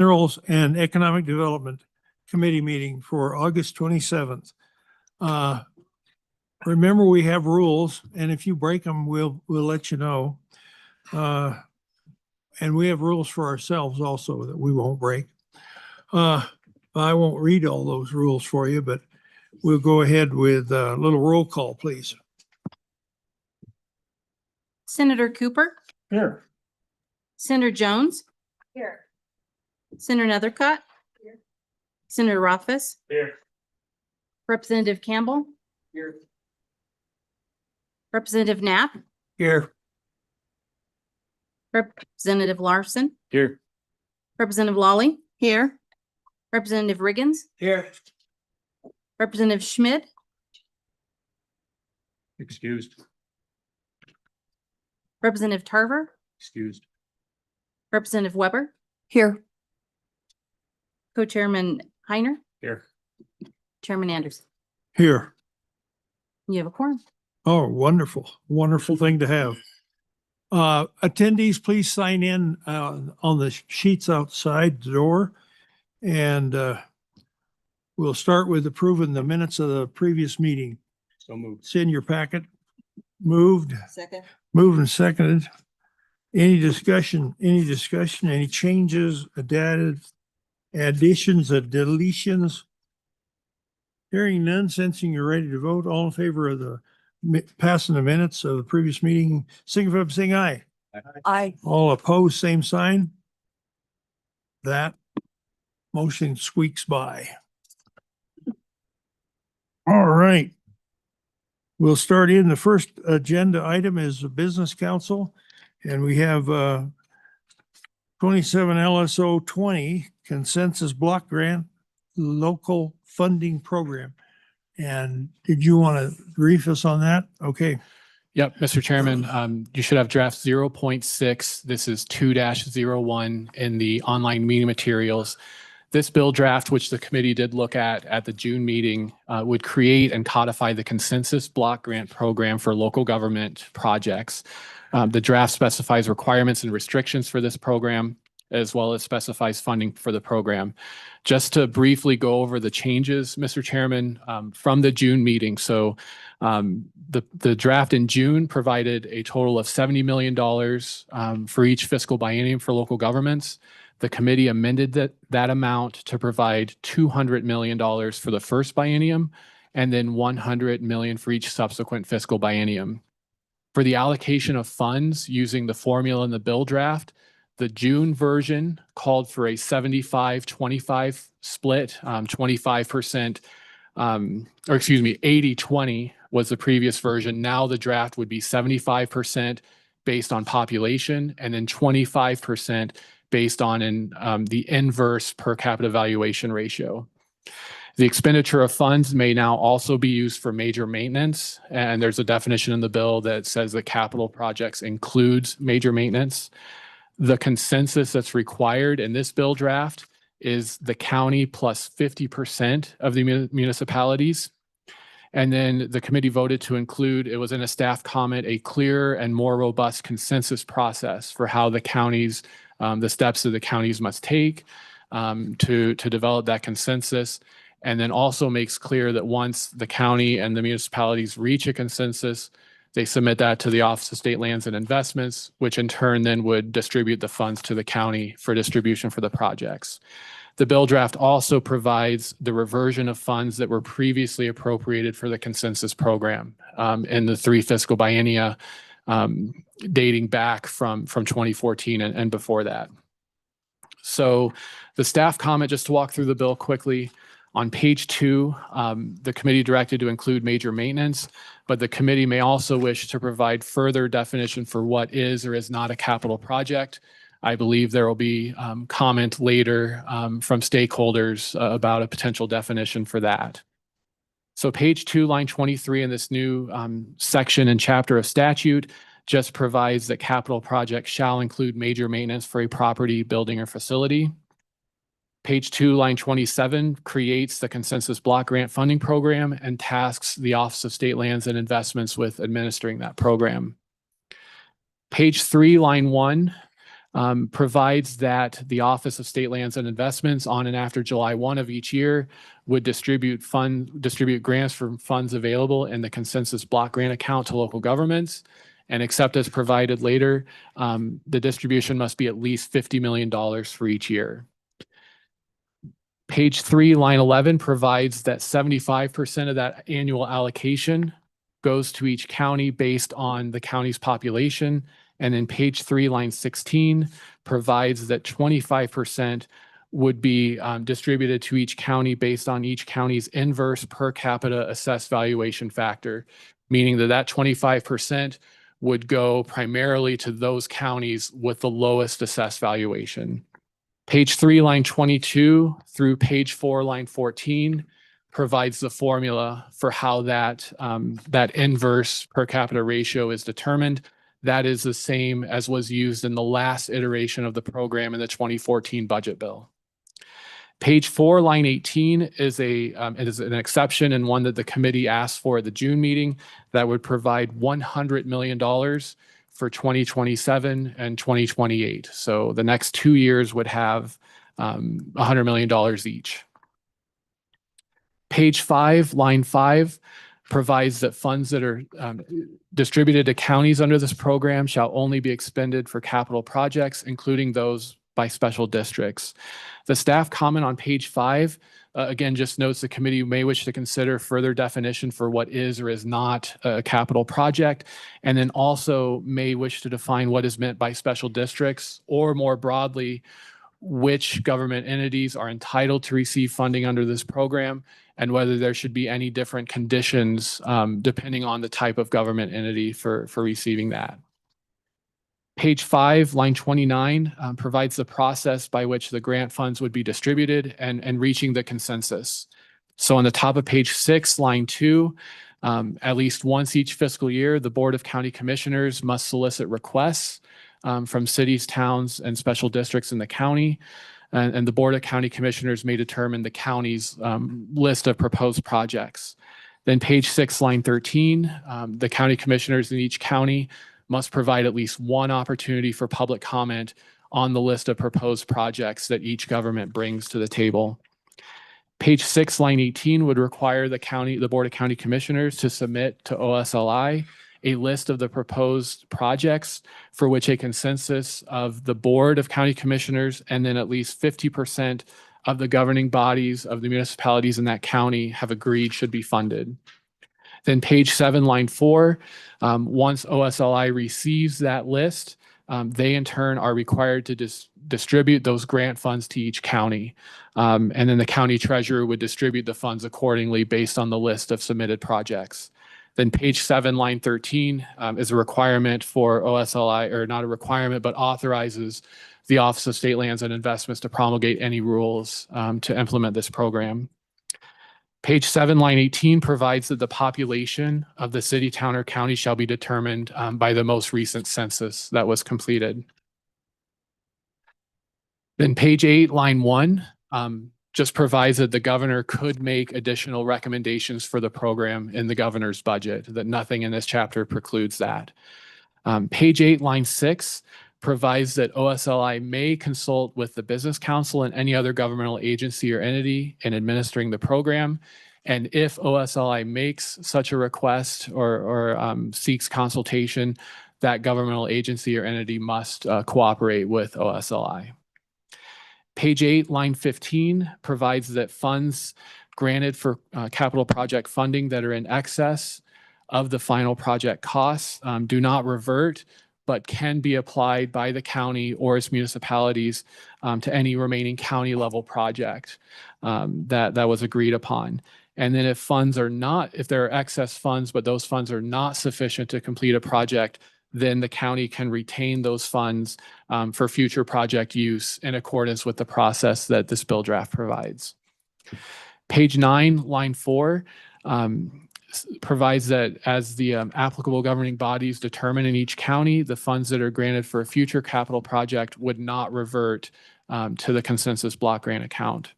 Minerals and Economic Development Committee meeting for August 27th. Remember, we have rules, and if you break them, we'll let you know. And we have rules for ourselves also that we won't break. I won't read all those rules for you, but we'll go ahead with a little roll call, please. Senator Cooper. Here. Senator Jones. Here. Senator Nethercott. Here. Senator Rothfuss. Here. Representative Campbell. Here. Representative Knapp. Here. Representative Larson. Here. Representative Lawley. Here. Representative Riggins. Here. Representative Schmidt. Excused. Representative Tarver. Excused. Representative Weber. Here. Co-chairman Heiner. Here. Chairman Anderson. Here. You have a quorum. Oh, wonderful. Wonderful thing to have. Attendees, please sign in on the sheets outside the door. And we'll start with approving the minutes of the previous meeting. So moved. It's in your packet. Moved, Second. moved and seconded. Any discussion, any changes, additions, or deletions? Hearing none, sensing you're ready to vote, all in favor of the passing the minutes of the previous meeting, signify by saying aye. Aye. All opposed, same sign. That motion squeaks by. All right. We'll start in. The first agenda item is the Business Council, and we have 27 LSO 20 Consensus Block Grant Local Funding Program. And did you want to brief us on that? Okay. Yep, Mr. Chairman, you should have draft 0.6. This is 2-01 in the online meeting materials. This bill draft, which the committee did look at the June meeting, would create and codify the Consensus Block Grant Program for local government projects. The draft specifies requirements and restrictions for this program, as well as specifies funding for the program. Just to briefly go over the changes, Mr. Chairman, from the June meeting. So the draft in June provided a total of $70 million for each fiscal biennium for local governments. The committee amended that amount to provide $200 million for the first biennium and then $100 million for each subsequent fiscal biennium. For the allocation of funds using the formula in the bill draft, the June version called for a 75-25 split, 25%, or excuse me, 80-20 was the previous version. Now the draft would be 75% based on population and then 25% based on the inverse per capita valuation ratio. The expenditure of funds may now also be used for major maintenance, and there's a definition in the bill that says that capital projects includes major maintenance. The consensus that's required in this bill draft is the county plus 50% of the municipalities. And then the committee voted to include, it was in a staff comment, a clearer and more robust consensus process for how the counties, the steps that the counties must take to develop that consensus. And then also makes clear that once the county and the municipalities reach a consensus, they submit that to the Office of State Lands and Investments, which in turn then would distribute the funds to the county for distribution for the projects. The bill draft also provides the reversion of funds that were previously appropriated for the consensus program in the 3 fiscal biennia dating back from 2014 and before that. So the staff comment, just to walk through the bill quickly, on page 2, the committee directed to include major maintenance, but the committee may also wish to provide further definition for what is or is not a capital project. I believe there will be comment later from stakeholders about a potential definition for that. So page 2, line 23 in this new section and chapter of statute just provides that capital projects shall include major maintenance for a property, building, or facility. Page 2, line 27 creates the Consensus Block Grant Funding Program and tasks the Office of State Lands and Investments with administering that program. Page 3, line 1 provides that the Office of State Lands and Investments on and after July 1 of each year would distribute grants from funds available in the consensus block grant account to local governments, and except as provided later, the distribution must be at least $50 million for each year. Page 3, line 11 provides that 75% of that annual allocation goes to each county based on the county's population. And then page 3, line 16 provides that 25% would be distributed to each county based on each county's inverse per capita assessed valuation factor, meaning that 25% would go primarily to those counties with the lowest assessed valuation. Page 3, line 22 through page 4, line 14 provides the formula for how that inverse per capita ratio is determined. That is the same as was used in the last iteration of the program in the 2014 budget bill. Page 4, line 18 is an exception, and one that the committee asked for at the June meeting, that would provide $100 million for 2027 and 2028. So the next 2 years would have $100 million each. Page 5, line 5 provides that funds that are distributed to counties under this program shall only be expended for capital projects, including those by special districts. The staff comment on page 5 again just notes the committee may wish to consider further definition for what is or is not a capital project, and then also may wish to define what is meant by special districts, or more broadly, which government entities are entitled to receive funding under this program, and whether there should be any different conditions depending on the type of government entity for receiving that. Page 5, line 29 provides the process by which the grant funds would be distributed and reaching the consensus. So on the top of page 6, line 2, at least once each fiscal year, the Board of County Commissioners must solicit requests from cities, towns, and special districts in the county. And the Board of County Commissioners may determine the county's list of proposed projects. Then page 6, line 13, the county commissioners in each county must provide at least one opportunity for public comment on the list of proposed projects that each government brings to the table. Page 6, line 18 would require the Board of County Commissioners to submit to OSLI a list of the proposed projects for which a consensus of the Board of County Commissioners and then at least 50% of the governing bodies of the municipalities in that county have agreed should be funded. Then page 7, line 4, once OSLI receives that list, they in turn are required to distribute those grant funds to each county. And then the county treasurer would distribute the funds accordingly based on the list of submitted projects. Then page 7, line 13 is a requirement for OSLI, or not a requirement, but authorizes the Office of State Lands and Investments to promulgate any rules to implement this program. Page 7, line 18 provides that the population of the city, town, or county shall be determined by the most recent census that was completed. Then page 8, line 1 just provides that the governor could make additional recommendations for the program in the governor's budget, that nothing in this chapter precludes that. Page 8, line 6 provides that OSLI may consult with the Business Council and any other governmental agency or entity in administering the program. And if OSLI makes such a request or seeks consultation, that governmental agency or entity must cooperate with OSLI. Page 8, line 15 provides that funds granted for capital project funding that are in excess of the final project costs do not revert, but can be applied by the county or its municipalities to any remaining county level project that was agreed upon. And then if there are excess funds, but those funds are not sufficient to complete a project, then the county can retain those funds for future project use in accordance with the process that this bill draft provides. Page 9, line 4, provides that as the applicable governing bodies determine in each county, the funds that are granted for a future capital project would not revert to the consensus block grant account.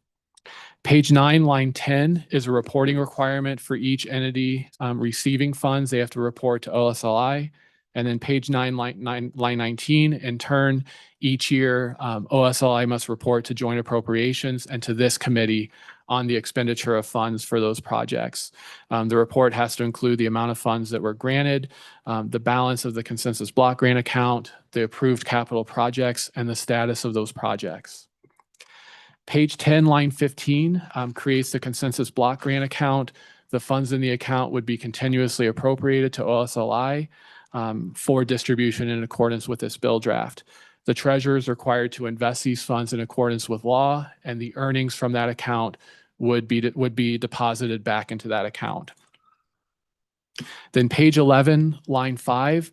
Page 9, line 10 is a reporting requirement for each entity receiving funds. They have to report to OSLI And then page line 19, in turn, each year, OSLI must report to joint appropriations and to this committee on the expenditure of funds for those projects. The report has to include the amount of funds that were granted, the balance of the consensus block grant account, the approved capital projects, and the status of those projects. Page 10, line 15, creates the consensus block grant account. The funds in the account would be continuously appropriated to OSLI for distribution in accordance with this bill draft. The treasurer is required to invest these funds in accordance with law, and the earnings from that account would be deposited back into that account. Then page 11, line 5,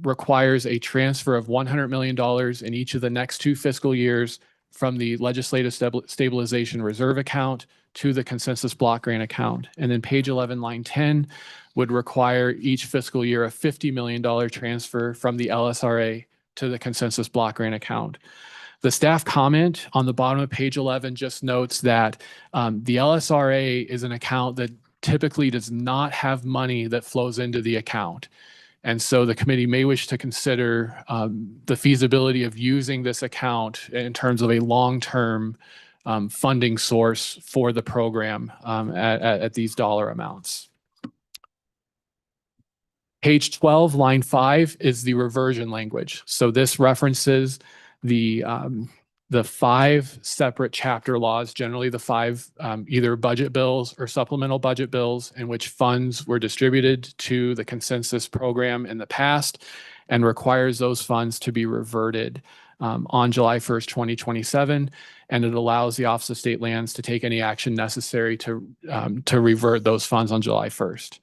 requires a transfer of $100 million in each of the next 2 fiscal years from the Legislative Stabilization Reserve account to the consensus block grant account. And then page 11, line 10 would require each fiscal year a $50 million transfer from the LSRA to the consensus block grant account. The staff comment on the bottom of page 11 just notes that the LSRA is an account that typically does not have money that flows into the account. And so the committee may wish to consider the feasibility of using this account in terms of a long-term funding source for the program at these dollar amounts. Page 12, line 5 is the reversion language. So this references the 5 separate chapter laws, generally the 5 either budget bills or supplemental budget bills in which funds were distributed to the consensus program in the past, and requires those funds to be reverted on July 1st, 2027. And it allows the Office of State Lands to take any action necessary to revert those funds on July 1st.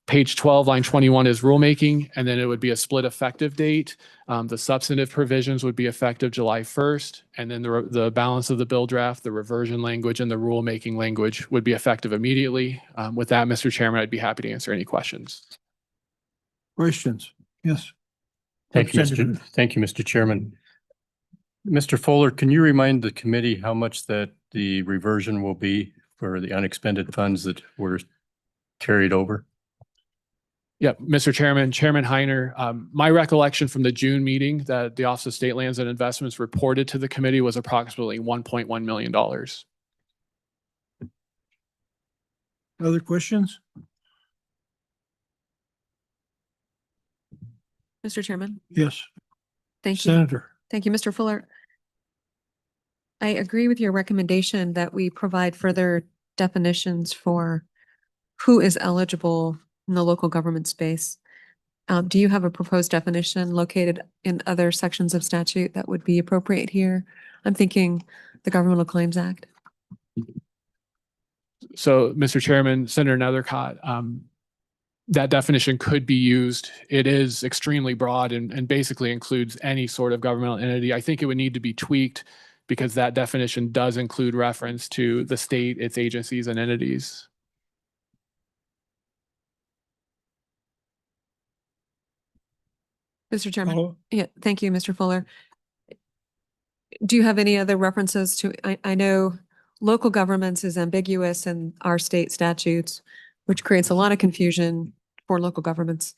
Page 12, line 21 is rulemaking, and then it would be a split effective date. The substantive provisions would be effective July 1st, and then the balance of the bill draft, the reversion language, and the rulemaking language would be effective immediately. With that, Mr. Chairman, I'd be happy to answer any questions. Questions? Yes. Thank you, Representative. Thank you, Mr. Chairman. Mr. Fuller, can you remind the committee how much that the reversion will be for the unexpended funds that were carried over? Yeah, Mr. Chairman, Chairman Heiner, my recollection from the June meeting that the Office of State Lands and Investments reported to the committee was approximately $1.1 million. Other questions? Mr. Chairman, Yes. thank you. Senator. Thank you, Mr. Fuller. I agree with your recommendation that we provide further definitions for who is eligible in the local government space. Do you have a proposed definition located in other sections of statute that would be appropriate here? I'm thinking the Governmental Claims Act. So, Mr. Chairman, Senator Nethercott, that definition could be used. It is extremely broad and basically includes any sort of governmental entity. I think it would need to be tweaked because that definition does include reference to the state, its agencies, and entities. Mr. Chairman. Follow? Yeah, thank you, Mr. Fuller. Do you have any other references to, I know local governments is ambiguous in our state statutes, which creates a lot of confusion for local governments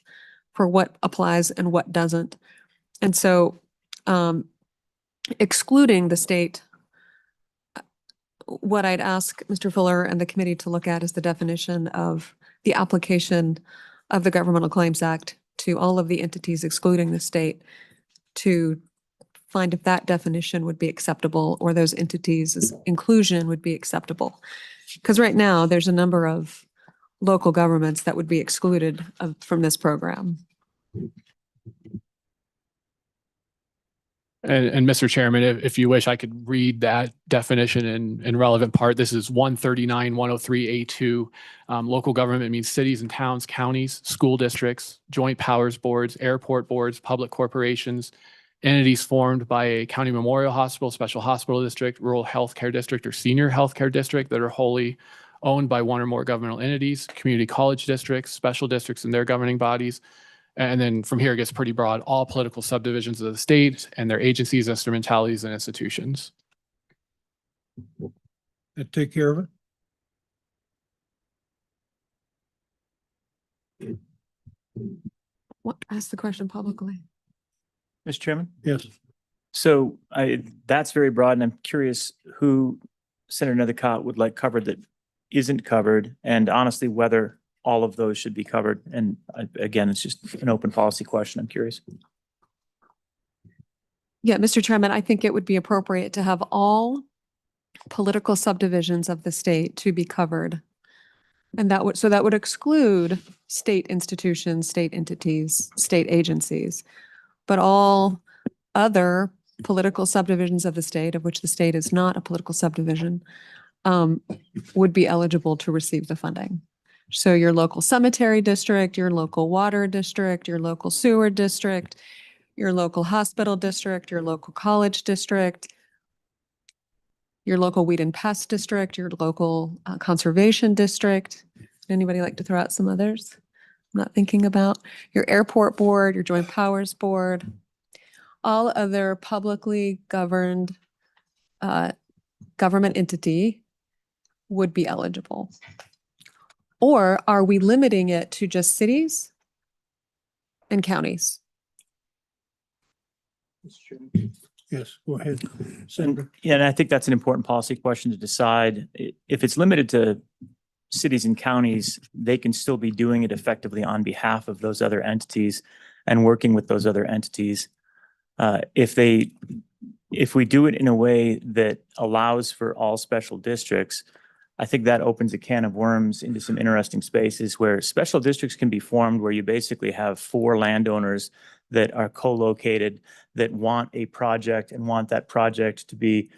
for what applies and what doesn't. And so excluding the state, what I'd ask Mr. Fuller and the committee to look at is the definition of the application of the Governmental Claims Act to all of the entities excluding the state, to find if that definition would be acceptable or those entities' inclusion would be acceptable. Because right now, there's a number of local governments that would be excluded from this program. And Mr. Chairman, if you wish, I could read that definition in relevant part. This is 139-103A2. Local government means cities and towns, counties, school districts, joint powers boards, airport boards, public corporations, entities formed by a county memorial hospital, special hospital district, rural healthcare district, or senior healthcare district that are wholly owned by one or more governmental entities, community college districts, special districts and their governing bodies. And then from here, it gets pretty broad, all political subdivisions of the state and their agencies, instrumentalities, and institutions. That take care of it? ask the question publicly. Mr. Chairman? Yes. So that's very broad, and I'm curious who Senator Nethercott would like covered that isn't covered, and honestly, whether all of those should be covered. And again, it's just an open policy question. I'm curious. Yeah, Mr. Chairman, I think it would be appropriate to have all political subdivisions of the state to be covered. And that would exclude state institutions, state entities, state agencies, but all other political subdivisions of the state, of which the state is not a political subdivision, would be eligible to receive the funding. So your local cemetery district, your local water district, your local sewer district, your local hospital district, your local college district, your local weed and pest district, your local conservation district. Anybody like to throw out some others? I'm not thinking about your airport board, your joint powers board, all other publicly governed government entity would be eligible. Or are we limiting it to just cities and counties? Yes, go ahead, Senator. Yeah, and I think that's an important policy question to decide. If it's limited to cities and counties, they can still be doing it effectively on behalf of those other entities and working with those other entities. If we do it in a way that allows for all special districts, I think that opens a can of worms into some interesting spaces where special districts can be formed, where you basically have 4 landowners that are co-located that want a project and want that project to be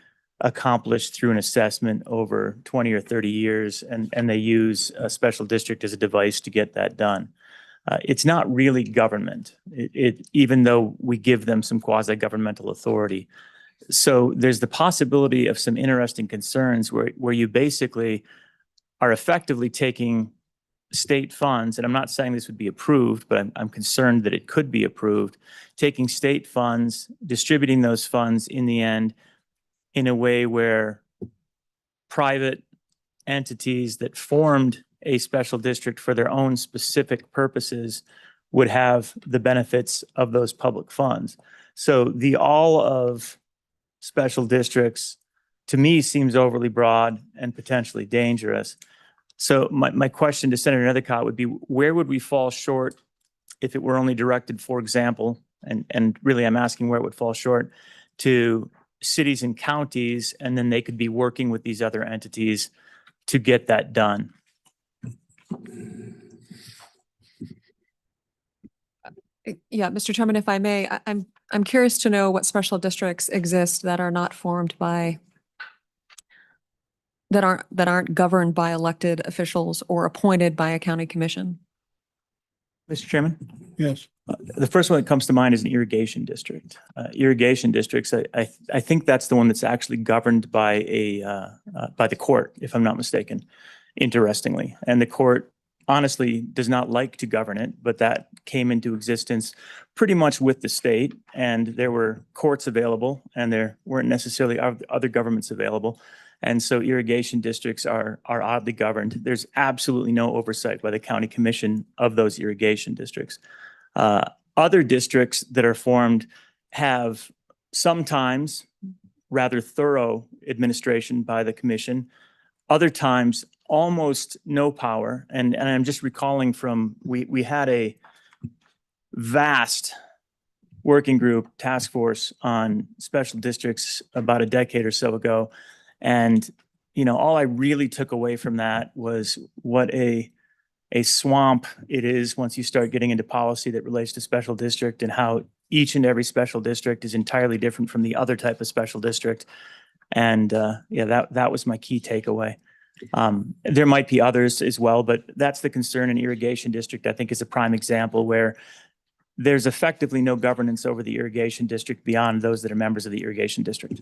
accomplished through an assessment over 20 or 30 years, and they use a special district as a device to get that done. It's not really government, even though we give them some quasi-governmental authority. So there's the possibility of some interesting concerns where you basically are effectively taking state funds, and I'm not saying this would be approved, but I'm concerned that it could be approved, taking state funds, distributing those funds in the end in a way where private entities that formed a special district for their own specific purposes would have the benefits of those public funds. So the all of special districts, to me, seems overly broad and potentially dangerous. So my question to Senator Nethercott would be, where would we fall short if it were only directed, for example, and really I'm asking where it would fall short, to cities and counties, and then they could be working with these other entities to get that done? Yeah, Mr. Chairman, if I may, I'm curious to know what special districts exist that are not formed by, that aren't governed by elected officials or appointed by a county commission. Mr. Chairman? Yes. The first one that comes to mind is an irrigation district. Irrigation districts, I think that's the one that's actually governed by the court, if I'm not mistaken, interestingly. And the court honestly does not like to govern it, but that came into existence pretty much with the state, and there were courts available and there weren't necessarily other governments available. And so irrigation districts are oddly governed. There's absolutely no oversight by the county commission of those irrigation districts. Other districts that are formed have sometimes rather thorough administration by the commission, other times almost no power. And I'm just recalling from, we had a vast working group task force on special districts about a decade or so ago. And, you know, all I really took away from that was what a swamp it is once you start getting into policy that relates to special district, and how each and every special district is entirely different from the other type of special district. And yeah, that was my key takeaway. There might be others as well, but that's the concern. In irrigation district, I think, is a prime example where there's effectively no governance over the irrigation district beyond those that are members of the irrigation district.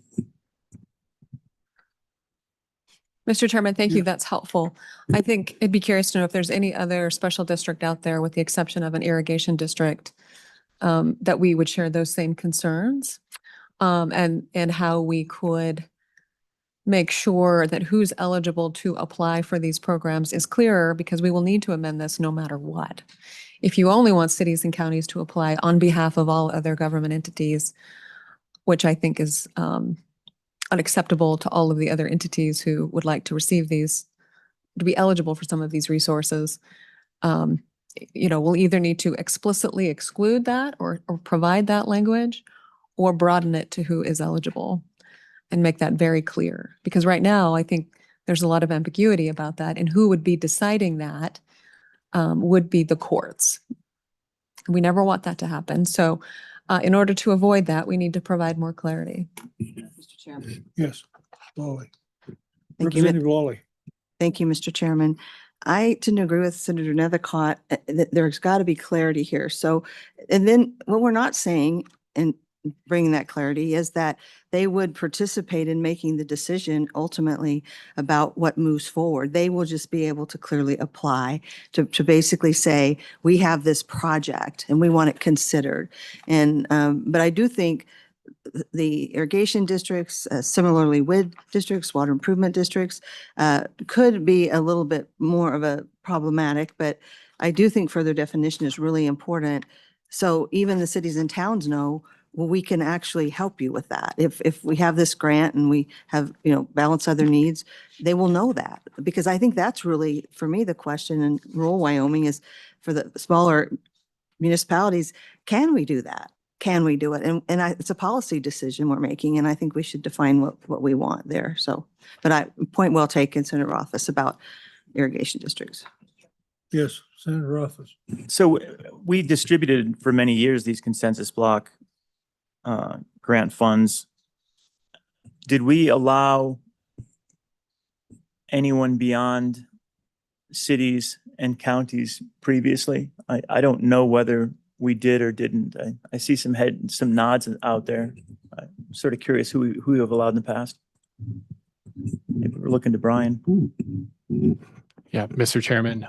Mr. Chairman, thank Yeah. you. That's helpful. I think I'd be curious to know if there's any other special district out there, with the exception of an irrigation district, that we would share those same concerns, and how we could make sure that who's eligible to apply for these programs is clearer, because we will need to amend this no matter what. If you only want cities and counties to apply on behalf of all other government entities, which I think is unacceptable to all of the other entities who would like to receive these, to be eligible for some of these resources, we'll either need to explicitly exclude that or provide that language, or broaden it to who is eligible and make that very clear. Because right now, I think there's a lot of ambiguity about that, and who would be deciding that would be the courts. We never want that to happen. So in order to avoid that, we need to provide more clarity. Mr. Chairman. Yes, Lawley. Thank you. Representative Lawley. Thank you, Mr. Chairman. I tend to agree with Senator Nethercott that there's got to be clarity here. So, and then what we're not saying in bringing that clarity is that they would participate in making the decision ultimately about what moves forward. They will just be able to clearly apply to basically say, we have this project and we want it considered. And, but I do think the irrigation districts, similarly WID districts, water improvement districts, could be a little bit more of a problematic, but I do think further definition is really important. So even the cities and towns know, well, we can actually help you with that. If we have this grant and we have, balance other needs, they will know that. Because I think that's really, for me, the question in rural Wyoming is for the smaller municipalities, can we do that? Can we do it? And it's a policy decision we're making, and I think we should define what we want there. So, but point well taken, Senator Rothfuss, about irrigation districts. Yes, Senator Rothfuss. So we distributed for many years these consensus block grant funds. Did we allow anyone beyond cities and counties previously? I don't know whether we did or didn't. I see some nods out there. I'm sort of curious who we have allowed in the past. Maybe we're looking to Brian. Yeah, Mr. Chairman,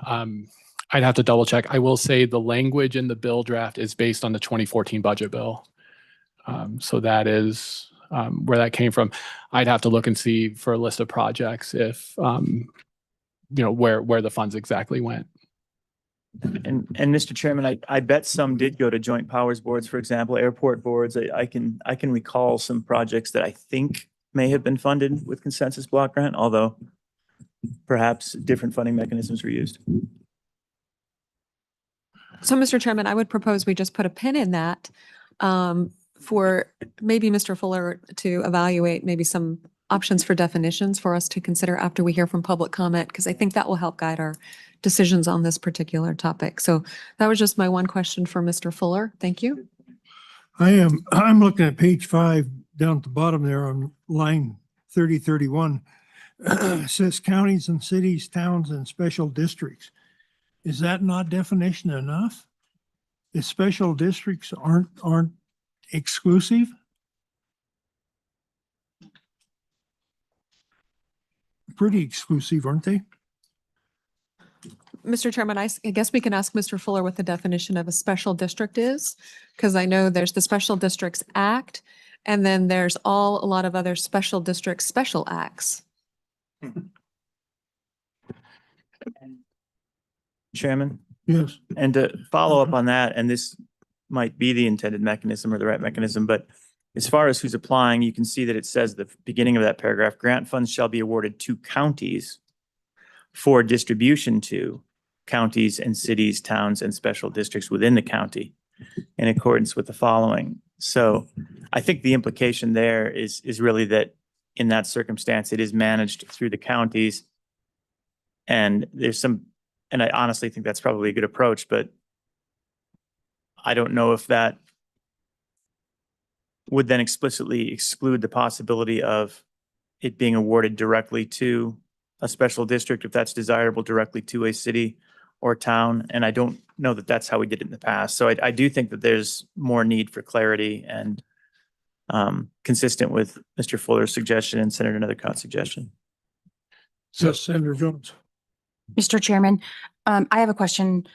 I'd have to double check. I will say the language in the bill draft is based on the 2014 budget bill. So that is where that came from. I'd have to look and see for a list of projects if, where the funds exactly went. And Mr. Chairman, I bet some did go to joint powers boards, for example, airport boards. I can recall some projects that I think may have been funded with consensus block grant, although perhaps different funding mechanisms were used. So, Mr. Chairman, I would propose we just put a pin in that for maybe Mr. Fuller to evaluate maybe some options for definitions for us to consider after we hear from public comment, because I think that will help guide our decisions on this particular topic. So that was just my one question for Mr. Fuller. Thank you. I'm looking at page 5 down at the bottom there on line 3031. It says counties and cities, towns, and special districts. Is that not definition enough? The special districts aren't exclusive? Pretty exclusive, aren't they? Mr. Chairman, I guess we can ask Mr. Fuller what the definition of a special district is, because I know there's the Special Districts Act, and then there's a lot of other special districts, special acts. Chairman? Yes. And to follow up on that, and this might be the intended mechanism or the right mechanism, but as far as who's applying, you can see that it says the beginning of that paragraph, grant funds shall be awarded to counties for distribution to counties and cities, towns, and special districts within the county in accordance with the following. So I think the implication there is really that in that circumstance, it is managed through the counties. And and I honestly think that's probably a good approach, but I don't know if that would then explicitly exclude the possibility of it being awarded directly to a special district, if that's desirable, directly to a city or town. And I don't know that that's how we did it in the past. So I do think that there's more need for clarity and consistent with Mr. Fuller's suggestion and Senator Nethercott's suggestion. Yes, Senator Jones. Mr. Chairman, I have a question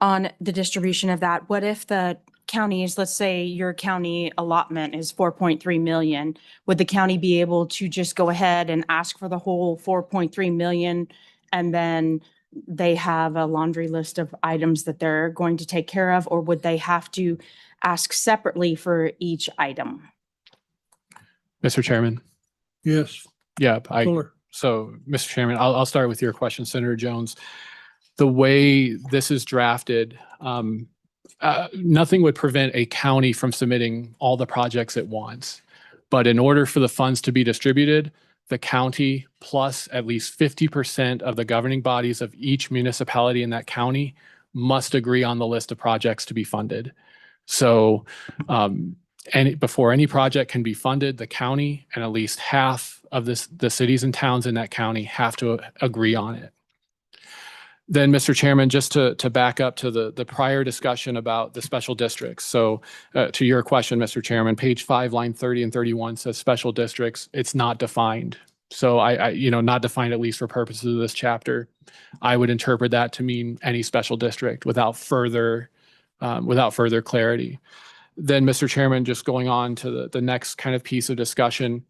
on the distribution of that. What if the counties, let's say your county allotment is 4.3 million, would the county be able to just go ahead and ask for the whole 4.3 million? And then they have a laundry list of items that they're going to take care of, or would they have to ask separately for each item? Mr. Chairman. Yes, Yeah, Fuller. so, Mr. Chairman, I'll start with your question, Senator Jones. The way this is drafted, nothing would prevent a county from submitting all the projects at once. But in order for the funds to be distributed, the county plus at least 50% of the governing bodies of each municipality in that county must agree on the list of projects to be funded. So, before any project can be funded, the county and at least half of the cities and towns in that county have to agree on it. Then, Mr. Chairman, just to back up to the prior discussion about the special districts. So to your question, Mr. Chairman, page 5, line 30 and 31 says special districts. It's not defined. So not defined, at least for purposes of this chapter. I would interpret that to mean any special district without further clarity. Then, Mr. Chairman, just going on to the next kind of piece of discussion,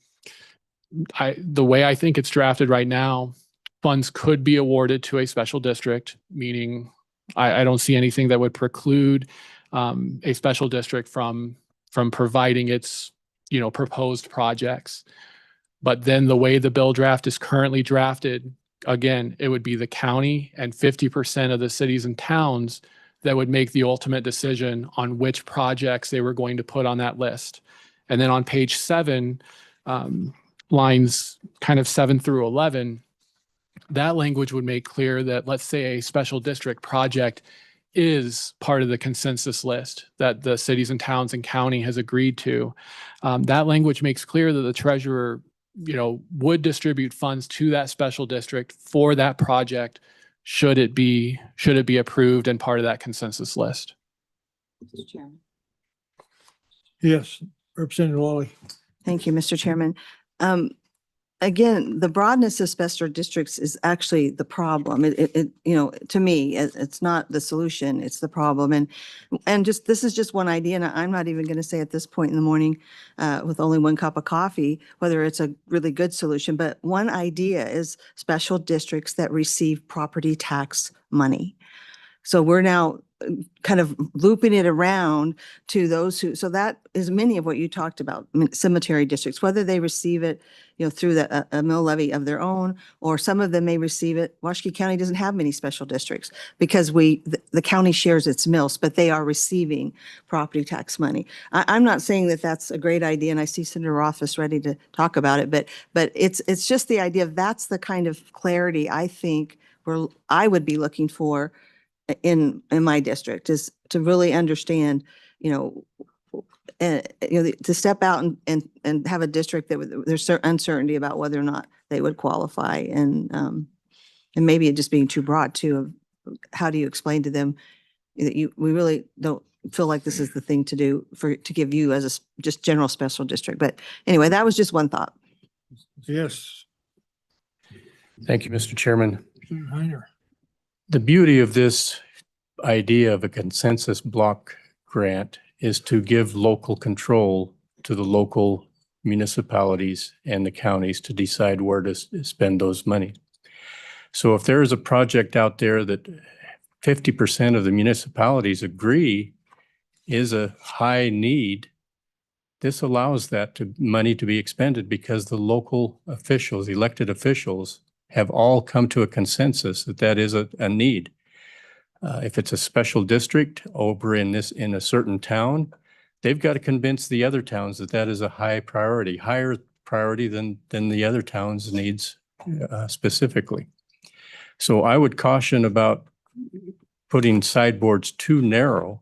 the way I think it's drafted right now, funds could be awarded to a special district, meaning I don't see anything that would preclude a special district from providing its proposed projects. But then the way the bill draft is currently drafted, again, it would be the county and 50% of the cities and towns that would make the ultimate decision on which projects they were going to put on that list. And then on page 7, lines kind of 7 through 11, that language would make clear that, let's say, a special district project is part of the consensus list that the cities and towns and county has agreed to. That language makes clear that the treasurer, would distribute funds to that special district for that project should it be approved and part of that consensus list. Mr. Chairman. yes, Representative Lawley. Thank you, Mr. Chairman. Again, the broadness of special districts is actually the problem. To me, it's not the solution, it's the problem. And this is just one idea, and I'm not even going to say at this point in the morning, with only one cup of coffee, whether it's a really good solution. But one idea is special districts that receive property tax money. So we're now kind of looping it around to those so that is many of what you talked about, cemetery districts, whether they receive it, through a mill levy of their own, or some of them may receive it. Washakie County doesn't have many special districts because the county shares its mills, but they are receiving property tax money. I'm not saying that that's a great idea, and I see Senator Rothfuss ready to talk about it, but it's just the idea of that's the kind of clarity I think I would be looking for in my district, is to really understand, to step out and have a district that there's certain uncertainty about whether or not they would qualify, and maybe it just being too broad too. Of how do you explain to them that we really don't feel like this is the thing to do to give you as a just general special district? But anyway, that was just one thought. Yes, Thank you, Mr. Chairman. Senator Heiner. The beauty of this idea of a consensus block grant is to give local control to the local municipalities and the counties to decide where to spend those money. So if there is a project out there that 50% of the municipalities agree is a high need, this allows that money to be expended because the local officials, elected officials, have all come to a consensus that is a need. If it's a special district over in a certain town, they've got to convince the other towns that is a higher priority than the other towns' needs specifically. So I would caution about putting sideboards too narrow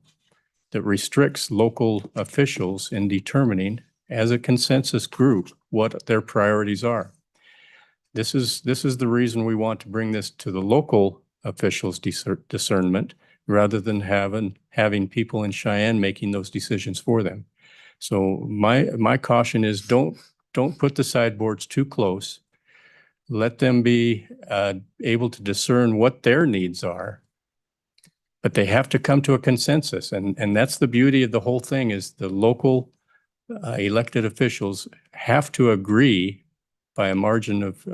that restricts local officials in determining as a consensus group what their priorities are. This is the reason we want to bring this to the local officials' discernment rather than having people in Cheyenne making those decisions for them. So my caution is don't put the sideboards too close. Let them be able to discern what their needs are But they have to come to a consensus, and that's the beauty of the whole thing is the local elected officials have to agree by a margin of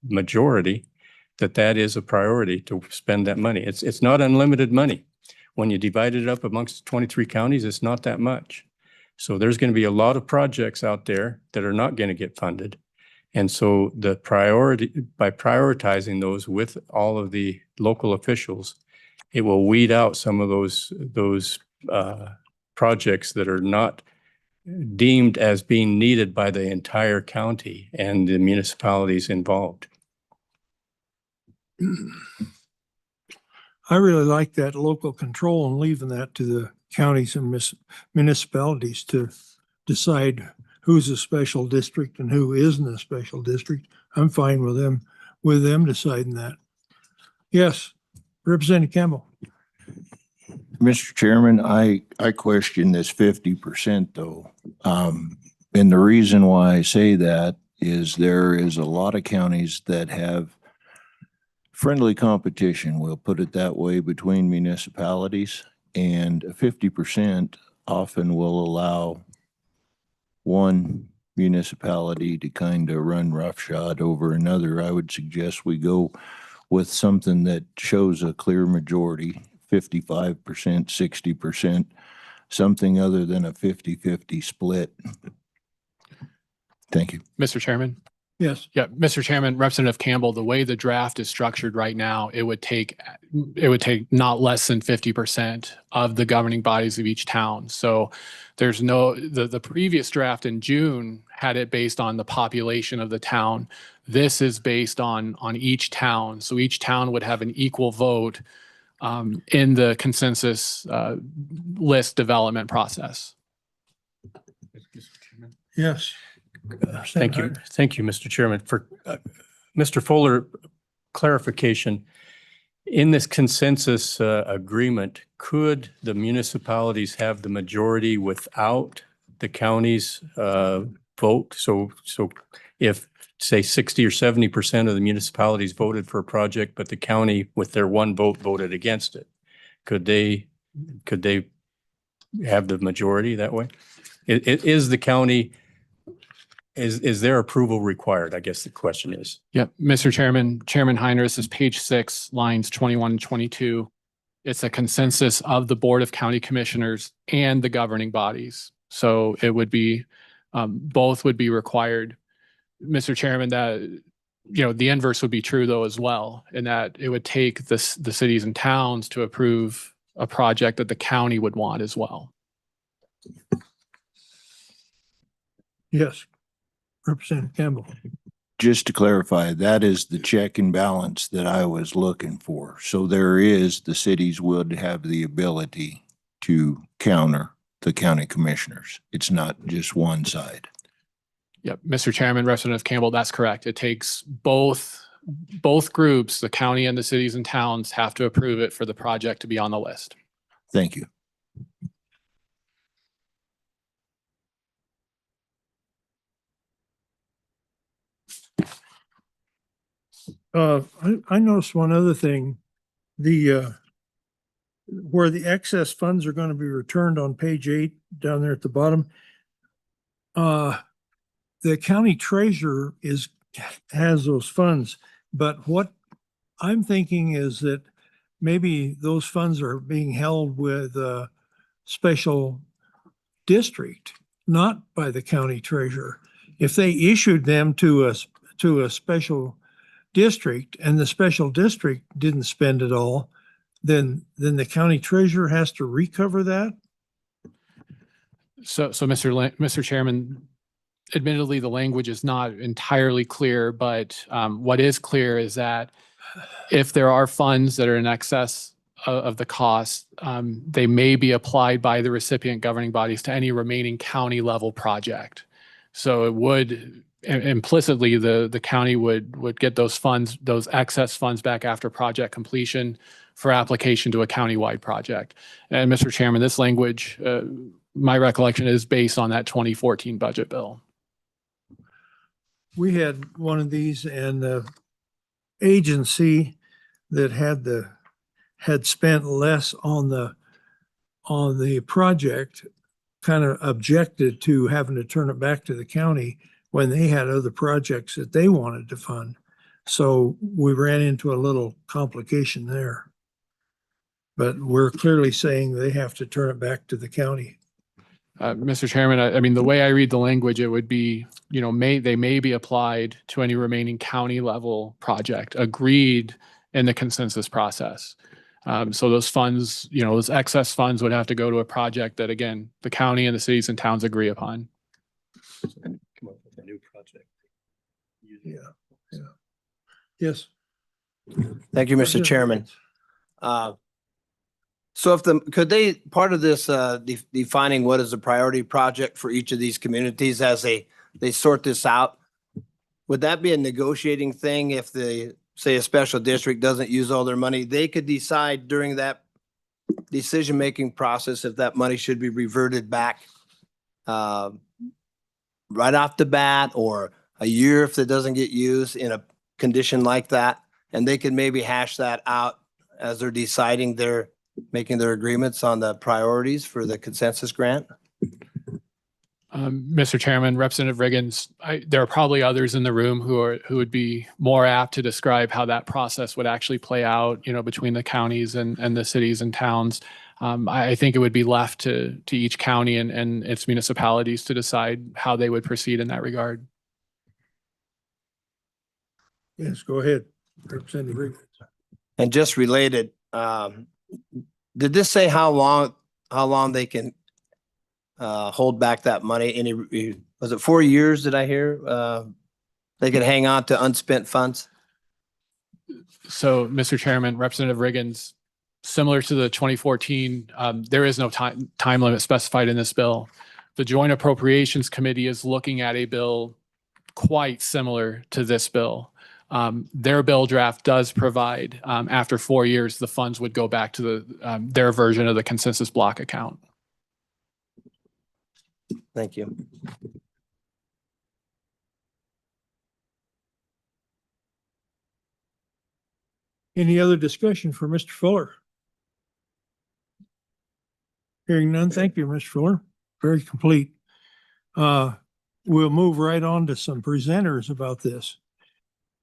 majority that that is a priority to spend that money. It's not unlimited money. When you divide it up amongst 23 counties, it's not that much. So there's going to be a lot of projects out there that are not going to get funded. And so the priority, by prioritizing those with all of the local officials, it will weed out some of those projects that are not deemed as being needed by the entire county and the municipalities involved. I really like that local control and leaving that to the counties and municipalities to decide who's a special district and who isn't a special district. I'm fine with them deciding that. Yes, Representative Campbell. Mr. Chairman, I question this 50% though. And the reason why I say that is there is a lot of counties that have friendly competition, we'll put it that way, between municipalities, and 50% often will allow one municipality to kind of run roughshod over another. I would suggest we go with something that shows a clear majority, 55%, 60%, something other than a 50-50 split. Thank you. Mr. Chairman. Yes. Yeah, Mr. Chairman, Representative Campbell, the way the draft is structured right now, it would take not less than 50% of the governing bodies of each town. So there's the previous draft in June had it based on the population of the town. This is based on each town. So each town would have an equal vote in the consensus list development process. Yes. Thank you. Thank you, Mr. Chairman. For Mr. Fuller, clarification, in this consensus agreement, could the municipalities have the majority without the county's vote? So if, say, 60 or 70% of the municipalities voted for a project, but the county with their one vote voted against it, could they have the majority that way? Is the county, is their approval required? I guess the question is. Yeah, Mr. Chairman, Chairman Heiner, this is page 6, lines 21 and 22. It's a consensus of the Board of County Commissioners and the governing bodies. So it would be, both would be required. Mr. Chairman, that, the inverse would be true though as well, in that it would take the cities and towns to approve a project that the county would want as well. Yes. Representative Campbell. Just to clarify, that is the check and balance that I was looking for. So the cities would have the ability to counter the county commissioners. It's not just one side. Yep, Mr. Chairman, Representative Campbell, that's correct. It takes both groups, the county and the cities and towns, have to approve it for the project to be on the list. Thank you. I noticed one other thing, where the excess funds are going to be returned on page 8 down there at the bottom. The county treasurer has those funds, but what I'm thinking is that maybe those funds are being held with a special district, not by the county treasurer. If they issued them to a special district and the special district didn't spend it all, then the county treasurer has to recover that? So Mr. Chairman, admittedly, the language is not entirely clear, but what is clear is that if there are funds that are in excess of the cost, they may be applied by the recipient governing bodies to any remaining county level project. So it would implicitly, the county would get those funds, those excess funds back after project completion for application to a countywide project. And Mr. Chairman, this language, my recollection is based on that 2014 budget bill. We had one of these, and the agency that had had spent less on the project, kind of objected to having to turn it back to the county when they had other projects that they wanted to fund. So we ran into a little complication there. But we're clearly saying they have to turn it back to the county. Mr. Chairman, I mean, the way I read the language, it would be, they may be applied to any remaining county level project agreed in the consensus process. So those funds, those excess funds would have to go to a project that, again, the county and the cities and towns agree upon. Come up with a new project. Yeah. Yes. Thank you, Mr. Chairman. So could they, part of this, defining what is a priority project for each of these communities as they sort this out, would that be a negotiating thing if say a special district doesn't use all their money? They could decide during that decision-making process if that money should be reverted back right off the bat, or a year if it doesn't get used in a condition like that. And they could maybe hash that out as they're deciding making their agreements on the priorities for the consensus grant. Mr. Chairman, Representative Riggins, there are probably others in the room who would be more apt to describe how that process would actually play out, between the counties and the cities and towns. I think it would be left to each county and its municipalities to decide how they would proceed in that regard. Yes, go ahead, Representative Riggins. And just related, did this say how long they can hold back that money? Was it 4 years? Did I hear they could hang on to unspent funds? So, Mr. Chairman, Representative Riggins, similar to the 2014, there is no time limit specified in this bill. The Joint Appropriations Committee is looking at a bill quite similar to this bill. Their bill draft does provide, after 4 years, the funds would go back to their version of the consensus block account. Thank you. Any other discussion for Mr. Fuller? Hearing none, thank you, Mr. Fuller. Very complete. We'll move right on to some presenters about this.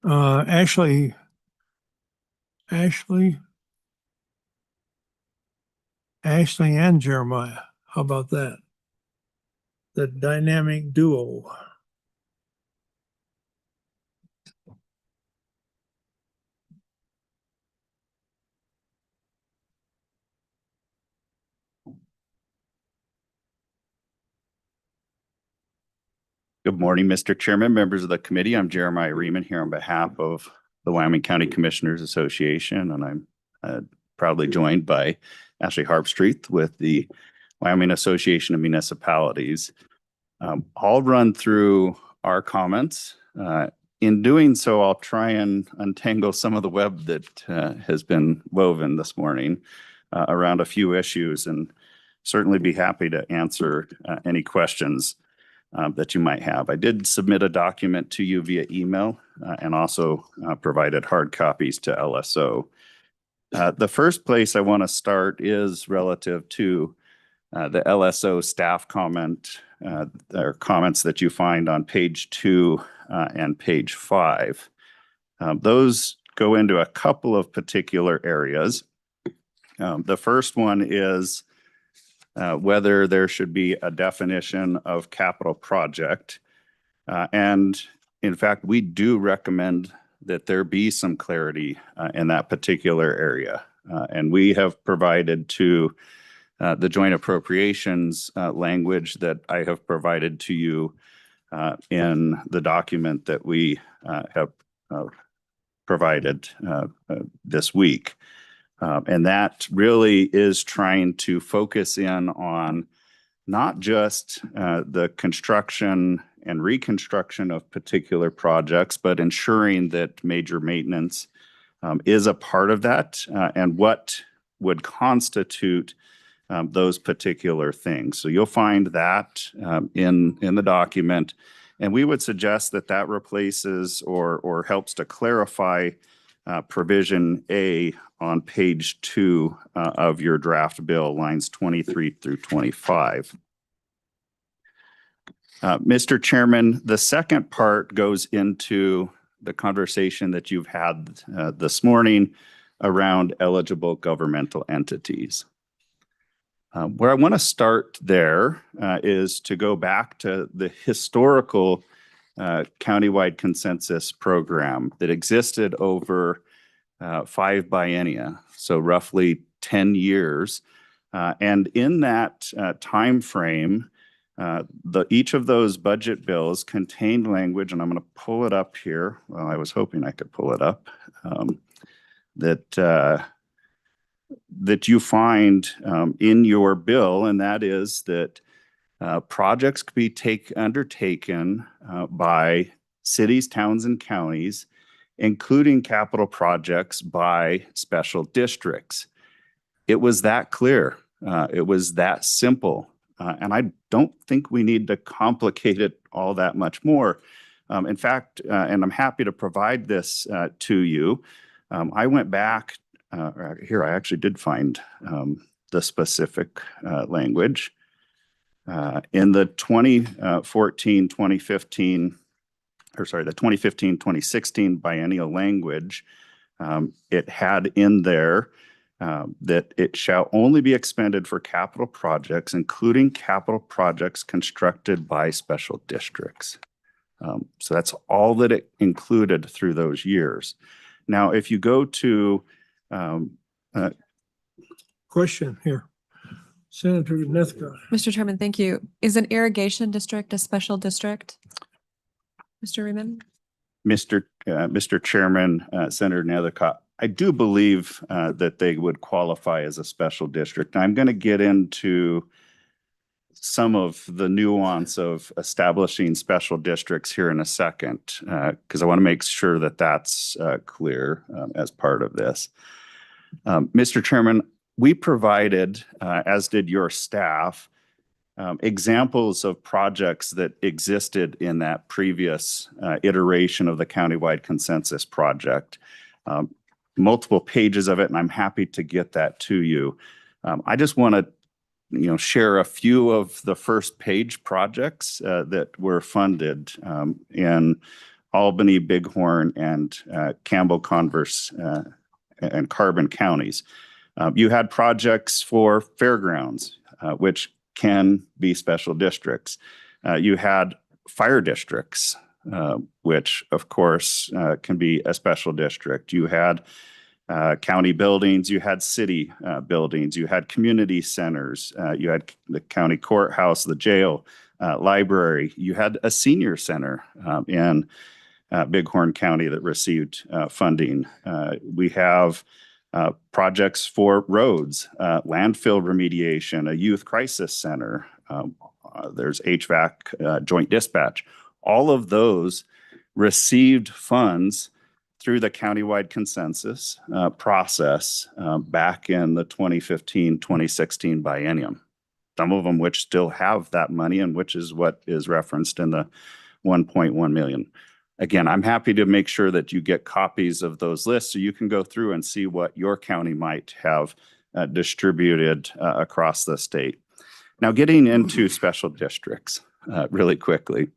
Ashley and Jeremiah. How about that? The dynamic duo. Good morning, Mr. Chairman, members of the committee. I'm Jeremiah Riemann here on behalf of the Wyoming County Commissioners Association, and I'm proudly joined by Ashley Harpstreet with the Wyoming Association of Municipalities. I'll run through our comments. In doing so, I'll try and untangle some of the web that has been woven this morning around a few issues, and certainly be happy to answer any questions that you might have. I did submit a document to you via email and also provided hard copies to LSO. The first place I want to start is relative to the LSO staff comment, or comments that you find on page 2 and page 5. Those go into a couple of particular areas. The first one is whether there should be a definition of capital project. And in fact, we do recommend that there be some clarity in that particular area. And we have provided to the joint appropriations language that I have provided to you in the document that we have provided this week. And that really is trying to focus in on not just the construction and reconstruction of particular projects, but ensuring that major maintenance is a part of that, and what would constitute those particular things. So you'll find that in the document, and we would suggest that that replaces or helps to clarify provision A on page 2 of your draft bill, lines 23 through 25. Mr. Chairman, the second part goes into the conversation that you've had this morning around eligible governmental entities. Where I want to start there is to go back to the historical countywide consensus program that existed over 5 biennia, so roughly 10 years. And in that time frame, each of those budget bills contained language, and I'm going to pull it up here. Well, I was hoping I could pull it up. That you find in your bill, and that is that projects could be undertaken by cities, towns, and counties, including capital projects by special districts. It was that clear. It was that simple. And I don't think we need to complicate it all that much more. In fact, and I'm happy to provide this to you, I went back here. I actually did find the specific language in the 2014-2015, or sorry, the 2015-2016 biennial language. It had in there that it shall only be expended for capital projects, including capital projects constructed by special districts. So that's all that it included through those years. Now, if you go to Question here. Senator Nethcott. Mr. Chairman, thank you. Is an irrigation district a special district? Mr. Reman? Mr. Chairman, Senator Nethercott, I do believe that they would qualify as a special district. I'm going to get into some of the nuance of establishing special districts here in a second, because I want to make sure that that's clear as part of this. Mr. Chairman, we provided, as did your staff, examples of projects that existed in that previous iteration of the countywide consensus project. Multiple pages of it, and I'm happy to get that to you. I just want to share a few of the first page projects that were funded in Albany, Bighorn, and Campbell, Converse, and Carbon counties. You had projects for fairgrounds, which can be special districts. You had fire districts, which of course can be a special district. You had county buildings, you had city buildings, you had community centers, you had the county courthouse, the jail, library. You had a senior center in Bighorn County that received funding. We have projects for roads, landfill remediation, a youth crisis center. There's HVAC, joint dispatch. All of those received funds through the countywide consensus process back in the 2015-2016 biennium. Some of them which still have that money, and which is what is referenced in the 1.1 million. Again, I'm happy to make sure that you get copies of those lists so you can go through and see what your county might have distributed across the state. Now, getting into special districts really quickly.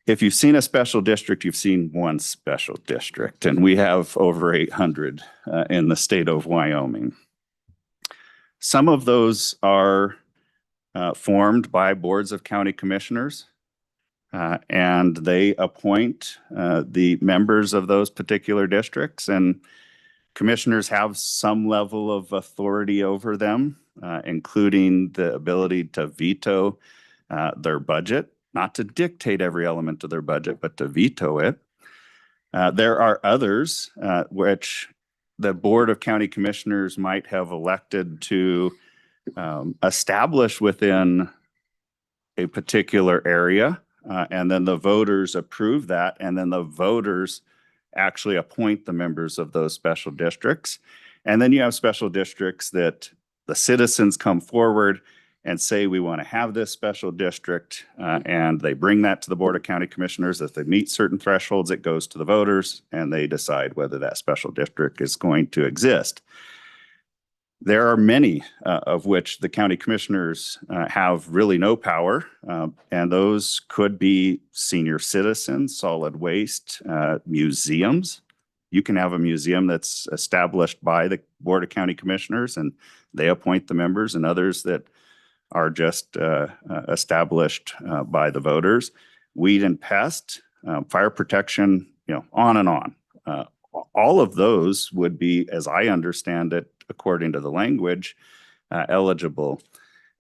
If you've seen a special district, you've seen one special district, and we have over 800 in the state of Wyoming. Some of those are formed by boards of county commissioners, and they appoint the members of those particular districts, and commissioners have some level of authority over them, including the ability to veto their budget. Not to dictate every element of their budget, but to veto it. There are others which the Board of County Commissioners might have elected to establish within a particular area, and then the voters approve that, and then the voters actually appoint the members of those special districts. And then you have special districts that the citizens come forward and say we want to have this special district, and they bring that to the Board of County Commissioners. If they meet certain thresholds, it goes to the voters and they decide whether that special district is going to exist. There are many of which the county commissioners have really no power, and those could be senior citizens, solid waste, museums. You can have a museum that's established by the Board of County Commissioners and they appoint the members, and others that are just established by the voters. Weed and pest, fire protection, on and on. All of those would be, as I understand it, according to the language, eligible.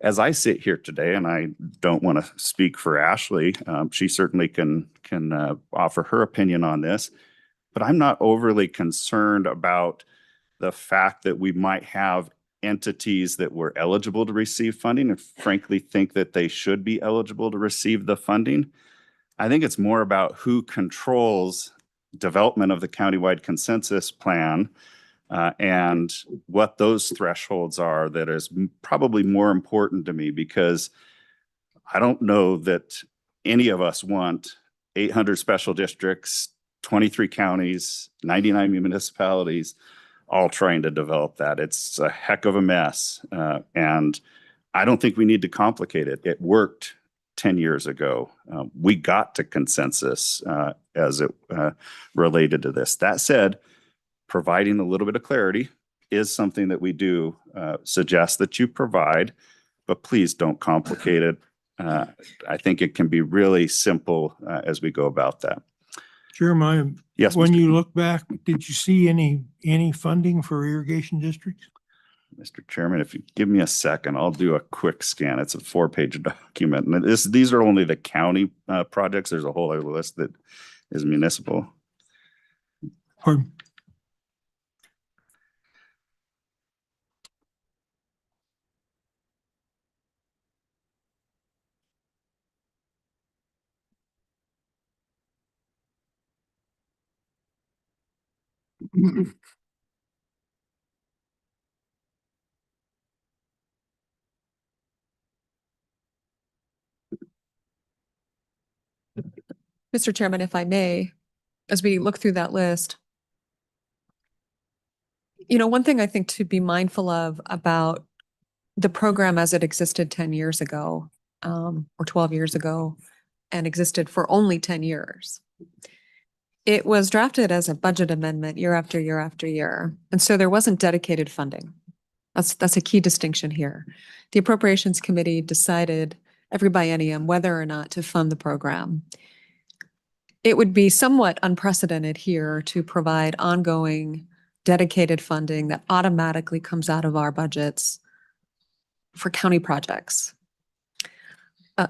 As I sit here today, and I don't want to speak for Ashley, she certainly can offer her opinion on this, but I'm not overly concerned about the fact that we might have entities that were eligible to receive funding and frankly think that they should be eligible to receive the funding. I think it's more about who controls development of the countywide consensus plan and what those thresholds are that is probably more important to me, because I don't know that any of us want 800 special districts, 23 counties, 99 municipalities, all trying to develop that. It's a heck of a mess. And I don't think we need to complicate it. It worked 10 years ago. We got to consensus as it related to this. That said, providing a little bit of clarity is something that we do suggest that you provide, but please don't complicate it. I think it can be really simple as we go about that. Jeremiah, Yes, when Mr. you look back, did you see any funding for irrigation districts? Mr. Chairman, if you give me a second, I'll do a quick scan. It's a 4-page document. And these are only the county projects. There's a whole other list that is municipal. Pardon? Mr. Chairman, if I may, as we look through that list, one thing I think to be mindful of about the program as it existed 10 years ago, or 12 years ago, and existed for only 10 years. It was drafted as a budget amendment year after year after year. And so there wasn't dedicated funding. That's a key distinction here. The Appropriations Committee decided every biennium whether or not to fund the program. It would be somewhat unprecedented here to provide ongoing dedicated funding that automatically comes out of our budgets for county projects.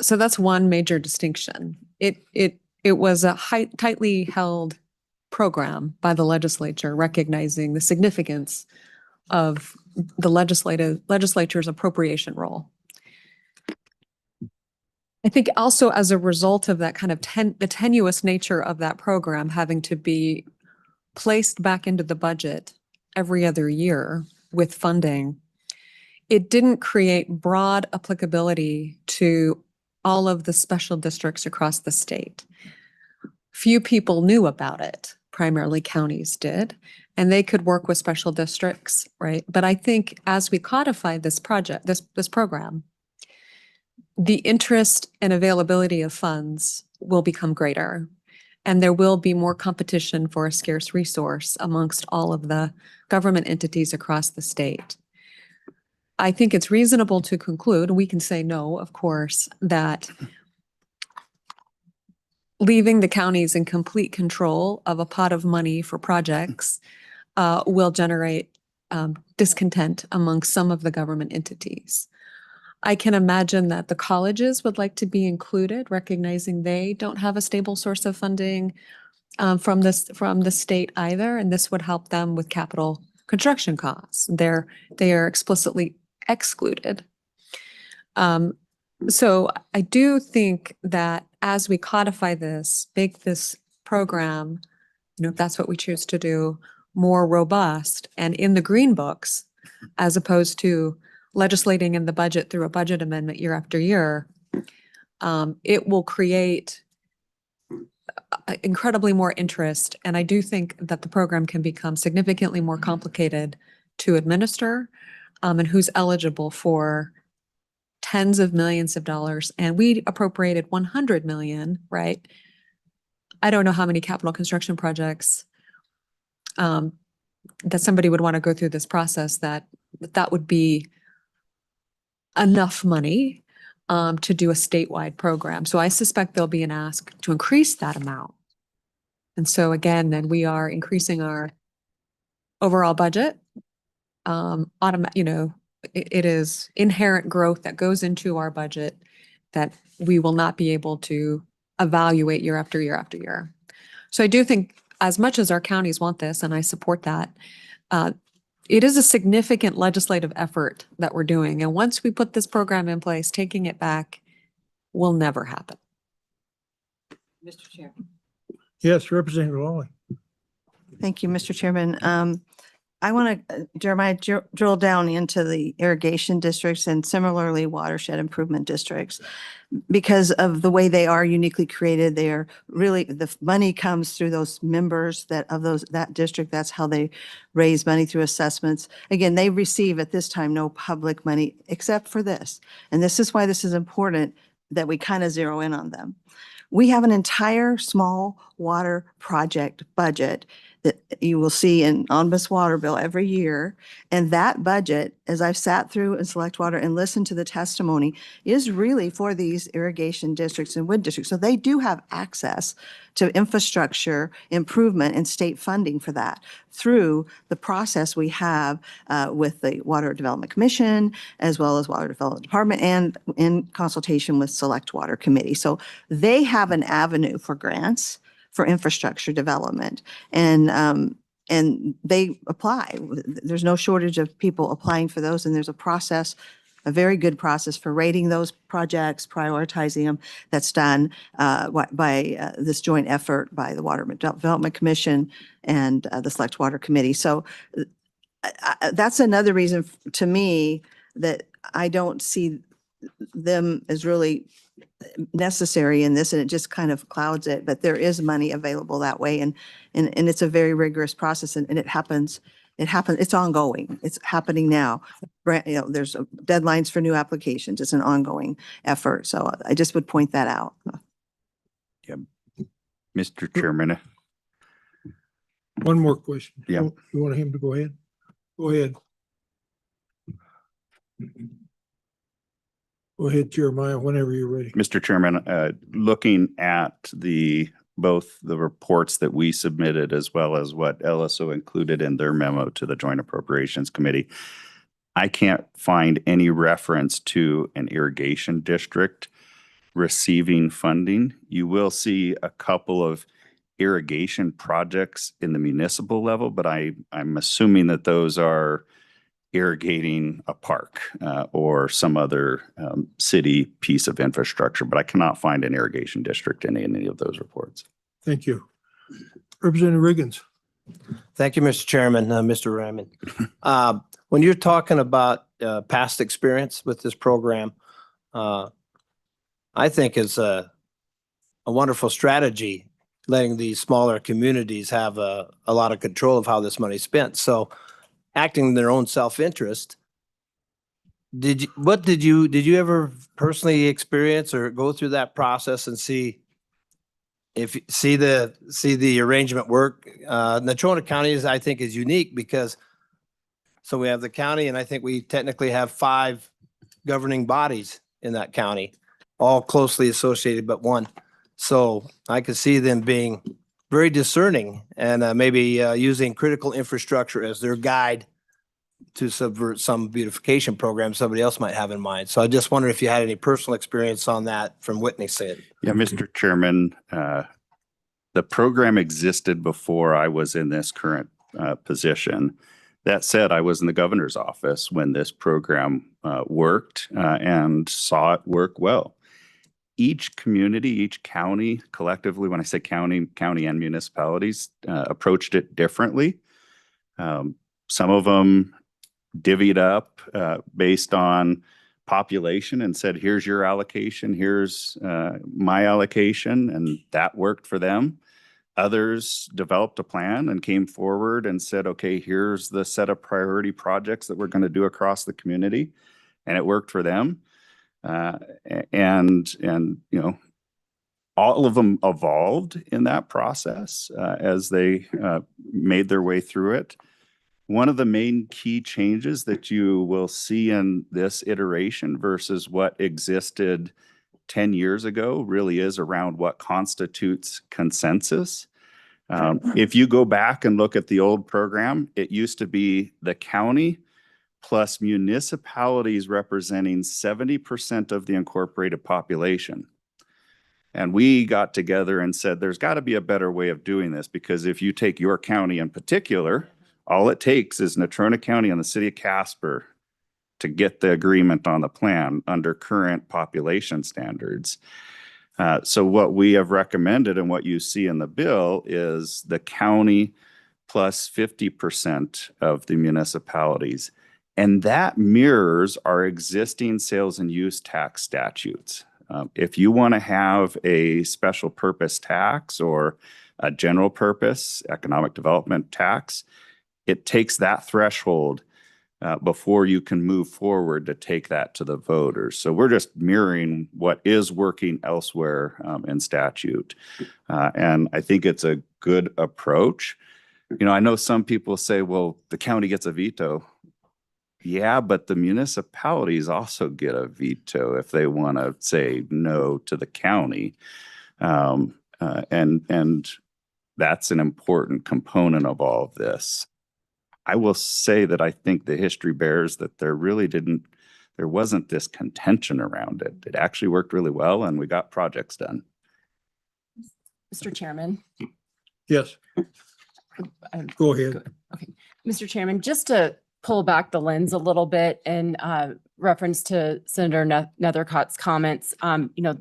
So that's one major distinction. It was a tightly held program by the legislature, recognizing the significance of the legislature's appropriation role. I think also as a result of that kind of the tenuous nature of that program having to be placed back into the budget every other year with funding, it didn't create broad applicability to all of the special districts across the state. Few people knew about it, primarily counties did, and they could work with special districts, right? But I think as we codify this project, this program, the interest and availability of funds will become greater, and there will be more competition for a scarce resource amongst all of the government entities across the state. I think it's reasonable to conclude, we can say no, of course, that leaving the counties in complete control of a pot of money for projects will generate discontent among some of the government entities. I can imagine that the colleges would like to be included, recognizing they don't have a stable source of funding from the state either, and this would help them with capital construction costs. They are explicitly excluded. So I do think that as we codify this, make this program, if that's what we choose to do, more robust and in the green books, as opposed to legislating in the budget through a budget amendment year after year, it will create incredibly more interest. And I do think that the program can become significantly more complicated to administer, and who's eligible for tens of millions of dollars. And we appropriated 100 million, right? I don't know how many capital construction projects that somebody would want to go through this process, that would be enough money to do a statewide program. So I suspect there'll be an ask to increase that amount. And so again, then we are increasing our overall budget. It is inherent growth that goes into our budget that we will not be able to evaluate year after year after year. So I do think, as much as our counties want this, and I support that, it is a significant legislative effort that we're doing. And once we put this program in place, taking it back will never happen. Mr. Chair. Yes, Representative Lawley. Thank you, Mr. Chairman. I want to, Jeremiah, drill down into the irrigation districts and similarly watershed improvement districts. Because of the way they are uniquely created, they are really, the money comes through those members that district. That's how they raise money, through assessments. Again, they receive at this time no public money except for this. And this is why this is important, that we kind of zero in on them. We have an entire small water project budget that you will see in omnibus water bill every year. And that budget, as I've sat through and Select Water and listened to the testimony, is really for these irrigation districts and wood districts. So they do have access to infrastructure improvement and state funding for that through the process we have with the Water Development Commission, as well as Water Development Department, and in consultation with Select Water Committee. So they have an avenue for grants for infrastructure development, and they apply. There's no shortage of people applying for those, and there's a process, a very good process for rating those projects, prioritizing them. That's done by this joint effort by the Water Development Commission and the Select Water Committee. So that's another reason to me that I don't see them as really necessary in this, and it just kind of clouds it. But there is money available that way, and it's a very rigorous process, and it happens. It's ongoing. It's happening now. There's deadlines for new applications. It's an ongoing effort. So I just would point that out. Yeah. Mr. Chairman. One more question. Yeah. You want him to go ahead? Go ahead. Go ahead, Jeremiah, whenever you're ready. Mr. Chairman, looking at both the reports that we submitted as well as what LSO included in their memo to the Joint Appropriations Committee, I can't find any reference to an irrigation district receiving funding. You will see a couple of irrigation projects in the municipal level, but I'm assuming that those are irrigating a park or some other city piece of infrastructure, but I cannot find an irrigation district in any of those reports. Thank you. Representative Riggins. Thank you, Mr. Chairman, Mr. Raymond. When you're talking about past experience with this program, I think it's a wonderful strategy, letting these smaller communities have a lot of control of how this money is spent. So acting in their own self-interest, did you ever personally experience or go through that process and see the arrangement work? Natrona County I think is unique because so we have the county, and I think we technically have 5 governing bodies in that county, all closely associated but one. So I could see them being very discerning and maybe using critical infrastructure as their guide to subvert some beautification program somebody else might have in mind. So I just wonder if you had any personal experience on that from witnessing. Yeah, Mr. Chairman, the program existed before I was in this current position. That said, I was in the governor's office when this program worked and saw it work well. Each community, each county, collectively, when I say county and municipalities, approached it differently. Some of them divvied up based on population and said, here's your allocation, here's my allocation, and that worked for them. Others developed a plan and came forward and said, okay, here's the set of priority projects that we're going to do across the community, and it worked for them. And you know, all of them evolved in that process as they made their way through it. One of the main key changes that you will see in this iteration versus what existed 10 years ago really is around what constitutes consensus. If you go back and look at the old program, it used to be the county plus municipalities representing 70% of the incorporated population. And we got together and said, there's got to be a better way of doing this, because if you take your county in particular, all it takes is Natrona County and the city of Casper to get the agreement on the plan under current population standards. So what we have recommended and what you see in the bill is the county plus 50% of the municipalities. And that mirrors our existing sales and use tax statutes. If you want to have a special purpose tax or a general purpose economic development tax, it takes that threshold before you can move forward to take that to the voters. So we're just mirroring what is working elsewhere in statute. And I think it's a good approach. You know, I know some people say, well, the county gets a veto. Yeah, but the municipalities also get a veto if they want to say no to the county. And that's an important component of all of this. I will say that I think the history bears that there wasn't this contention around it. It actually worked really well, and we got projects done. Mr. Chairman. Yes, go ahead. Okay, Mr. Chairman, just to pull back the lens a little bit in reference to Senator Nethercott's comments, you know,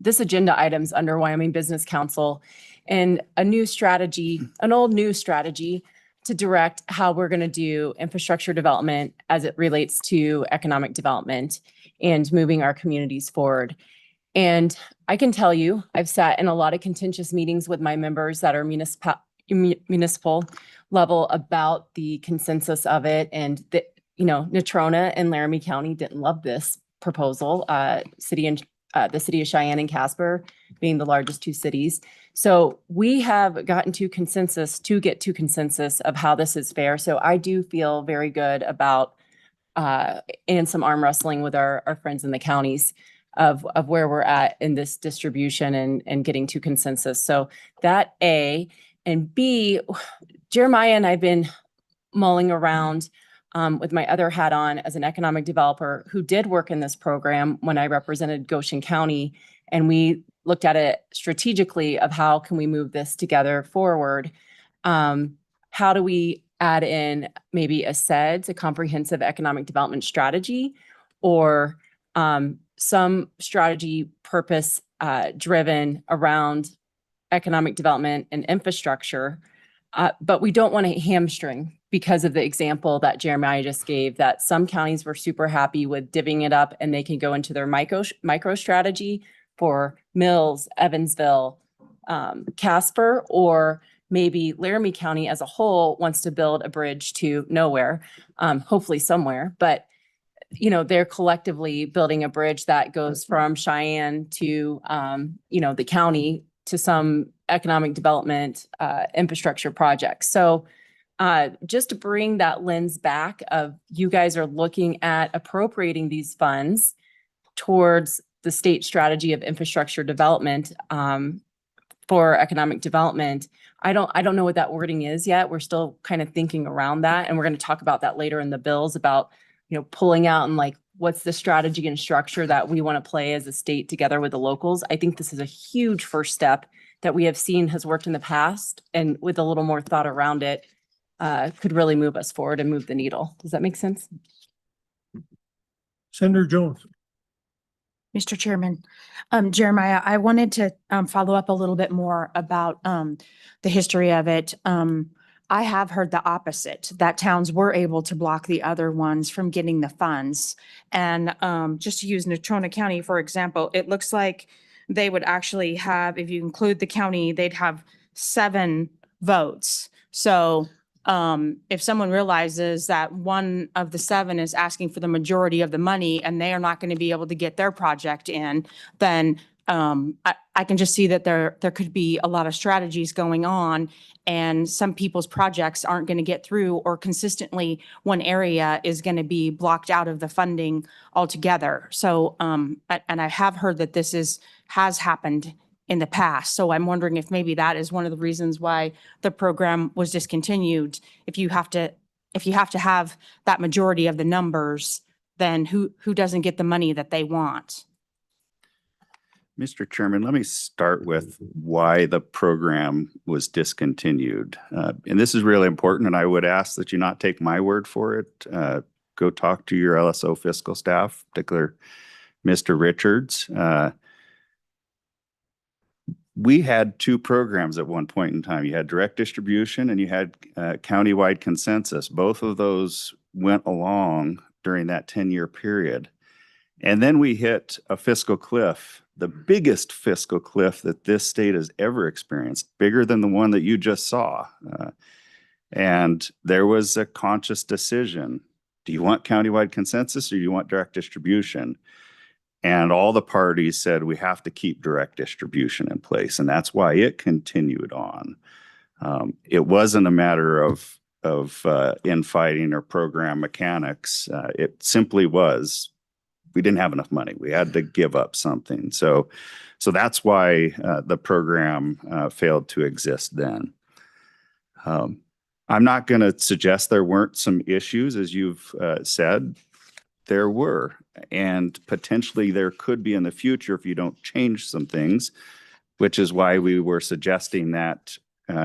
this agenda item's under Wyoming Business Council, and a new strategy, an old new strategy to direct how we're going to do infrastructure development as it relates to economic development and moving our communities forward. And I can tell you, I've sat in a lot of contentious meetings with my members that are municipal level about the consensus of it. And you know, Natrona and Laramie County didn't love this proposal. The city of Cheyenne and Casper being the largest two cities. So we have gotten to consensus of how this is fair. So I do feel very good about and some arm wrestling with our friends in the counties of where we're at in this distribution and getting to consensus. So that A, and B, Jeremiah and I've been mulling around with my other hat on as an economic developer who did work in this program when I represented Goshen County. And we looked at it strategically of how can we move this together forward? How do we add in maybe a SEDS, a comprehensive economic development strategy, or some strategy purpose driven around economic development and infrastructure. But we don't want to hamstring because of the example that Jeremiah just gave, that some counties were super happy with divvying it up and they can go into their micro strategy for Mills, Evansville, Casper, or maybe Laramie County as a whole wants to build a bridge to nowhere, hopefully somewhere. But you know, they're collectively building a bridge that goes from Cheyenne to you know, the county to some economic development infrastructure projects. So just to bring that lens back of you guys are looking at appropriating these funds towards the state strategy of infrastructure development for economic development. I don't know what that wording is yet. We're still kind of thinking around that. And we're going to talk about that later in the bills about, you know, pulling out and like, what's the strategy and structure that we want to play as a state together with the locals. I think this is a huge first step that we have seen has worked in the past, and with a little more thought around it, could really move us forward and move the needle. Does that make sense? Senator Jones. Mr. Chairman, Jeremiah, I wanted to follow up a little bit more about the history of it. I have heard the opposite, that towns were able to block the other ones from getting the funds. And just to use Natrona County, for example, it looks like they would actually have, if you include the county, they'd have 7 votes. So if someone realizes that one of the 7 is asking for the majority of the money and they are not going to be able to get their project in, then I can just see that there could be a lot of strategies going on, and some people's projects aren't going to get through, or consistently one area is going to be blocked out of the funding altogether. So, and I have heard that has happened in the past. So I'm wondering if maybe that is one of the reasons why the program was discontinued. If you have to have that majority of the numbers, then who doesn't get the money that they want? Mr. Chairman, let me start with why the program was discontinued. And this is really important, and I would ask that you not take my word for it. Go talk to your LSO fiscal staff, particularly Mr. Richards. We had 2 programs at one point in time. You had direct distribution and you had countywide consensus. Both of those went along during that 10-year period. And then we hit a fiscal cliff, the biggest fiscal cliff that this state has ever experienced, bigger than the one that you just saw. And there was a conscious decision. Do you want countywide consensus or do you want direct distribution? And all the parties said we have to keep direct distribution in place. And that's why it continued on. It wasn't a matter of infighting or program mechanics. It simply was, we didn't have enough money. We had to give up something. So that's why the program failed to exist then. I'm not going to suggest there weren't some issues, as you've said. There were, and potentially there could be in the future if you don't change some things, which is why we were suggesting that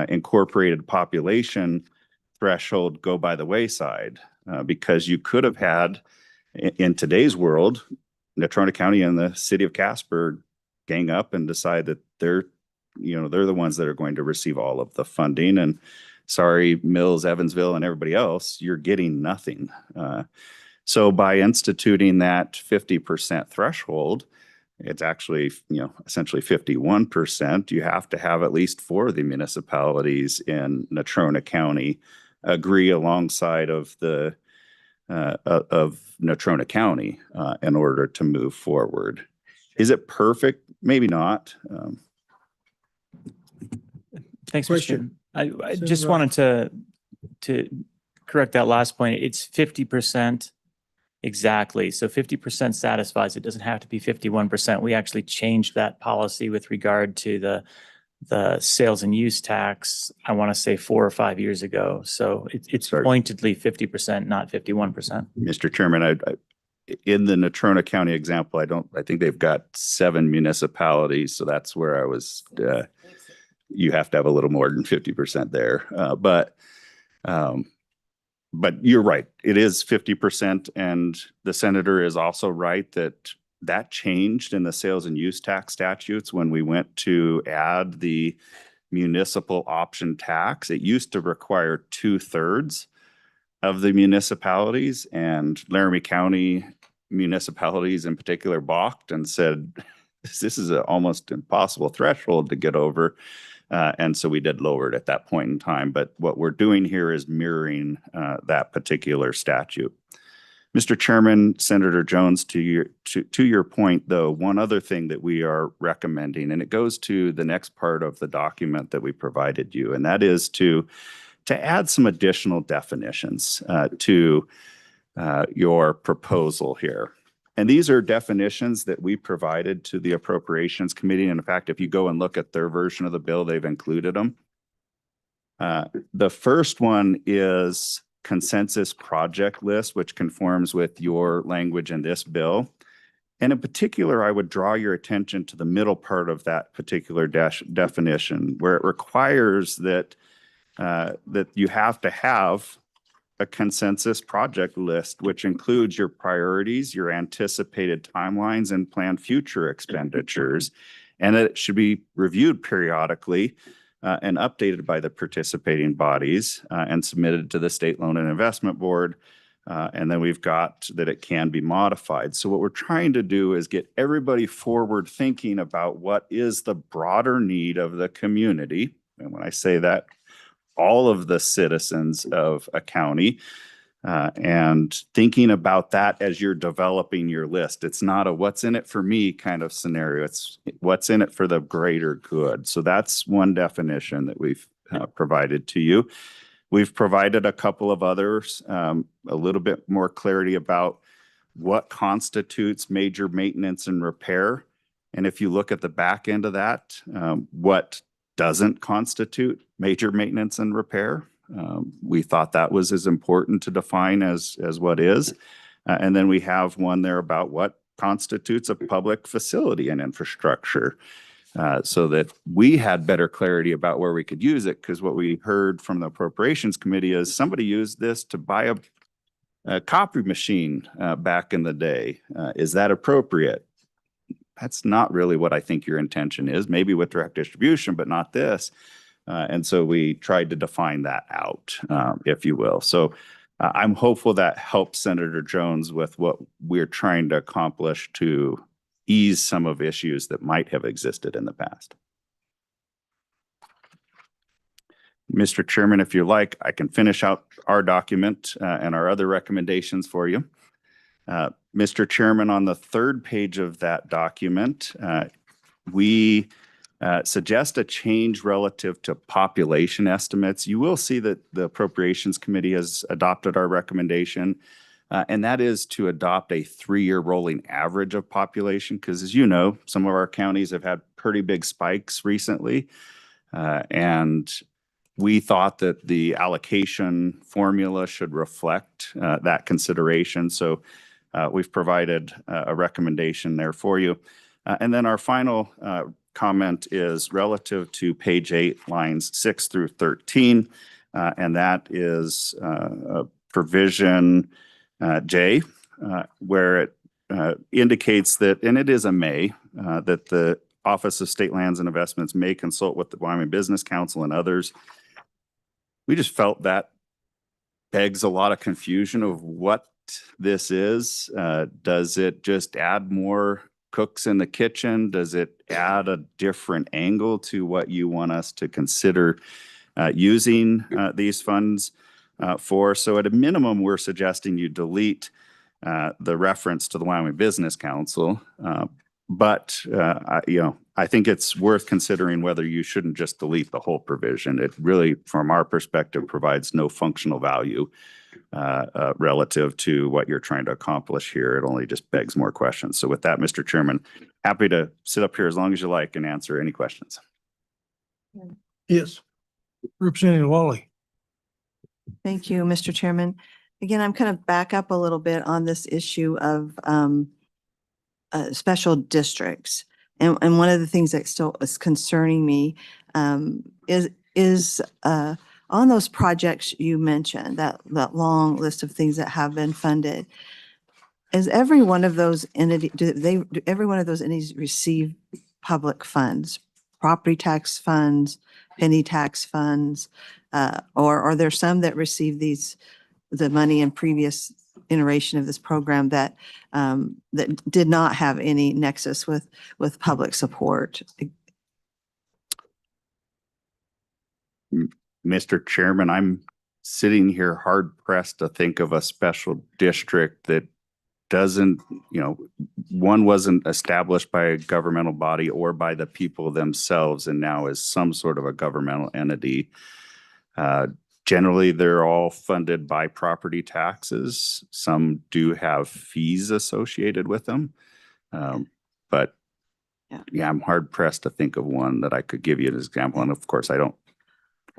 incorporated population threshold go by the wayside, because you could have had, in today's world, Natrona County and the city of Casper gang up and decide that they're the ones that are going to receive all of the funding. And sorry, Mills, Evansville, and everybody else, you're getting nothing. So by instituting that 50% threshold, it's actually, essentially 51%. You have to have at least 4 of the municipalities in Natrona County agree alongside of the of Natrona County in order to move forward. Is it perfect? Maybe not. Thanks, Question. Mr. I just Senator- wanted to correct that last point. It's 50% exactly. So 50% satisfies. It doesn't have to be 51%. We actually changed that policy with regard to the sales and use tax, I want to say 4 or 5 years ago. So it's Sorry. pointedly 50%, not 51%. Mr. Chairman, I in the Natrona County example, I think they've got 7 municipalities. So that's where I was, you have to have a little more than 50% there. But you're right. It is 50%. And the senator is also right that changed in the sales and use tax statutes when we went to add the municipal option tax. It used to require 2/3 of the municipalities, and Laramie County municipalities in particular balked and said, this is an almost impossible threshold to get over. And so we did lower it at that point in time. But what we're doing here is mirroring that particular statute. Mr. Chairman, Senator Jones, to your point, though, one other thing that we are recommending, and it goes to the next part of the document that we provided you, and that is to add some additional definitions to your proposal here. And these are definitions that we provided to the Appropriations Committee. And in fact, if you go and look at their version of the bill, they've included them. The first one is consensus project list, which conforms with your language in this bill. And in particular, I would draw your attention to the middle part of that particular definition, where it requires that you have to have a consensus project list, which includes your priorities, your anticipated timelines, and planned future expenditures. And that it should be reviewed periodically and updated by the participating bodies and submitted to the State Loan and Investment Board. And then we've got that it can be modified. So what we're trying to do is get everybody forward thinking about what is the broader need of the community. And when I say that, all of the citizens of a county, and thinking about that as you're developing your list. It's not a what's in it for me kind of scenario. It's what's in it for the greater good. So that's one definition that we've provided to you. We've provided a couple of others, a little bit more clarity about what constitutes major maintenance and repair. And if you look at the back end of that, what doesn't constitute major maintenance and repair. We thought that was as important to define as what is. And then we have one there about what constitutes a public facility and infrastructure, so that we had better clarity about where we could use it. Because what we heard from the Appropriations Committee is somebody used this to buy a copy machine back in the day. Is that appropriate? That's not really what I think your intention is. Maybe with direct distribution, but not this. And so we tried to define that out, if you will. So I'm hopeful that helps Senator Jones with what we're trying to accomplish to ease some of issues that might have existed in the past. Mr. Chairman, if you like, I can finish out our document and our other recommendations for you. Mr. Chairman, on the third page of that document, we suggest a change relative to population estimates. You will see that the Appropriations Committee has adopted our recommendation, and that is to adopt a 3-year rolling average of population, because as you know, some of our counties have had pretty big spikes recently, and we thought that the allocation formula should reflect that consideration. So we've provided a recommendation there for you. And then our final comment is relative to page 8, lines 6 through 13. And that is provision J, where it indicates that, and it is a may, that the Office of State Lands and Investments may consult with the Wyoming Business Council and others. We just felt that begs a lot of confusion of what this is. Does it just add more cooks in the kitchen? Does it add a different angle to what you want us to consider using these funds for? So at a minimum, we're suggesting you delete the reference to the Wyoming Business Council. But I think it's worth considering whether you shouldn't just delete the whole provision. It really, from our perspective, provides no functional value relative to what you're trying to accomplish here. It only just begs more questions. So with that, Mr. Chairman, happy to sit up here as long as you like and answer any questions. Yes. Representative Lawley. Thank you, Mr. Chairman. Again, I'm kind of back up a little bit on this issue of special districts. And one of the things that still is concerning me is on those projects you mentioned, that long list of things that have been funded. Is every one of those entities, do every one of those entities receive public funds, property tax funds, penny tax funds, or are there some that receive the money in previous iteration of this program that did not have any nexus with public support? Mr. Chairman, I'm sitting here hard pressed to think of a special district that doesn't, one wasn't established by a governmental body or by the people themselves and now is some sort of a governmental entity. Generally, they're all funded by property taxes. Some do have fees associated with them. But I'm hard pressed to think of one that I could give you an example. And of course,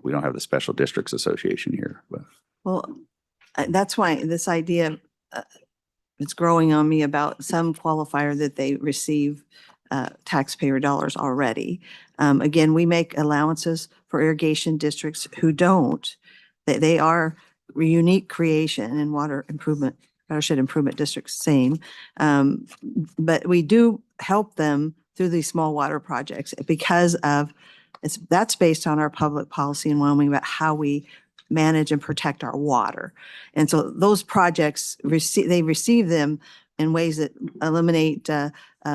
we don't have the Special Districts Association here. But. Well, that's why this idea it's growing on me about some qualifier that they receive taxpayer dollars already. Again, we make allowances for irrigation districts who don't. They are a unique creation in watershed improvement districts, same. But we do help them through these small water projects because of that's based on our public policy in Wyoming about how we manage and protect our water. And so those projects they receive them in ways that eliminate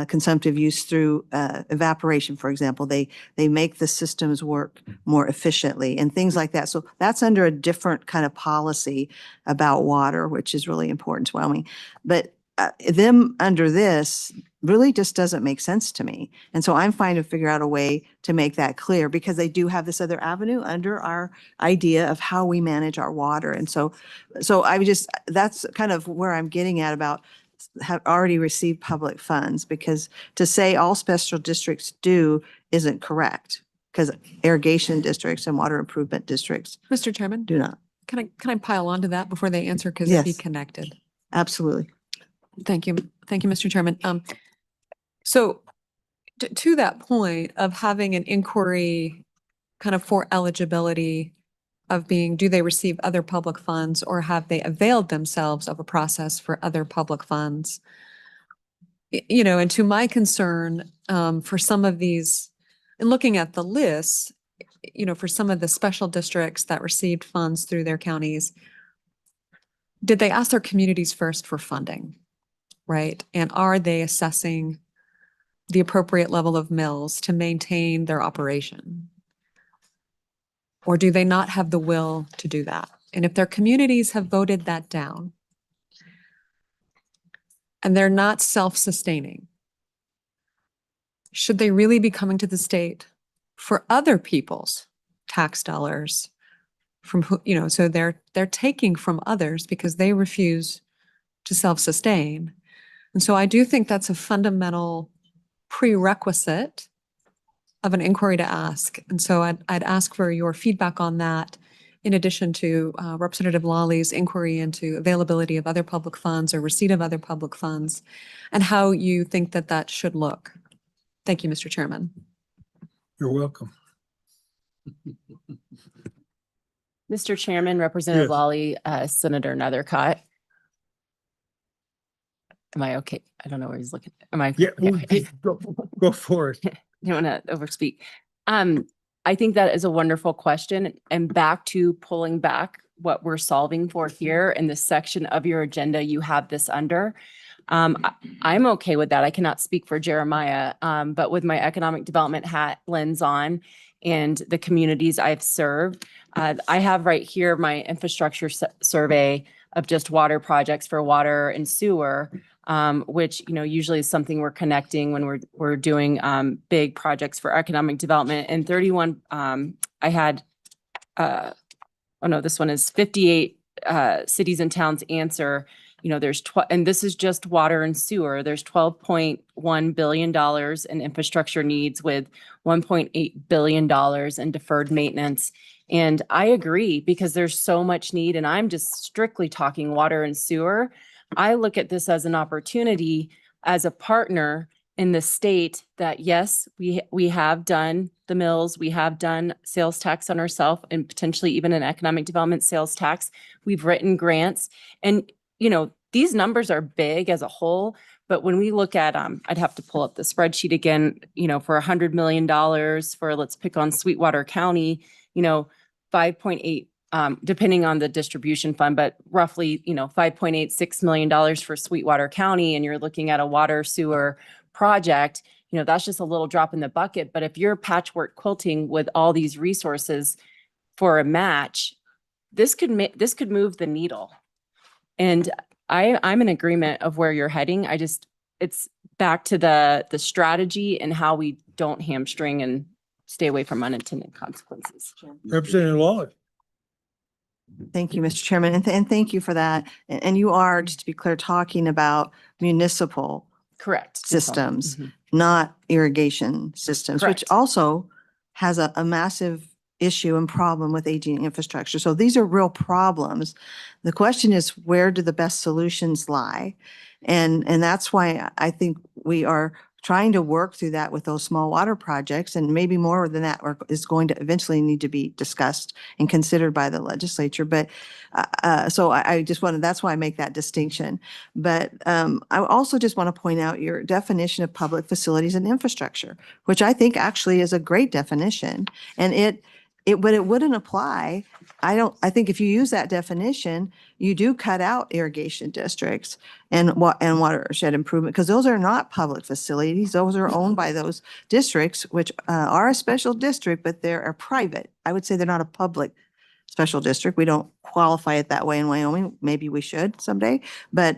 consumptive use through evaporation, for example. They make the systems work more efficiently and things like that. So that's under a different kind of policy about water, which is really important to Wyoming. But them under this really just doesn't make sense to me. And so I'm trying to figure out a way to make that clear because they do have this other avenue under our idea of how we manage our water. And so that's kind of where I'm getting at about have already received public funds, because to say all special districts do isn't correct, because irrigation districts and water improvement districts Mr. Chairman, do not. can I pile on to that before they answer? Because it'd be Yes. connected. Absolutely. Thank you. Thank you, Mr. Chairman. So to that point of having an inquiry kind of for eligibility of being, do they receive other public funds or have they availed themselves of a process for other public funds? You know, and to my concern, for some of these, and looking at the list, you know, for some of the special districts that received funds through their counties, did they ask their communities first for funding, right? And are they assessing the appropriate level of mills to maintain their operation? Or do they not have the will to do that? And if their communities have voted that down and they're not self-sustaining, should they really be coming to the state for other people's tax dollars from who, you know, so they're taking from others because they refuse to self-sustain. And so I do think that's a fundamental prerequisite of an inquiry to ask. And so I'd ask for your feedback on that, in addition to Representative Lawley's inquiry into availability of other public funds or receipt of other public funds, and how you think that that should look. Thank you, Mr. Chairman. You're welcome. Mr. Chairman, Representative Yes. Lawley, Senator Nethercott. Am I okay? I don't know where he's looking. Am I? Yeah, okay. go for it. Don't want to overspeak. I think that is a wonderful question. And back to pulling back what we're solving for here in this section of your agenda, you have this under. I'm okay with that. I cannot speak for Jeremiah, but with my economic development hat lens on and the communities I've served, I have right here my infrastructure survey of just water projects for water and sewer, which, you know, usually is something we're connecting when we're doing big projects for economic development. And 31, I had, oh no, this one is 58 cities and towns answer. You know, there's and this is just water and sewer. There's $12.1 billion in infrastructure needs with $1.8 billion in deferred maintenance. And I agree, because there's so much need, and I'm just strictly talking water and sewer. I look at this as an opportunity as a partner in the state that, yes, we have done the mills, we have done sales tax on ourselves, and potentially even an economic development sales tax. We've written grants, and you know, these numbers are big as a whole, but when we look at, I'd have to pull up the spreadsheet again, you know, for $100 million for, let's pick on Sweetwater County, you know, 5.8, depending on the distribution fund, but roughly, you know, $5.86 million for Sweetwater County, and you're looking at a water sewer project, you know, that's just a little drop in the bucket. But if you're patchwork quilting with all these resources for a match, this could move the needle. And I'm in agreement of where you're heading. It's back to the strategy and how we don't hamstring and stay away from unintended consequences. Representative Lawler. Thank you, Mr. Chairman, and thank you for that. And you are, just to be clear, talking about municipal Correct. systems, Mhm. not irrigation systems, which Correct. also has a massive issue and problem with aging infrastructure. So these are real problems. The question is, where do the best solutions lie? And that's why I think we are trying to work through that with those small water projects, and maybe more than that is going to eventually need to be discussed and considered by the legislature. But so I just wanted, that's why I make that distinction. But I also just want to point out your definition of public facilities and infrastructure, which I think actually is a great definition. And but it wouldn't apply. I think if you use that definition, you do cut out irrigation districts and watershed improvement, because those are not public facilities. Those are owned by those districts, which are a special district, but they're a private. I would say they're not a public special district. We don't qualify it that way in Wyoming. Maybe we should someday. But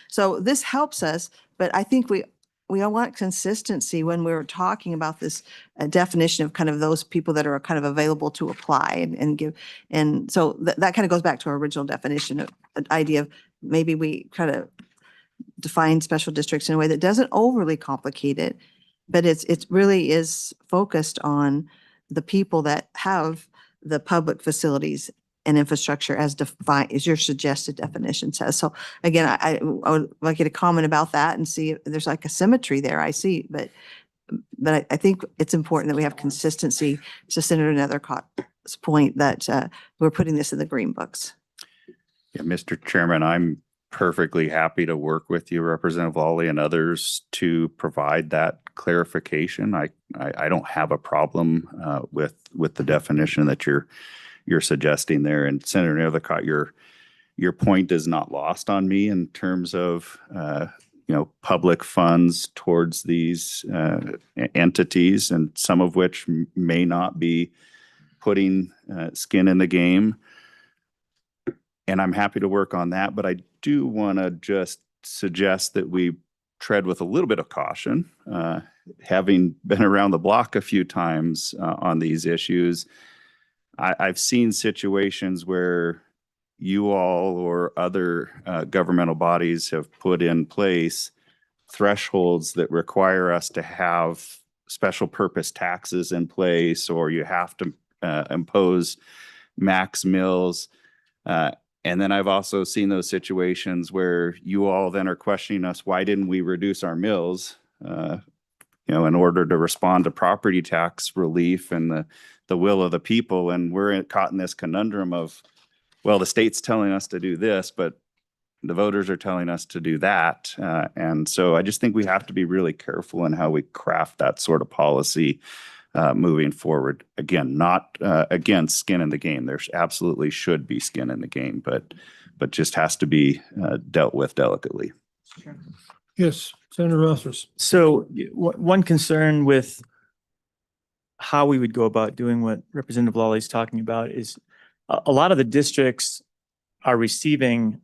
so this helps us, but I think we all want consistency when we're talking about this definition of kind of those people that are kind of available to apply and give. And so that kind of goes back to our original definition of an idea of maybe we try to define special districts in a way that doesn't overly complicate it, but it really is focused on the people that have the public facilities and infrastructure as defined, as your suggested definition says. So again, I would like you to comment about that and see if there's like a symmetry there. I see, but I think it's important that we have consistency to Senator Nethercott's point that we're putting this in the green books. Yeah, Mr. Chairman, I'm perfectly happy to work with you, Representative Lawley, and others to provide that clarification. I don't have a problem with the definition that you're suggesting there. And Senator Nethercott, your point is not lost on me in terms of public funds towards these entities, and some of which may not be putting skin in the game. And I'm happy to work on that, but I do want to just suggest that we tread with a little bit of caution. Having been around the block a few times on these issues, I've seen situations where you all or other governmental bodies have put in place thresholds that require us to have special purpose taxes in place, or you have to impose max mills. And then I've also seen those situations where you all then are questioning us, why didn't we reduce our mills, in order to respond to property tax relief and the will of the people. And we're caught in this conundrum of, well, the state's telling us to do this, but the voters are telling us to do that. And so I just think we have to be really careful in how we craft that sort of policy moving forward. Again, not against skin in the game. There absolutely should be skin in the game, but just has to be dealt with delicately. Yes, Senator Rothfuss. So one concern with how we would go about doing what Representative Lawley is talking about is a lot of the districts are receiving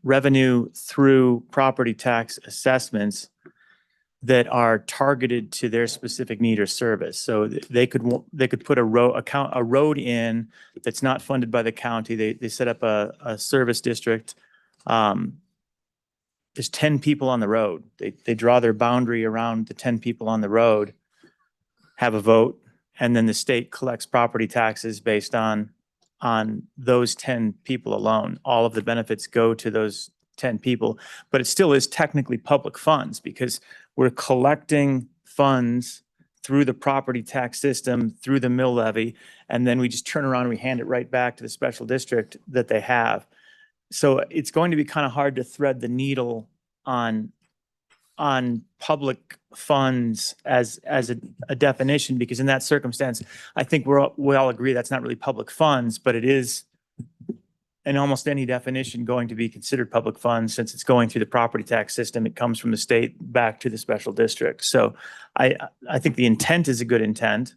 revenue through property tax assessments that are targeted to their specific need or service. So they could put a road in that's not funded by the county. They set up a service district. There's 10 people on the road. They draw their boundary around the 10 people on the road, have a vote, and then the state collects property taxes based on those 10 people alone. All of the benefits go to those 10 people, but it still is technically public funds because we're collecting funds through the property tax system, through the mill levy, and then we just turn around and we hand it right back to the special district that they have. So it's going to be kind of hard to thread the needle on public funds as a definition, because in that circumstance, I think we all agree that's not really public funds, but it is in almost any definition going to be considered public funds since it's going through the property tax system. It comes from the state back to the special district. So I think the intent is a good intent.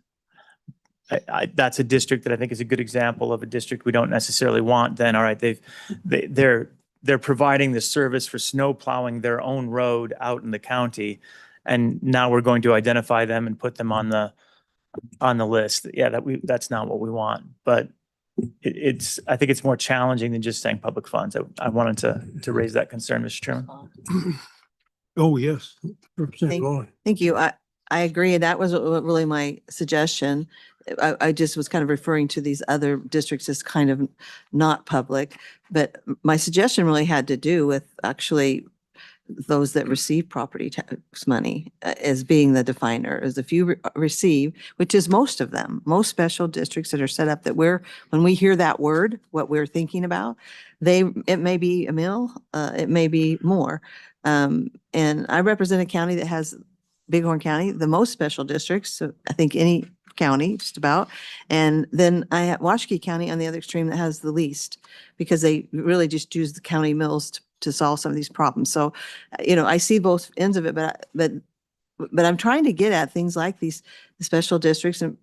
That's a district that I think is a good example of a district we don't necessarily want. Then, all right, they're providing the service for snow plowing their own road out in the county, and now we're going to identify them and put them on the list. Yeah, that's not what we want. But I think it's more challenging than just saying public funds. I wanted to raise that concern, Mr. Chairman. Oh, yes. Representative Lawley. Thank you. I agree. That was really my suggestion. I just was kind of referring to these other districts as kind of not public, but my suggestion really had to do with actually those that receive property tax money as being the definer, as if you receive, which is most of them, most special districts that are set up that when we hear that word, what we're thinking about, it may be a mill, it may be more. And I represent a county that has, Bighorn County, the most special districts, so I think any county, just about. And then I have Washakie County on the other extreme that has the least, because they really just use the county mills to solve some of these problems. So, I see both ends of it, but I'm trying to get at things like these special districts. And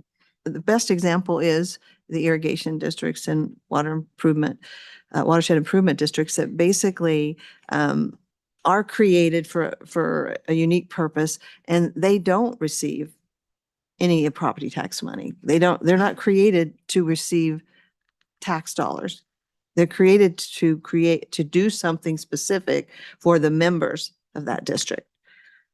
the best example is the irrigation districts and watershed improvement districts that basically are created for a unique purpose, and they don't receive any property tax money. They're not created to receive tax dollars. They're created to do something specific for the members of that district.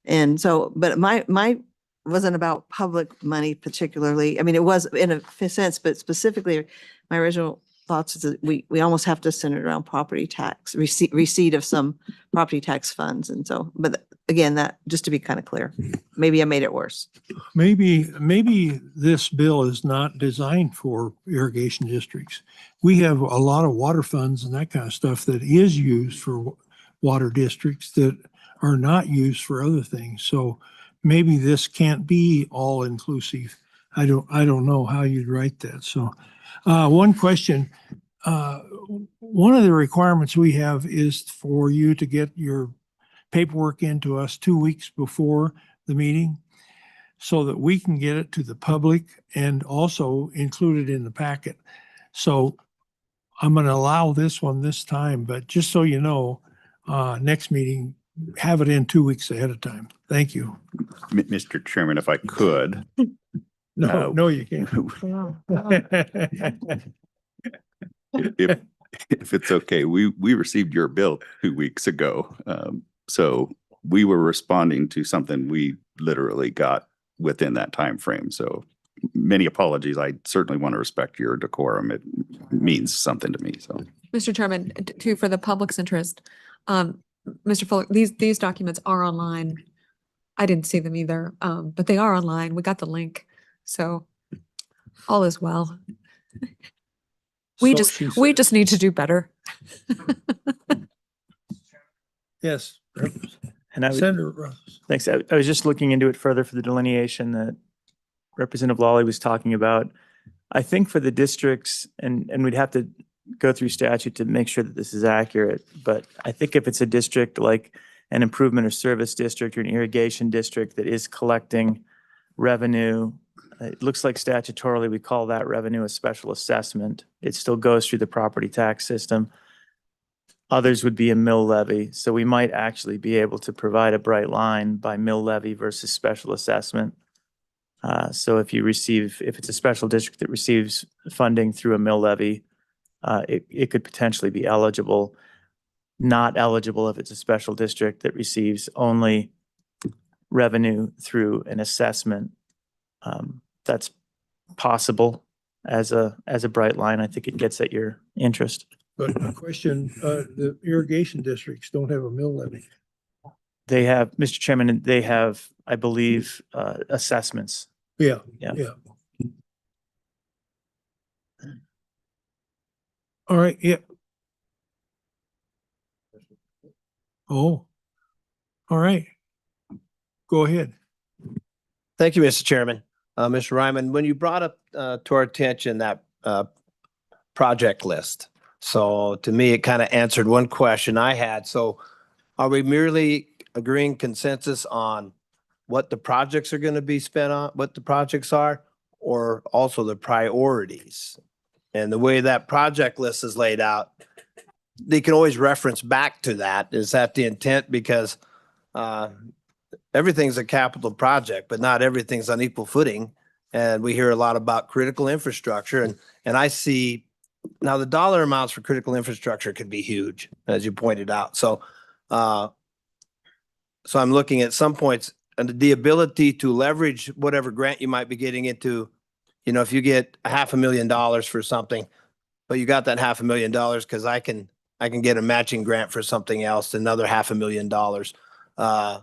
And so, but my wasn't about public money particularly. I mean, it was in a sense, but specifically my original thoughts is that we almost have to center it around property tax, receipt of some property tax funds. And so, but again, that just to be kind of clear, maybe I made it worse. Maybe this bill is not designed for irrigation districts. We have a lot of water funds and that kind of stuff that is used for water districts that are not used for other things. So maybe this can't be all inclusive. I don't know how you'd write that. So one question, one of the requirements we have is for you to get your paperwork into us 2 weeks before the meeting so that we can get it to the public and also include it in the packet. So I'm going to allow this one this time, but just so you know, next meeting, have it in 2 weeks ahead of time. Thank you. Mr. Chairman, if I could. No, you can't. If it's okay, we received your bill 2 weeks ago. So we were responding to something we literally got within that time frame. So many apologies. I certainly want to respect your decorum. It means something to me. So, Mr. Chairman, too, for the public's interest, Mr. Fuller, these documents are online. I didn't see them either, but they are online. We got the link. So all is well. We just need to do better. Yes. And Senator Russ. thanks. I was just looking into it further for the delineation that Representative Lawley was talking about. I think for the districts, and we'd have to go through statute to make sure that this is accurate, but I think if it's a district like an improvement or service district or an irrigation district that is collecting revenue, it looks like statutorily we call that revenue a special assessment. It still goes through the property tax system. Others would be a mill levy. So we might actually be able to provide a bright line by mill levy versus special assessment. So if it's a special district that receives funding through a mill levy, it could potentially be eligible. Not eligible if it's a special district that receives only revenue through an assessment. That's possible as a bright line. I think it gets at your interest. But a question, the irrigation districts don't have a mill levy. They have, Mr. Chairman, they have, I believe, assessments. Yeah. All right, yeah. Oh, all right. Go ahead. Thank you, Mr. Chairman. Mr. Ryman, when you brought up to our attention that project list, so to me, it kind of answered one question I had. So are we merely agreeing consensus on what the projects are going to be spent on, what the projects are, or also the priorities? And the way that project list is laid out, they can always reference back to that. Is that the intent? Because everything's a capital project, but not everything's on equal footing. And we hear a lot about critical infrastructure. And I see now the dollar amounts for critical infrastructure could be huge, as you pointed out. So so I'm looking at some points and the ability to leverage whatever grant you might be getting into. You know, if you get $500,000 for something, but you got that $500,000 because I can get a matching grant for something else, another $500,000. Does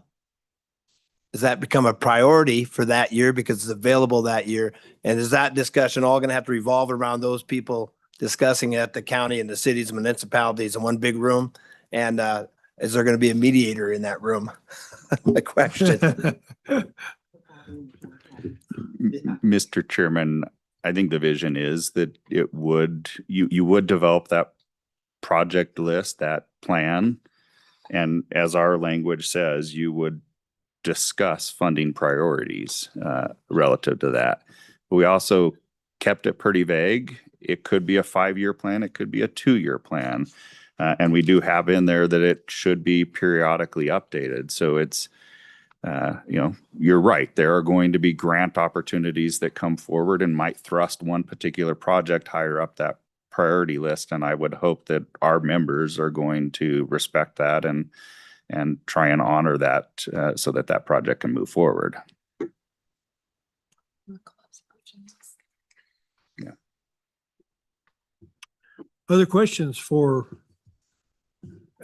that become a priority for that year because it's available that year? And is that discussion all going to have to revolve around those people discussing it at the county and the cities and municipalities in one big room? And is there going to be a mediator in that room? The question. Mr. Chairman, I think the vision is that it would, you would develop that project list, that plan. And as our language says, you would discuss funding priorities relative to that. But we also kept it pretty vague. It could be a 5-year plan. It could be a 2-year plan. And we do have in there that it should be periodically updated. So it's, you're right. There are going to be grant opportunities that come forward and might thrust one particular project higher up that priority list. And I would hope that our members are going to respect that and try and honor that so that that project can move forward. Yeah. Other questions for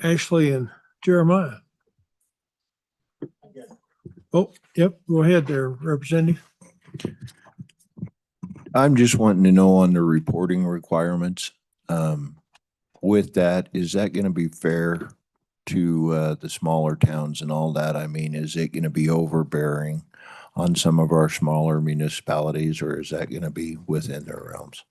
Ashley and Jeremiah? Oh, yep, go ahead there, Representative. I'm just wanting to know on the reporting requirements. With that, is that going to be fair to the smaller towns and all that? I mean, is it going to be overbearing on some of our smaller municipalities, or is that going to be within their realms?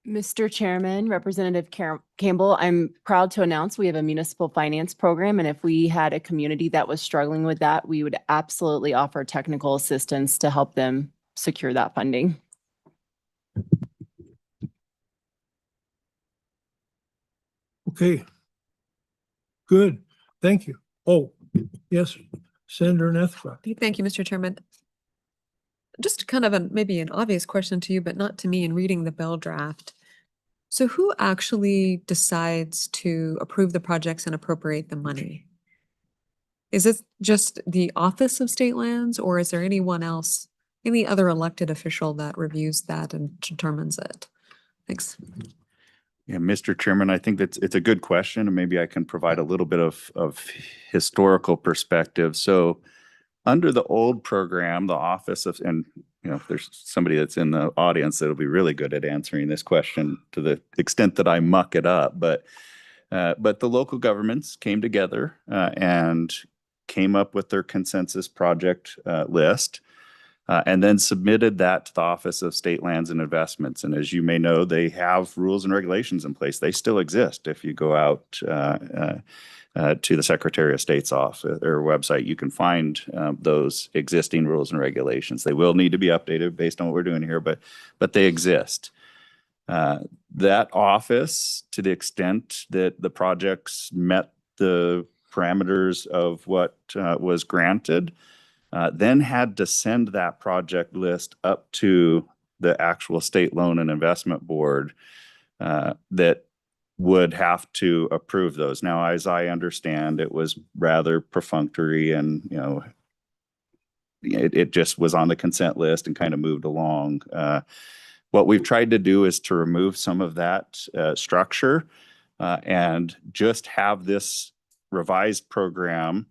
Mr. Chairman, Representative Campbell, I'm proud to announce we have a municipal finance program. And if we had a community that was struggling with that, we would absolutely offer technical assistance to help them secure that funding. Okay. Good. Thank you. Oh, yes, Senator Northcott. Thank you, Mr. Chairman. Just kind of maybe an obvious question to you, but not to me in reading the bill draft. So who actually decides to approve the projects and appropriate the money? Is it just the Office of State Lands, or is there anyone else, any other elected official that reviews that and determines it? Thanks. Yeah, Mr. Chairman, I think it's a good question, and maybe I can provide a little bit of historical perspective. So under the old program, the Office of, and if there's somebody that's in the audience that'll be really good at answering this question to the extent that I muck it up, but the local governments came together and came up with their consensus project list. And then submitted that to the Office of State Lands and Investments. And as you may know, they have rules and regulations in place. They still exist. If you go out to the Secretary of State's office or website, you can find those existing rules and regulations. They will need to be updated based on what we're doing here, but they exist. That office, to the extent that the projects met the parameters of what was granted, then had to send that project list up to the actual State Loan and Investment Board that would have to approve those. Now, as I understand, it was rather perfunctory and, it just was on the consent list and kind of moved along. What we've tried to do is to remove some of that structure and just have this revised program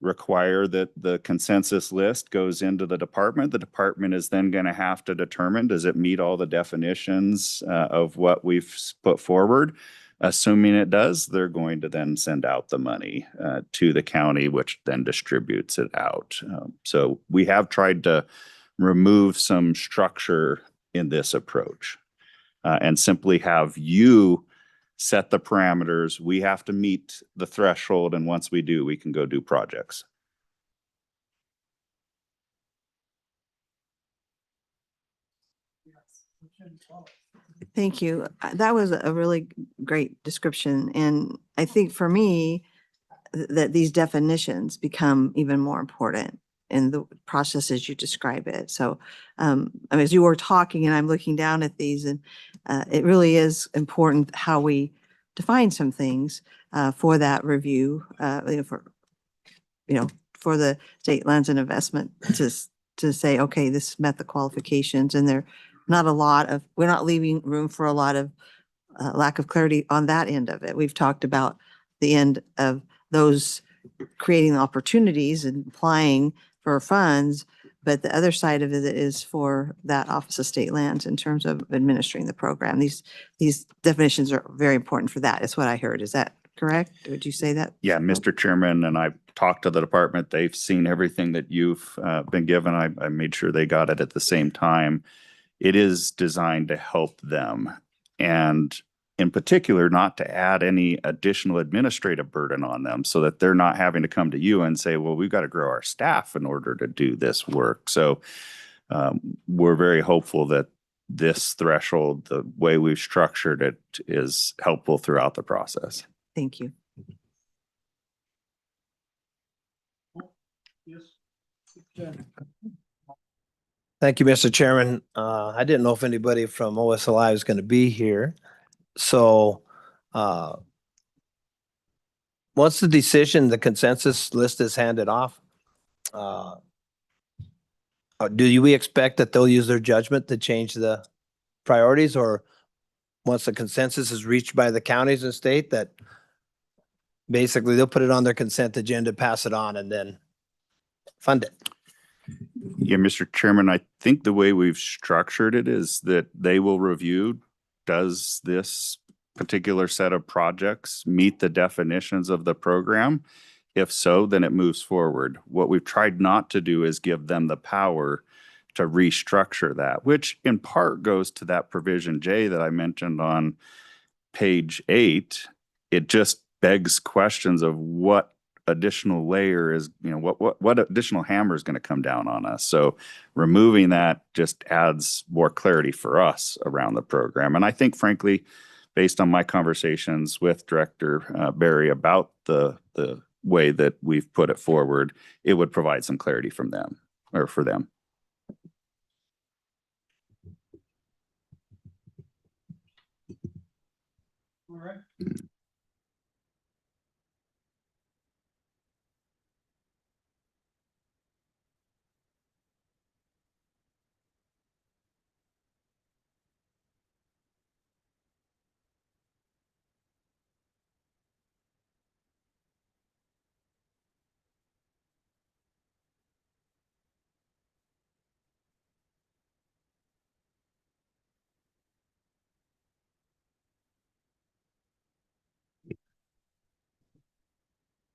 require that the consensus list goes into the department. The department is then going to have to determine, does it meet all the definitions of what we've put forward? Assuming it does, they're going to then send out the money to the county, which then distributes it out. So we have tried to remove some structure in this approach and simply have you set the parameters. We have to meet the threshold, and once we do, we can go do projects. Thank you. That was a really great description. And I think for me, that these definitions become even more important in the process as you describe it. So as you were talking and I'm looking down at these, and it really is important how we define some things for that review, for the State Lands and Investment to say, okay, this met the qualifications, and we're not leaving room for a lot of lack of clarity on that end of it. We've talked about the end of those creating opportunities and applying for funds. But the other side of it is for that Office of State Lands in terms of administering the program. These definitions are very important for that. Is what I heard. Is that correct? Would you say that? Yeah, Mr. Chairman, and I've talked to the department. They've seen everything that you've been given. I made sure they got it at the same time. It is designed to help them, and in particular, not to add any additional administrative burden on them so that they're not having to come to you and say, well, we've got to grow our staff in order to do this work. So we're very hopeful that this threshold, the way we've structured it, is helpful throughout the process. Thank you. Thank you, Mr. Chairman. I didn't know if anybody from OSLI was going to be here. So once the decision, the consensus list is handed off, do we expect that they'll use their judgment to change the priorities, or once the consensus is reached by the counties and state, that basically they'll put it on their consent agenda, pass it on, and then fund it? Yeah, Mr. Chairman, I think the way we've structured it is that they will review, does this particular set of projects meet the definitions of the program? If so, then it moves forward. What we've tried not to do is give them the power to restructure that, which in part goes to that provision J that I mentioned on page 8. It just begs questions of what additional layer is, what additional hammer is going to come down on us. So removing that just adds more clarity for us around the program. And I think, frankly, based on my conversations with Director Barry about the way that we've put it forward, it would provide some clarity from them, or for them. All right.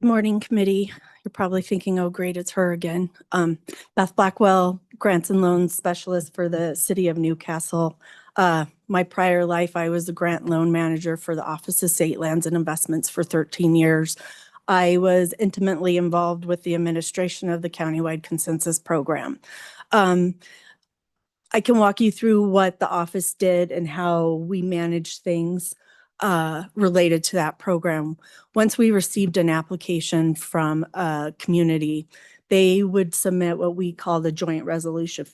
Morning, committee. You're probably thinking, oh, great, it's her again. Beth Blackwell, Grants and Loans Specialist for the City of Newcastle. My prior life, I was the grant loan manager for the Office of State Lands and Investments for 13 years. I was intimately involved with the administration of the countywide consensus program. I can walk you through what the office did and how we managed things related to that program. Once we received an application from a community, they would submit what we call the joint resolution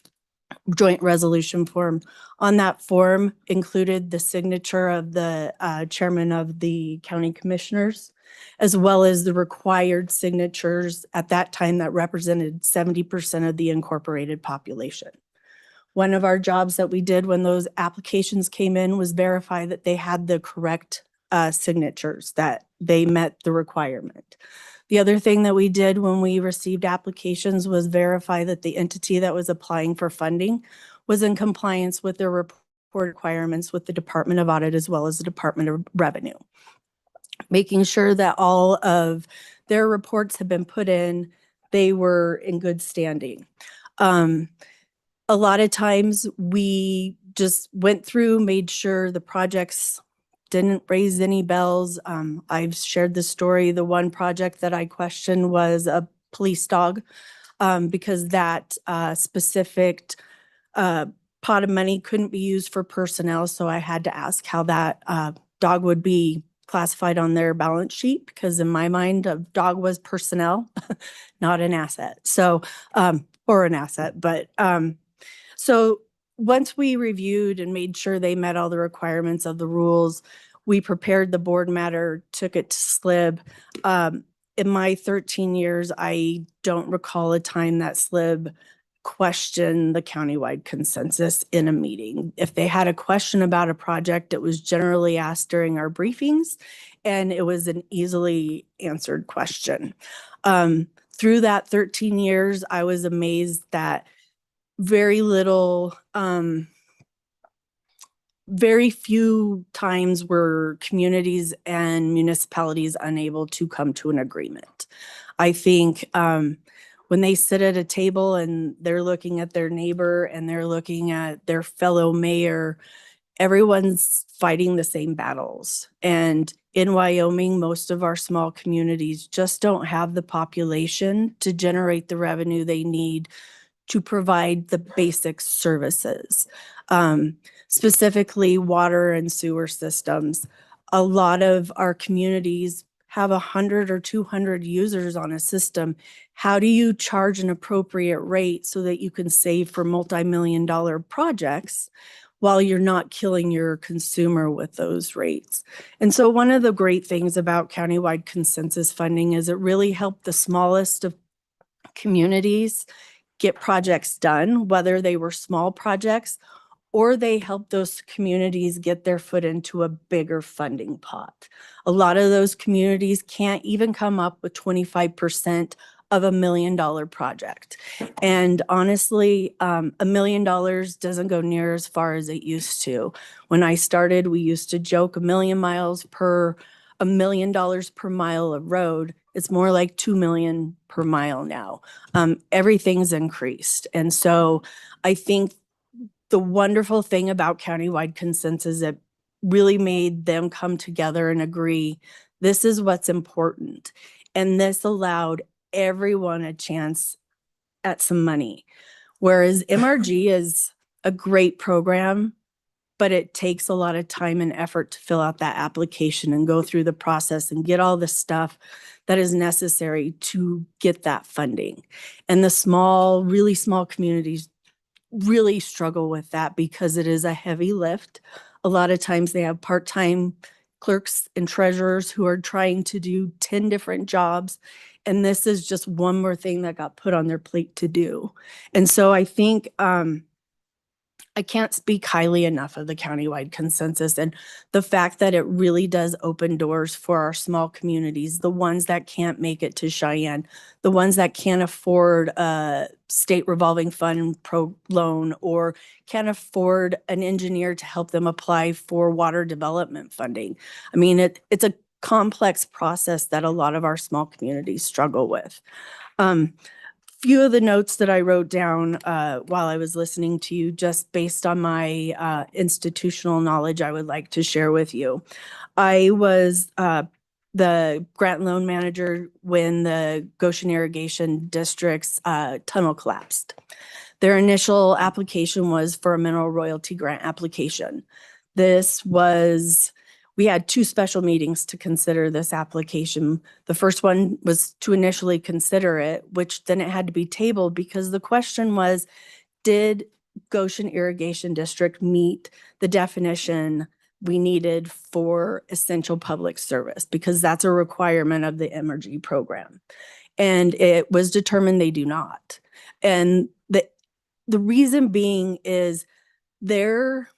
form. On that form included the signature of the chairman of the county commissioners, as well as the required signatures at that time that represented 70% of the incorporated population. One of our jobs that we did when those applications came in was verify that they had the correct signatures, that they met the requirement. The other thing that we did when we received applications was verify that the entity that was applying for funding was in compliance with their report requirements with the Department of Audit as well as the Department of Revenue. Making sure that all of their reports have been put in, they were in good standing. A lot of times we just went through, made sure the projects didn't raise any bells. I've shared the story. The one project that I questioned was a police dog because that specific pot of money couldn't be used for personnel. So I had to ask how that dog would be classified on their balance sheet, because in my mind, a dog was personnel, not an asset. So, or an asset, but so once we reviewed and made sure they met all the requirements of the rules, we prepared the board matter, took it to SLIB. In my 13 years, I don't recall a time that SLIB question the countywide consensus in a meeting. If they had a question about a project, it was generally asked during our briefings, and it was an easily answered question. Through that 13 years, I was amazed that very few times were communities and municipalities unable to come to an agreement. I think when they sit at a table and they're looking at their neighbor and they're looking at their fellow mayor, everyone's fighting the same battles. And in Wyoming, most of our small communities just don't have the population to generate the revenue they need to provide the basic services, specifically water and sewer systems. A lot of our communities have 100 or 200 users on a system. How do you charge an appropriate rate so that you can save for multi-million-dollar projects while you're not killing your consumer with those rates? And so one of the great things about countywide consensus funding is it really helped the smallest of communities get projects done, whether they were small projects or they help those communities get their foot into a bigger funding pot. A lot of those communities can't even come up with 25% of $1 million project. And honestly, $1 million doesn't go near as far as it used to. When I started, we used to joke $1 million per mile of road. It's more like 2 million per mile now. Everything's increased. And so I think the wonderful thing about countywide consensus that really made them come together and agree, this is what's important. And this allowed everyone a chance at some money. Whereas MRG is a great program, but it takes a lot of time and effort to fill out that application and go through the process and get all the stuff that is necessary to get that funding. And the small, really small communities really struggle with that because it is a heavy lift. A lot of times they have part-time clerks and treasurers who are trying to do 10 different jobs. And this is just one more thing that got put on their plate to do. And so I think I can't speak highly enough of the countywide consensus and the fact that it really does open doors for our small communities, the ones that can't make it to Cheyenne, the ones that can't afford a state revolving fund loan or can't afford an engineer to help them apply for water development funding. I mean, it's a complex process that a lot of our small communities struggle with. Few of the notes that I wrote down while I was listening to you, just based on my institutional knowledge, I would like to share with you. I was the grant loan manager when the Goshen Irrigation District's tunnel collapsed. Their initial application was for a mineral royalty grant application. We had 2 special meetings to consider this application. The first one was to initially consider it, which then it had to be tabled because the question was, did Goshen Irrigation District meet the definition we needed for essential public service? Because that's a requirement of the MRG program. And it was determined they do not. And the reason being is their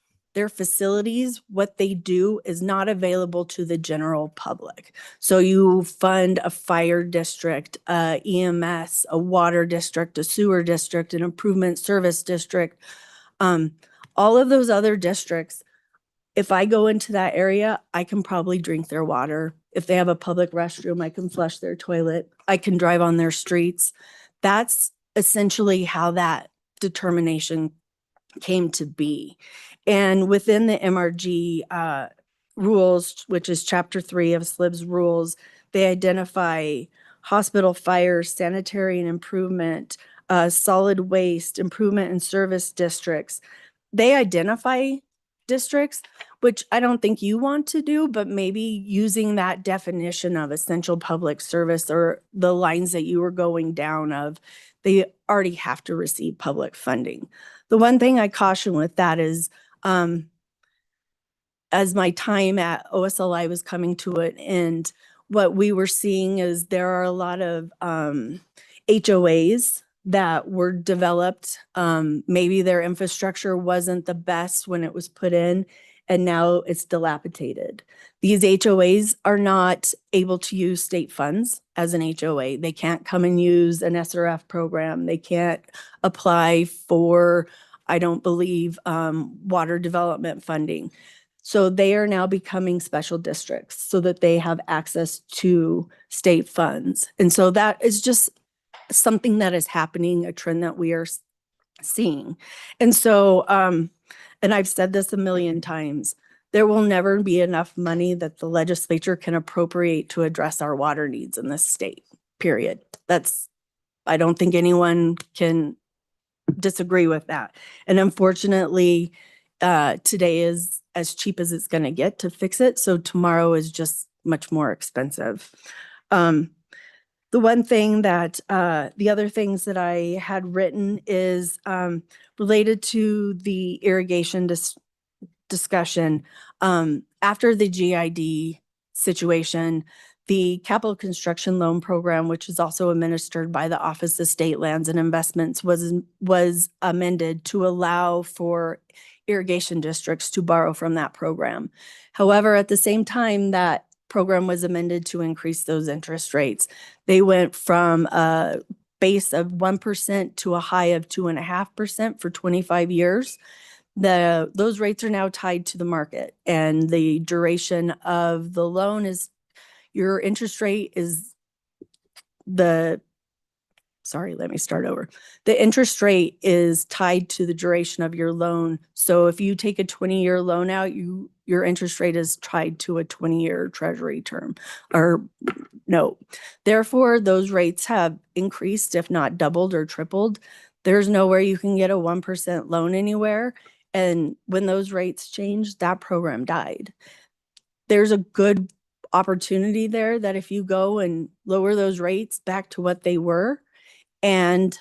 facilities, what they do is not available to the general public. So you fund a fire district, EMS, a water district, a sewer district, an improvement service district. All of those other districts, if I go into that area, I can probably drink their water. If they have a public restroom, I can flush their toilet. I can drive on their streets. That's essentially how that determination came to be. And within the MRG rules, which is Chapter 3 of SLIB's rules, they identify hospital, fire, sanitary and improvement, solid waste, improvement and service districts. They identify districts, which I don't think you want to do, but maybe using that definition of essential public service or the lines that you were going down of, they already have to receive public funding. The one thing I caution with that is, as my time at OSLI was coming to an end, what we were seeing is there are a lot of HOAs that were developed. Maybe their infrastructure wasn't the best when it was put in, and now it's dilapidated. These HOAs are not able to use state funds as an HOA. They can't come and use an SRF program. They can't apply for, I don't believe, water development funding. So they are now becoming special districts so that they have access to state funds. And so that is just something that is happening, a trend that we are seeing. And so, and I've said this a million times, there will never be enough money that the legislature can appropriate to address our water needs in this state, period. I don't think anyone can disagree with that. And unfortunately, today is as cheap as it's going to get to fix it. So tomorrow is just much more expensive. The one thing that, the other things that I had written is related to the irrigation discussion. After the GID situation, the Capital Construction Loan Program, which is also administered by the Office of State Lands and Investments, was amended to allow for irrigation districts to borrow from that program. However, at the same time, that program was amended to increase those interest rates. They went from a base of 1% to a high of 2.5% for 25 years. Those rates are now tied to the market, and the duration of the loan is, your interest rate is let me start over. The interest rate is tied to the duration of your loan. So if you take a 20-year loan out, your interest rate is tied to a 20-year treasury term or note. Therefore, those rates have increased, if not doubled or tripled. There's nowhere you can get a 1% loan anywhere. And when those rates changed, that program died. There's a good opportunity there that if you go and lower those rates back to what they were, and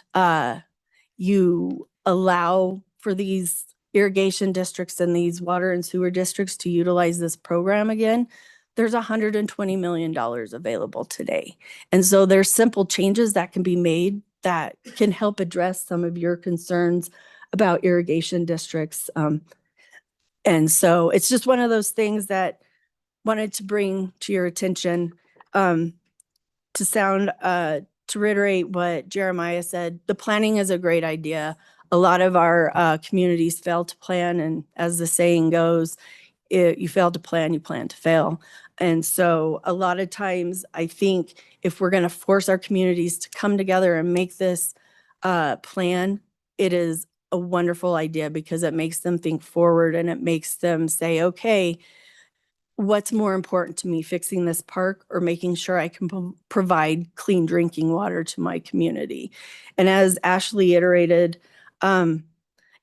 you allow for these irrigation districts and these water and sewer districts to utilize this program again, there's $120 million available today. And so there's simple changes that can be made that can help address some of your concerns about irrigation districts. And so it's just one of those things that wanted to bring to your attention, to reiterate what Jeremiah said. The planning is a great idea. A lot of our communities fail to plan, and as the saying goes, you fail to plan, you plan to fail. And so a lot of times, I think if we're going to force our communities to come together and make this plan, it is a wonderful idea because it makes them think forward and it makes them say, okay, what's more important to me, fixing this park or making sure I can provide clean drinking water to my community? And as Ashley iterated,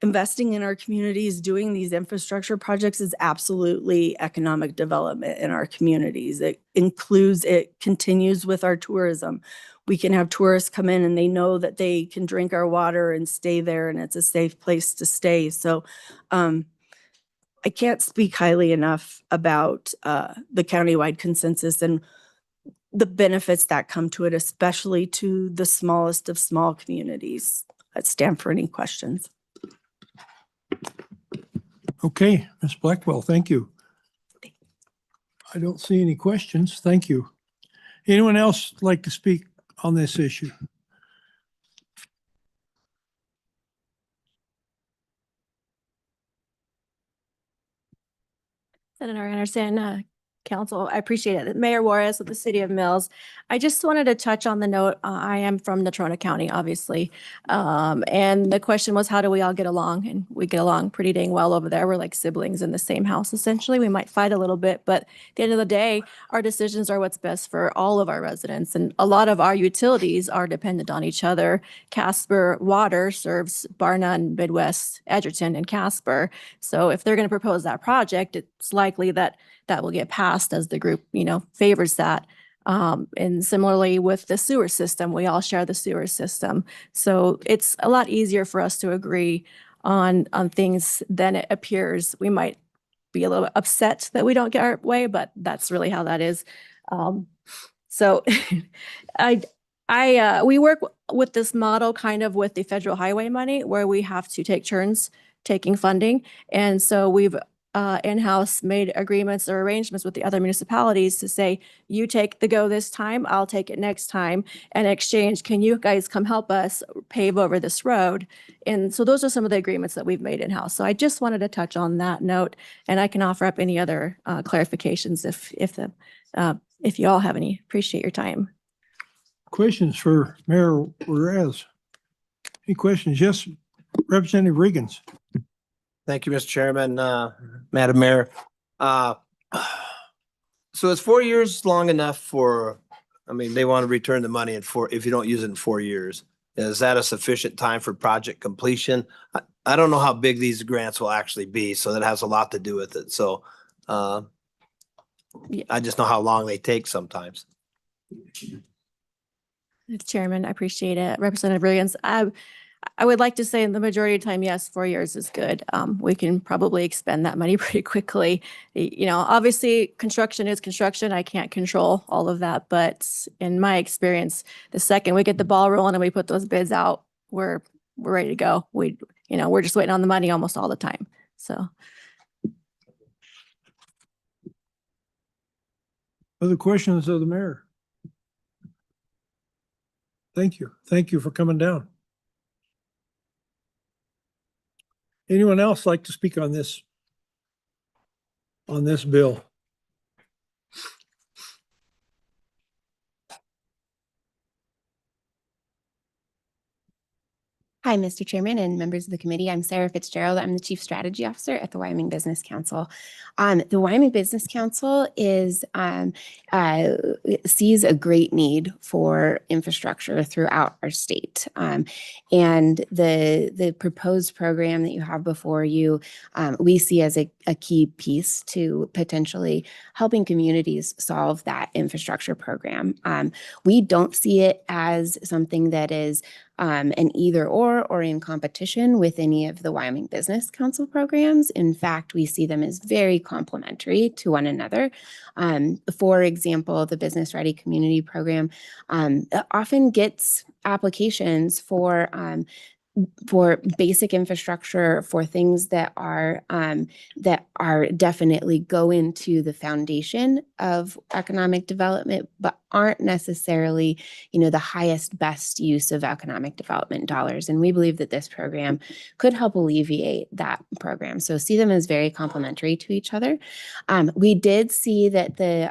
investing in our communities, doing these infrastructure projects is absolutely economic development in our communities. It continues with our tourism. We can have tourists come in and they know that they can drink our water and stay there and it's a safe place to stay. So, I can't speak highly enough about the countywide consensus and the benefits that come to it, especially to the smallest of small communities. I'd stand for any questions. Okay, Ms. Blackwell, thank you. I don't see any questions. Thank you. Anyone else like to speak on this issue? Senator Anderson, Council, I appreciate it. Mayor Juarez with the City of Mills. I just wanted to touch on the note, I am from Natrona County, obviously. And the question was, how do we all get along? And we get along pretty dang well over there. We're like siblings in the same house, essentially. We might fight a little bit, but at the end of the day, our decisions are what's best for all of our residents. And a lot of our utilities are dependent on each other. Casper Water serves Bar None, Midwest, Edgerton, and Casper. So if they're going to propose that project, it's likely that that will get passed as the group, favors that. And similarly with the sewer system, we all share the sewer system. So it's a lot easier for us to agree on things than it appears. We might be a little upset that we don't get our way, but that's really how that is. So We work with this model kind of with the federal highway money where we have to take turns taking funding. And so we've in-house made agreements or arrangements with the other municipalities to say, you take the go this time, I'll take it next time. And in exchange, can you guys come help us pave over this road? And so those are some of the agreements that we've made in-house. So I just wanted to touch on that note, and I can offer up any other clarifications if you all have any. Appreciate your time. Questions for Mayor Juarez? Any questions? Yes, Representative Riggins. Thank you, Mr. Chairman, Madam Mayor. So is 4 years long enough for, I mean, they want to return the money if you don't use it in 4 years. Is that a sufficient time for project completion? I don't know how big these grants will actually be, so that has a lot to do with it. So I just know how long they take sometimes. Chairman, I appreciate it. Representative Riggins, I would like to say in the majority of the time, yes, 4 years is good. We can probably expend that money pretty quickly. You know, obviously construction is construction. I can't control all of that, but in my experience, the second we get the ball rolling and we put those bids out, we're ready to go. We're just waiting on the money almost all the time. So. Other questions of the mayor? Thank you. Thank you for coming down. Anyone else like to speak on this bill? Hi, Mr. Chairman and members of the committee. I'm Sarah Fitzgerald. I'm the Chief Strategy Officer at the Wyoming Business Council. The Wyoming Business Council sees a great need for infrastructure throughout our state. And the proposed program that you have before you, we see as a key piece to potentially helping communities solve that infrastructure program. We don't see it as something that is an either or in competition with any of the Wyoming Business Council programs. In fact, we see them as very complementary to one another. For example, the Business Ready Community Program often gets applications for basic infrastructure, for things that are definitely go into the foundation of economic development, but aren't necessarily, the highest, best use of economic development dollars. And we believe that this program could help alleviate that program. So see them as very complementary to each other. We did see that the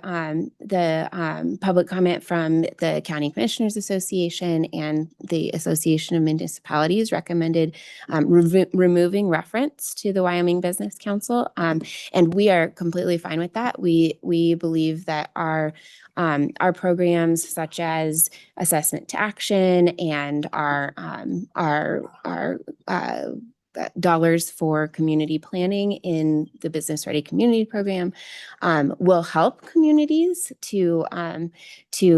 public comment from the County Commissioners Association and the Association of Municipalities recommended removing reference to the Wyoming Business Council. And we are completely fine with that. We believe that our programs such as assessment to action and our dollars for community planning in the Business Ready Community Program will help communities to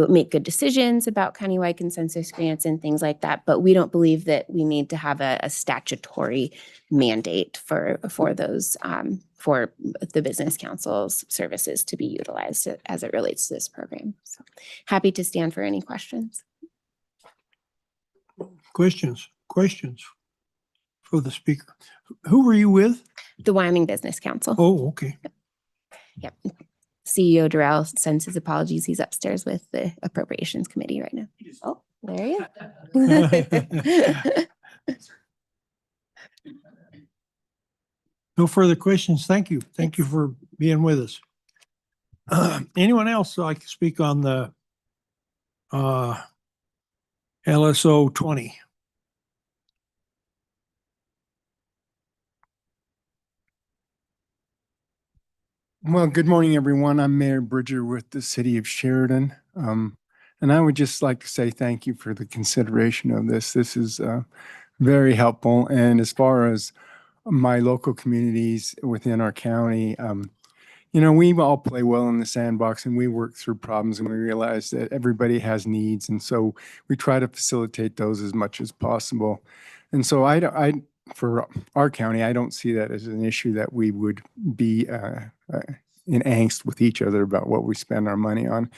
make good decisions about countywide consensus grants and things like that. But we don't believe that we need to have a statutory mandate for those for the Business Council's services to be utilized as it relates to this program. So happy to stand for any questions. Questions for the speaker. Who were you with? The Wyoming Business Council. Oh, okay. Yep. CEO Durrell sends his apologies. He's upstairs with the Appropriations Committee right now. Oh, there you go. No further questions. Thank you. Thank you for being with us. Anyone else like to speak on the LSO 20? Well, good morning, everyone. I'm Mayor Bridger with the City of Sheridan. And I would just like to say thank you for the consideration of this. This is very helpful. And as far as my local communities within our county, we all play well in the sandbox and we work through problems and we realize that everybody has needs. And so we try to facilitate those as much as possible. And so for our county, I don't see that as an issue that we would be in angst with each other about what we spend our money on.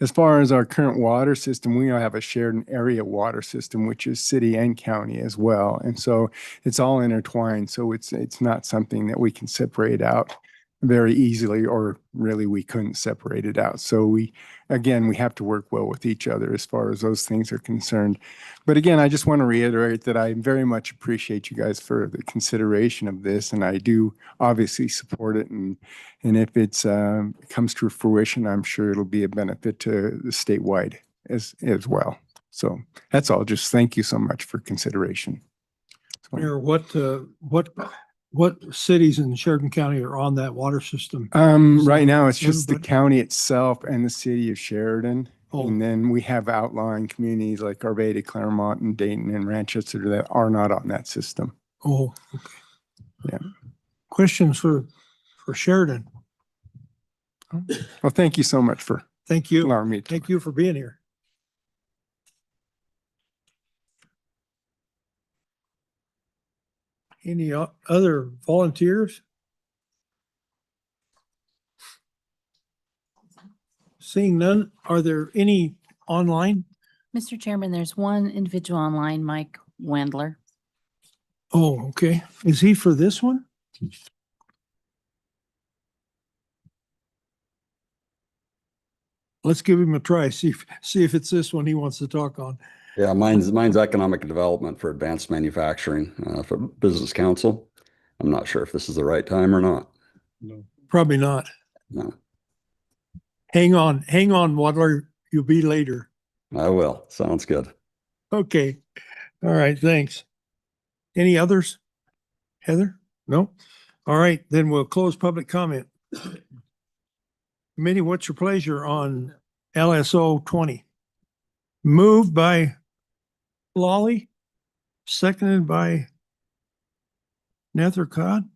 As far as our current water system, we have a shared area water system, which is city and county as well. And so it's all intertwined. So it's not something that we can separate out very easily, or really we couldn't separate it out. So we have to work well with each other as far as those things are concerned. But again, I just want to reiterate that I very much appreciate you guys for the consideration of this, and I do obviously support it. And if it's comes to fruition, I'm sure it'll be a benefit to the statewide as well. So that's all. Just thank you so much for consideration. Mayor, what cities in Sheridan County are on that water system? Right now, it's just the Everybody? county itself and the city of Sheridan. Oh. And then we have outlying communities like Arvada, Claremont, and Dayton and Manchester that are not on that system. Oh, okay. Yeah. Questions for Sheridan? Well, thank you so much for Thank you. allowing me to. Thank you for being here. Any other volunteers? Seeing none, are there any online? Mr. Chairman, there's one individual online, Mike Wendler. Oh, okay. Is he for this one? Let's give him a try. See if it's this one he wants to talk on. Yeah, mine's economic development for advanced manufacturing for Business Council. I'm not sure if this is the right time or not. No. Probably not. No, Hang on, Wadler. You'll be later. I will. Sounds good. Okay. All right. Thanks. Any others? Heather? No? All right. Then we'll close public comment. Committee, what's your pleasure on LSO 20? Moved by Lawley, seconded by Nethercott.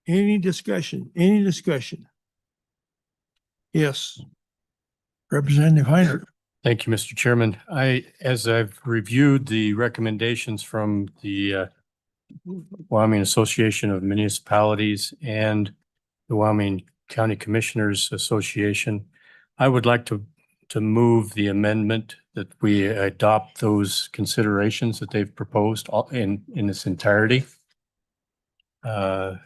Any discussion? Any discussion? Yes. Representative Heiner. Thank you, Mr. Chairman. As I've reviewed the recommendations from the Wyoming Association of Municipalities and the Wyoming County Commissioners Association, I would like to move the amendment that we adopt those considerations that they've proposed in its entirety. That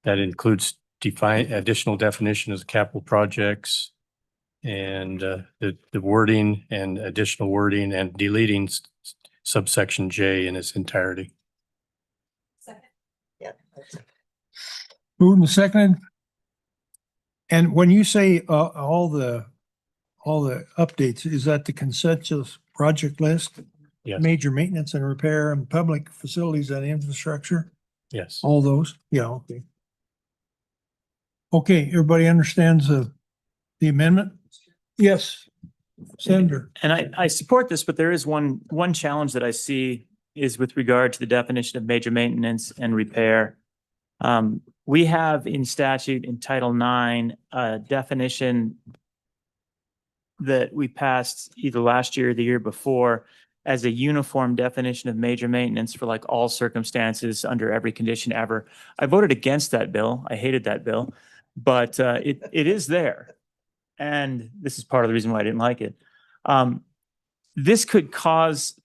includes additional definitions of capital projects and the wording and additional wording and deleting subsection J in its entirety. Moved and seconded. And when you say all the updates, is that the consensus project list? Yes. Major maintenance and repair and public facilities and infrastructure? Yes. All those? Yeah, okay. Okay, everybody understands the amendment? Yes, Senator. And I support this, but there is one challenge that I see is with regard to the definition of major maintenance and repair. We have in statute in Title IX, a definition that we passed either last year or the year before as a uniform definition of major maintenance for like all circumstances under every condition ever. I voted against that bill. I hated that bill, but it is there. And this is part of the reason why I didn't like it. This could cause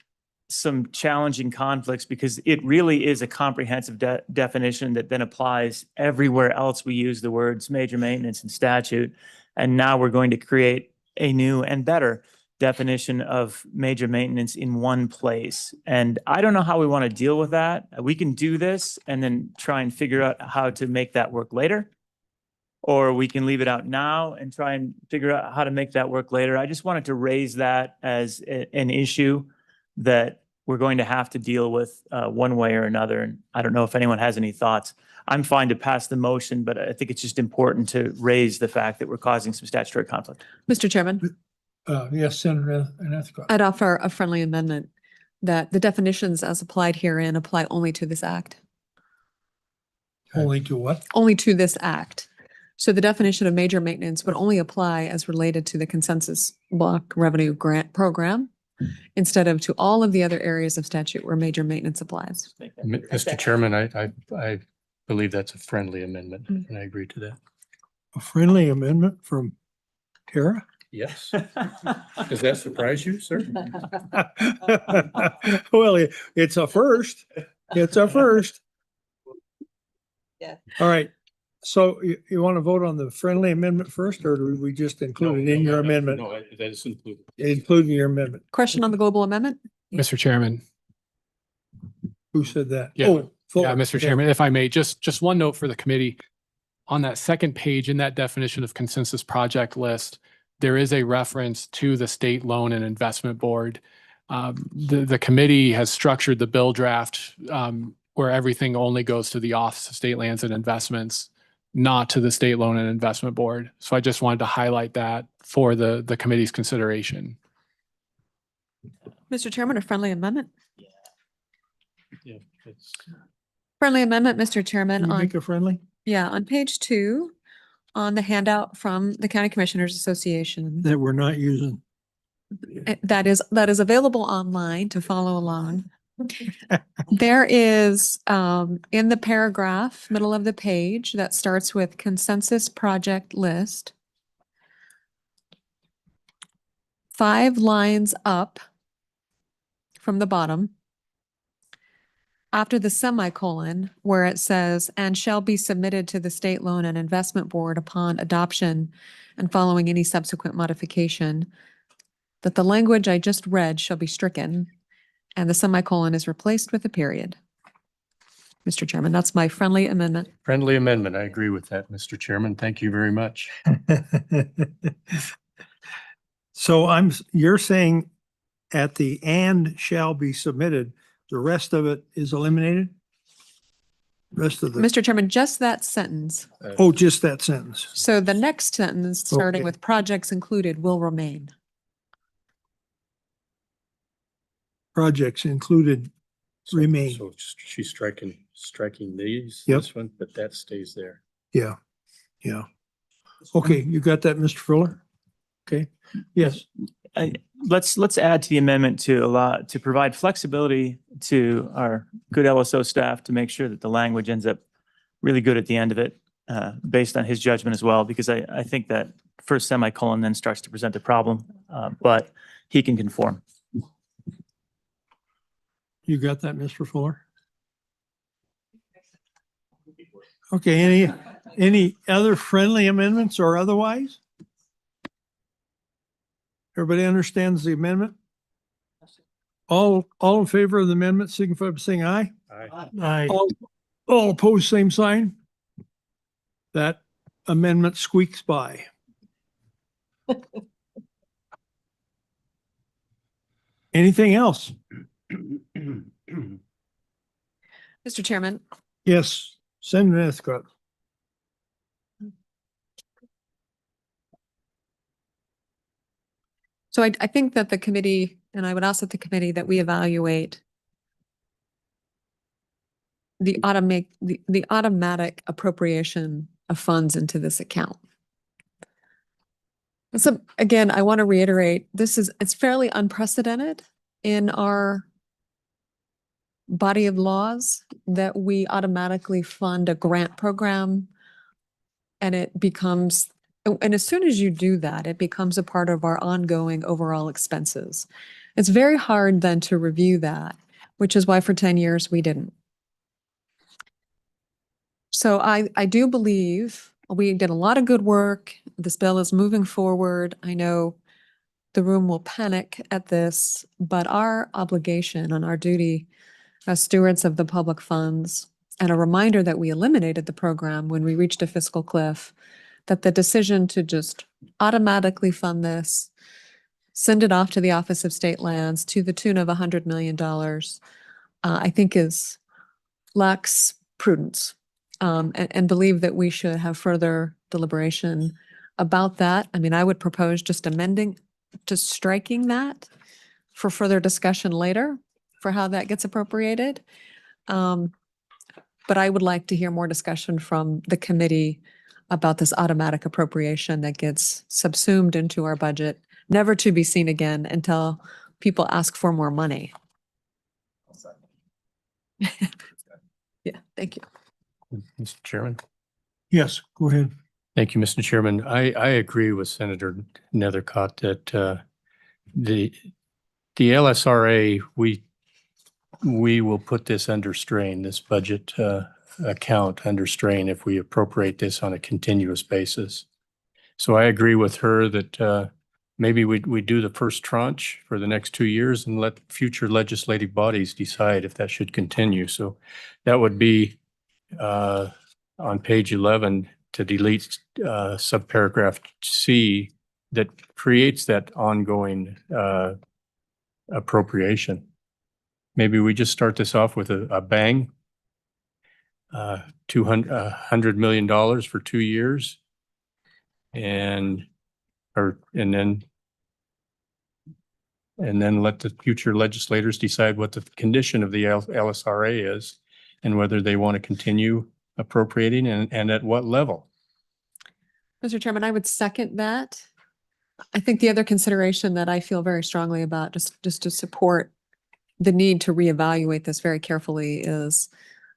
some challenging conflicts because it really is a comprehensive definition that then applies everywhere else we use the words major maintenance and statute. And now we're going to create a new and better definition of major maintenance in one place. And I don't know how we want to deal with that. We can do this and then try and figure out how to make that work later. Or we can leave it out now and try and figure out how to make that work later. I just wanted to raise that as an issue that we're going to have to deal with one way or another. And I don't know if anyone has any thoughts. I'm fine to pass the motion, but I think it's just important to raise the fact that we're causing some statutory conflict. Mr. Chairman, Yes, Senator Nethercott. I'd offer a friendly amendment that the definitions as applied herein apply only to this act. Only to what? Only to this act. So the definition of major maintenance would only apply as related to the consensus block revenue grant program instead of to all of the other areas of statute where major maintenance applies. Mr. Chairman, I believe that's a friendly amendment, and I agree to that. A friendly amendment from Tara? Yes. Does that surprise you, sir? Well, it's a first. It's a first. Yeah. All right. So you want to vote on the friendly amendment first, or do we just include it in your amendment? No, that is included. Including your amendment. Question on the global amendment? Mr. Chairman. Who said that? Yeah. Oh, Yeah, Fuller. Mr. Okay. Chairman, if I may, just one note for the committee. On that second page in that definition of consensus project list, there is a reference to the State Loan and Investment Board. The committee has structured the bill draft where everything only goes to the Office of State Lands and Investments, not to the State Loan and Investment Board. So I just wanted to highlight that for the committee's consideration. Mr. Chairman, a friendly amendment? Yeah, it's Friendly amendment, Mr. Chairman, Can you on, make it friendly? yeah, on page 2, on the handout from the County Commissioners Association. That we're not using. That is available online to follow along. There is in the paragraph, middle of the page, that starts with consensus project list. 5 lines up from the bottom, after the semicolon, where it says, and shall be submitted to the State Loan and Investment Board upon adoption and following any subsequent modification, that the language I just read shall be stricken and the semicolon is replaced with a period. Mr. Chairman, that's my friendly amendment. friendly amendment. I agree with that, Mr. Chairman. Thank you very much. So you're saying at the and shall be submitted, the rest of it is eliminated? Rest of the, Mr. Chairman, just that sentence. oh, just that sentence. So the next sentence, starting Okay. with projects included, will remain. Projects included remain. So she's striking these, Yep. this one, but that stays there. Yeah, yeah. Okay, you got that, Mr. Fuller? Okay, yes. Let's add to the amendment to provide flexibility to our good LSO staff to make sure that the language ends up really good at the end of it, based on his judgment as well, because I think that first semicolon then starts to present a problem, but he can conform. You got that, Mr. Fuller? Okay, any other friendly amendments or otherwise? Everybody understands the amendment? All in favor of the amendment, signify by saying aye. Aye. All opposed, same sign. That amendment squeaks by. Anything else? Mr. Chairman, Yes, Senator Escott. so I think that the committee, and I would ask that the committee that we evaluate the automatic appropriation of funds into this account. So again, I want to reiterate, it's fairly unprecedented in our body of laws that we automatically fund a grant program and it becomes, and as soon as you do that, it becomes a part of our ongoing overall expenses. It's very hard then to review that, which is why for 10 years we didn't. So I do believe we did a lot of good work. This bill is moving forward. I know the room will panic at this, but our obligation and our duty as stewards of the public funds, and a reminder that we eliminated the program when we reached a fiscal cliff, that the decision to just automatically fund this, send it off to the Office of State Lands to the tune of $100 million, I think lacks prudence. And believe that we should have further deliberation about that. I mean, I would propose just striking that for further discussion later for how that gets appropriated. But I would like to hear more discussion from the committee about this automatic appropriation that gets subsumed into our budget, never to be seen again until people ask for more money. Yeah, thank you. Mr. Chairman. Yes, go ahead. Thank you, Mr. Chairman. I agree with Senator Nethercott that the LSRA, we will put this under strain, this budget account under strain if we appropriate this on a continuous basis. So I agree with her that maybe we do the first tranche for the next 2 years and let future legislative bodies decide if that should continue. So that would be on page 11 to delete subparagraph C that creates that ongoing appropriation. Maybe we just start this off with a bang, $100 million for 2 years, and then let the future legislators decide what the condition of the LSRA is and whether they want to continue appropriating and at what level. Mr. Chairman, I would second that. I think the other consideration that I feel very strongly about, just to support the need to reevaluate this very carefully, is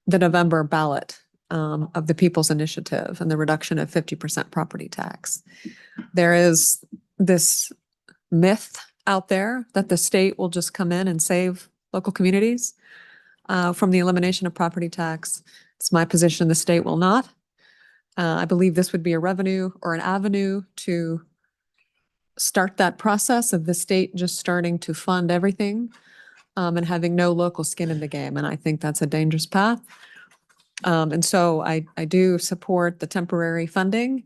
the November ballot of the People's Initiative and the reduction of 50% property tax. There is this myth out there that the state will just come in and save local communities from the elimination of property tax. It's my position the state will not. I believe this would be a revenue or an avenue to start that process of the state just starting to fund everything and having no local skin in the game. And I think that's a dangerous path. And so I do support the temporary funding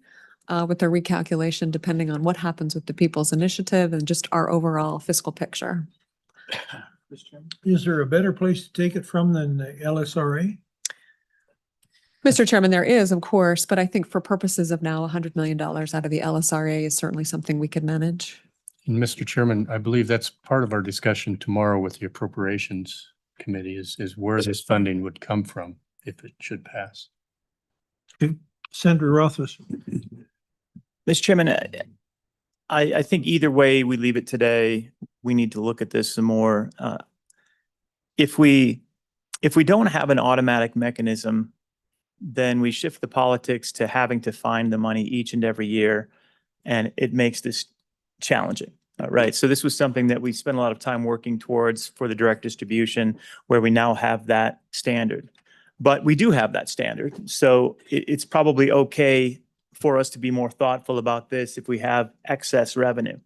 with the recalculation depending on what happens with the People's Initiative and just our overall fiscal picture. Is there a better place to take it from than the LSRA? Mr. Chairman, there is, of course, but I think for purposes of now, $100 million out of the LSRA is certainly something we could manage. And Mr. Chairman, I believe that's part of our discussion tomorrow with the Appropriations Committee is where this funding would come from if it should pass. Okay. Senator Rothfuss. Mr. Chairman, I think either way we leave it today, we need to look at this some more. If we don't have an automatic mechanism, then we shift the politics to having to find the money each and every year, and it makes this challenging. Right. So this was something that we spent a lot of time working towards for the direct distribution, where we now have that standard. But we do have that standard. So it's probably okay for us to be more thoughtful about this if we have excess revenue.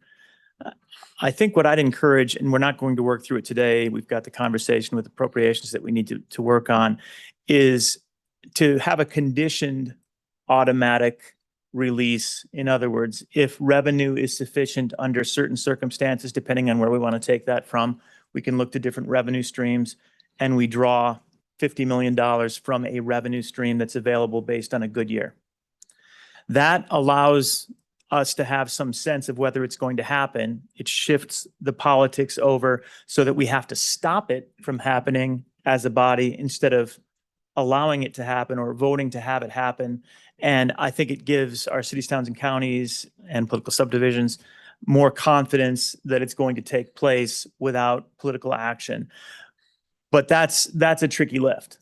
I think what I'd encourage, and we're not going to work through it today, we've got the conversation with appropriations that we need to work on, is to have a conditioned automatic release. In other words, if revenue is sufficient under certain circumstances, depending on where we want to take that from, we can look to different revenue streams and we draw $50 million from a revenue stream that's available based on a good year. That allows us to have some sense of whether it's going to happen. It shifts the politics over so that we have to stop it from happening as a body instead of allowing it to happen or voting to have it happen. And I think it gives our cities, towns, and counties and political subdivisions more confidence that it's going to take place without political action. But that's a tricky lift.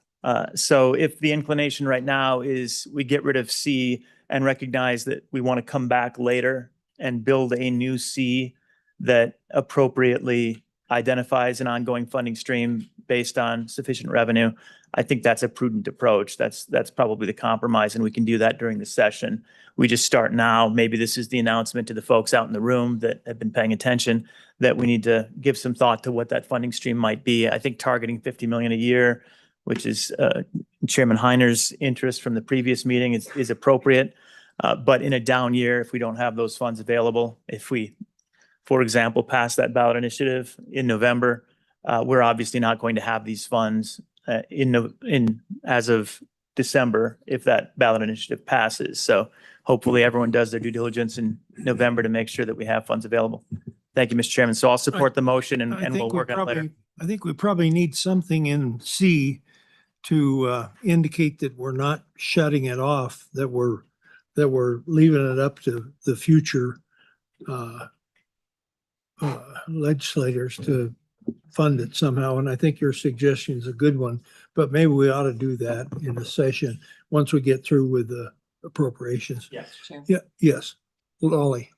So if the inclination right now is we get rid of C and recognize that we want to come back later and build a new C that appropriately identifies an ongoing funding stream based on sufficient revenue, I think that's a prudent approach. That's probably the compromise, and we can do that during the session. We just start now. Maybe this is the announcement to the folks out in the room that have been paying attention that we need to give some thought to what that funding stream might be. I think targeting 50 million a year, which is Chairman Heiner's interest from the previous meeting, is appropriate. But in a down year, if we don't have those funds available, if we, for example, pass that ballot initiative in November, we're obviously not going to have these funds as of December if that ballot initiative passes. So hopefully everyone does their due diligence in November to make sure that we have funds available. Thank you, Mr. Chairman. So I'll support the motion and we'll work on it later. I think we probably need something in C to indicate that we're not shutting it off, that we're leaving it up to the future legislators to fund it somehow, and I think your suggestion is a good one, but maybe we ought to do that in a session once we get through with the appropriations. Yes. Yeah, yes. Lolly.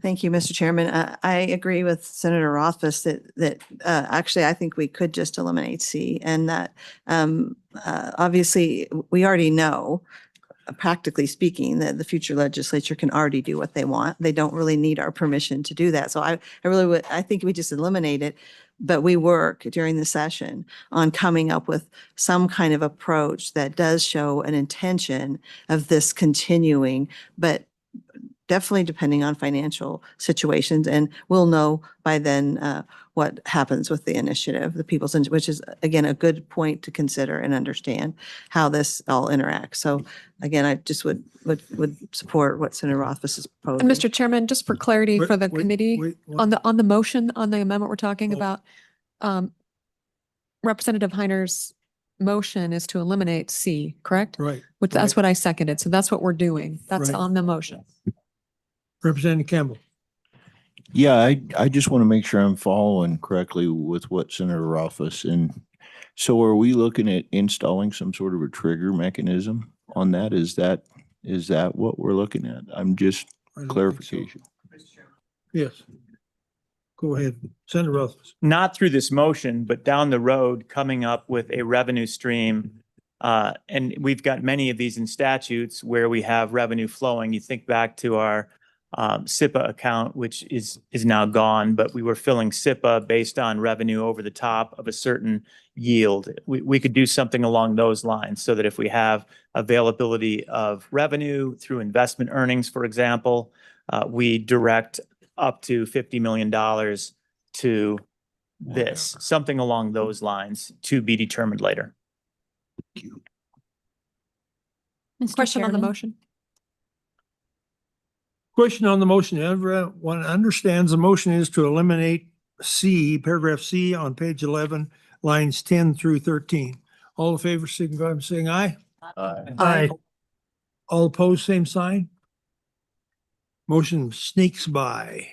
Thank you, Mr. Chairman. I agree with Senator Rothfuss that actually I think we could just eliminate C, and that obviously we already know, practically speaking, that the future legislature can already do what they want. They don't really need our permission to do that. So I really would, I think we just eliminate it, but we work during the session on coming up with some kind of approach that does show an intention of this continuing, but definitely depending on financial situations. And we'll know by then what happens with the initiative, the people's, which is again, a good point to consider and understand how this all interacts. So again, I just would support what Senator Rothfuss is proposing. And Mr. Chairman, just for clarity for the Wait, committee, wait, on the motion, on the amendment we're talking Oh. about, Representative Heiner's motion is to eliminate C, correct? Right. Which that's right. what I seconded. So that's what we're doing. That's Right. on the motion. Representative Campbell. Yeah, I just want to make sure I'm following correctly with what Senator Rothfuss. And so are we looking at installing some sort of a trigger mechanism on that? Is that what we're looking at? I'm just I don't think so. clarification. Yes. Go ahead. Senator Rothfuss. Not through this motion, but down the road, coming up with a revenue stream. And we've got many of these in statutes where we have revenue flowing. You think back to our SIPA account, which is now gone, but we were filling SIPA based on revenue over the top of a certain yield. We could do something along those lines so that if we have availability of revenue through investment earnings, for example, we direct up to $50 million to this, something along those lines to be determined later. Mr. Question on the Chairman? motion? Question on the motion. Everyone understands the motion is to eliminate C, paragraph C on page 11, lines 10 through 13. All in favor, signify by saying aye. Aye. All opposed, same sign. Motion sneaks by.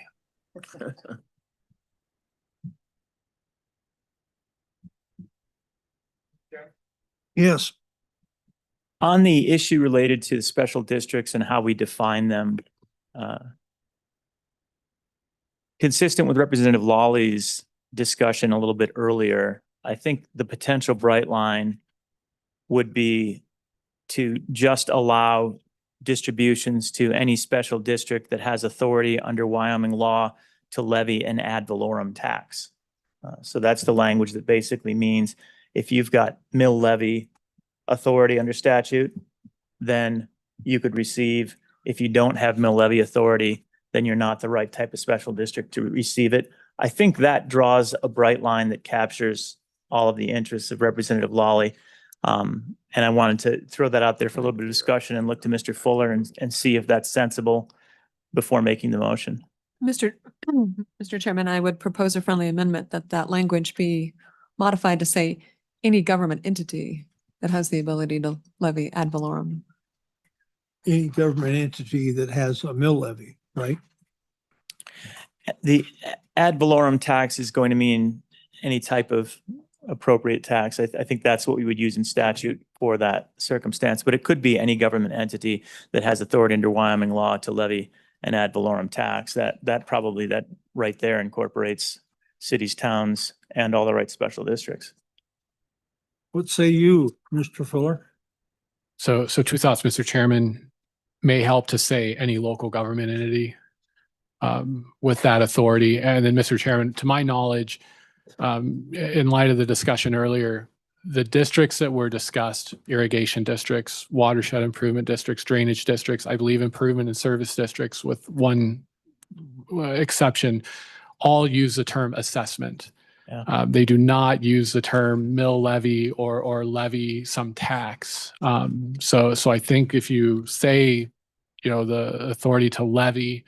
Yes. On the issue related to the special districts and how we define them, consistent with Representative Lawley's discussion a little bit earlier, I think the potential bright line would be to just allow distributions to any special district that has authority under Wyoming law to levy an ad valorem tax. So that's the language that basically means if you've got mill levy authority under statute, then you could receive. If you don't have mill levy authority, then you're not the right type of special district to receive it. I think that draws a bright line that captures all of the interests of Representative Lawley. And I wanted to throw that out there for a little bit of discussion and look to Mr. Fuller and see if that's sensible before making the motion. Mr. Chairman, I would propose a friendly amendment that language be modified to say any government entity that has the ability to levy ad valorem. Any government entity that has a mill levy, right? The ad valorem tax is going to mean any type of appropriate tax. I think that's what we would use in statute for that circumstance, but it could be any government entity that has authority under Wyoming law to levy an ad valorem tax. That right there incorporates cities, towns, and all the right special districts. What say you, Mr. Fuller? So two thoughts, Mr. Chairman. May help to say any local government entity with that authority. And then, Mr. Chairman, to my knowledge, in light of the discussion earlier, the districts that were discussed, irrigation districts, watershed improvement districts, drainage districts, I believe improvement and service districts with one exception, all use the term assessment. Yeah. They do not use the term mill levy or levy some tax. So I think if you say, the authority to levy,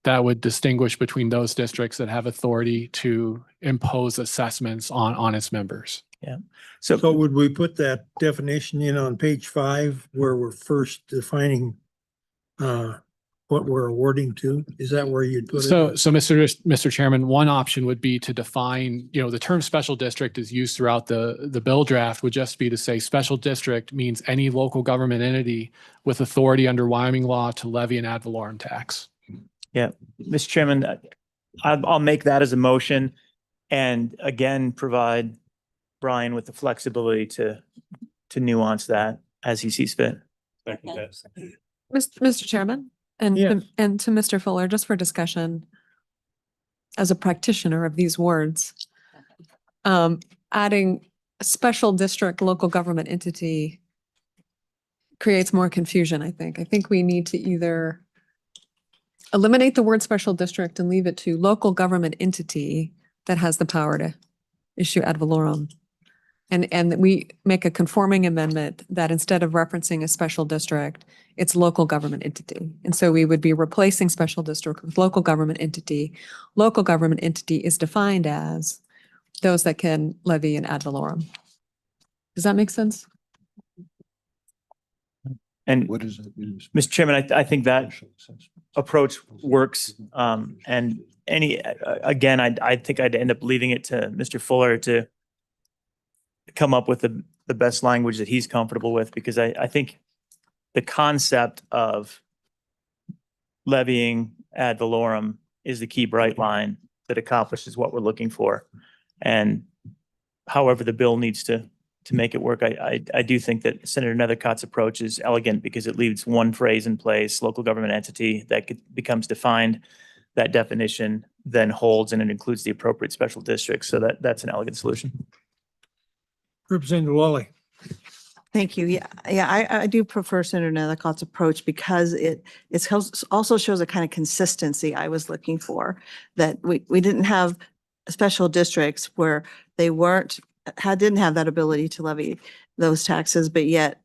that would distinguish between those districts that have authority to impose assessments on its members. Yeah. So would we put that definition in on page 5 where we're first defining what we're awarding to? Is that where you'd put it? So Mr. Chairman, one option would be to define, the term special district is used throughout the bill draft would just be to say special district means any local government entity with authority under Wyoming law to levy an ad valorem tax. Yeah, Mr. Chairman, I'll make that as a motion and again, provide Brian with the flexibility to nuance that as he sees fit. Mr. Chairman, and, Yes. and to Mr. Fuller, just for discussion, as a practitioner of these words, adding a special district local government entity creates more confusion, I think. I think we need to either eliminate the word special district and leave it to local government entity that has the power to issue ad valorem. And that we make a conforming amendment that instead of referencing a special district, it's local government entity. And so we would be replacing special district with local government entity. Local government entity is defined as those that can levy an ad valorem. Does that make sense? And What does that mean? Mr. Chairman, I think that approach works. And again, I think I'd end up leaving it to Mr. Fuller to come up with the best language that he's comfortable with, because I think the concept of levying ad valorem is the key bright line that accomplishes what we're looking for. And however the bill needs to make it work, I do think that Senator Nethercott's approach is elegant because it leaves one phrase in place, local government entity, that becomes defined. That definition then holds, and it includes the appropriate special districts. So that's an elegant solution. Representative Lawley. Thank you. Yeah, I do prefer Senator Nethercott's approach because it also shows a kind of consistency I was looking for, that we didn't have special districts where they didn't have that ability to levy those taxes, but yet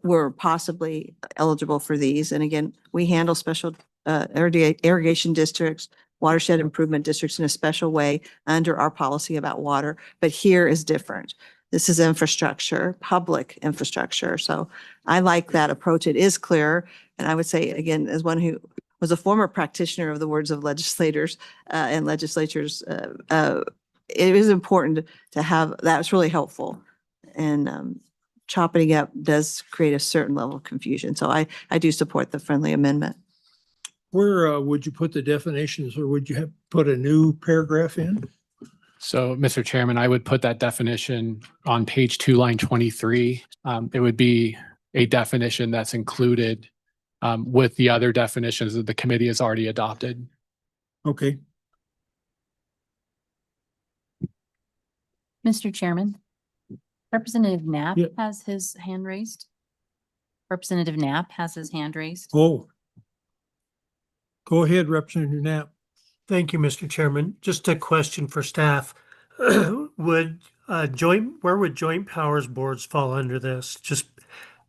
were possibly eligible for these. And again, we handle special irrigation districts, watershed improvement districts in a special way under our policy about water, but here is different. This is infrastructure, public infrastructure. So I like that approach. It is clear. And I would say, again, as one who was a former practitioner of the words of legislators and legislatures, it is important to have, that's really helpful. And chopping up does create a certain level of confusion. So I do support the friendly amendment. Where would you put the definitions, or would you put a new paragraph in? So, Mr. Chairman, I would put that definition on page 2, line 23. It would be a definition that's included with the other definitions that the committee has already adopted. Okay. Mr. Chairman, Representative Knapp Yep. has his hand raised. Representative Knapp has his hand raised. Oh. Go ahead, Representative Knapp. Thank you, Mr. Chairman. Just a question for staff. Where would joint powers boards fall under this? Just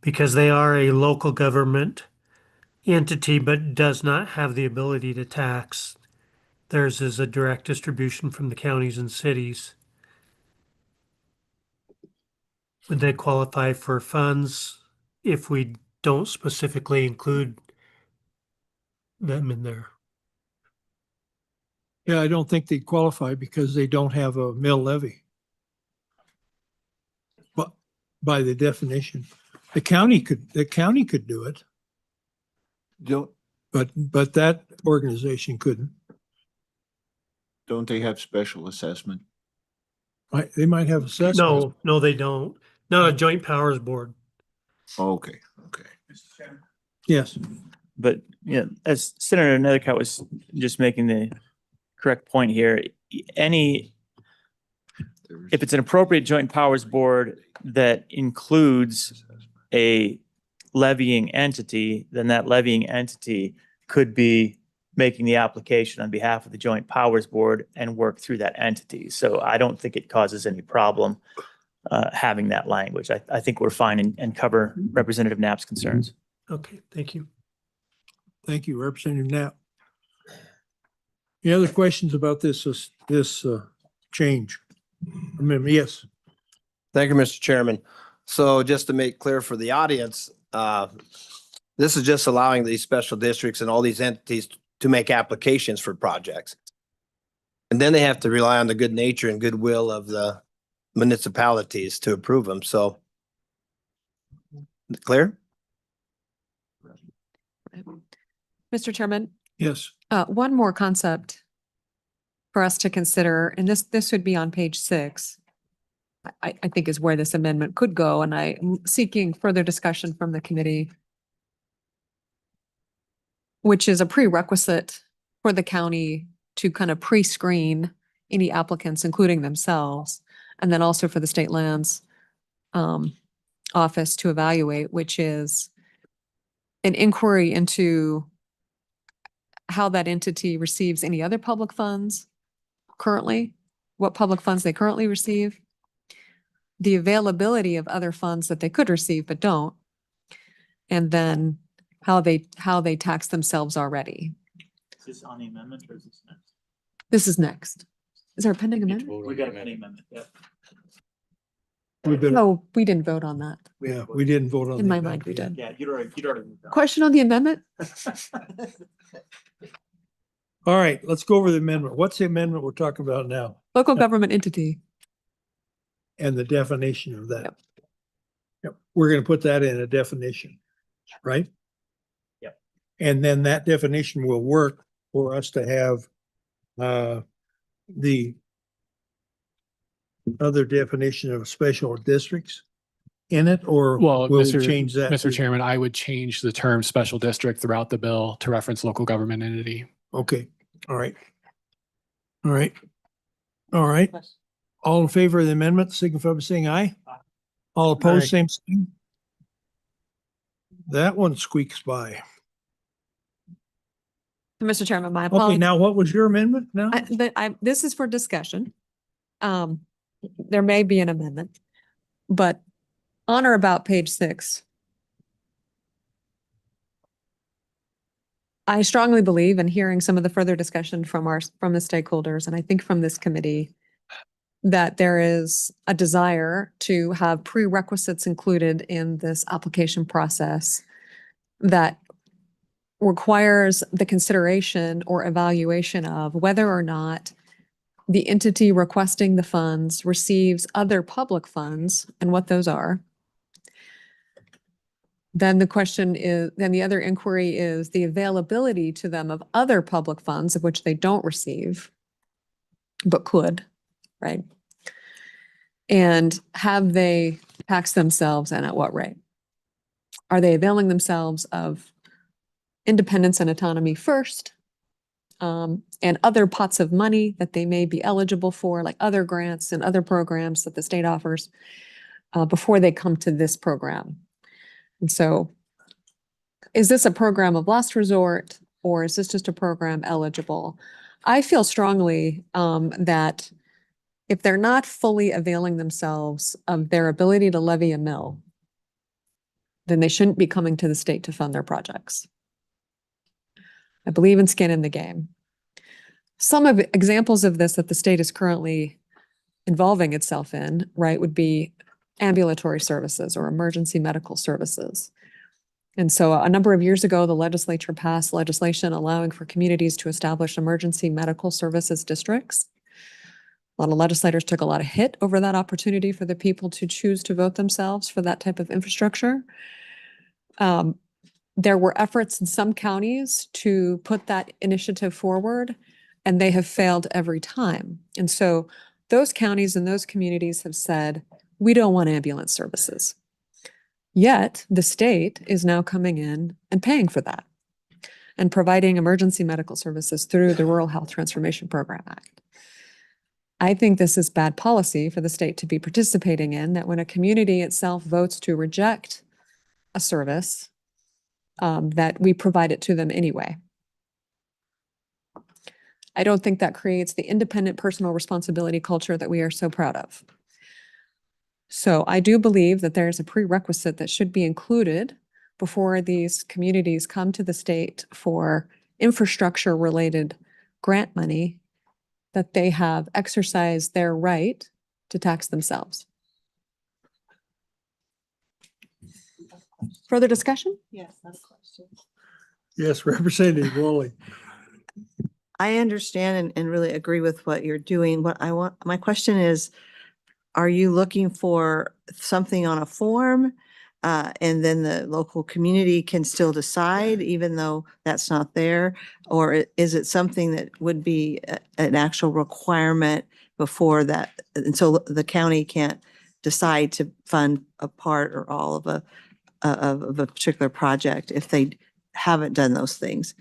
because they are a local government entity, but does not have the ability to tax. Theirs is a direct distribution from the counties and cities. Would they qualify for funds if we don't specifically include them in there? Yeah, I don't think they qualify because they don't have a mill levy. But by the definition, the county could do it. But that organization couldn't. Don't they have special assessment? They might have assessment. No, they don't. Not a joint powers board. Okay. Yes. But as Senator Nethercott was just making the correct point here, if it's an appropriate joint powers board that includes a levying entity, then that levying entity could be making the application on behalf of the joint powers board and work through that entity. So I don't think it causes any problem having that language. I think we're fine and cover Representative Knapp's concerns. Okay, thank you. Thank you, Representative Knapp. Any other questions about this change? Remember, yes. Thank you, Mr. Chairman. So just to make clear for the audience, This is just allowing these special districts and all these entities to make applications for projects. And then they have to rely on the good nature and goodwill of the municipalities to approve them. So clear? Mr. Chairman, Yes. one more concept for us to consider, and this would be on page 6. I think is where this amendment could go, and I'm seeking further discussion from the committee, which is a prerequisite for the county to kind of pre-screen any applicants, including themselves, and then also for the state lands office to evaluate, which is an inquiry into how that entity receives any other public funds currently, what public funds they currently receive, the availability of other funds that they could receive but don't, and then how they tax themselves already. Is this on the amendment or is this next? This is next. Is there a pending amendment? We got a pending amendment, yeah. No, we didn't vote on that. Yeah, we didn't vote on. In the my mind, we amendment. did. Yeah, you'd already moved on. Question on the amendment? All right, let's go over the amendment. What's the amendment we're talking about now? Local government entity. And the definition of that. Yep. Yep. We're gonna put that in a definition, right? Yep. And then that definition will work for us to have the other definition of special districts in it, or Well, will we Mr. change that? Mr. Chairman, I would change the term special district throughout the bill to reference local government entity. Okay, all right. All right. All right. All in favor of the amendment, signify by saying aye. All opposed, same thing. That one squeaks by. Mr. Chairman, my Okay, apologies. now what was your amendment now? This is for discussion. There may be an amendment, but on or about page 6, I strongly believe, in hearing some of the further discussion from the stakeholders, and I think from this committee, that there is a desire to have prerequisites included in this application process that requires the consideration or evaluation of whether or not the entity requesting the funds receives other public funds and what those are. Then the other inquiry is the availability to them of other public funds of which they don't receive, but could, right? And have they taxed themselves and at what rate? Are they availing themselves of independence and autonomy first, and other pots of money that they may be eligible for, like other grants and other programs that the state offers, before they come to this program? And so, is this a program of last resort, or is this just a program eligible? I feel strongly that if they're not fully availing themselves of their ability to levy a mill, then they shouldn't be coming to the state to fund their projects. I believe in skin in the game. Some of examples of this that the state is currently involving itself in, right, would be ambulatory services or emergency medical services. And so a number of years ago, the legislature passed legislation allowing for communities to establish emergency medical services districts. A lot of legislators took a lot of hit over that opportunity for the people to choose to vote themselves for that type of infrastructure. There were efforts in some counties to put that initiative forward, and they have failed every time. And so those counties and those communities have said, we don't want ambulance services. Yet the state is now coming in and paying for that and providing emergency medical services through the Rural Health Transformation Program Act. I think this is bad policy for the state to be participating in, that when a community itself votes to reject a service, that we provide it to them anyway. I don't think that creates the independent personal responsibility culture that we are so proud of. So I do believe that there's a prerequisite that should be included before these communities come to the state for infrastructure-related grant money, that they have exercised their right to tax themselves. Further discussion? Yes, that's a question. Yes, Representative Woolley. I understand and really agree with what you're doing. My question is, are you looking for something on a form? And then the local community can still decide even though that's not there? Or is it something that would be an actual requirement before that? And so the county can't decide to fund a part or all of a particular project if they haven't done those things?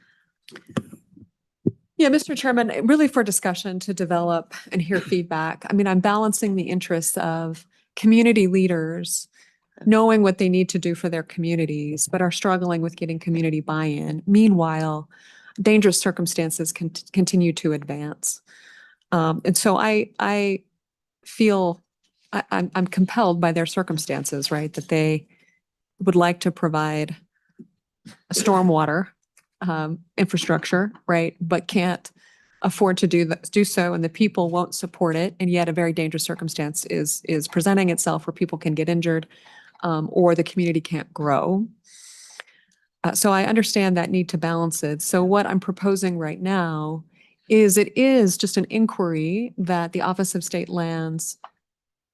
Yeah, Mr. Chairman, really for discussion to develop and hear feedback. I mean, I'm balancing the interests of community leaders knowing what they need to do for their communities, but are struggling with getting community buy-in. Meanwhile, dangerous circumstances can continue to advance. And so I feel I'm compelled by their circumstances, right? That they would like to provide a stormwater infrastructure, right? But can't afford to do so, and the people won't support it. And yet a very dangerous circumstance is presenting itself where people can get injured, or the community can't grow. So I understand that need to balance it. So what I'm proposing right now is it is just an inquiry that the Office of State Lands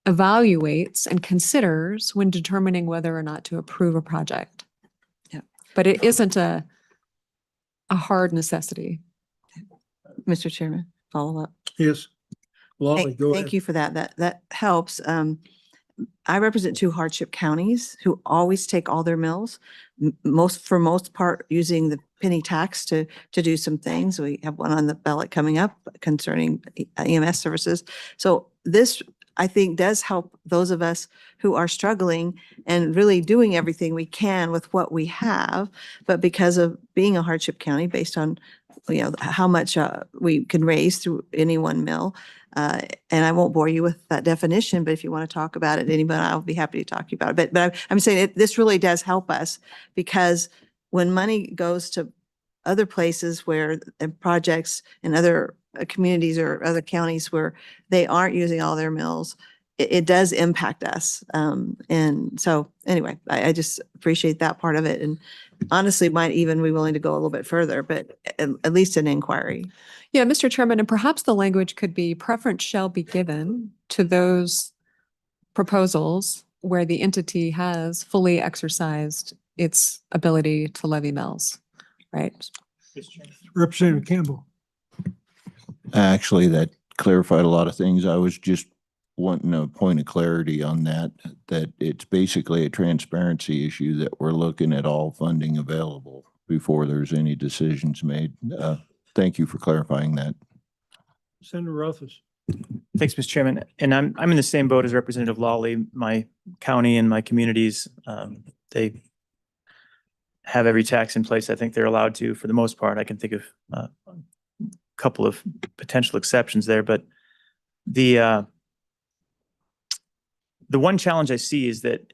evaluates and considers when determining whether or not to approve a project. Yeah. But it isn't a hard necessity. Mr. Chairman, follow up. Yes. Wally, go ahead. Thank you for that. That helps. I represent 2 hardship counties who always take all their mills, for most part, using the penny tax to do some things. We have one on the ballot coming up concerning EMS services. So this, I think, does help those of us who are struggling and really doing everything we can with what we have. But because of being a hardship county, based on how much we can raise through any one mill, and I won't bore you with that definition, but if you want to talk about it, anybody, I'll be happy to talk to you about it. But I'm saying this really does help us, because when money goes to other places where and projects in other communities or other counties where they aren't using all their mills, it does impact us. And so anyway, I just appreciate that part of it. And honestly, might even be willing to go a little bit further, but at least an inquiry. Yeah, Mr. Chairman, and perhaps the language could be preference shall be given to those proposals where the entity has fully exercised its ability to levy mills, right? Representative Campbell. Actually, that clarified a lot of things. I was just wanting a point of clarity on that it's basically a transparency issue, that we're looking at all funding available before there's any decisions made. Thank you for clarifying that. Senator Rothfuss. Thanks, Mr. Chairman. And I'm in the same boat as Representative Lawley. My county and my communities, they have every tax in place I think they're allowed to, for the most part. I can think of a couple of potential exceptions there, but the one challenge I see is that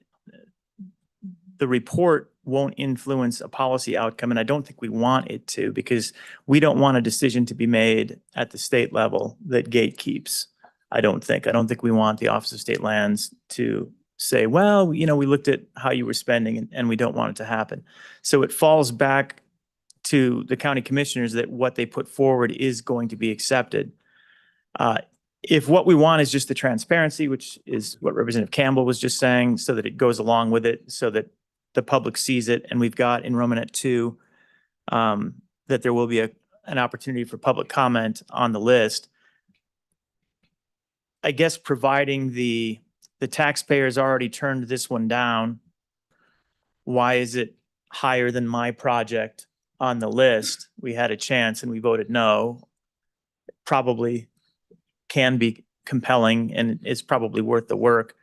the report won't influence a policy outcome, and I don't think we want it to, because we don't want a decision to be made at the state level that gatekeeps. I don't think we want the Office of State Lands to say, well, we looked at how you were spending and we don't want it to happen. So it falls back to the county commissioners that what they put forward is going to be accepted. If what we want is just the transparency, which is what Representative Campbell was just saying, so that it goes along with it, so that the public sees it, and we've got in Romanet 2 that there will be an opportunity for public comment on the list. I guess providing the taxpayers already turned this one down, why is it higher than my project on the list? We had a chance and we voted no. Probably can be compelling and is probably worth the work.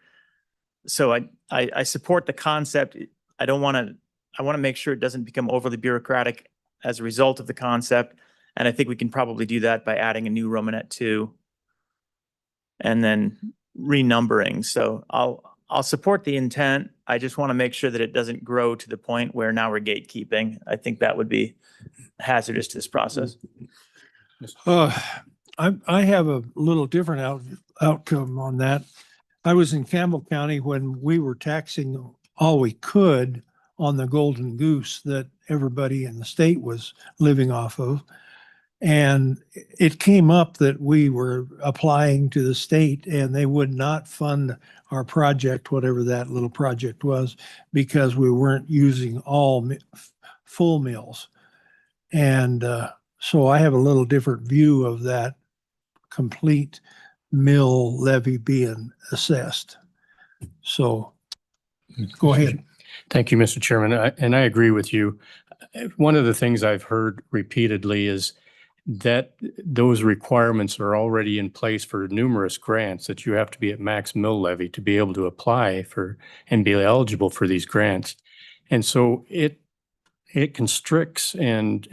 So I support the concept. I want to make sure it doesn't become overly bureaucratic as a result of the concept. And I think we can probably do that by adding a new Romanet 2 and then renumbering. So I'll support the intent. I just want to make sure that it doesn't grow to the point where now we're gatekeeping. I think that would be hazardous to this process. I have a little different outcome on that. I was in Campbell County when we were taxing all we could on the golden goose that everybody in the state was living off of. And it came up that we were applying to the state and they would not fund our project, whatever that little project was, because we weren't using all full mills. And so I have a little different view of that complete mill levy being assessed. So go ahead. Thank you, Mr. Chairman. And I agree with you. One of the things I've heard repeatedly is that those requirements are already in place for numerous grants, that you have to be at max mill levy to be able to apply for and be eligible for these grants. And so it constricts and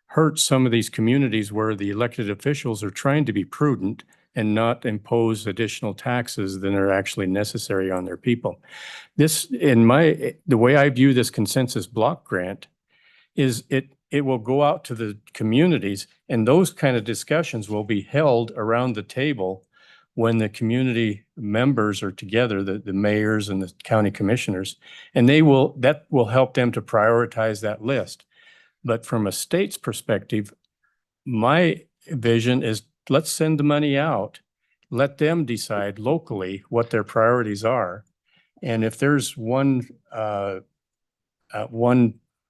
hurts some of these communities where the elected officials are trying to be prudent and not impose additional taxes than are actually necessary on their people. The way I view this consensus block grant is it will go out to the communities, and those kind of discussions will be held around the table when the community members are together, the mayors and the county commissioners, and that will help them to prioritize that list. But from a state's perspective, my vision is let's send the money out, let them decide locally what their priorities are. And if there's one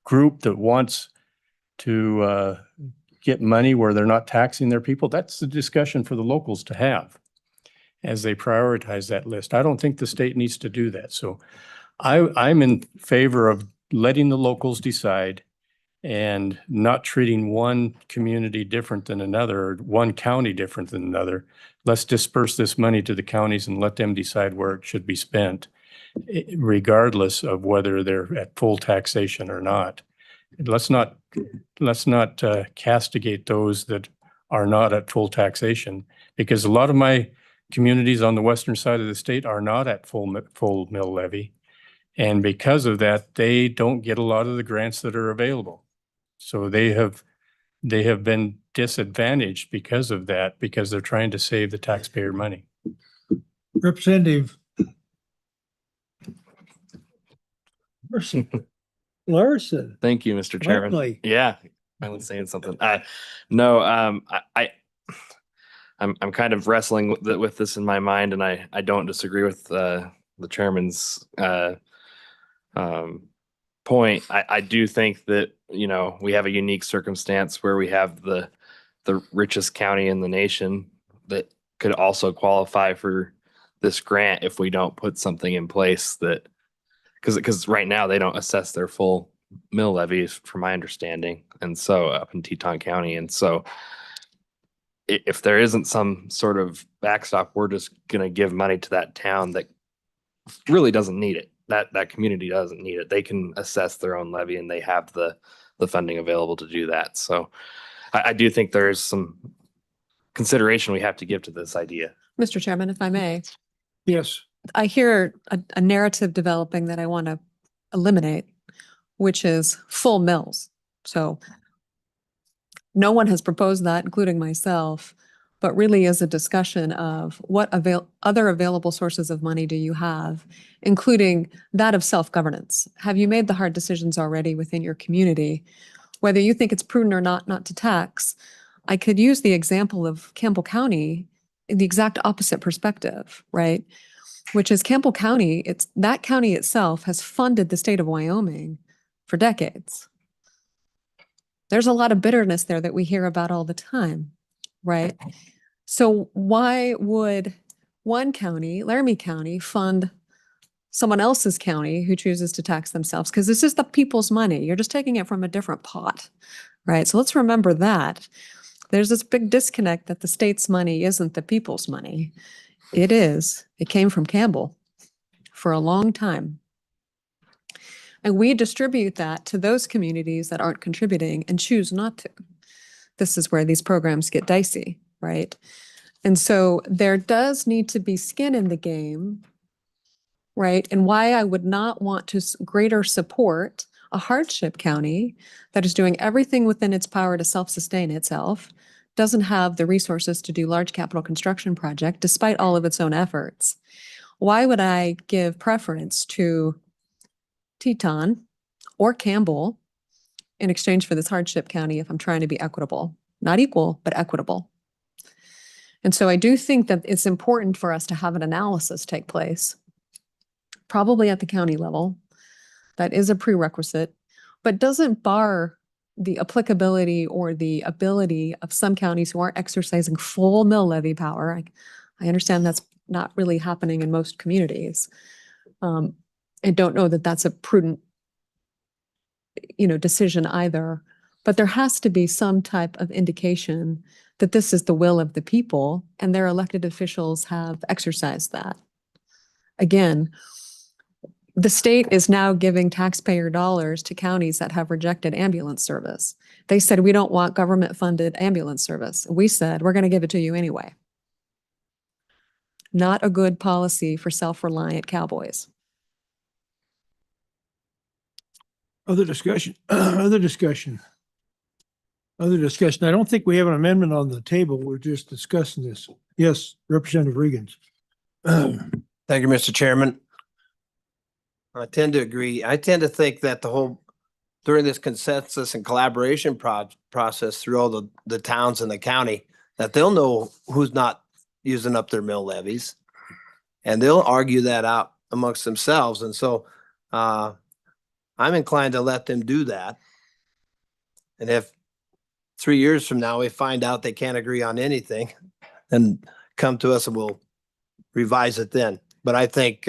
group that wants to get money where they're not taxing their people, that's the discussion for the locals to have as they prioritize that list. I don't think the state needs to do that. So I'm in favor of letting the locals decide and not treating one community different than another or one county different than another. Let's disperse this money to the counties and let them decide where it should be spent, regardless of whether they're at full taxation or not. Let's not castigate those that are not at full taxation, because a lot of my communities on the western side of the state are not at full mill levy. And because of that, they don't get a lot of the grants that are available. So they have been disadvantaged because of that, because they're trying to save the taxpayer money. Representative Larson. Thank you, Mr. Chairman. Finally. Yeah, finally saying something. No, I'm kind of wrestling with this in my mind, and I don't disagree with the chairman's point. I do think that, you know, we have a unique circumstance where we have the richest county in the nation that could also qualify for this grant if we don't put something in place that, because right now they don't assess their full mill levies, from my understanding, and so up in Teton County. And so if there isn't some sort of backstop, we're just going to give money to that town that really doesn't need it. That community doesn't need it. They can assess their own levy and they have the funding available to do that. So I do think there's some consideration we have to give to this idea. Mr. Chairman, if I may. Yes. I hear a narrative developing that I want to eliminate, which is full mills. So no one has proposed that, including myself, but really is a discussion of what other available sources of money do you have, including that of self-governance. Have you made the hard decisions already within your community, whether you think it's prudent or not to tax? I could use the example of Campbell County in the exact opposite perspective, right? Which is Campbell County, that county itself has funded the state of Wyoming for decades. There's a lot of bitterness there that we hear about all the time, right? So why would one county, Laramie County, fund someone else's county who chooses to tax themselves? Because this is the people's money. You're just taking it from a different pot, right? So let's remember that. There's this big disconnect that the state's money isn't the people's money. It is. It came from Campbell for a long time. And we distribute that to those communities that aren't contributing and choose not to. This is where these programs get dicey, right? And so there does need to be skin in the game, right? And why I would not want to greater support a hardship county that is doing everything within its power to self-sustain itself, doesn't have the resources to do large capital construction project despite all of its own efforts. Why would I give preference to Teton, or Campbell in exchange for this hardship county if I'm trying to be equitable. Not equal, but equitable. And so I do think that it's important for us to have an analysis take place, probably at the county level. That is a prerequisite, but doesn't bar the applicability or the ability of some counties who aren't exercising full mill levy power. I understand that's not really happening in most communities. I don't know that that's a prudent, decision either, but there has to be some type of indication that this is the will of the people and their elected officials have exercised that. Again, the state is now giving taxpayer dollars to counties that have rejected ambulance service. They said, we don't want government-funded ambulance service. We said, we're going to give it to you anyway. Not a good policy for self-reliant cowboys. Other discussion, other discussion. Other discussion. I don't think we have an amendment on the table. We're just discussing this. Yes, Representative Regan. Thank you, Mr. Chairman. I tend to agree. I tend to think that during this consensus and collaboration process through all the towns in the county, that they'll know who's not using up their mill levies. And they'll argue that out amongst themselves. And so I'm inclined to let them do that. And if 3 years from now we find out they can't agree on anything, then come to us and we'll revise it then. But I think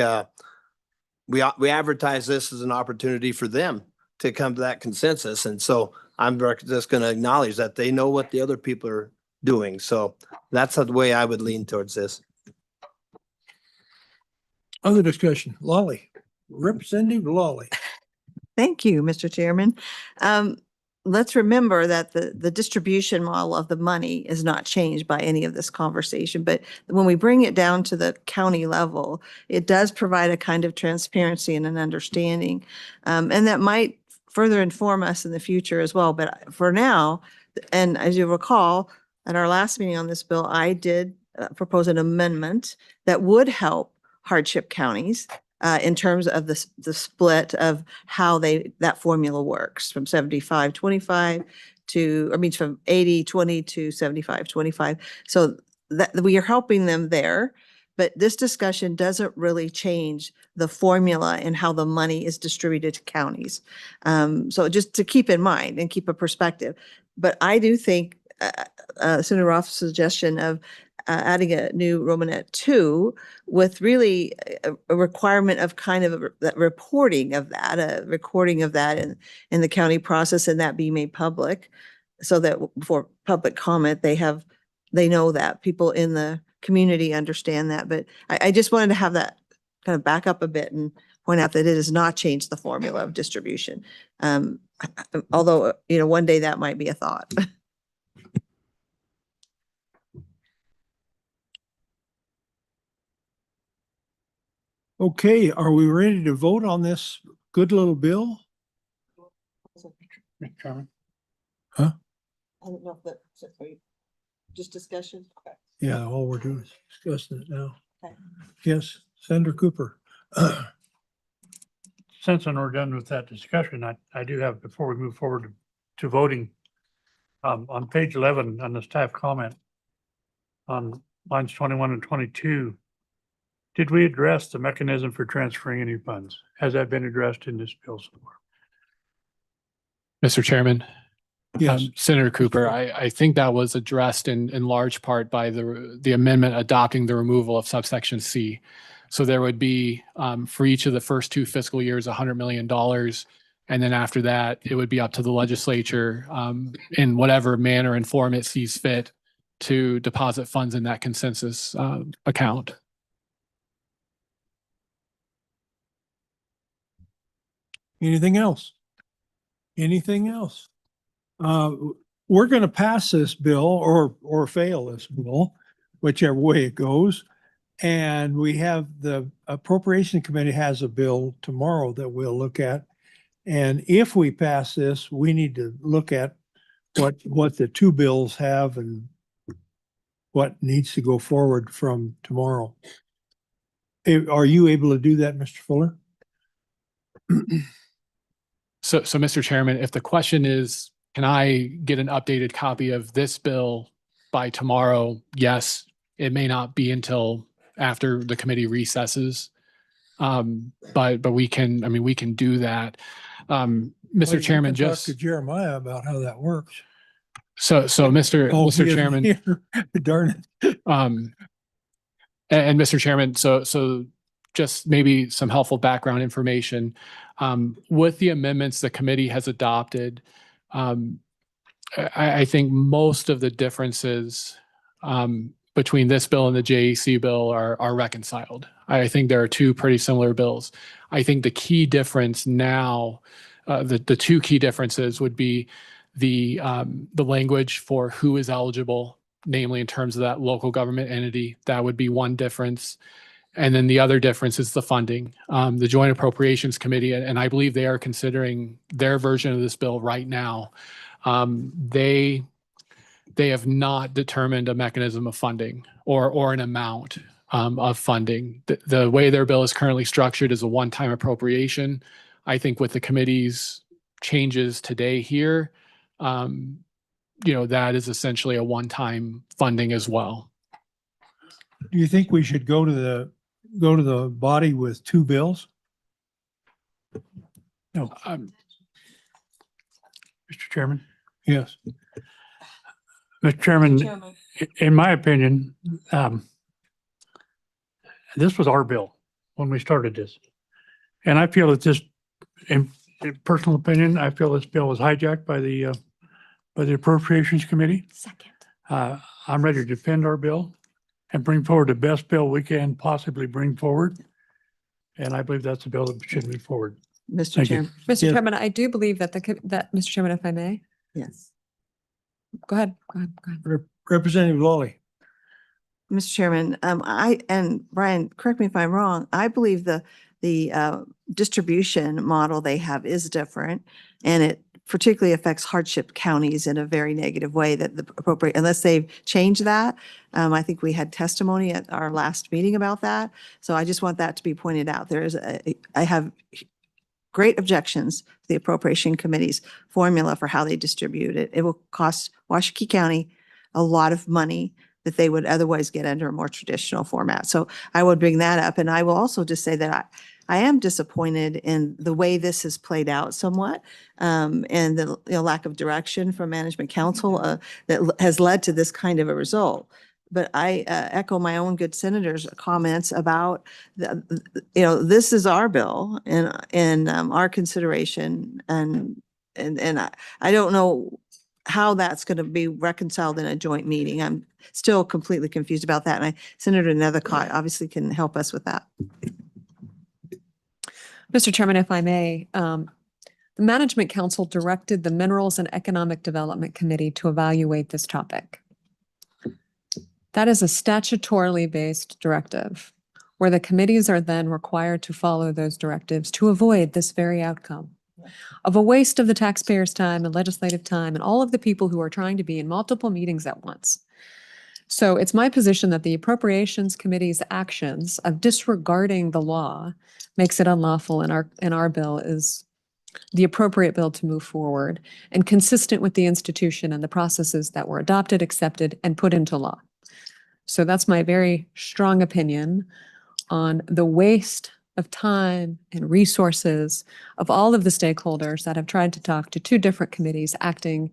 we advertise this as an opportunity for them to come to that consensus. And so I'm just going to acknowledge that they know what the other people are doing. So that's the way I would lean towards this. Other discussion. Lawley, Representative Lawley. Thank you, Mr. Chairman. Let's remember that the distribution model of the money is not changed by any of this conversation. But when we bring it down to the county level, it does provide a kind of transparency and an understanding. And that might further inform us in the future as well. But for now, and as you recall, at our last meeting on this bill, I did propose an amendment that would help hardship counties in terms of the split of how that formula works from 75-25 from 80-20 to 75-25. So that we are helping them there, but this discussion doesn't really change the formula and how the money is distributed to counties. So just to keep in mind and keep a perspective. But I do think Senator Roth's suggestion of adding a new Romanet 2 with really a requirement of kind of that reporting of that, a recording of that in the county process, and that be made public so that before public comment, they know that people in the community understand that. But I just wanted to have that kind of back up a bit and point out that it has not changed the formula of distribution. Although, one day that might be a thought. Okay, are we ready to vote on this good little bill? Mr. Chairman. Huh? I don't know if that's just discussion. Okay. Yeah, all we're doing is discussing it now. Okay. Yes, Senator Cooper. Since we're done with that discussion, I do have, before we move forward to voting, on page 11 on the staff comment on lines 21 and 22, did we address the mechanism for transferring any funds? Has that been addressed in this bill so far? Mr. Chairman. Yes. Senator Cooper, I think that was addressed in large part by the amendment adopting the removal of subsection C. So there would be, for each of the first 2 fiscal years, $100 million. And then after that, it would be up to the legislature in whatever manner and form it sees fit to deposit funds in that consensus account. Anything else? Anything else? We're going to pass this bill or fail this bill, whichever way it goes. And we have the Appropriation Committee has a bill tomorrow that we'll look at. And if we pass this, we need to look at what the 2 bills have and what needs to go forward from tomorrow. Are you able to do that, Mr. Fuller? So, Mr. Chairman, if the question is, can I get an updated copy of this bill by tomorrow? Yes, it may not be until after the committee recesses. But we can, I mean, we can do that. Well, Mr. you Chairman, can talk just to Jeremiah about how that works. so Mr. Oh, Mr. he isn't Chairman, here. Darn it. And Mr. Chairman, so just maybe some helpful background information. With the amendments the committee has adopted, I think most of the differences between this bill and the JEC bill are reconciled. I think there are two pretty similar bills. I think the key difference now, the two key differences would be the language for who is eligible, namely in terms of that local government entity. That would be one difference. And then the other difference is the funding. The Joint Appropriations Committee, and I believe they are considering their version of this bill right now. They have not determined a mechanism of funding or an amount of funding. The way their bill is currently structured is a one-time appropriation. I think with the committee's changes today here, that is essentially a one-time funding as well. Do you think we should go to the body with two bills? No. Mr. Chairman? Yes. Mr. Chairman, in my opinion, this was our bill when we started this. And I feel that this, in personal opinion, I feel this bill was hijacked by the Appropriations Committee. Second. I'm ready to defend our bill and bring forward the best bill we can possibly bring forward. And I believe that's the bill that should move forward. Mr. Thank you. Chairman. Mr. Yes. Chairman, I do believe that Mr. Chairman, if I may, Yes. go ahead. Representative Lawley. Mr. Chairman, and Brian, correct me if I'm wrong, I believe the distribution model they have is different, and it particularly affects hardship counties in a very negative way that the appropriate, unless they've changed that. I think we had testimony at our last meeting about that. So I just want that to be pointed out. I have great objections to the Appropriation Committee's formula for how they distribute it. It will cost Washakie County a lot of money that they would otherwise get under a more traditional format. So I would bring that up. And I will also just say that I am disappointed in the way this has played out somewhat, and the lack of direction from Management Council that has led to this kind of a result. But I echo my own good senator's comments about this is our bill and our consideration, and I don't know how that's going to be reconciled in a joint meeting. I'm still completely confused about that. And Senator Nethercott obviously can help us with that. Mr. Chairman, if I may, the Management Council directed the Minerals and Economic Development Committee to evaluate this topic. That is a statutorily based directive where the committees are then required to follow those directives to avoid this very outcome of a waste of the taxpayers' time and legislative time and all of the people who are trying to be in multiple meetings at once. So it's my position that the Appropriations Committee's actions of disregarding the law makes it unlawful, and our bill is the appropriate bill to move forward and consistent with the institution and the processes that were adopted, accepted, and put into law. So that's my very strong opinion on the waste of time and resources of all of the stakeholders that have tried to talk to two different committees acting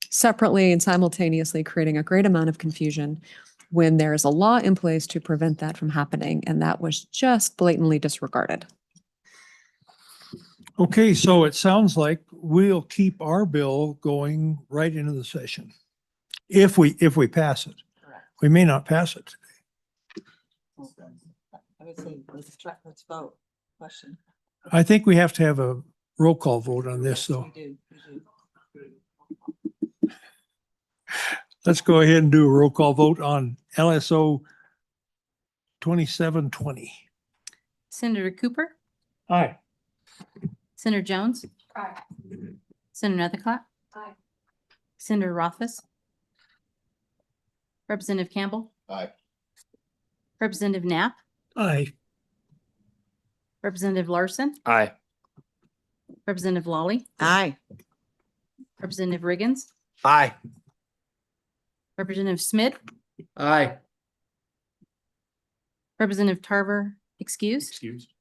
separately and simultaneously, creating a great amount of confusion when there is a law in place to prevent that from happening. And that was just blatantly disregarded. Okay, so it sounds like we'll keep our bill going right into the session. If we pass it. We may not pass it today. I would say let's vote. Question. I think we have to have a roll call vote on this, though. Let's go ahead and do a roll call vote on LSO 2720. Senator Cooper, Aye. Senator Jones. Aye. Senator Nethercott. Aye. Senator Rothfuss. Representative Campbell. Aye. Representative Knapp. Aye. Representative Larson. Aye. Representative Lawley, Aye. Representative Riggins, Aye. Representative Smith, Aye. Representative Tarver, excused. Excused.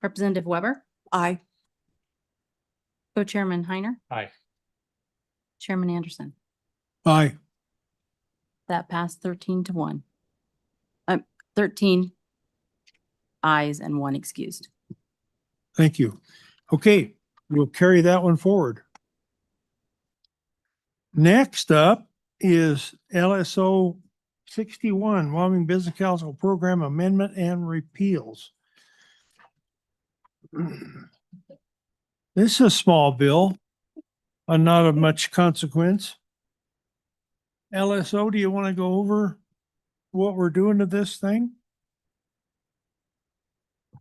Representative Weber, Aye. Co-Chairman Heiner, Aye. Chairman Anderson. Aye. That passed 13-1. 13 ayes and 1 excused. Thank you. Okay, we'll carry that one forward. Next up is LSO 61, Wyoming Business Council Program Amendment and Repeals. This is a small bill, not of much consequence. LSO, do you want to go over what we're doing to this thing?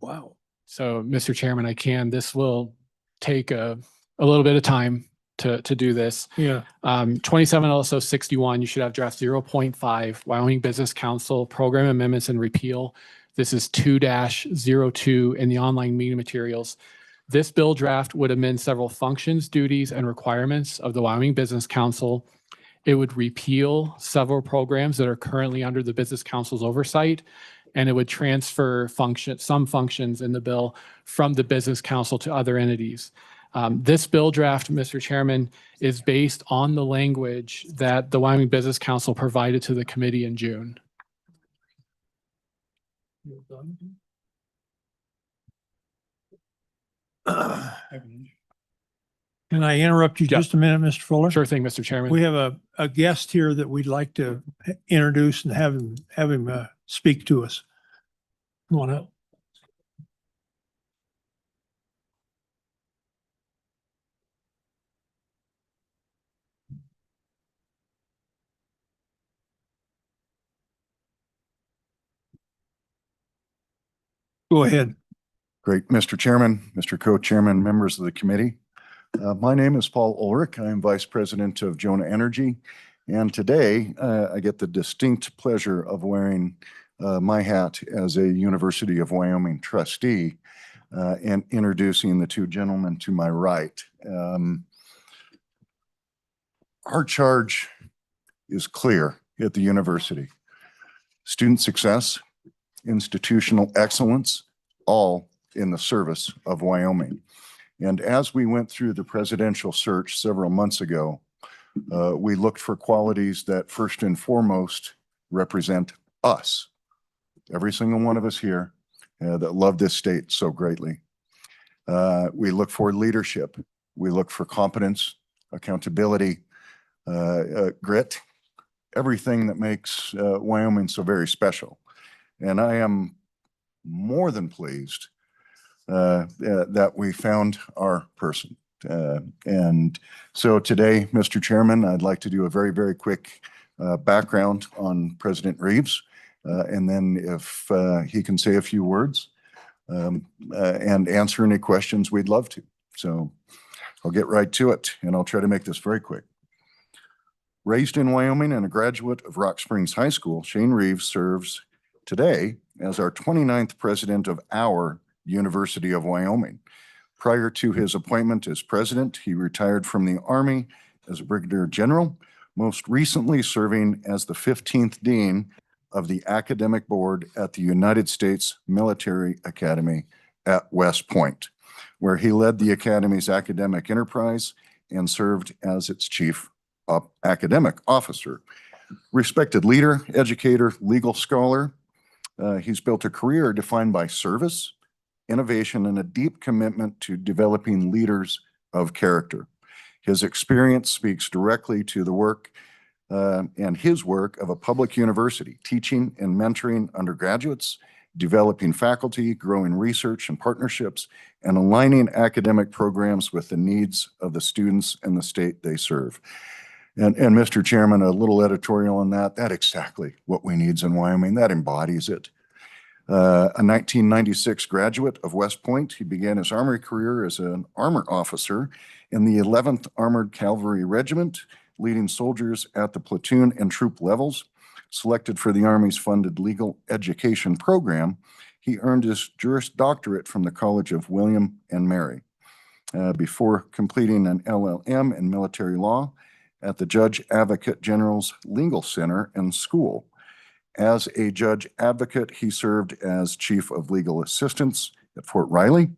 Wow. So, Mr. Chairman, I can. This will take a little bit of time to do this. Yeah. 27 LSO 61, you should have draft 0.5, Wyoming Business Council Program Amendments and Repeal. This is 2-02 in the online meeting materials. This bill draft would amend several functions, duties, and requirements of the Wyoming Business Council. It would repeal several programs that are currently under the Business Council's oversight, and it would transfer some functions in the bill from the Business Council to other entities. This bill draft, Mr. Chairman, is based on the language that the Wyoming Business Council provided to the committee in June. Can I interrupt you just a minute, Mr. Fuller? Sure thing, Mr. Chairman. We have a guest here that we'd like to introduce and have him speak to us. Come on up. Go ahead. Great, Mr. Chairman, Mr. Co-Chairman, members of the committee. My name is Paul Ulrich. I am Vice President of Jonah Energy. And today I get the distinct pleasure of wearing my hat as a University of Wyoming trustee and introducing the two gentlemen to my right. Our charge is clear at the university. Student success, institutional excellence, all in the service of Wyoming. And as we went through the presidential search several months ago, we looked for qualities that first and foremost represent us, every single one of us here that love this state so greatly. We look for leadership. We look for competence, accountability, grit, everything that makes Wyoming so very special. And I am more than pleased that we found our person. And so today, Mr. Chairman, I'd like to do a very, very quick background on President Reeves. And then if he can say a few words and answer any questions, we'd love to. So I'll get right to it, and I'll try to make this very quick. Raised in Wyoming and a graduate of Rock Springs High School, Shane Reeves serves today as our 29th president of our University of Wyoming. Prior to his appointment as president, he retired from the Army as a brigadier general, most recently serving as the 15th dean of the academic board at the United States Military Academy at West Point, where he led the academy's academic enterprise and served as its chief academic officer. Respected leader, educator, legal scholar, he's built a career defined by service, innovation, and a deep commitment to developing leaders of character. His experience speaks directly to the work and his work of a public university, teaching and mentoring undergraduates, developing faculty, growing research and partnerships, and aligning academic programs with the needs of the students and the state they serve. And Mr. Chairman, a little editorial on that, that's exactly what we need in Wyoming. That embodies it. A 1996 graduate of West Point, he began his Army career as an armor officer in the 11th Armored Cavalry Regiment, leading soldiers at the platoon and troop levels. Selected for the Army's funded legal education program, he earned his Juris Doctorate from the College of William and Mary. before completing an LLM in military law at the Judge Advocate General's Legal Center and School. As a judge advocate, he served as Chief of Legal Assistance at Fort Riley,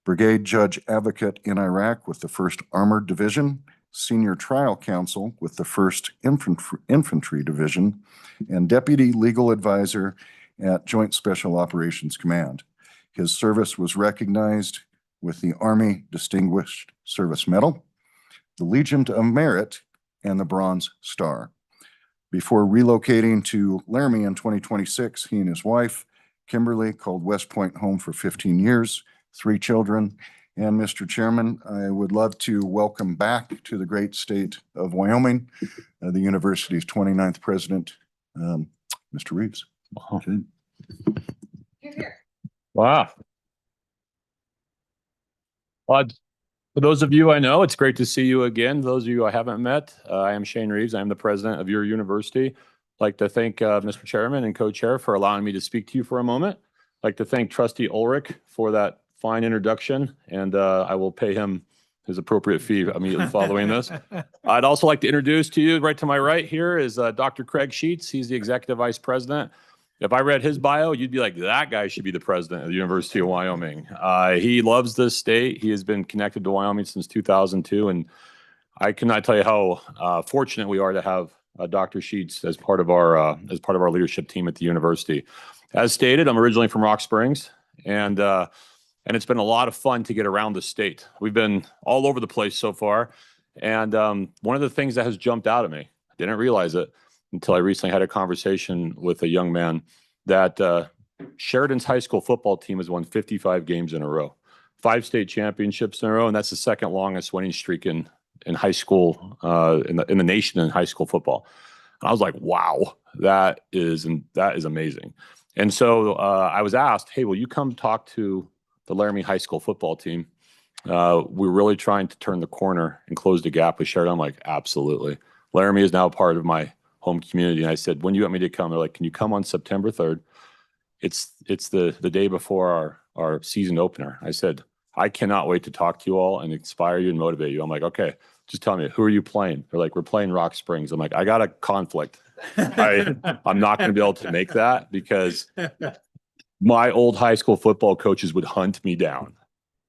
Brigade Judge Advocate in Iraq with the 1st Armored Division, Senior Trial Counsel with the 1st Infantry Division, and Deputy Legal Advisor at Joint Special Operations Command. His service was recognized with the Army Distinguished Service Medal, the Legion of Merit, and the Bronze Star. Before relocating to Laramie in 2026, he and his wife, Kimberly, called West Point home for 15 years, 3 children. And Mr. Chairman, I would love to welcome back to the great state of Wyoming, the university's 29th president, Mr. Reeves. Wow. Well, for those of you I know, it's great to see you again. Those of you I haven't met, I am Shane Reeves. I am the president of your university. I'd like to thank Mr. Chairman and co-chair for allowing me to speak to you for a moment. I'd like to thank Trustee Ulrich for that fine introduction, and I will pay him his appropriate fee immediately following this. I'd also like to introduce to you, right to my right here is Dr. Craig Sheets. He's the executive vice president. If I read his bio, you'd be like, that guy should be the president of the University of Wyoming. He loves this state. He has been connected to Wyoming since 2002. And I cannot tell you how fortunate we are to have Dr. Sheets as part of our leadership team at the university. As stated, I'm originally from Rock Springs, and it's been a lot of fun to get around the state. We've been all over the place so far. And one of the things that has jumped out at me, I didn't realize it until I recently had a conversation with a young man, that Sheridan's high school football team has won 55 games in a row, 5 state championships in a row, and that's the 2nd longest winning streak in high school, in the nation in high school football. And I was like, wow, that is amazing. And so I was asked, hey, will you come talk to the Laramie high school football team? We're really trying to turn the corner and close the gap with Sheridan. I'm like, absolutely. Laramie is now part of my home community. And I said, when do you want me to come? They're like, can you come on September 3rd? It's the day before our season opener. I said, I cannot wait to talk to you all and inspire you and motivate you. I'm like, okay, just tell me, who are you playing? They're like, we're playing Rock Springs. I'm like, I got a conflict. I'm not going to be able to make that because my old high school football coaches would hunt me down.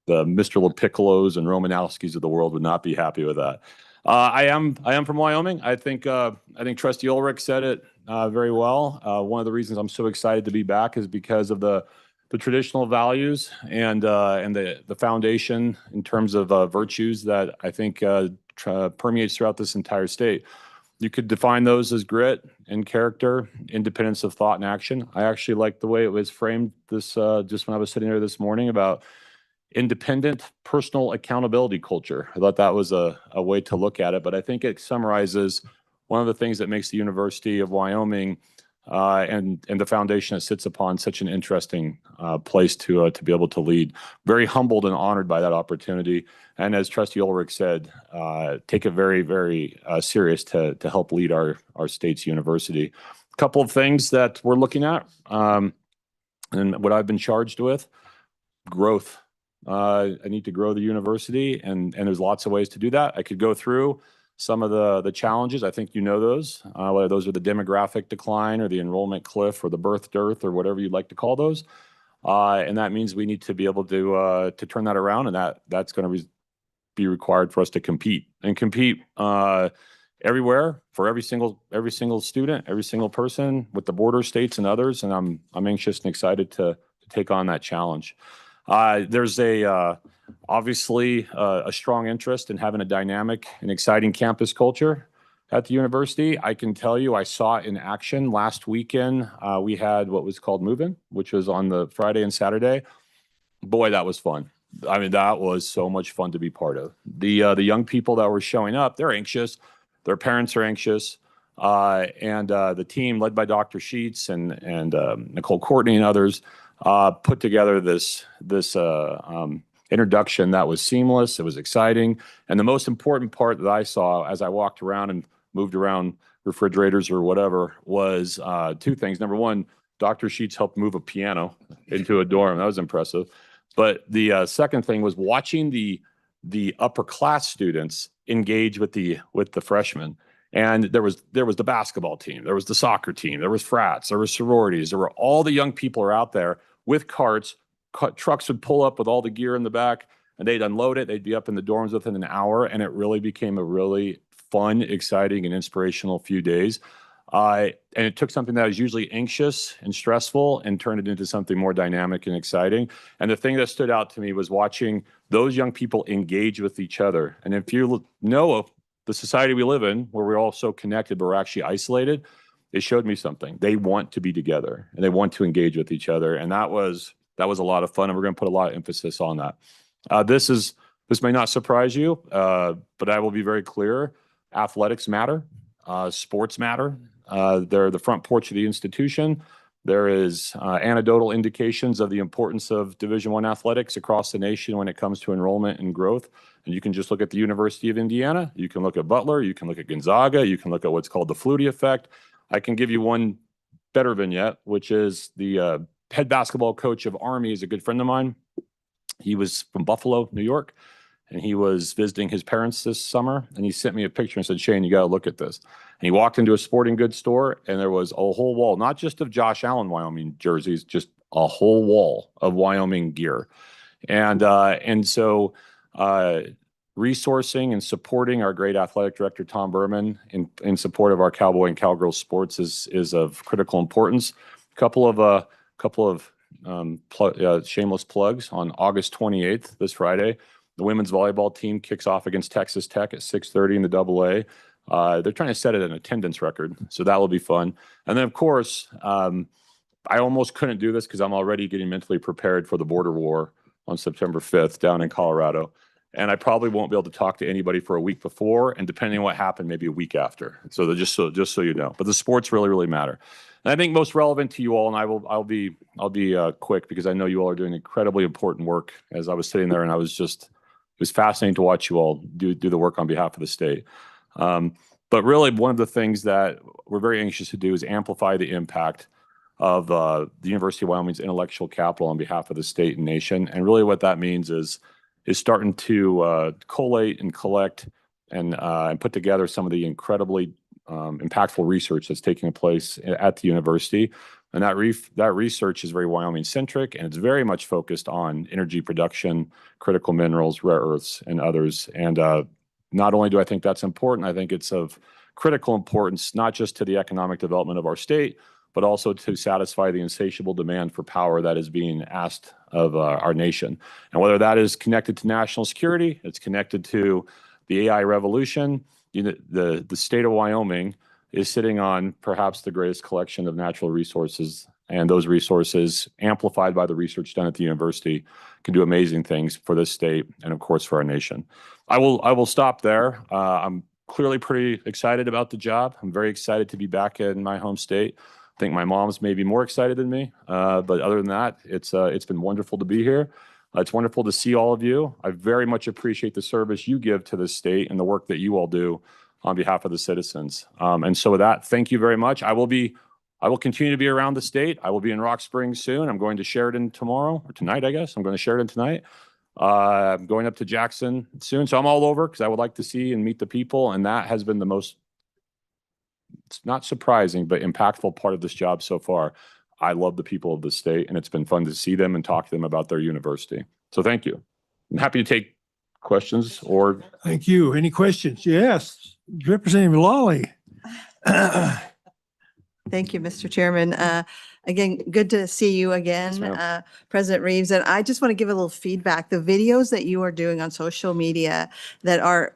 The Mr. LePiccolos and Romanowskis of the world would not be happy with that. I am from Wyoming. I think Trustee Ulrich said it very well. One of the reasons I'm so excited to be back is because of the traditional values and the foundation in terms of virtues that I think permeates throughout this entire state. You could define those as grit and character, independence of thought and action. I actually like the way it was framed just when I was sitting there this morning about independent personal accountability culture. I thought that was a way to look at it, but I think it summarizes one of the things that makes the University of Wyoming and the foundation it sits upon such an interesting place to be able to lead. Very humbled and honored by that opportunity. And as Trustee Ulrich said, take it very, very serious to help lead our state's university. A couple of things that we're looking at and what I've been charged with, growth. I need to grow the university, and there's lots of ways to do that. I could go through some of the challenges. I think you know those, whether those are the demographic decline or the enrollment cliff or the birth dearth or whatever you'd like to call those. And that means we need to be able to turn that around, and that's going to be required for us to compete everywhere for every single student, every single person with the border states and others. And I'm anxious and excited to take on that challenge. There's obviously a strong interest in having a dynamic and exciting campus culture at the university. I can tell you I saw it in action last weekend. We had what was called Move-In, which was on the Friday and Saturday. Boy, that was fun. I mean, that was so much fun to be part of. The young people that were showing up, they're anxious. Their parents are anxious. And the team led by Dr. Sheets and Nicole Courtney and others put together this introduction that was seamless. It was exciting. And the most important part that I saw as I walked around and moved around refrigerators or whatever was 2 things. Number one, Dr. Sheets helped move a piano into a dorm. That was impressive. But the second thing was watching the upper class students engage with the freshmen. And there was the basketball team, there was the soccer team, there was frats, there were sororities, there were all the young people are out there with carts. Trucks would pull up with all the gear in the back, and they'd unload it. They'd be up in the dorms within an hour, and it really became a really fun, exciting, and inspirational few days. And it took something that was usually anxious and stressful and turned it into something more dynamic and exciting. And the thing that stood out to me was watching those young people engage with each other. And if you know of the society we live in, where we're all so connected, but we're actually isolated, it showed me something. They want to be together and they want to engage with each other. And that was a lot of fun. And we're going to put a lot of emphasis on that. This may not surprise you, but I will be very clear. Athletics matter. Sports matter. They're the front porch of the institution. There is anecdotal indications of the importance of Division I athletics across the nation when it comes to enrollment and growth. And you can just look at the University of Indiana. You can look at Butler. You can look at Gonzaga. You can look at what's called the Flutie effect. I can give you one better vignette, which is the head basketball coach of Army is a good friend of mine. He was from Buffalo, New York, and he was visiting his parents this summer. And he sent me a picture and said, Shane, you got to look at this. And he walked into a sporting goods store, and there was a whole wall, not just of Josh Allen, Wyoming jerseys, just a whole wall of Wyoming gear. And so resourcing and supporting our great athletic director, Tom Berman, in support of our cowboy and cowgirl sports is of critical importance. Couple of shameless plugs. On August 28th, this Friday, the women's volleyball team kicks off against Texas Tech at 6:30 in the AA. They're trying to set an attendance record, so that will be fun. And then, of course, I almost couldn't do this because I'm already getting mentally prepared for the border war on September 5th down in Colorado. And I probably won't be able to talk to anybody for a week before, and depending on what happened, maybe a week after. So just so you know, but the sports really, really matter. And I think most relevant to you all, and I'll be quick because I know you all are doing incredibly important work. As I was sitting there, and it was fascinating to watch you all do the work on behalf of the state. But really, one of the things that we're very anxious to do is amplify the impact of the University of Wyoming's intellectual capital on behalf of the state and nation. And really what that means is starting to collate and collect and put together some of the incredibly impactful research that's taking place at the university. And that research is very Wyoming-centric, and it's very much focused on energy production, critical minerals, rare earths, and others. And not only do I think that's important, I think it's of critical importance, not just to the economic development of our state, but also to satisfy the insatiable demand for power that is being asked of our nation. And whether that is connected to national security, it's connected to the AI revolution, the state of Wyoming is sitting on perhaps the greatest collection of natural resources, and those resources, amplified by the research done at the university, can do amazing things for this state and, of course, for our nation. I will stop there. I'm clearly pretty excited about the job. I'm very excited to be back in my home state. I think my mom's maybe more excited than me, but other than that, it's been wonderful to be here. It's wonderful to see all of you. I very much appreciate the service you give to this state and the work that you all do on behalf of the citizens. And so with that, thank you very much. I will continue to be around the state. I will be in Rock Springs soon. I'm going to Sheridan tomorrow, or tonight, I guess. I'm going to Sheridan tonight. I'm going up to Jackson soon. So I'm all over because I would like to see and meet the people. And that has been the most, it's not surprising, but impactful part of this job so far. I love the people of the state, and it's been fun to see them and talk to them about their university. So thank you. I'm happy to take questions or. Thank you. Any questions? Yes, Representative Lawley. Thank you, Mr. Chairman. Again, good to see you again, President Reeves. And I just want to give a little feedback. The videos that you are doing on social media that are,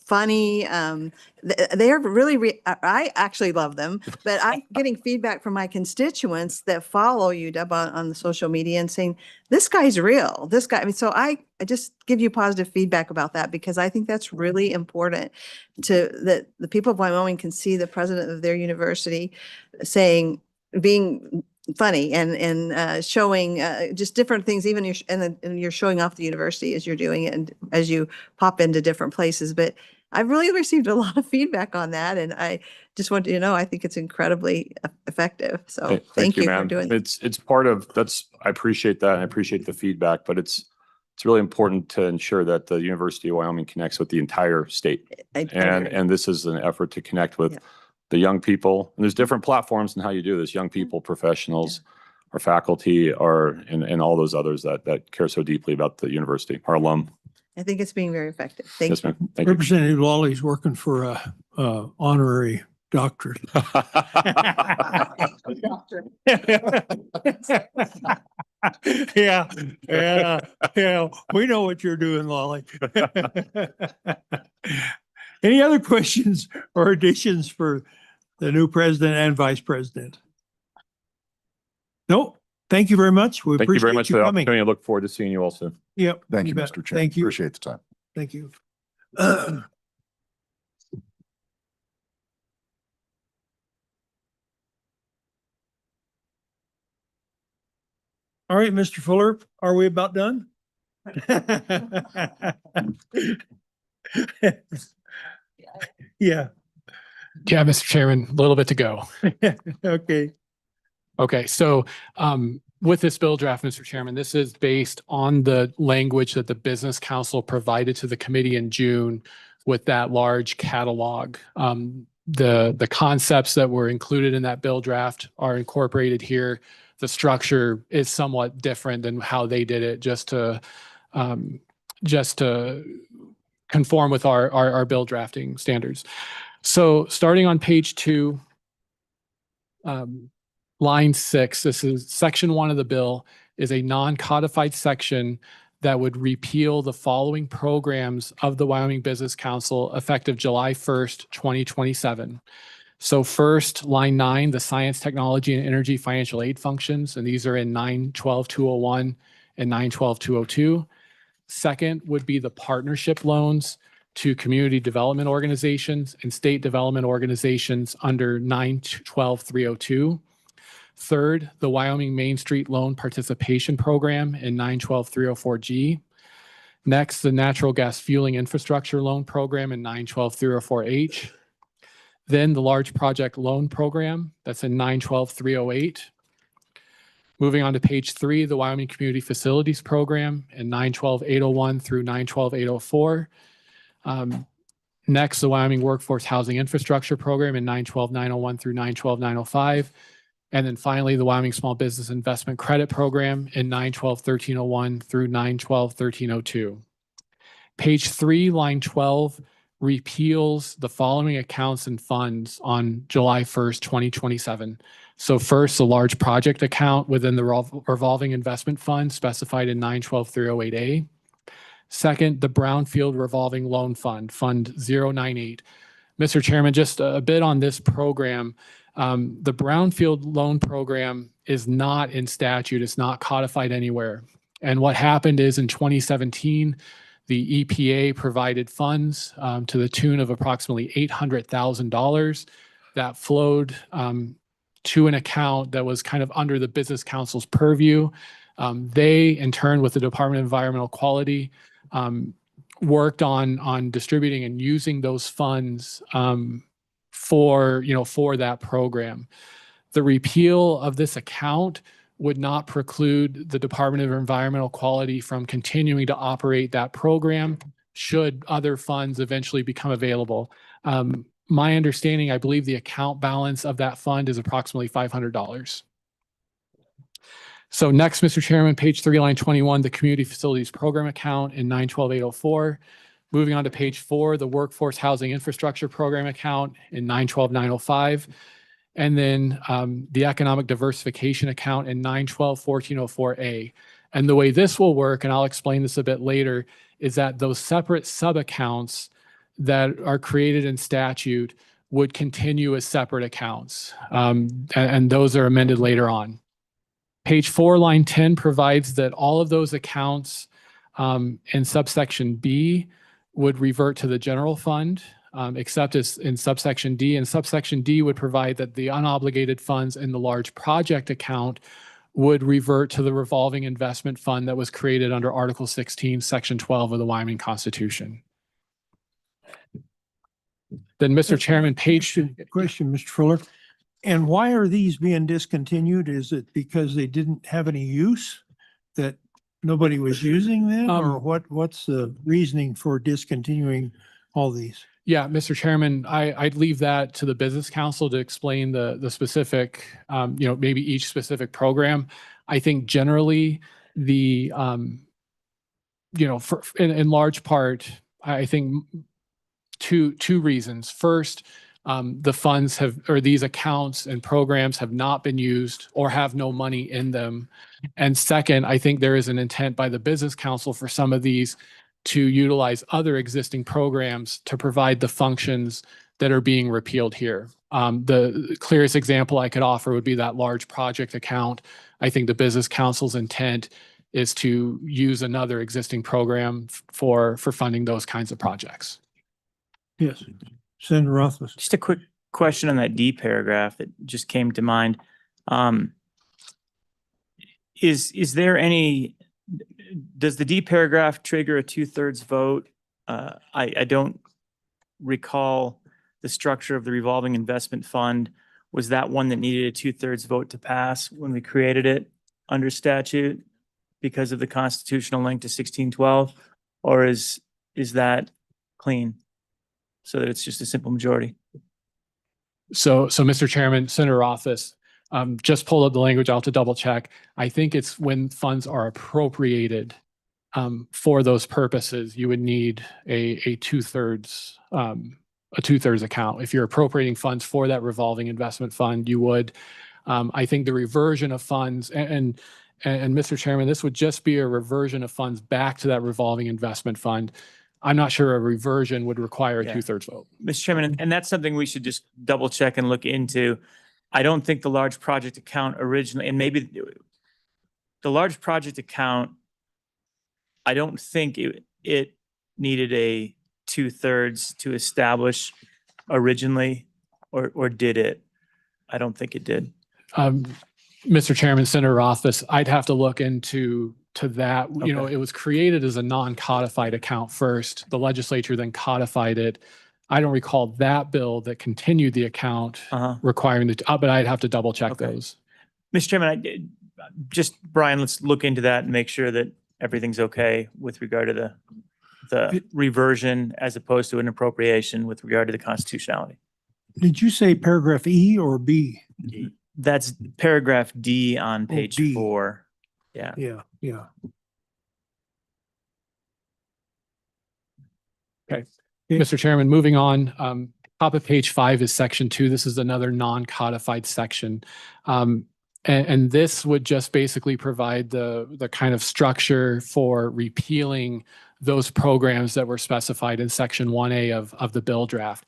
funny, they are really, I actually love them, but I'm getting feedback from my constituents that follow you, Deb, on the social media and saying, this guy's real, this guy. I mean, so I just give you positive feedback about that because I think that's really important that the people of Wyoming can see the president of their university being funny and showing just different things, even and you're showing off the university as you're doing it and as you pop into different places. But I've really received a lot of feedback on that, and I just want you to know, I think it's incredibly effective. So Hey, thank you for ma'am. doing that. It's part of, I appreciate that. And I appreciate the feedback, but it's really important to ensure that the University of Wyoming connects with the entire state. I agree. And this is an effort to connect with Yeah. the young people. And there's different platforms in how you do this, young people, professionals, our faculty, and all those others that care so deeply about the university, our alum. I think it's being very effective. Thank Yes, you. ma'am. Thank you. Representative Lawley's working for a honorary doctorate. Yeah, yeah. We know what you're doing, Lawley. Any other questions or additions for the new president and vice president? No, thank you very much. We Thank you very much appreciate for you the coming. opportunity. I look forward to seeing you all soon. Yep. Thank you, bet. Mr. Chair. Thank you. Appreciate the time. Thank you. All right, Mr. Fuller, are we about done? Yeah. Yeah, Mr. Chairman, a little bit to go. Okay. Okay, so with this bill draft, Mr. Chairman, this is based on the language that the Business Council provided to the committee in June with that large catalog. The concepts that were included in that bill draft are incorporated here. The structure is somewhat different than how they did it, just to conform with our bill drafting standards. So starting on page 2, line 6, this is section 1 of the bill, is a non-codified section that would repeal the following programs of the Wyoming Business Council effective July 1st, 2027. So first, line 9, the science, technology, and energy financial aid functions, and these are in 912-201 and 912-202. Second would be the partnership loans to community development organizations and state development organizations under 912-302. Third, the Wyoming Main Street Loan Participation Program in 912-304G. Next, the Natural Gas Fueling Infrastructure Loan Program in 912-304H. Then the Large Project Loan Program, that's in 912-308. Moving on to page 3, the Wyoming Community Facilities Program in 912-801 through 912-804. Next, the Wyoming Workforce Housing Infrastructure Program in 912-901 through 912-905. And then finally, the Wyoming Small Business Investment Credit Program in 912-1301 through 912-1302. Page 3, line 12, repeals the following accounts and funds on July 1st, 2027. So first, the large project account within the revolving investment fund specified in 912-308A. Second, the Brownfield Revolving Loan Fund, Fund 098. Mr. Chairman, just a bit on this program. The Brownfield Loan Program is not in statute. It's not codified anywhere. And what happened is in 2017, the EPA provided funds to the tune of approximately $800,000 that flowed to an account that was kind of under the Business Council's purview. They, in turn, with the Department of Environmental Quality, worked on distributing and using those funds for that program. The repeal of this account would not preclude the Department of Environmental Quality from continuing to operate that program should other funds eventually become available. My understanding, I believe the account balance of that fund is approximately $500. So next, Mr. Chairman, page 3, line 21, the Community Facilities Program account in 912-804. Moving on to page 4, the Workforce Housing Infrastructure Program account in 912-905. And then the Economic Diversification account in 912-1404A. And the way this will work, and I'll explain this a bit later, is that those separate sub-accounts that are created in statute would continue as separate accounts. And those are amended later on. Page 4, line 10 provides that all of those accounts in subsection B would revert to the general fund, except as in subsection D. And subsection D would provide that the unobligated funds in the large project account would revert to the revolving investment fund that was created under Article 16, Section 12 of the Wyoming Constitution. Then, Mr. Chairman, page, Question, Mr. Fuller. And why are these being discontinued? Is it because they didn't have any use, that nobody was using them, or what's the reasoning for discontinuing all these? yeah, Mr. Chairman, I'd leave that to the Business Council to explain the specific, maybe each specific program. I think generally the, in large part, I think two reasons. First, the funds or these accounts and programs have not been used or have no money in them. And second, I think there is an intent by the Business Council for some of these to utilize other existing programs to provide the functions that are being repealed here. The clearest example I could offer would be that large project account. I think the Business Council's intent is to use another existing program for funding those kinds of projects. Yes, Senator Rothfuss. Just a quick question on that D paragraph that just came to mind. Is there any, does the D paragraph trigger a 2/3 vote? I don't recall the structure of the revolving investment fund. Was that one that needed a 2/3 vote to pass when we created it under statute because of the constitutional link to 1612? Or is that clean so that it's just a simple majority? So Mr. Chairman, Senator Rothfuss, just pulled up the language. I'll have to double check. I think it's when funds are appropriated for those purposes, you would need a 2/3 account. If you're appropriating funds for that revolving investment fund, you would. I think the reversion of funds and Mr. Chairman, this would just be a reversion of funds back to that revolving investment fund. I'm not sure a reversion would require a 2/3 vote. Mr. Chairman, and that's something we should just double check and look into. I don't think the large project account originally, and maybe the large project account, I don't think it needed a 2/3 to establish originally, or did it? I don't think it did. Mr. Chairman, Senator Rothfuss, I'd have to look into that. You know, it was created as a non-codified account first. The legislature then codified it. I don't recall that bill that continued the account requiring but I'd have to double check those. Mr. Chairman, Brian, let's look into that and make sure that everything's okay with regard to the reversion as opposed to an appropriation with regard to the constitutionality. Did you say paragraph E or B? That's paragraph D on page 4. Yeah. Yeah. Okay. Mr. Chairman, moving on, top of page 5 is section 2. This is another non-codified section. And this would just basically provide the kind of structure for repealing those programs that were specified in section 1A of the bill draft.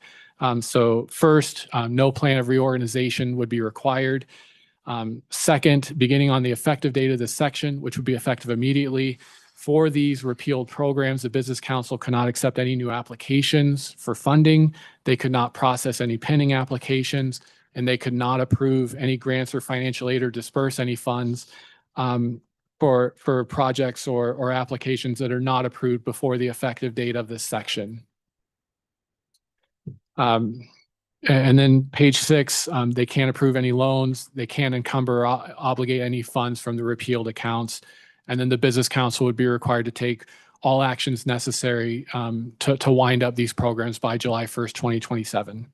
So first, no plan of reorganization would be required. Second, beginning on the effective date of this section, which would be effective immediately, for these repealed programs, the Business Council cannot accept any new applications for funding. They could not process any pending applications, and they could not approve any grants or financial aid or disperse any funds for projects or applications that are not approved before the effective date of this section. And then page 6, they can't approve any loans. They can't encumber or obligate any funds from the repealed accounts. And then the Business Council would be required to take all actions necessary to wind up these programs by July 1st, 2027.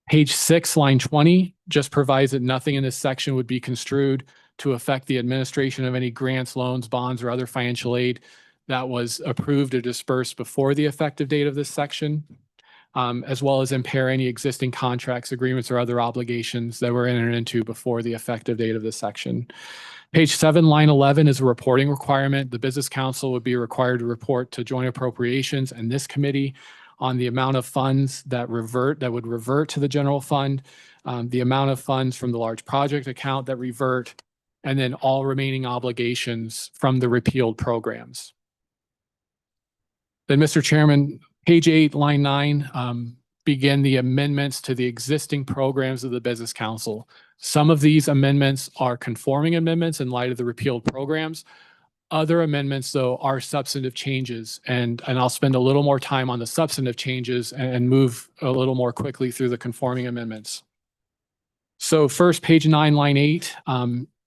Page 6, line 20, just provides that nothing in this section would be construed to affect the administration of any grants, loans, bonds, or other financial aid that was approved or dispersed before the effective date of this section, as well as impair any existing contracts, agreements, or other obligations that were entered into before the effective date of this section. Page 7, line 11 is a reporting requirement. The Business Council would be required to report to Joint Appropriations and this committee on the amount of funds that would revert to the general fund, the amount of funds from the large project account that revert, and then all remaining obligations from the repealed programs. Then, Mr. Chairman, page 8, line 9, begin the amendments to the existing programs of the Business Council. Some of these amendments are conforming amendments in light of the repealed programs. Other amendments, though, are substantive changes, and I'll spend a little more time on the substantive changes and move a little more quickly through the conforming amendments. So first, page 9, line 8.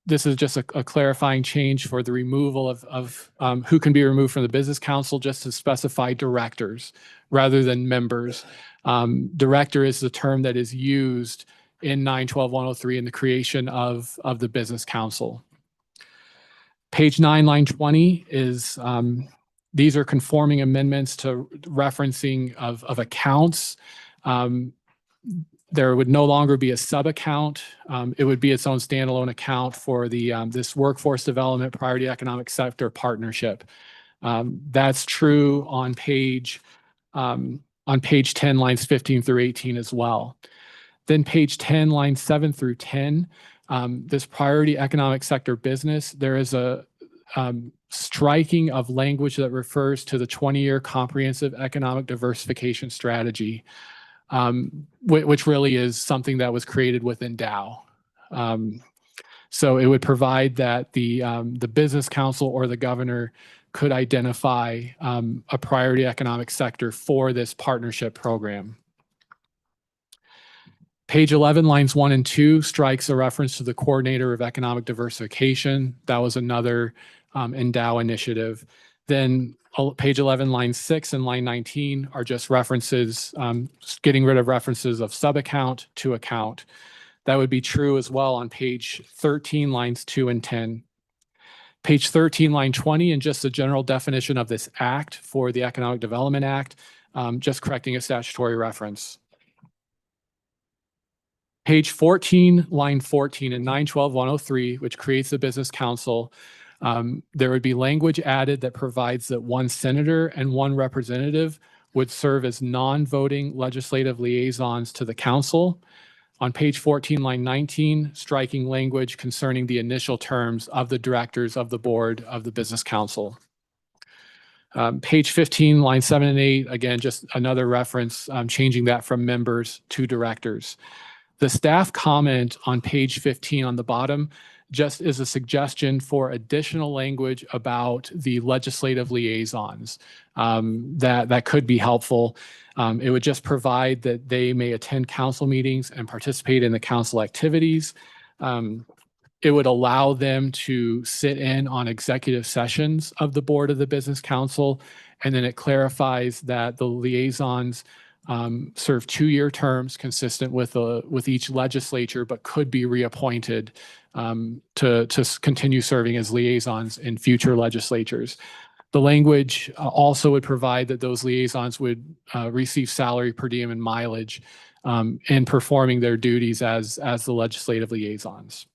This is just a clarifying change for the removal of who can be removed from the business council, just to specify directors rather than members. Director is the term that is used in 912-103 in the creation of the business council. Page 9, line 20 is, these are conforming amendments to referencing of accounts. There would no longer be a sub-account. It would be its own standalone account for the this workforce development priority economic sector partnership. That's true on page 10, lines 15 through 18 as well. Then page 10, lines 7 through 10, this priority economic sector business, there is a striking of language that refers to the 20-year comprehensive economic diversification strategy, which really is something that was created within Dow. So it would provide that the business council or the governor could identify a priority economic sector for this partnership program. Page 11, lines 1 and 2 strikes a reference to the coordinator of economic diversification. That was another Endow initiative. Then page 11, line 6 and line 19 are just references, getting rid of references of sub-account to account. That would be true as well on page 13, lines 2 and 10. Page 13, line 20, and just the general definition of this act for the Economic Development Act, just correcting a statutory reference. Page 14, line 14 in 912-103, which creates the business council, there would be language added that provides that one senator and one representative would serve as non-voting legislative liaisons to the council. On page 14, line 19, striking language concerning the initial terms of the directors of the board of the business council. Page 15, line 7 and 8, again, just another reference, changing that from members to directors. The staff comment on page 15 on the bottom just is a suggestion for additional language about the legislative liaisons that could be helpful. It would just provide that they may attend council meetings and participate in the council activities. It would allow them to sit in on executive sessions of the board of the business council. And then it clarifies that the liaisons serve 2-year terms consistent with each legislature, but could be reappointed to continue serving as liaisons in future legislatures. The language also would provide that those liaisons would receive salary per diem and mileage in performing their duties as the legislative liaisons.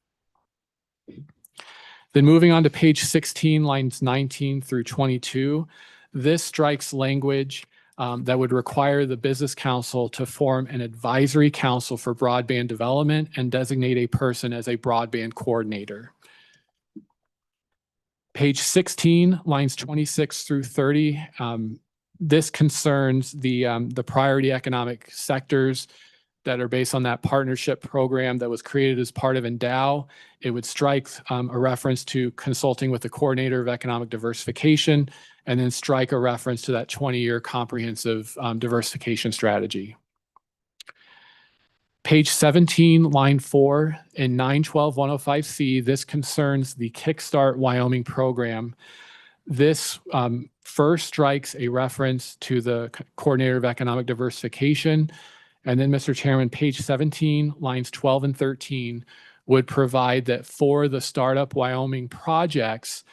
Then moving on to page 16, lines 19 through 22, this strikes language that would require the business council to form an advisory council for broadband development and designate a person as a broadband coordinator. Page 16, lines 26 through 30, this concerns the priority economic sectors that are based on that partnership program that was created as part of Endow. It would strike a reference to consulting with the coordinator of economic diversification, and then strike a reference to that 20-year comprehensive diversification strategy. Page 17, line 4, in 912-105C, this concerns the Kickstart Wyoming program. This first strikes a reference to the coordinator of economic diversification. And then, Mr. Chairman, page 17, lines 12 and 13 would provide that for the Startup Wyoming projects,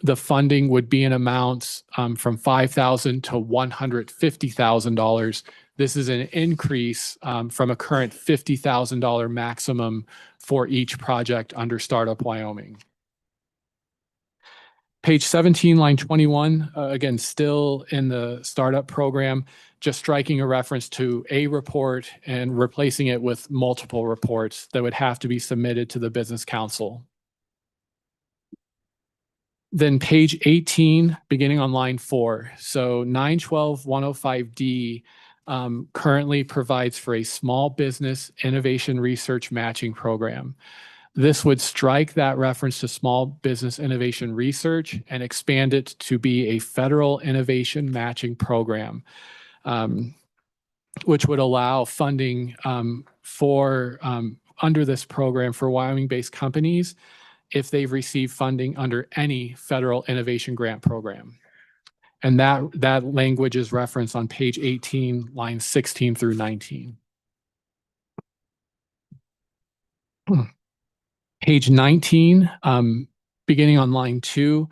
the funding would be in amounts from $5,000 to $150,000. This is an increase from a current $50,000 maximum for each project under Startup Wyoming. Page 17, line 21, again, still in the startup program, just striking a reference to a report and replacing it with multiple reports that would have to be submitted to the business council. Then page 18, beginning on line 4. So 912-105D currently provides for a small business innovation research matching program. This would strike that reference to small business innovation research and expand it to be a federal innovation matching program, which would allow funding for under this program for Wyoming-based companies if they've received funding under any federal innovation grant program. And that language is referenced on page 18, lines 16 through 19. Page 19, beginning on line 2,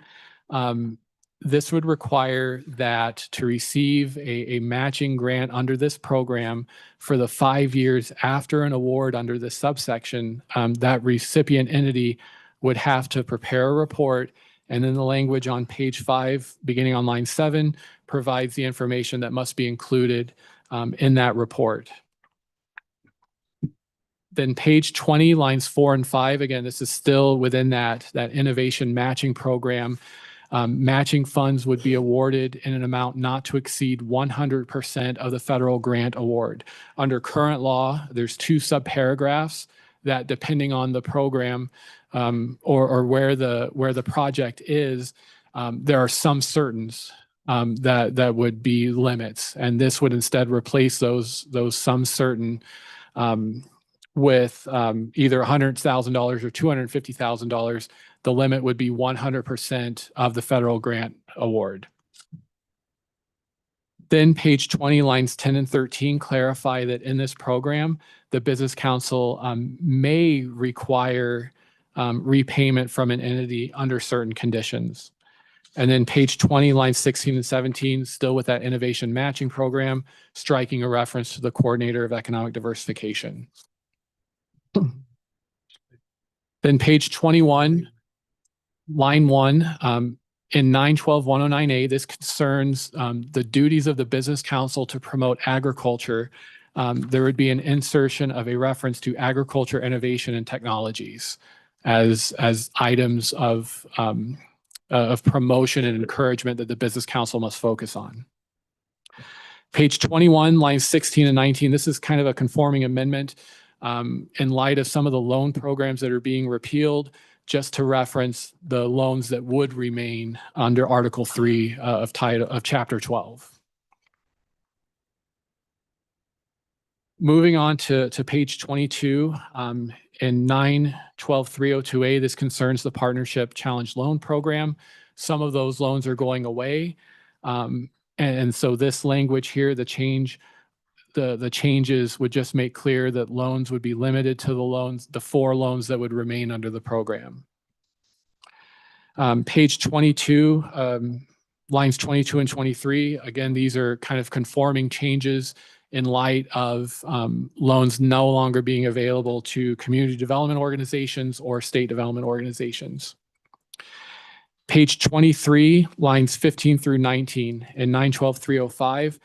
this would require that to receive a matching grant under this program for the 5 years after an award under this subsection, that recipient entity would have to prepare a report. And then the language on page 5, beginning on line 7, provides the information that must be included in that report. Then page 20, lines 4 and 5, again, this is still within that innovation matching program. Matching funds would be awarded in an amount not to exceed 100% of the federal grant award. Under current law, there's 2 subparagraphs that, depending on the program or where the project is, there are some certains that would be limits, and this would instead replace those some certain with either $100,000 or $250,000. The limit would be 100% of the federal grant award. Then page 20, lines 10 and 13 clarify that in this program, the Business Council may require repayment from an entity under certain conditions. And then page 20, lines 16 and 17, still with that innovation matching program, striking a reference to the coordinator of economic diversification. Then page 21, line 1, in 912-109A, this concerns the duties of the Business Council to promote agriculture. There would be an insertion of a reference to agriculture, innovation, and technologies as items of promotion and encouragement that the Business Council must focus on. Page 21, lines 16 and 19, this is kind of a conforming amendment in light of some of the loan programs that are being repealed, just to reference the loans that would remain under Article 3 of Chapter 12. Moving on to page 22, in 912-302A, this concerns the Partnership Challenge Loan Program. Some of those loans are going away. And so this language here, the changes would just make clear that loans would be limited to the 4 loans that would remain under the program. Page 22, lines 22 and 23, again, these are kind of conforming changes in light of loans no longer being available to community development organizations or state development organizations. Page 23, lines 15 through 19, in 912-305,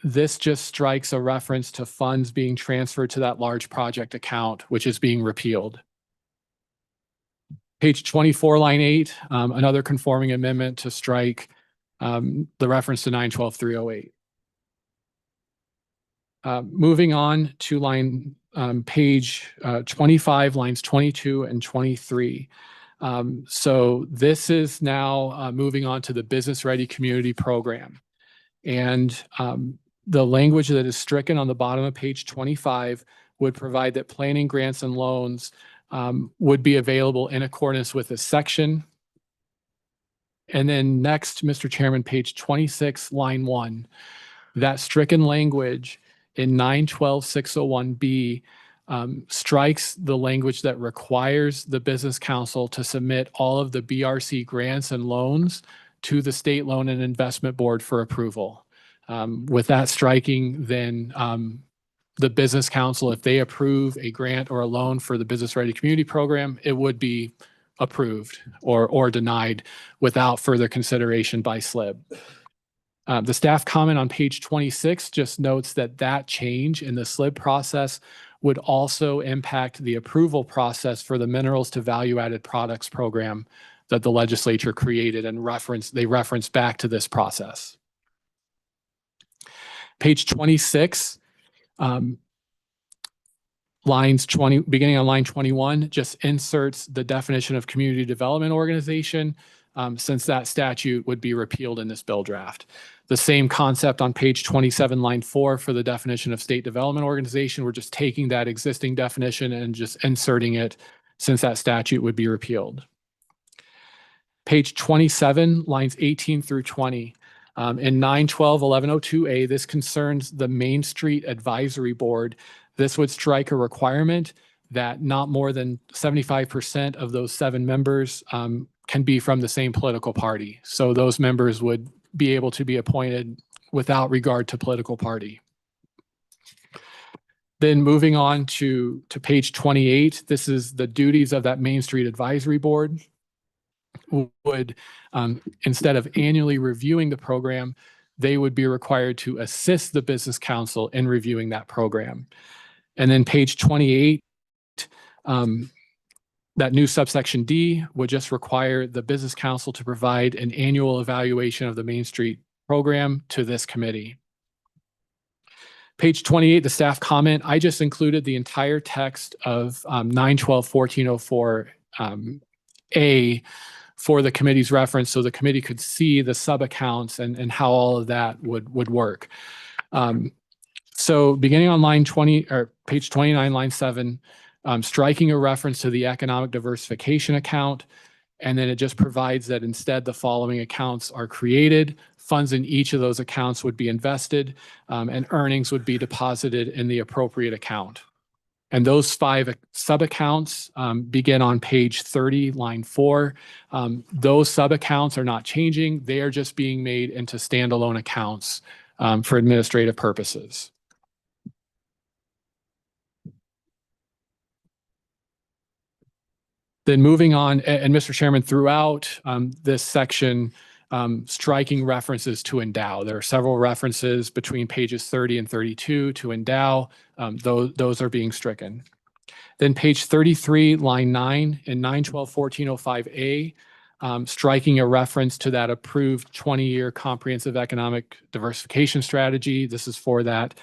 this just strikes a reference to funds being transferred to that large project account, which is being repealed. Page 24, line 8, another conforming amendment to strike the reference to 912-308. Moving on to page 25, lines 22 and 23. So this is now moving on to the Business Ready Community Program. And the language that is stricken on the bottom of page 25 would provide that planning grants and loans would be available in accordance with this section. And then next, Mr. Chairman, page 26, line 1, that stricken language in 912-601B strikes the language that requires the Business Council to submit all of the BRC grants and loans to the State Loan and Investment Board for approval. With that striking, then the Business Council, if they approve a grant or a loan for the Business Ready Community Program, it would be approved or denied without further consideration by SLIB. The staff comment on page 26 just notes that change in the SLIB process would also impact the approval process for the Minerals to Value-Added Products program that the legislature created, and they reference back to this process. Page 26, beginning on line 21, just inserts the definition of community development organization, since that statute would be repealed in this bill draft. The same concept on page 27, line 4 for the definition of state development organization. We're just taking that existing definition and just inserting it since that statute would be repealed. Page 27, lines 18 through 20. In 912-1102A, this concerns the Main Street Advisory Board. This would strike a requirement that not more than 75% of those 7 members can be from the same political party. So those members would be able to be appointed without regard to political party. Then moving on to page 28, this is the duties of that Main Street Advisory Board. Would, instead of annually reviewing the program, they would be required to assist the Business Council in reviewing that program. And then page 28, that new subsection D would just require the Business Council to provide an annual evaluation of the Main Street program to this committee. Page 28, the staff comment, I just included the entire text of 912-1404A for the committee's reference so the committee could see the sub-accounts and how all of that would work. So beginning on line 20 or page 29, line 7, striking a reference to the economic diversification account, and then it just provides that instead the following accounts are created, funds in each of those accounts would be invested, and earnings would be deposited in the appropriate account. And those 5 sub-accounts begin on page 30, line 4. Those sub-accounts are not changing. They are just being made into standalone accounts for administrative purposes. Then moving on, and Mr. Chairman, throughout this section, striking references to endow. There are several references between pages 30 and 32 to endow. Those are being stricken. Then page 33, line 9 in 912-1405A, striking a reference to that approved 20-year comprehensive economic diversification strategy. This is for that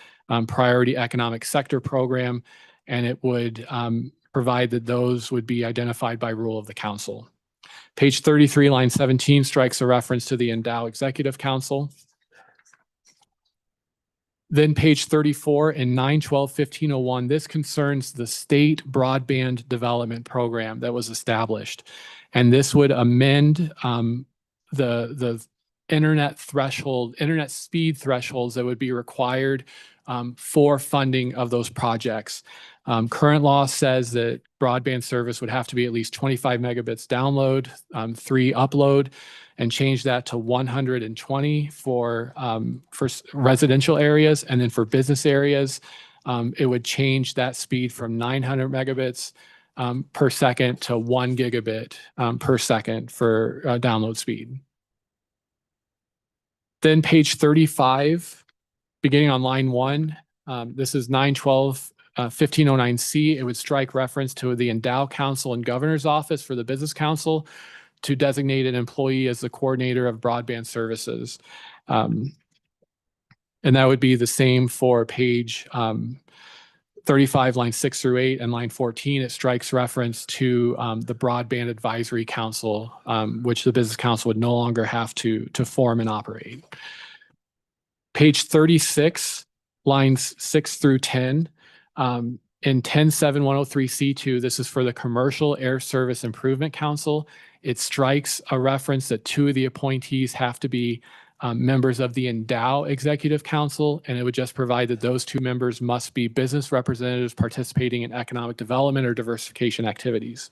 priority economic sector program, and it would provide that those would be identified by rule of the council. Page 33, line 17 strikes a reference to the Endow Executive Council. Then page 34 in 912-1501, this concerns the state broadband development program that was established. And this would amend the internet speed thresholds that would be required for funding of those projects. Current law says that broadband service would have to be at least 25 megabits download, 3 upload, and change that to 120 for residential areas. And then for business areas, it would change that speed from 900 megabits per second to 1 gigabit per second for download speed. Then page 35, beginning on line 1, this is 912-1509C. It would strike reference to the Endow Council and Governor's Office for the Business Council to designate an employee as the coordinator of broadband services. And that would be the same for page 35, line 6 through 8, and line 14. It strikes reference to the Broadband Advisory Council, which the Business Council would no longer have to form and operate. Page 36, lines 6 through 10. In 107103C2, this is for the Commercial Air Service Improvement Council. It strikes a reference that 2 of the appointees have to be members of the Endow Executive Council, and it would just provide that those 2 members must be business representatives participating in economic development or diversification activities.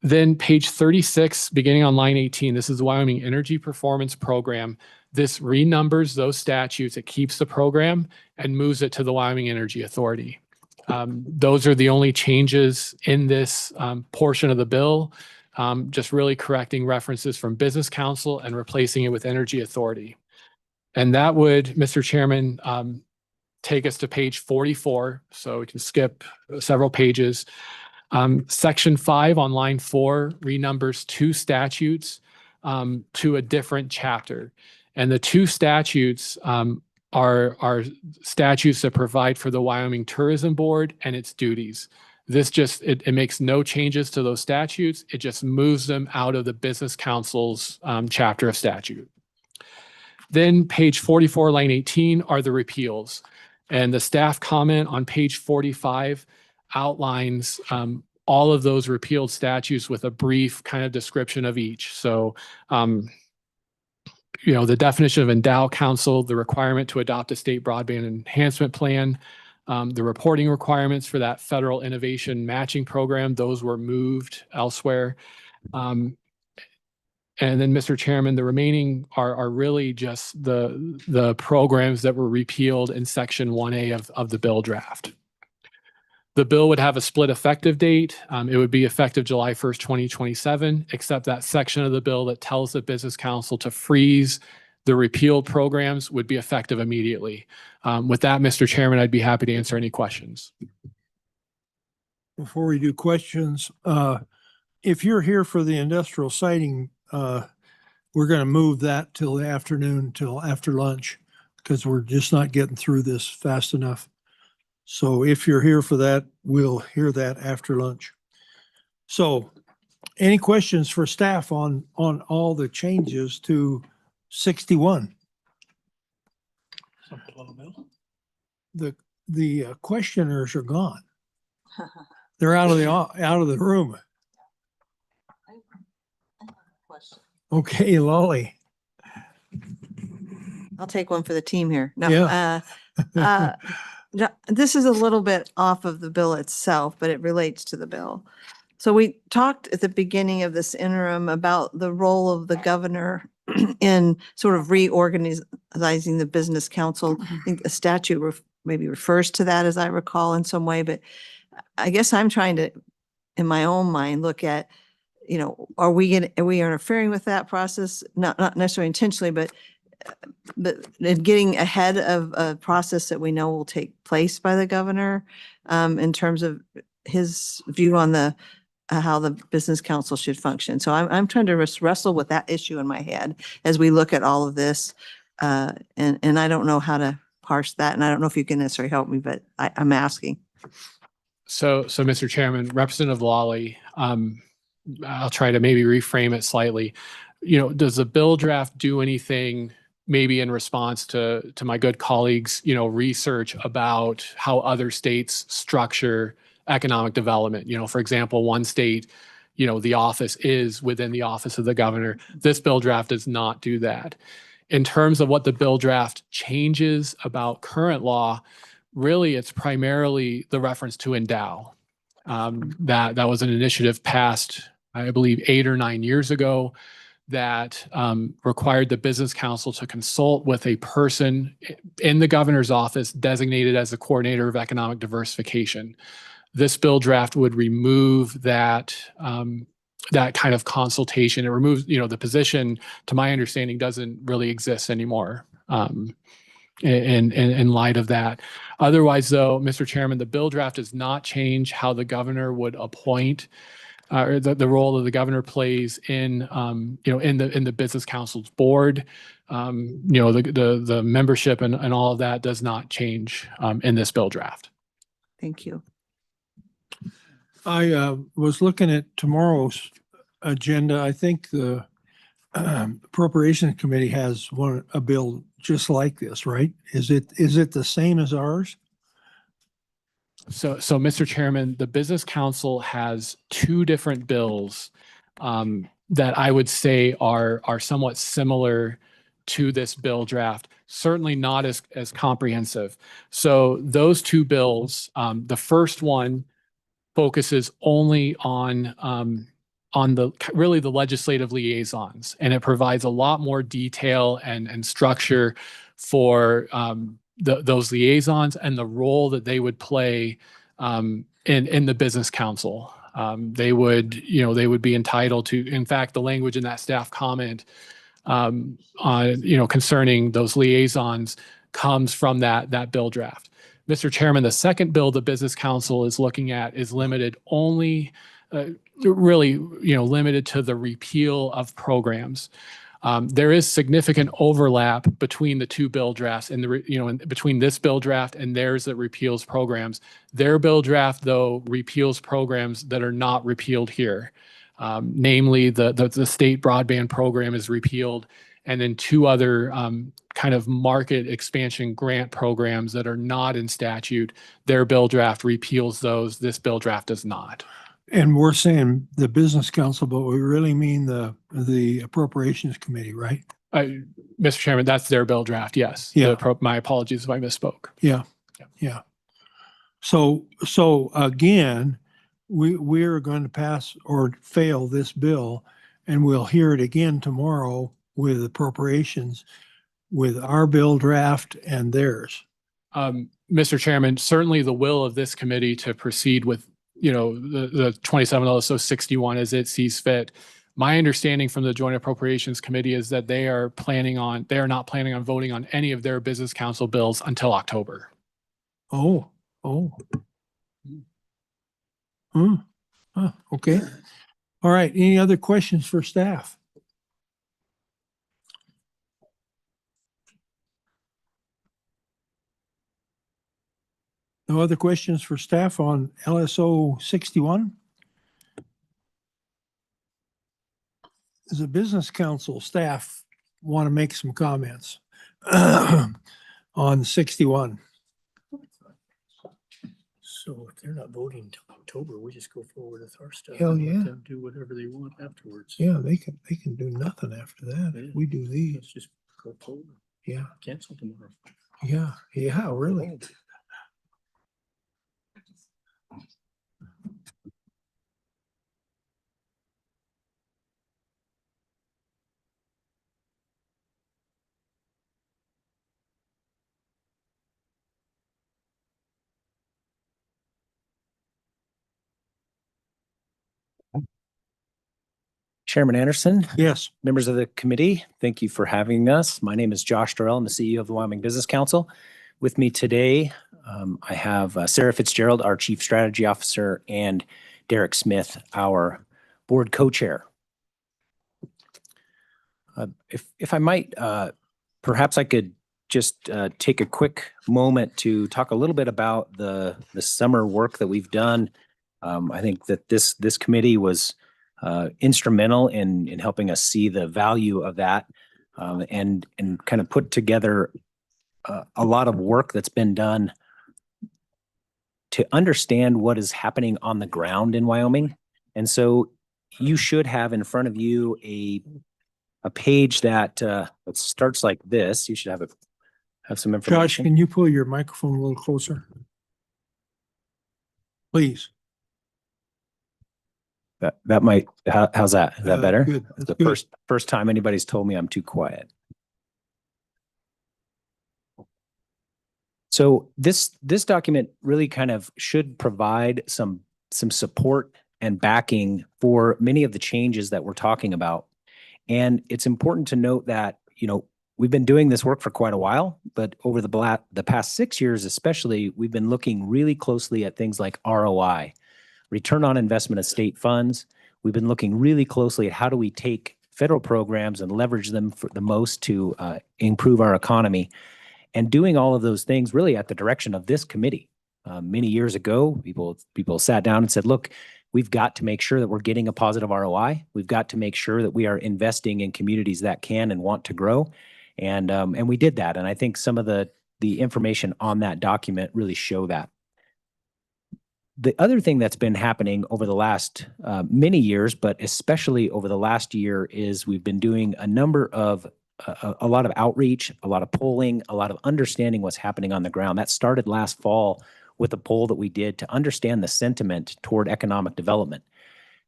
Then page 36, beginning on line 18, this is the Wyoming Energy Performance Program. This renumbers those statutes, it keeps the program and moves it to the Wyoming Energy Authority. Those are the only changes in this portion of the bill, just really correcting references from Business Council and replacing it with Energy Authority. And that would, Mr. Chairman, take us to page 44, so we can skip several pages. Section 5 on line 4 renumbers 2 statutes to a different chapter. And the 2 statutes are statutes that provide for the Wyoming Tourism Board and its duties. This just, it makes no changes to those statutes. It just moves them out of the Business Council's chapter of statute. Then page 44, line 18 are the repeals. And the staff comment on page 45 outlines all of those repealed statutes with a brief kind of description of each. So, you know, the definition of endow council, the requirement to adopt a state broadband enhancement plan, the reporting requirements for that federal innovation matching program, those were moved elsewhere. And then, Mr. Chairman, the remaining are really just the programs that were repealed in section 1A of the bill draft. The bill would have a split effective date. It would be effective July 1st, 2027, except that section of the bill that tells the Business Council to freeze the repealed programs would be effective immediately. With that, Mr. Chairman, I'd be happy to answer any questions. Before we do questions, if you're here for the industrial siting, we're going to move that till the afternoon, till after lunch, because we're just not getting through this fast enough. So if you're here for that, we'll hear that after lunch. So any questions for staff on all the changes to 61? The questioners are gone. They're out of the room. Okay, Lolly. I'll take one for the team here. No, Yeah. this is a little bit off of the bill itself, but it relates to the bill. So we talked at the beginning of this interim about the role of the governor in sort of reorganizing the business council. I think the statute maybe refers to that, as I recall, in some way, but I guess I'm trying to, in my own mind, look at, you know, are we interfering with that process? Not necessarily intentionally, but getting ahead of a process that we know will take place by the governor in terms of his view on the how the business council should function. So I'm trying to wrestle with that issue in my head as we look at all of this. And I don't know how to parse that. And I don't know if you can necessarily help me, but I'm asking. So Mr. Chairman, Representative Lawley, I'll try to maybe reframe it slightly. You know, does the bill draft do anything maybe in response to my good colleagues, you know, research about how other states structure economic development? You know, for example, one state, you know, the office is within the office of the governor. This bill draft does not do that. In terms of what the bill draft changes about current law, really it's primarily the reference to endow. That was an initiative passed, I believe, 8 or 9 years ago that required the business council to consult with a person in the governor's office designated as the coordinator of economic diversification. This bill draft would remove that that kind of consultation. It removes, you know, the position, to my understanding, doesn't really exist anymore in light of that. Otherwise, though, Mr. Chairman, the bill draft does not change how the governor would appoint or the role that the governor plays in, you know, in the business council's board. You know, the membership and all of that does not change in this bill draft. Thank you. I was looking at tomorrow's agenda. I think the Appropriations Committee has a bill just like this, right? Is it the same as ours? So Mr. Chairman, the Business Council has 2 different bills that I would say are somewhat similar to this bill draft, certainly not as comprehensive. So those 2 bills, the first one focuses only on really the legislative liaisons, and it provides a lot more detail and structure for those liaisons and the role that they would play in the business council. They would, you know, they would be entitled to, in fact, the language in that staff comment on, you know, concerning those liaisons comes from that bill draft. Mr. Chairman, the second bill the Business Council is looking at is limited only, really, you know, limited to the repeal of programs. There is significant overlap between the two bill drafts and between this bill draft and theirs that repeals programs. Their bill draft, though, repeals programs that are not repealed here. Namely, the state broadband program is repealed, and then two other kind of market expansion grant programs that are not in statute. Their bill draft repeals those. This bill draft does not. And we're saying the business council, but we really mean the appropriations committee, right? Mr. Chairman, that's their bill draft. Yes. Yeah. My apologies if I misspoke. Yeah. Yeah. So again, we're going to pass or fail this bill, and we'll hear it again tomorrow with appropriations, with our bill draft and theirs. Mr. Chairman, certainly the will of this committee to proceed with, the 27-61 as it sees fit. My understanding from the Joint Appropriations Committee is that they are not planning on voting on any of their business council bills until October. Oh. Okay. All right. Any other questions for staff? No other questions for staff on LSO 61? As a business council, staff want to make some comments on 61. So if they're not voting until October, we just go forward with our stuff. Hell and let yeah. them do whatever they want afterwards. Yeah, they can do nothing after that. Yeah. We do these. Let's just go forward. Yeah. Cancel tomorrow. Yeah, really. Chairman Anderson. Yes. Members of the committee, thank you for having us. My name is Josh Durrell. I'm the CEO of the Wyoming Business Council. With me today, I have Sarah Fitzgerald, our Chief Strategy Officer, and Derek Smith, our board co-chair. If I might, perhaps I could just take a quick moment to talk a little bit about the summer work that we've done. I think that this committee was instrumental in helping us see the value of that, and kind of put together a lot of work that's been done to understand what is happening on the ground in Wyoming. And so you should have in front of you a page that starts like this. You should have some information. Josh, can you pull your microphone a little closer? Please. That might, how's that? Is that better? Good. The first time anybody's told me I'm too quiet. So this document really kind of should provide some support and backing for many of the changes that we're talking about. And it's important to note that, we've been doing this work for quite a while, but over the past 6 years especially, we've been looking really closely at things like ROI, return on investment of state funds. We've been looking really closely at how do we take federal programs and leverage them for the most to improve our economy, and doing all of those things really at the direction of this committee. Many years ago, people sat down and said, look, we've got to make sure that we're getting a positive ROI. We've got to make sure that we are investing in communities that can and want to grow. And we did that. And I think some of the information on that document really show that. The other thing that's been happening over the last many years, but especially over the last year, is we've been doing a lot of outreach, a lot of polling, a lot of understanding what's happening on the ground. That started last fall with a poll that we did to understand the sentiment toward economic development.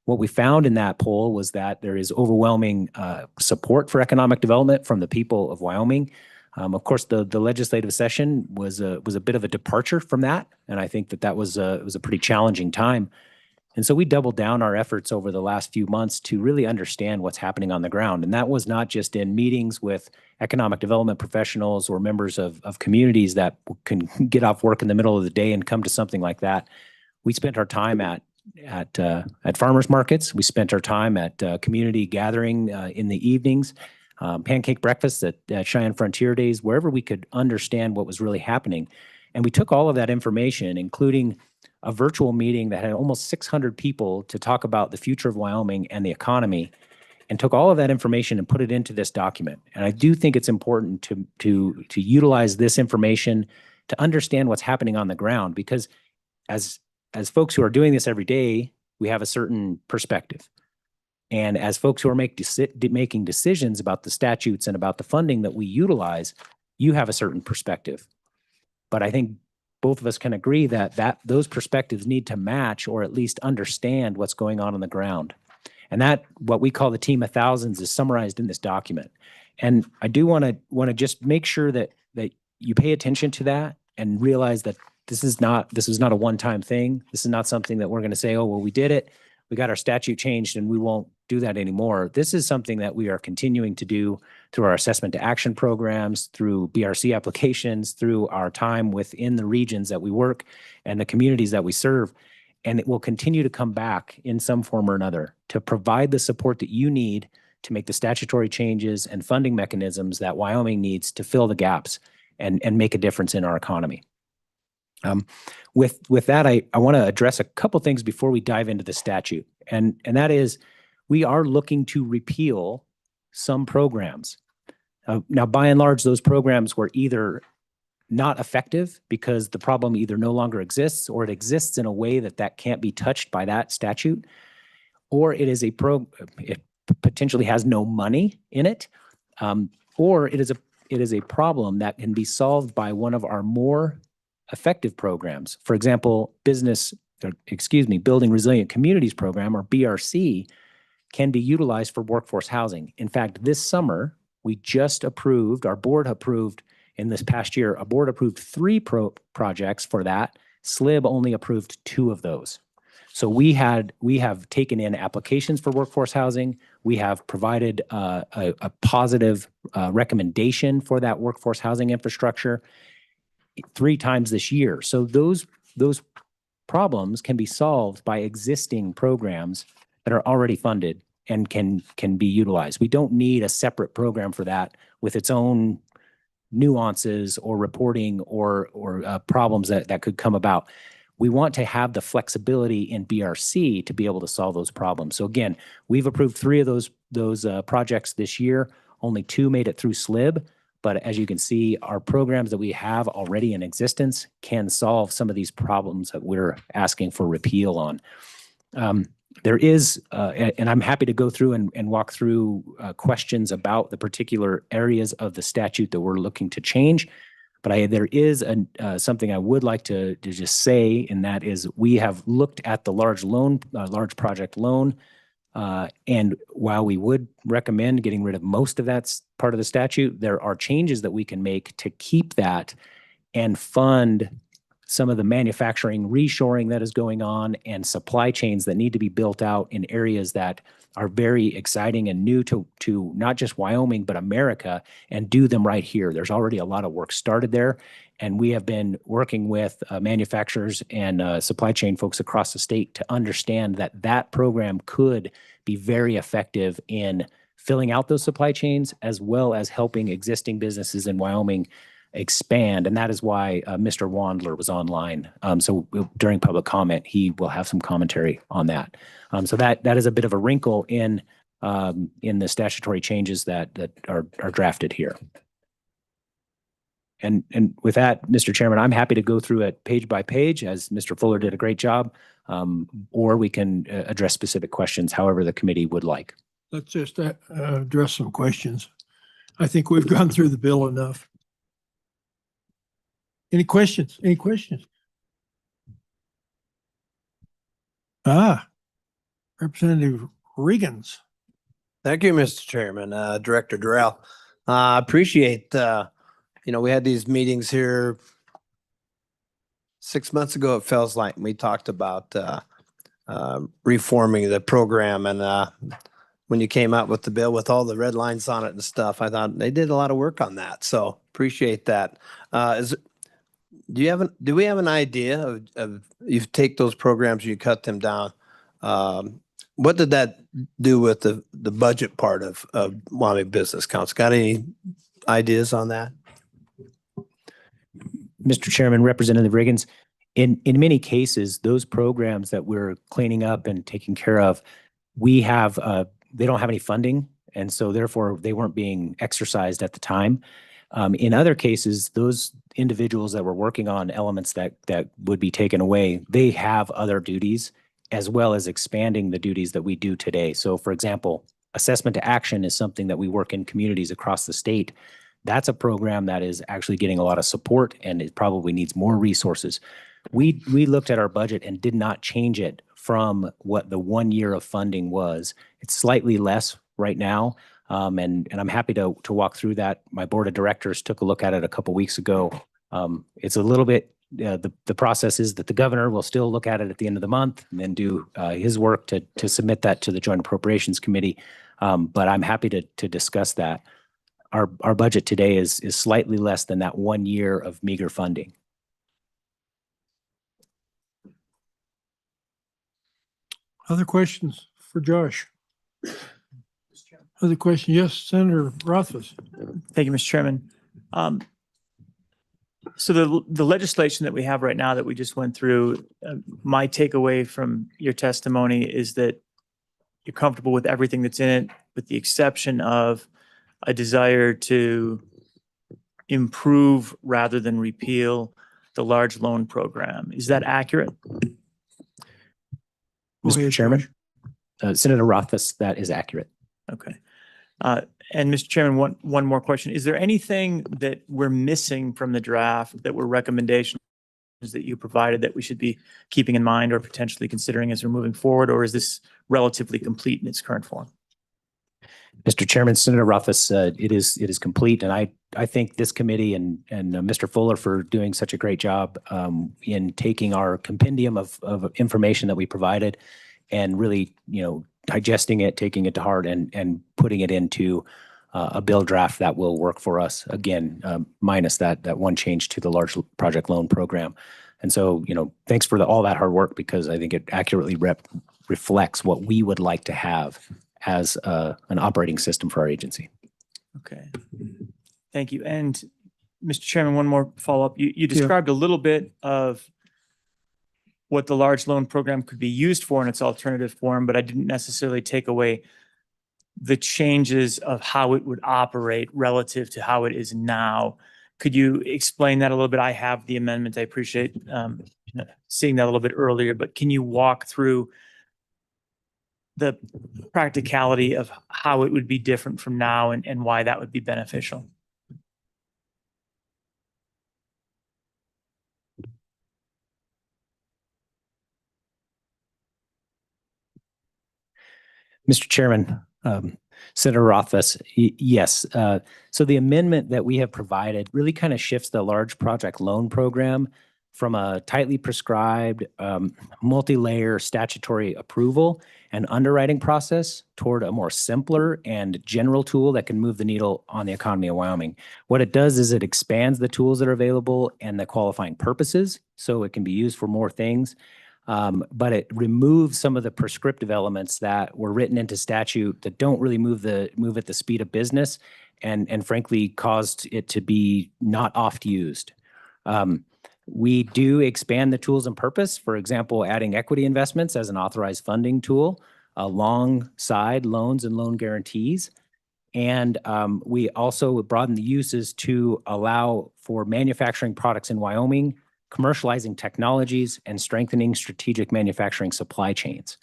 What we found in that poll was that there is overwhelming support for economic development from the people of Wyoming. Of course, the legislative session was a bit of a departure from that, and I think that was a pretty challenging time. And so we doubled down our efforts over the last few months to really understand what's happening on the ground. And that was not just in meetings with economic development professionals or members of communities that can get off work in the middle of the day and come to something like that. We spent our time at farmers markets. We spent our time at community gathering in the evenings. pancake breakfasts at Cheyenne Frontier Days, wherever we could understand what was really happening. And we took all of that information, including a virtual meeting that had almost 600 people to talk about the future of Wyoming and the economy, and took all of that information and put it into this document. And I do think it's important to utilize this information to understand what's happening on the ground, because as folks who are doing this every day, we have a certain perspective. And as folks who are making decisions about the statutes and about the funding that we utilize, you have a certain perspective. But I think both of us can agree that those perspectives need to match or at least understand what's going on the ground. And that, what we call the team of thousands, is summarized in this document. And I do want to just make sure that you pay attention to that and realize that this is not a one-time thing. This is not something that we're going to say, oh, well, we did it, we got our statute changed, and we won't do that anymore. This is something that we are continuing to do through our assessment to action programs, through BRC applications, through our time within the regions that we work and the communities that we serve. And it will continue to come back in some form or another to provide the support that you need to make the statutory changes and funding mechanisms that Wyoming needs to fill the gaps and make a difference in our economy. With that, I want to address a couple things before we dive into the statute. And that is, we are looking to repeal some programs. Now, by and large, those programs were either not effective because the problem either no longer exists, or it exists in a way that can't be touched by that statute, or it is it potentially has no money in it, or it is a problem that can be solved by one of our more effective programs. For example, Building Resilient Communities Program, or BRC, can be utilized for workforce housing. In fact, this summer, we just approved, our board approved in this past year, a board approved 3 projects for that. SLIB only approved 2 of those. So we have taken in applications for workforce housing. We have provided a positive recommendation for that workforce housing infrastructure 3 times this year. So those problems can be solved by existing programs that are already funded and can be utilized. We don't need a separate program for that with its own nuances or reporting or problems that could come about. We want to have the flexibility in BRC to be able to solve those problems. So again, we've approved 3 of those projects this year. Only 2 made it through SLIB. But as you can see, our programs that we have already in existence can solve some of these problems that we're asking for repeal on. There is, and I'm happy to go through and walk through questions about the particular areas of the statute that we're looking to change. But there is something I would like to just say, and that is we have looked at the large project loan. And while we would recommend getting rid of most of that part of the statute, there are changes that we can make to keep that and fund some of the manufacturing reshoring that is going on and supply chains that need to be built out in areas that are very exciting and new to not just Wyoming, but America, and do them right here. There's already a lot of work started there. And we have been working with manufacturers and supply chain folks across the state to understand that program could be very effective in filling out those supply chains, as well as helping existing businesses in Wyoming expand. And that is why Mr. Wandler was online. So during public comment, he will have some commentary on that. So that is a bit of a wrinkle in the statutory changes that are drafted here. And with that, Mr. Chairman, I'm happy to go through it page by page, as Mr. Fuller did a great job, or we can address specific questions however the committee would like. Let's just address some questions. I think we've gone through the bill enough. Any questions? Any questions? Representative Regans. Thank you, Mr. Chairman, Director Durrell. I appreciate, we had these meetings here 6 months ago, it feels like. We talked about reforming the program, and when you came out with the bill with all the red lines on it and stuff, I thought they did a lot of work on that. So appreciate that. Do we have an idea of you take those programs, you cut them down, what did that do with the budget part of Wyoming Business Council? Got any ideas on that? Mr. Chairman, Representative Riggins, in many cases, those programs that we're cleaning up and taking care of, we have, they don't have any funding, and so therefore they weren't being exercised at the time. In other cases, those individuals that were working on elements that would be taken away, they have other duties as well as expanding the duties that we do today. So for example, assessment to action is something that we work in communities across the state. That's a program that is actually getting a lot of support and it probably needs more resources. We looked at our budget and did not change it from what the 1 year of funding was. It's slightly less right now. And I'm happy to walk through that. My board of directors took a look at it a couple weeks ago. It's a little bit, the process is that the governor will still look at it at the end of the month and then do his work to submit that to the Joint Appropriations Committee. But I'm happy to discuss that. Our budget today is slightly less than that 1 year of meager funding. Other questions for Josh? Other question? Yes, Senator Rothfuss. Thank you, Mr. Chairman. So the legislation that we have right now that we just went through, my takeaway from your testimony is that you're comfortable with everything that's in it, with the exception of a desire to improve rather than repeal the large loan program. Is that accurate? Mr. Chairman, Senator Rothfuss, that is accurate. Okay. And Mr. Chairman, one more question. Is there anything that we're missing from the draft that were recommendations that you provided that we should be keeping in mind or potentially considering as we're moving forward, or is this relatively complete in its current form? Mr. Chairman, Senator Rothfuss, it is complete, and I thank this committee and Mr. Fuller for doing such a great job in taking our compendium of information that we provided and really, digesting it, taking it to heart, and putting it into a bill draft that will work for us. Again, minus that one change to the large project loan program. And so, thanks for all that hard work, because I think it accurately reflects what we would like to have as an operating system for our agency. Okay. Thank you. And Mr. Chairman, one more follow-up. You described a little bit of what the large loan program could be used for in its alternative form, but I didn't necessarily take away the changes of how it would operate relative to how it is now. Could you explain that a little bit? I have the amendment. I appreciate seeing that a little bit earlier, but can you walk through the practicality of how it would be different from now and why that would be beneficial? Mr. Chairman, Senator Rothfuss, yes. So the amendment that we have provided really kind of shifts the large project loan program from a tightly prescribed multi-layer statutory approval and underwriting process toward a more simpler and general tool that can move the needle on the economy of Wyoming. What it does is it expands the tools that are available and the qualifying purposes, so it can be used for more things. But it removes some of the prescriptive elements that were written into statute that don't really move at the speed of business, and frankly caused it to be not oft used. We do expand the tools and purpose, for example, adding equity investments as an authorized funding tool alongside loans and loan guarantees. And we also broaden the uses to allow for manufacturing products in Wyoming, commercializing technologies, and strengthening strategic manufacturing supply chains.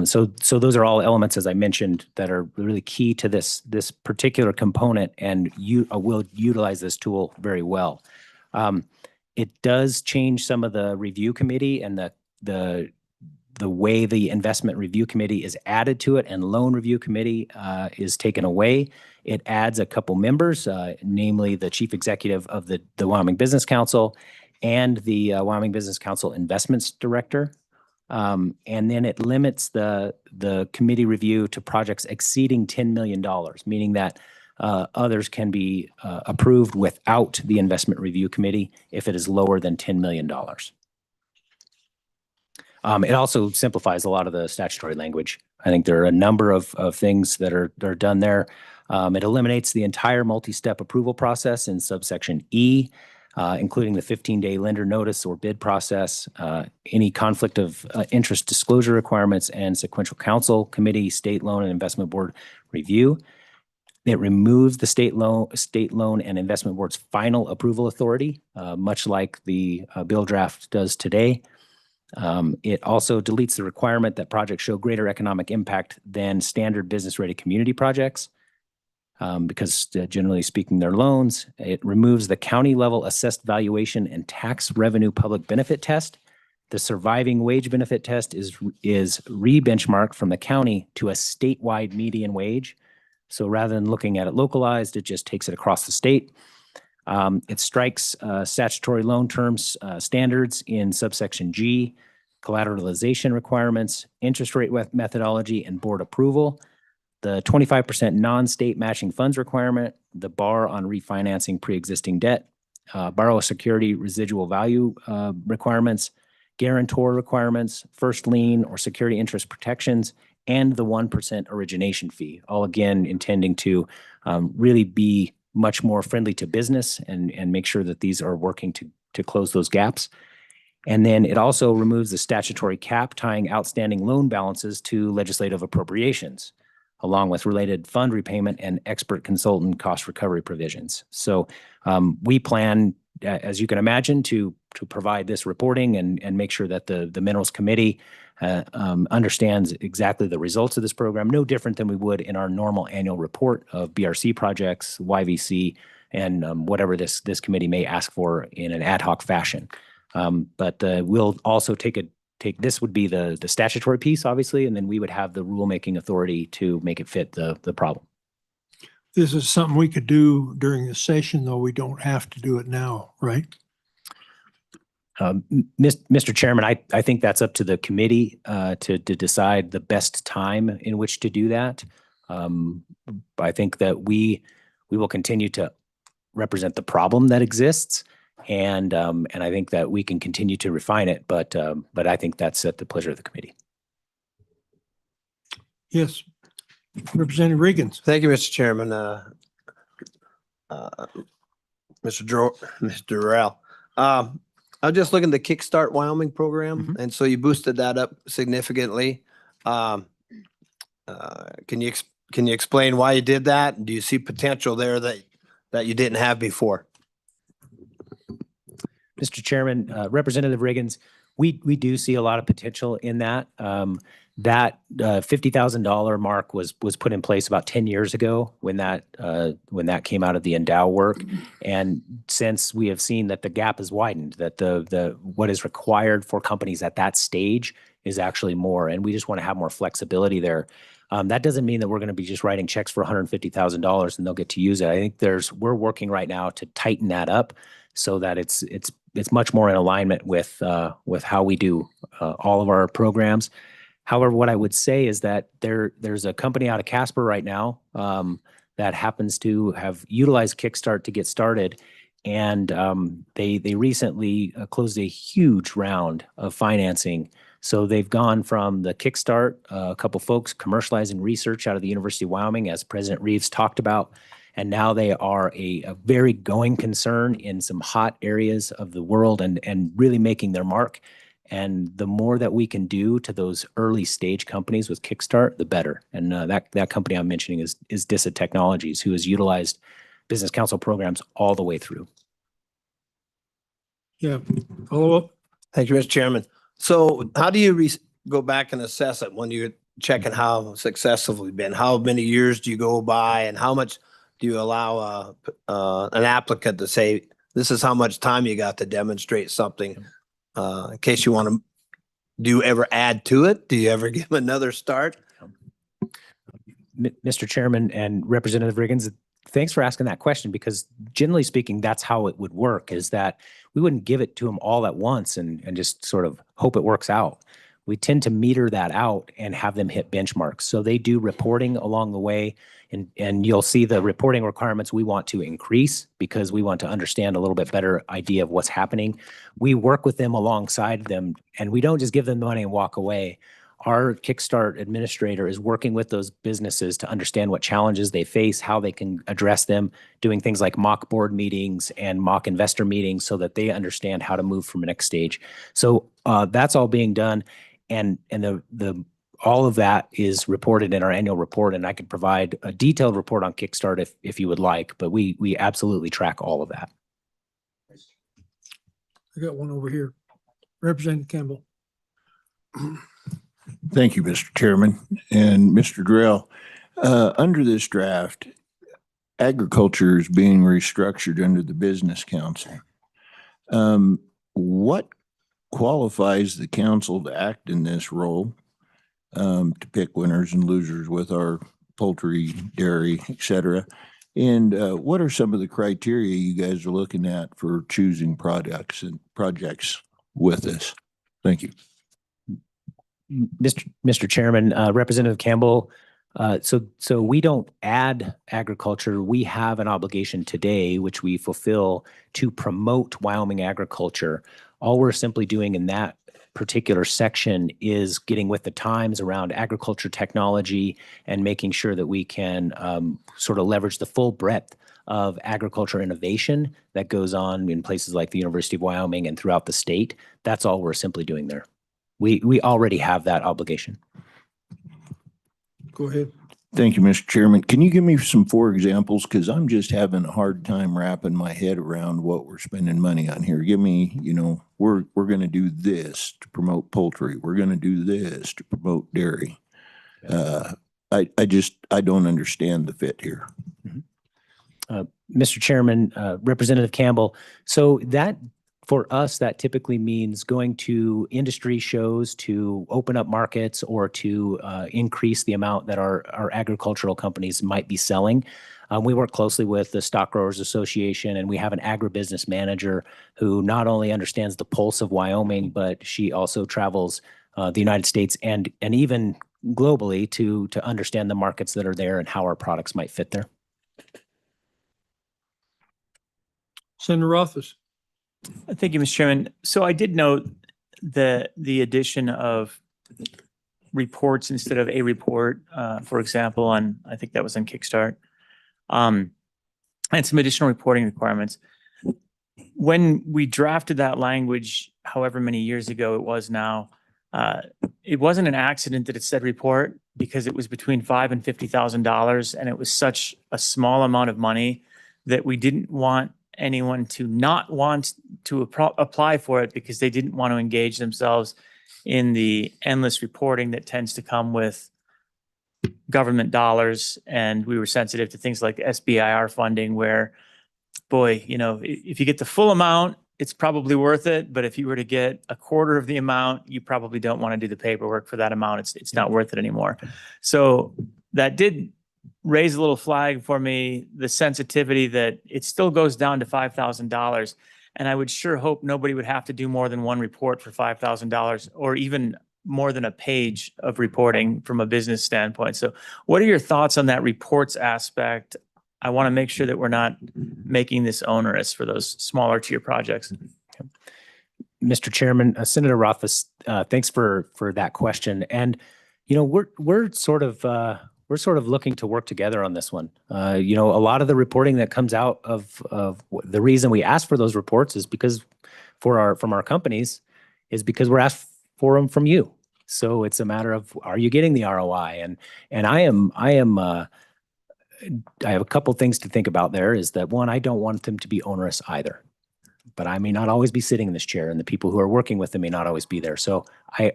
So those are all elements, as I mentioned, that are really key to this particular component, and you will utilize this tool very well. It does change some of the review committee and the way the investment review committee is added to it, and loan review committee is taken away. It adds a couple members, namely the chief executive of the Wyoming Business Council and the Wyoming Business Council Investments Director. And then it limits the committee review to projects exceeding $10 million, meaning that others can be approved without the investment review committee if it is lower than $10 million. It also simplifies a lot of the statutory language I think there are a number of things that are done there. It eliminates the entire multi-step approval process in subsection E, including the 15-day lender notice or bid process, any conflict of interest disclosure requirements, and sequential counsel, committee, state loan, and investment board review. It removes the state loan and investment board's final approval authority, much like the bill draft does today. It also deletes the requirement that projects show greater economic impact than standard business-ready community projects, because generally speaking, they're loans. It removes the county-level assessed valuation and tax revenue public benefit test. The surviving wage benefit test is re-benchmarked from the county to a statewide median wage. So rather than looking at it localized, it just takes it across the state. It strikes statutory loan terms standards in subsection G, collateralization requirements, interest rate methodology, and board approval, the 25% non-state matching funds requirement, the bar on refinancing pre-existing debt, borrower security residual value requirements, guarantor requirements, first lien or security interest protections, and the 1% origination fee, all again intending to really be much more friendly to business and make sure that these are working to close those gaps. And then it also removes the statutory cap tying outstanding loan balances to legislative appropriations, along with related fund repayment and expert consultant cost recovery provisions. So we plan, as you can imagine, to provide this reporting and make sure that the Minerals Committee understands exactly the results of this program, no different than we would in our normal annual report of BRC projects, YVC, and whatever this committee may ask for in an ad hoc fashion. But we'll also take this would be the statutory piece, obviously, and then we would have the rulemaking authority to make it fit the problem. This is something we could do during the session, though we don't have to do it now, right? Mr. Chairman, I think that's up to the committee to decide the best time in which to do that. I think that we will continue to represent the problem that exists, and I think that we can continue to refine it, but I think that's at the pleasure of the committee. Yes, Representative Reagans. Thank you, Mr. Chairman. Mr. Durrell. I was just looking at the Kickstart Wyoming program, and so you boosted that up significantly. Can you explain why you did that? Do you see potential there that you didn't have before? Mr. Chairman, Representative Riggins, we do see a lot of potential in that. That $50,000 mark was put in place about 10 years ago when that came out of the Endow work, and since we have seen that the gap has widened, that the what is required for companies at that stage is actually more, and we just want to have more flexibility there. That doesn't mean that we're going to be just writing checks for $150,000 and they'll get to use it. I think we're working right now to tighten that up so that it's much more in alignment with how we do all of our programs. However, what I would say is that there's a company out of Casper right now that happens to have utilized Kickstart to get started, and they recently closed a huge round of financing. So they've gone from the Kickstart, a couple folks commercializing research out of the University of Wyoming, as President Reeves talked about, and now they are a very going concern in some hot areas of the world and really making their mark. And the more that we can do to those early stage companies with Kickstart, the better. And that company I'm mentioning is DISA Technologies, who has utilized Business Council programs all the way through. Yeah, follow up. Thank you, Mr. Chairman. So how do you go back and assess it when you're checking how successful we've been? How many years do you go by, and how much do you allow an applicant to say, this is how much time you got to demonstrate something? In case you want to, do you ever add to it? Do you ever give them another start? Mr. Chairman and Representative Riggins, thanks for asking that question, because generally speaking, that's how it would work, is that we wouldn't give it to them all at once and just sort of hope it works out. We tend to meter that out and have them hit benchmarks. So they do reporting along the way, and you'll see the reporting requirements we want to increase because we want to understand a little bit better idea of what's happening. We work with them alongside them, and we don't just give them the money and walk away. our Kickstart administrator is working with those businesses to understand what challenges they face, how they can address them, doing things like mock board meetings and mock investor meetings so that they understand how to move from the next stage. So that's all being done. And all of that is reported in our annual report, and I could provide a detailed report on Kickstart if you would like, but we absolutely track all of that. I got one over here. Representative Campbell. Thank you, Mr. Chairman. And Mr. Drell, under this draft, agriculture is being restructured under the Business Council. What qualifies the council to act in this role, to pick winners and losers with our poultry, dairy, et cetera? And what are some of the criteria you guys are looking at for choosing products and projects with this? Thank you. Mr. Chairman, Representative Campbell, so we don't add agriculture. We have an obligation today, which we fulfill, to promote Wyoming agriculture. All we're simply doing in that particular section is getting with the times around agriculture technology and making sure that we can sort of leverage the full breadth of agriculture innovation that goes on in places like the University of Wyoming and throughout the state. That's all we're simply doing there. We already have that obligation. Go ahead. Thank you, Mr. Chairman. Can you give me some 4 examples? Because I'm just having a hard time wrapping my head around what we're spending money on here. Give me, we're going to do this to promote poultry. We're going to do this to promote dairy. I don't understand the fit here. Mr. Chairman, Representative Campbell, so that for us, that typically means going to industry shows to open up markets or to increase the amount that our agricultural companies might be selling. We work closely with the Stock Growers Association, and we have an agribusiness manager who not only understands the pulse of Wyoming, but she also travels the United States and even globally to understand the markets that are there and how our products might fit there. Senator Rothfuss. Thank you, Mr. Chairman. So I did note the addition of reports instead of a report, for example, on, I think that was on Kickstart, and some additional reporting requirements. When we drafted that language, however many years ago it was now, it wasn't an accident that it said report, because it was between $5,000 and $50,000, and it was such a small amount of money that we didn't want anyone to not want to apply for it because they didn't want to engage themselves in the endless reporting that tends to come with government dollars. And we were sensitive to things like SBIR funding, where, boy, if you get the full amount, it's probably worth it. But if you were to get a quarter of the amount, you probably don't want to do the paperwork for that amount. It's not worth it anymore. So that did raise a little flag for me, the sensitivity that it still goes down to $5,000. And I would sure hope nobody would have to do more than one report for $5,000, or even more than a page of reporting from a business standpoint. So what are your thoughts on that reports aspect? I want to make sure that we're not making this onerous for those smaller tier projects. Mr. Chairman, Senator Rothfuss, thanks for that question. And, we're sort of looking to work together on this one. A lot of the reporting that comes out of the reason we ask for those reports is because from our companies is because we're asked for them from you. So it's a matter of, are you getting the ROI? And I have a couple things to think about there. Is that, one, I don't want them to be onerous either, but I may not always be sitting in this chair, and the people who are working with them may not always be there. So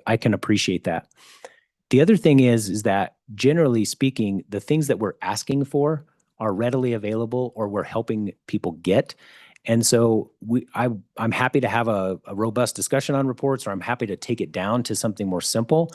I can appreciate that. The other thing is that generally speaking, the things that we're asking for are readily available or we're helping people get. And so I'm happy to have a robust discussion on reports, or I'm happy to take it down to something more simple.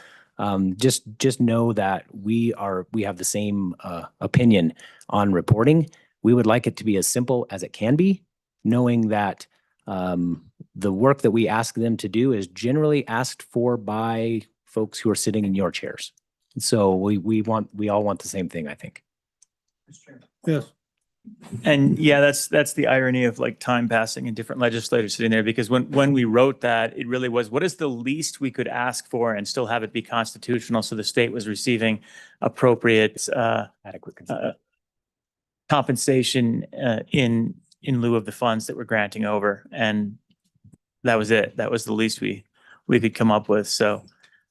Just know that we have the same opinion on reporting. We would like it to be as simple as it can be, knowing that the work that we ask them to do is generally asked for by folks who are sitting in your chairs. So we all want the same thing, I think. Yes. And yeah, that's the irony of like time passing and different legislators sitting there, because when we wrote that, it really was, what is the least we could ask for and still have it be constitutional? So the state was receiving appropriate Adequate compensation in lieu of the funds that we're granting over. And that was it. That was the least we could come up with. So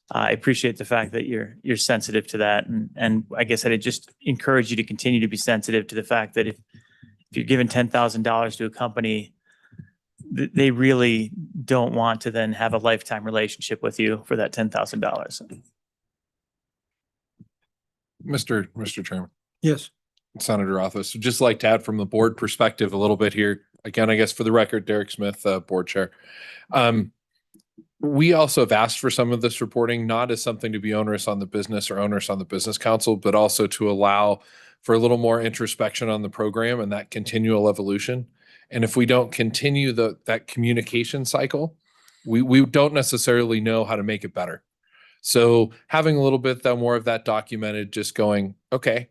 I appreciate the fact that you're sensitive to that. And I guess I'd just encourage you to continue to be sensitive to the fact that if you're giving $10,000 to a company, they really don't want to then have a lifetime relationship with you for that $10,000. Mr. Chairman, Yes. Senator Rothfuss, would just like to add from the board perspective a little bit here. Again, I guess for the record, Derek Smith, board chair. We also have asked for some of this reporting, not as something to be onerous on the business or onerous on the business council, but also to allow for a little more introspection on the program and that continual evolution. And if we don't continue that communication cycle, we don't necessarily know how to make it better. So having a little bit more of that documented, just going, okay,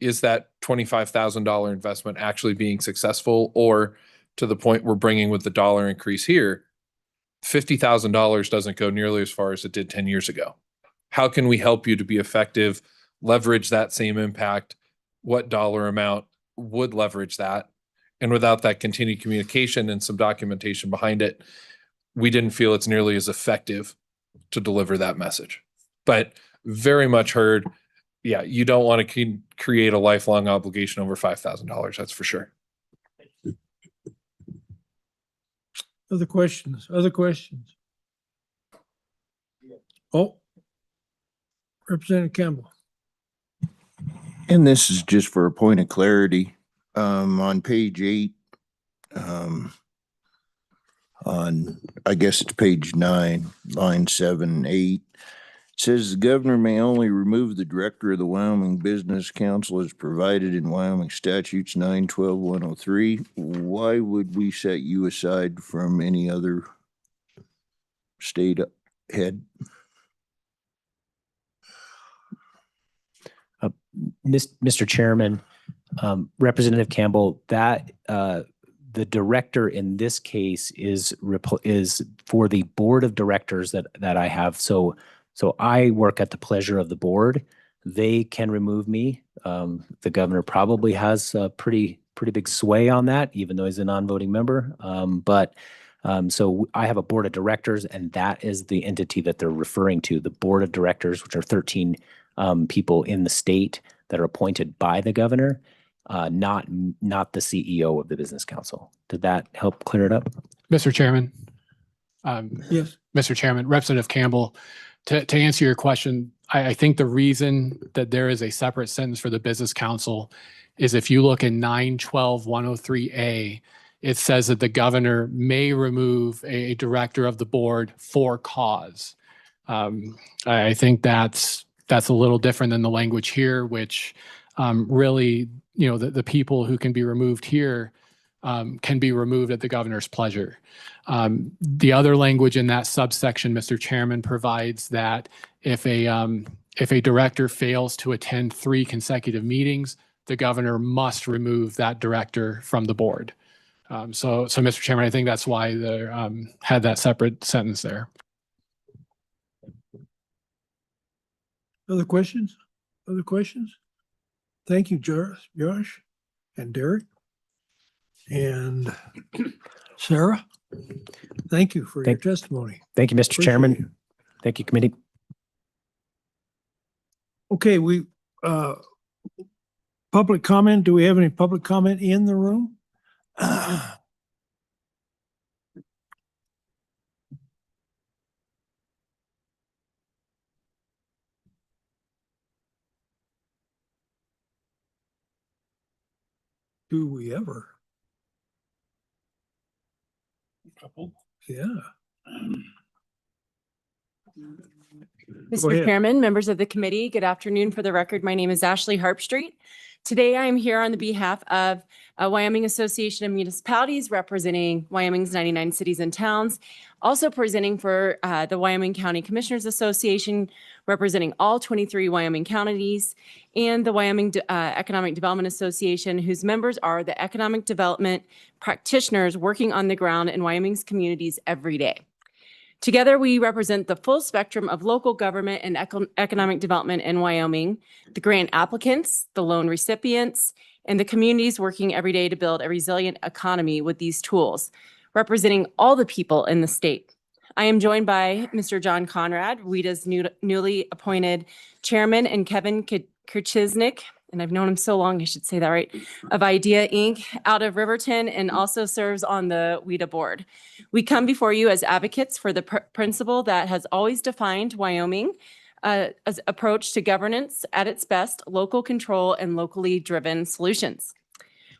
is that $25,000 investment actually being successful? Or to the point we're bringing with the dollar increase here, $50,000 doesn't go nearly as far as it did 10 years ago. How can we help you to be effective, leverage that same impact? What dollar amount would leverage that? And without that continued communication and some documentation behind it, we didn't feel it's nearly as effective to deliver that message. But very much heard, yeah, you don't want to create a lifelong obligation over $5,000. That's for sure. Other questions? Other questions? Oh, Representative Campbell. And this is just for a point of clarity. On page 8, on, I guess it's page 9, line 7, 8, says the governor may only remove the director of the Wyoming Business Council as provided in Wyoming statutes 912-103. Why would we set you aside from any other state head? Mr. Chairman, Representative Campbell, that the director in this case is for the board of directors that I have. So I work at the pleasure of the board. They can remove me. The governor probably has a pretty big sway on that, even though he's a non-voting member. So I have a board of directors, and that is the entity that they're referring to, the board of directors, which are 13 people in the state that are appointed by the governor, not the CEO of the business council. Did that help clear it up? Mr. Chairman. Yes. Mr. Chairman, Representative Campbell, to answer your question, I think the reason that there is a separate sentence for the business council is if you look in 912-103A, it says that the governor may remove a director of the board for cause. I think that's a little different than the language here, which really, the people who can be removed here can be removed at the governor's pleasure. The other language in that subsection, Mr. Chairman, provides that if a director fails to attend 3 consecutive meetings, the governor must remove that director from the board. So Mr. Chairman, I think that's why they had that separate sentence there. Other questions? Other questions? Thank you, Josh and Derek and Sarah. Thank you for your testimony. Thank you, Mr. Appreciate Chairman. it. Thank you, committee. Okay, public comment. Do we have any public comment in the room? Do we ever? Couple. Yeah. Mr. ahead. Chairman, members of the committee, good afternoon. For the record, my name is Ashley Harpstreet. Today, I am here on the behalf of Wyoming Association of Municipalities representing Wyoming's 99 cities and towns, also presenting for the Wyoming County Commissioners Association, representing all 23 Wyoming counties, and the Wyoming Economic Development Association, whose members are the economic development practitioners working on the ground in Wyoming's communities every day. Together, we represent the full spectrum of local government and economic development in Wyoming, the grant applicants, the loan recipients, and the communities working every day to build a resilient economy with these tools, representing all the people in the state. I am joined by Mr. John Conrad, WIDA's newly appointed chairman, and Kevin Kirchiznik, and I've known him so long, I should say that right, of IDEA Inc. out of Riverton, and also serves on the WIDA board. We come before you as advocates for the principle that has always defined Wyoming as approach to governance at its best, local control and locally driven solutions.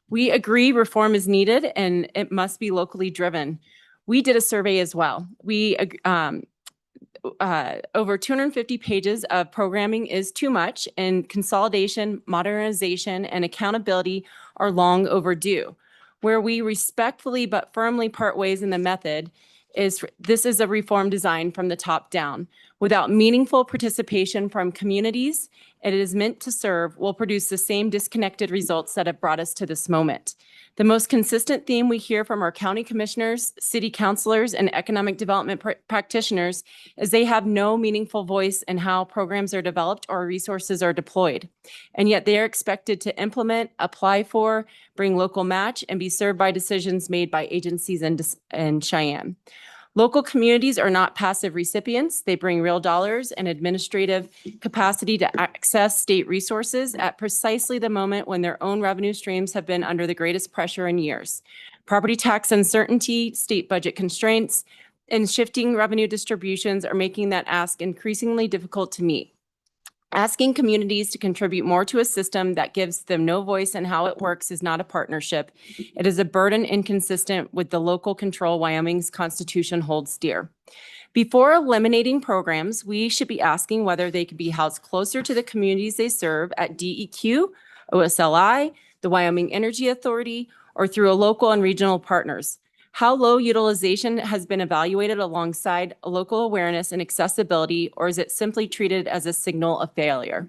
We agree reform is needed and it must be locally driven. We did a survey as well. Over 250 pages of programming is too much, and consolidation, modernization, and accountability are long overdue. Where we respectfully but firmly part ways in the method is this is a reform designed from the top down. Without meaningful participation from communities it is meant to serve will produce the same disconnected results that have brought us to this moment. The most consistent theme we hear from our county commissioners, city councilors, and economic development practitioners is they have no meaningful voice in how programs are developed or resources are deployed. And yet they are expected to implement, apply for, bring local match, and be served by decisions made by agencies in Cheyenne. Local communities are not passive recipients. They bring real dollars and administrative capacity to access state resources at precisely the moment when their own revenue streams have been under the greatest pressure in years. Property tax uncertainty, state budget constraints, and shifting revenue distributions are making that ask increasingly difficult to meet. Asking communities to contribute more to a system that gives them no voice in how it works is not a partnership. It is a burden inconsistent with the local control Wyoming's Constitution holds dear. Before eliminating programs, we should be asking whether they could be housed closer to the communities they serve at DEQ, OSLI, the Wyoming Energy Authority, or through a local and regional partners. How low utilization has been evaluated alongside local awareness and accessibility, or is it simply treated as a signal of failure?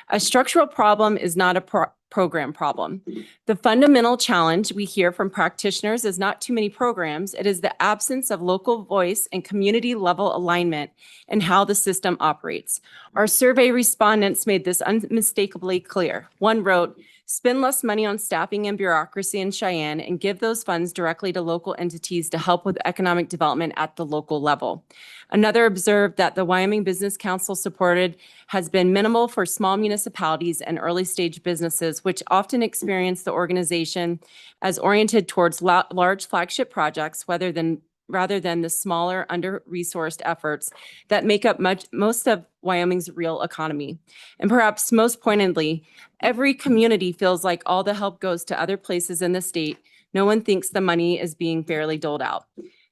A structural problem is not a program problem. The fundamental challenge we hear from practitioners is not too many programs, it is the absence of local voice and community level alignment in how the system operates. Our survey respondents made this unmistakably clear. One wrote, "Spend less money on staffing and bureaucracy in Cheyenne and give those funds directly to local entities to help with economic development at the local level." Another observed that the Wyoming Business Council supported has been minimal for small municipalities and early stage businesses, which often experience the organization as oriented towards large flagship projects rather than the smaller, under-resourced efforts that make up most of Wyoming's real economy. And perhaps most pointedly, every community feels like all the help goes to other places in the state. No one thinks the money is being fairly doled out.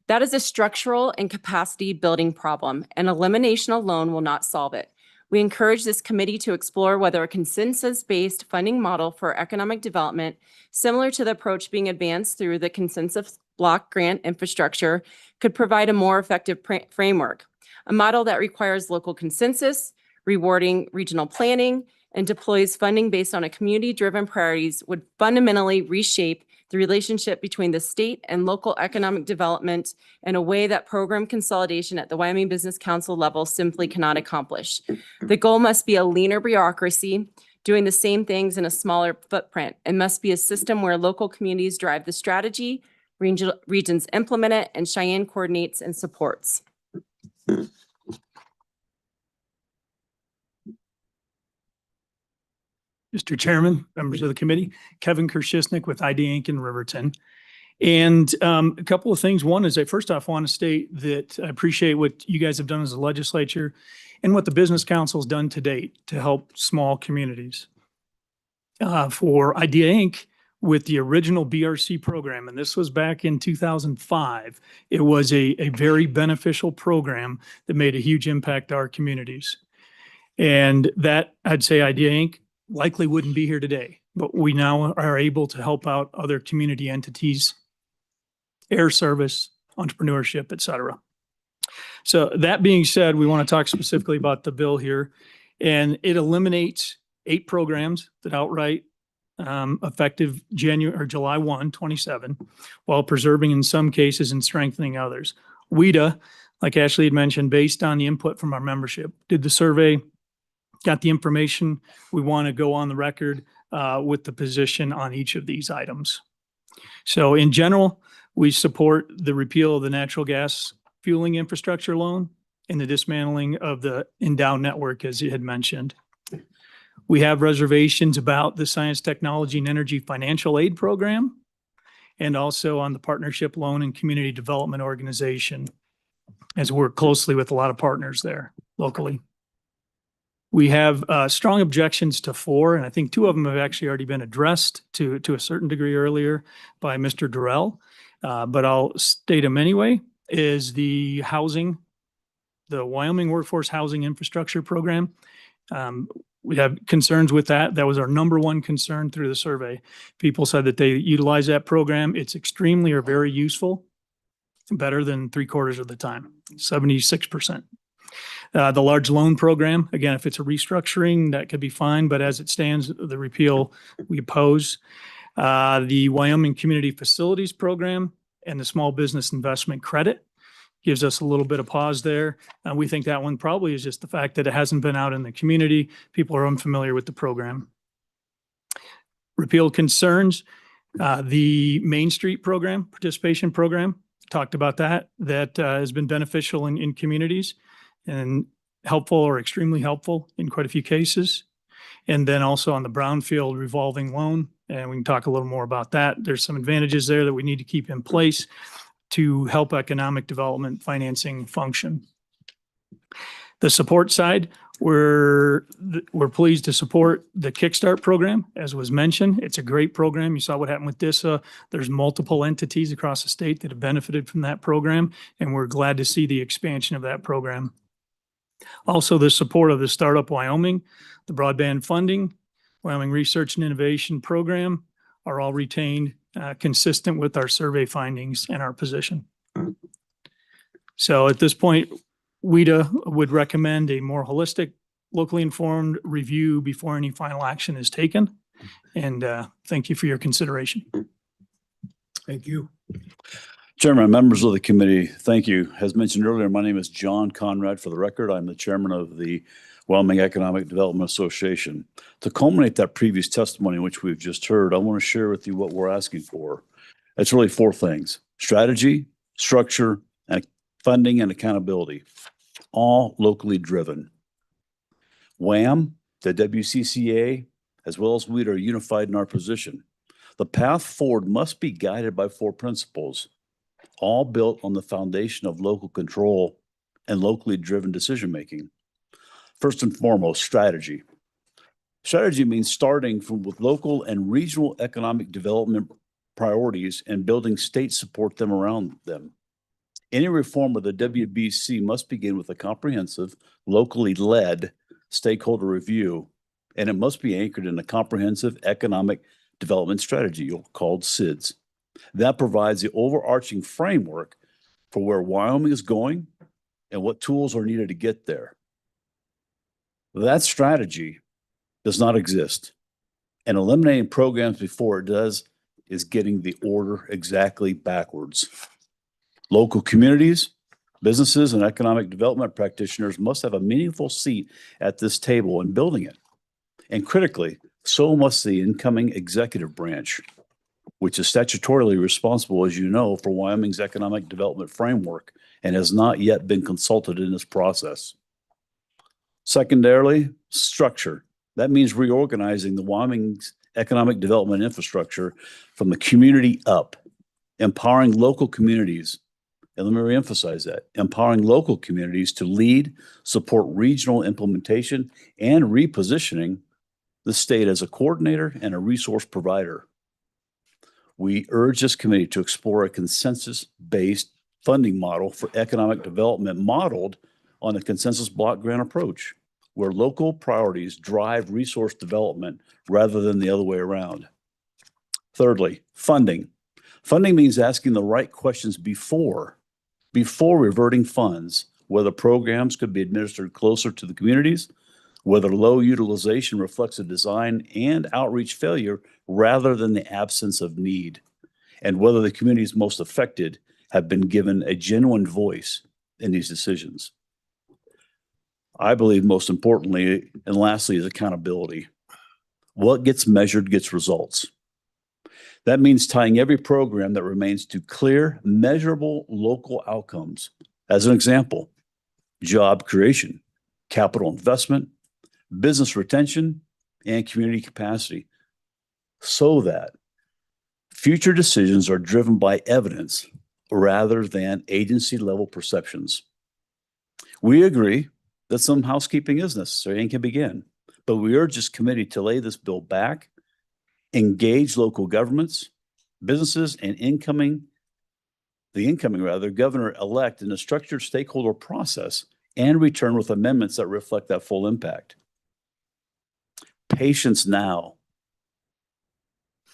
That is a structural and capacity building problem, and elimination alone will not solve it. We encourage this committee to explore whether a consensus-based funding model for economic development, similar to the approach being advanced through the consensus block grant infrastructure, could provide a more effective framework, a model that requires local consensus, rewarding regional planning, and deploys funding based on a community-driven priorities would fundamentally reshape the relationship between the state and local economic development in a way that program consolidation at the Wyoming Business Council level simply cannot accomplish. The goal must be a leaner bureaucracy, doing the same things in a smaller footprint. It must be a system where local communities drive the strategy, regions implement it, and Cheyenne coordinates and supports. Mr. Chairman, members of the committee, Kevin Kirchiznik with IDEA Inc. in Riverton. And a couple of things. One is I first off want to state that I appreciate what you guys have done as a legislature and what the Business Council has done to date to help small communities. For IDEA Inc., with the original BRC program, and this was back in 2005, it was a very beneficial program that made a huge impact to our communities. And that, I'd say Idea Inc. likely wouldn't be here today, but we now are able to help out other community entities, air service, entrepreneurship, et cetera. So that being said, we want to talk specifically about the bill here, and it eliminates 8 programs that outright effective July 1, 27, while preserving in some cases and strengthening others. WIDA, like Ashley had mentioned, based on the input from our membership, did the survey, got the information. We want to go on the record with the position on each of these items. So in general, we support the repeal of the natural gas fueling infrastructure loan and the dismantling of the Endow network, as you had mentioned. We have reservations about the Science, Technology, and Energy Financial Aid Program, and also on the Partnership Loan and Community Development Organization, as we work closely with a lot of partners there locally. We have strong objections to 4, and I think 2 of them have actually already been addressed to a certain degree earlier by Mr. Durrell, but I'll state them anyway, is the housing, the Wyoming Workforce Housing Infrastructure Program. We have concerns with that. That was our number 1 concern through the survey. People said that they utilize that program. It's extremely or very useful, better than 3/4 of the time, 76%. The large loan program, again, if it's a restructuring, that could be fine, but as it stands, the repeal we oppose. The Wyoming Community Facilities Program and the Small Business Investment Credit gives us a little bit of pause there. We think that one probably is just the fact that it hasn't been out in the community. People are unfamiliar with the program. Repeal concerns, the Main Street program, participation program, talked about that. That has been beneficial in communities and helpful or extremely helpful in quite a few cases. And then also on the brownfield revolving loan, and we can talk a little more about that. There's some advantages there that we need to keep in place to help economic development financing function. The support side, we're pleased to support the Kickstart program, as was mentioned. It's a great program. You saw what happened with DISA. There's multiple entities across the state that have benefited from that program, and we're glad to see the expansion of that program. Also, the support of the Startup Wyoming, the broadband funding, Wyoming Research and Innovation Program are all retained, consistent with our survey findings and our position. So at this point, WIDA would recommend a more holistic, locally informed review before any final action is taken. And thank you for your consideration. Thank you. Chairman, members of the committee, thank you. As mentioned earlier, my name is John Conrad. For the record, I'm the chairman of the Wyoming Economic Development Association. To culminate that previous testimony, which we've just heard, I want to share with you what we're asking for. It's really 4 things: strategy, structure, and funding and accountability, all locally driven. WAM, the WCCA, as well as WIDA are unified in our position. The path forward must be guided by 4 principles, all built on the foundation of local control and locally driven decision-making. First and foremost, strategy. Strategy means starting with local and regional economic development priorities and building state support them around them. Any reform of the WBC must begin with a comprehensive, locally led stakeholder review, and it must be anchored in a comprehensive economic development strategy called SIDS. That provides the overarching framework for where Wyoming is going and what tools are needed to get there. That strategy does not exist, and eliminating programs before it does is getting the order exactly backwards. Local communities, businesses, and economic development practitioners must have a meaningful seat at this table in building it. And critically, so must the incoming executive branch, which is statutorily responsible, as you know, for Wyoming's economic development framework and has not yet been consulted in this process. Secondarily, structure. That means reorganizing the Wyoming's economic development infrastructure from the community up, empowering local communities. And let me reemphasize that, empowering local communities to lead, support regional implementation, and repositioning the state as a coordinator and a resource provider. We urge this committee to explore a consensus-based funding model for economic development modeled on a consensus block grant approach, where local priorities drive resource development rather than the other way around. Thirdly, funding. Funding means asking the right questions before reverting funds, whether programs could be administered closer to the communities, whether low utilization reflects a design and outreach failure rather than the absence of need, and whether the communities most affected have been given a genuine voice in these decisions. I believe most importantly, and lastly, is accountability. What gets measured gets results. That means tying every program that remains to clear, measurable local outcomes. As an example, job creation, capital investment, business retention, and community capacity, so that future decisions are driven by evidence rather than agency-level perceptions. We agree that some housekeeping is necessary and can begin, but we urge this committee to lay this bill back, engage local governments, businesses, and the incoming governor-elect in a structured stakeholder process and return with amendments that reflect that full impact. Patience now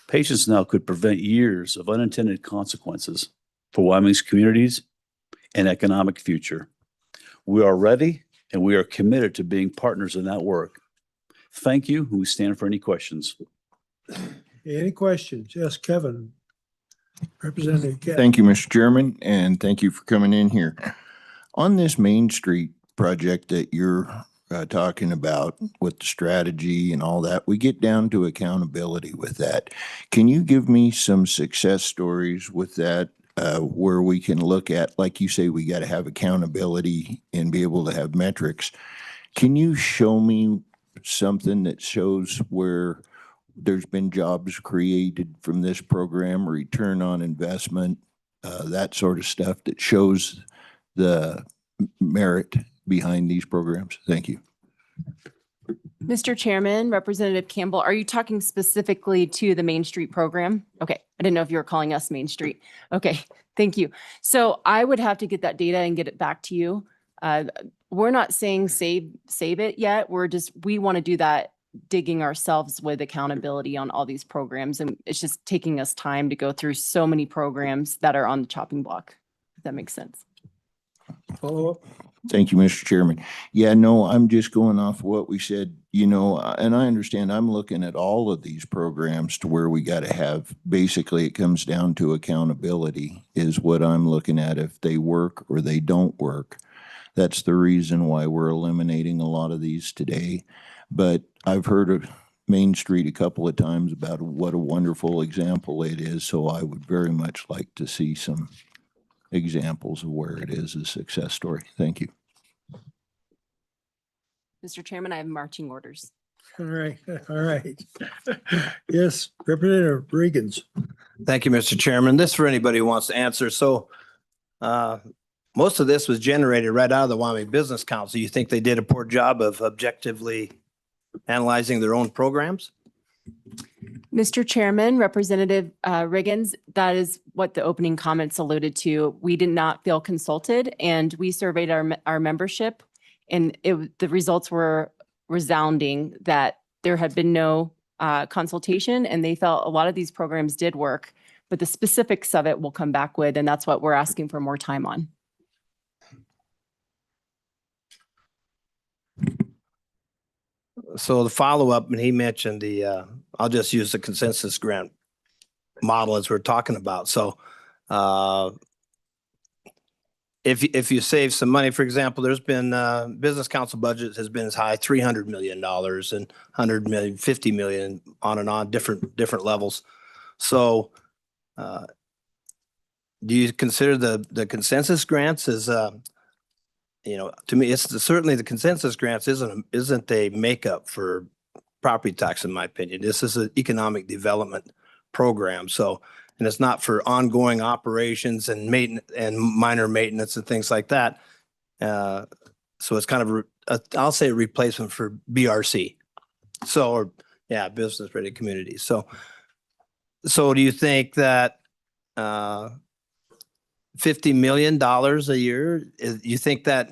could prevent years of unintended consequences for Wyoming's communities and economic future. We are ready and we are committed to being partners in that work. Thank you. We stand for any questions. Any questions? Yes, Kevin. Representative Kevin. Thank you, Mr. Chairman, and thank you for coming in here. On this Main Street project that you're talking about with the strategy and all that, we get down to accountability with that. Can you give me some success stories with that where we can look at, like you say, we got to have accountability and be able to have metrics. Can you show me something that shows where there's been jobs created from this program, return on investment, that sort of stuff that shows the merit behind these programs? Thank you. Mr. Chairman, Representative Campbell, are you talking specifically to the Main Street program? Okay, I didn't know if you were calling us Main Street. Okay, thank you. So I would have to get that data and get it back to you. We're not saying save it yet. We want to do that digging ourselves with accountability on all these programs. And it's just taking us time to go through so many programs that are on the chopping block, if that makes sense. Follow up. Thank you, Mr. Chairman. Yeah, no, I'm just going off what we said, and I understand I'm looking at all of these programs to where we got to have, basically it comes down to accountability is what I'm looking at, if they work or they don't work. That's the reason why we're eliminating a lot of these today. But I've heard of Main Street a couple of times about what a wonderful example it is. So I would very much like to see some examples of where it is a success story. Thank you. Mr. Chairman, I have marching orders. All right. All right. Yes, Representative Reagans. Thank you, Mr. Chairman. This for anybody who wants to answer. So most of this was generated right out of the Wyoming Business Council. You think they did a poor job of objectively analyzing their own programs? Mr. Chairman, Representative Riggins, that is what the opening comments alluded to. We did not feel consulted, and we surveyed our membership, and the results were resounding that there had been no consultation, and they felt a lot of these programs did work, but the specifics of it we'll come back with, and that's what we're asking for more time on. So the follow-up, and he mentioned I'll just use the consensus grant model as we're talking about. So if you save some money, for example, there's been business council budget has been as high $300 million and $100 million, $50 million on and on, different levels. So do you consider the consensus grants as to me, it's certainly the consensus grants isn't a makeup for property tax, in my opinion. This is an economic development program. So, and it's not for ongoing operations and maintenance and minor maintenance and things like that. So it's kind of, I'll say a replacement for BRC. So, or yeah, business ready communities. So So do you think that $50 million a year, you think that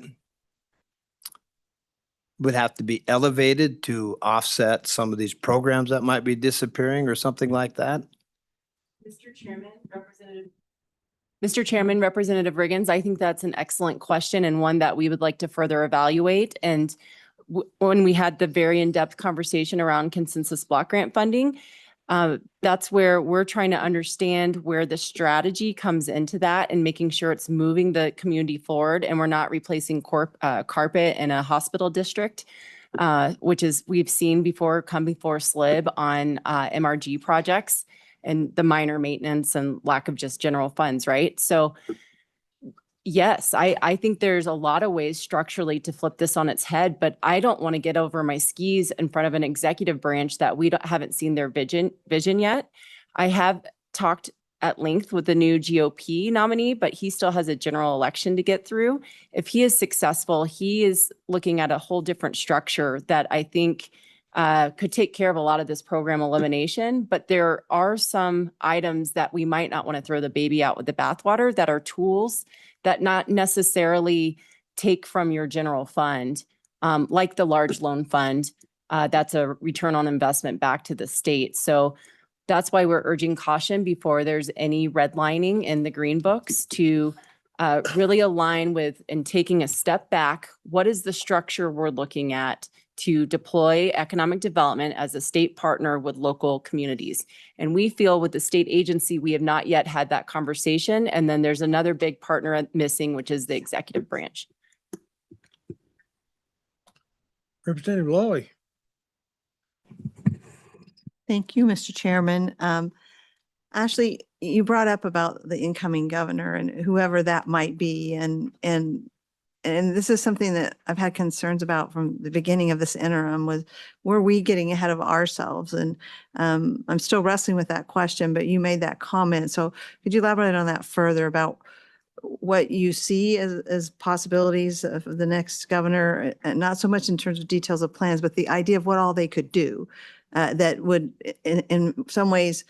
would have to be elevated to offset some of these programs that might be disappearing or something like that? Mr. Chairman, Representative Riggins, I think that's an excellent question and one that we would like to further evaluate. And when we had the very in-depth conversation around consensus block grant funding, that's where we're trying to understand where the strategy comes into that and making sure it's moving the community forward and we're not replacing carpet in a hospital district, which is we've seen before come before SLIB on MRG projects and the minor maintenance and lack of just general funds, right? So yes, I think there's a lot of ways structurally to flip this on its head, but I don't want to get over my skis in front of an executive branch that we haven't seen their vision yet. I have talked at length with the new GOP nominee, but he still has a general election to get through. If he is successful, he is looking at a whole different structure that I think could take care of a lot of this program elimination, but there are some items that we might not want to throw the baby out with the bathwater that are tools that not necessarily take from your general fund, like the large loan fund. That's a return on investment back to the state. So that's why we're urging caution before there's any redlining in the green books to really align with and taking a step back. What is the structure we're looking at to deploy economic development as a state partner with local communities? And we feel with the state agency, we have not yet had that conversation. And then there's another big partner missing, which is the executive branch. Representative Lawley. Thank you, Mr. Chairman. Ashley, you brought up about the incoming governor and whoever that might be. And this is something that I've had concerns about from the beginning of this interim was, were we getting ahead of ourselves? And I'm still wrestling with that question, but you made that comment. So could you elaborate on that further about what you see as possibilities of the next governor, and not so much in terms of details of plans, but the idea of what all they could do that would, in some ways,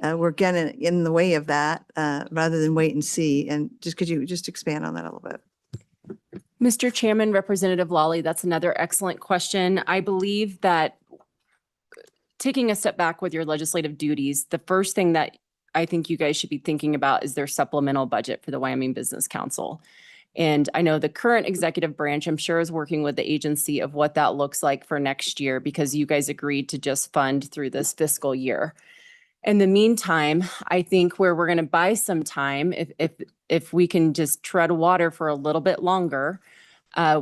we're getting in the way of that rather than wait and see. And just could you just expand on that a little bit? Mr. Chairman, Representative Lawley, that's another excellent question. I believe that taking a step back with your legislative duties, the first thing that I think you guys should be thinking about is their supplemental budget for the Wyoming Business Council. And I know the current executive branch, I'm sure, is working with the agency of what that looks like for next year, because you guys agreed to just fund through this fiscal year. In the meantime, I think where we're going to buy some time, if we can just tread water for a little bit longer,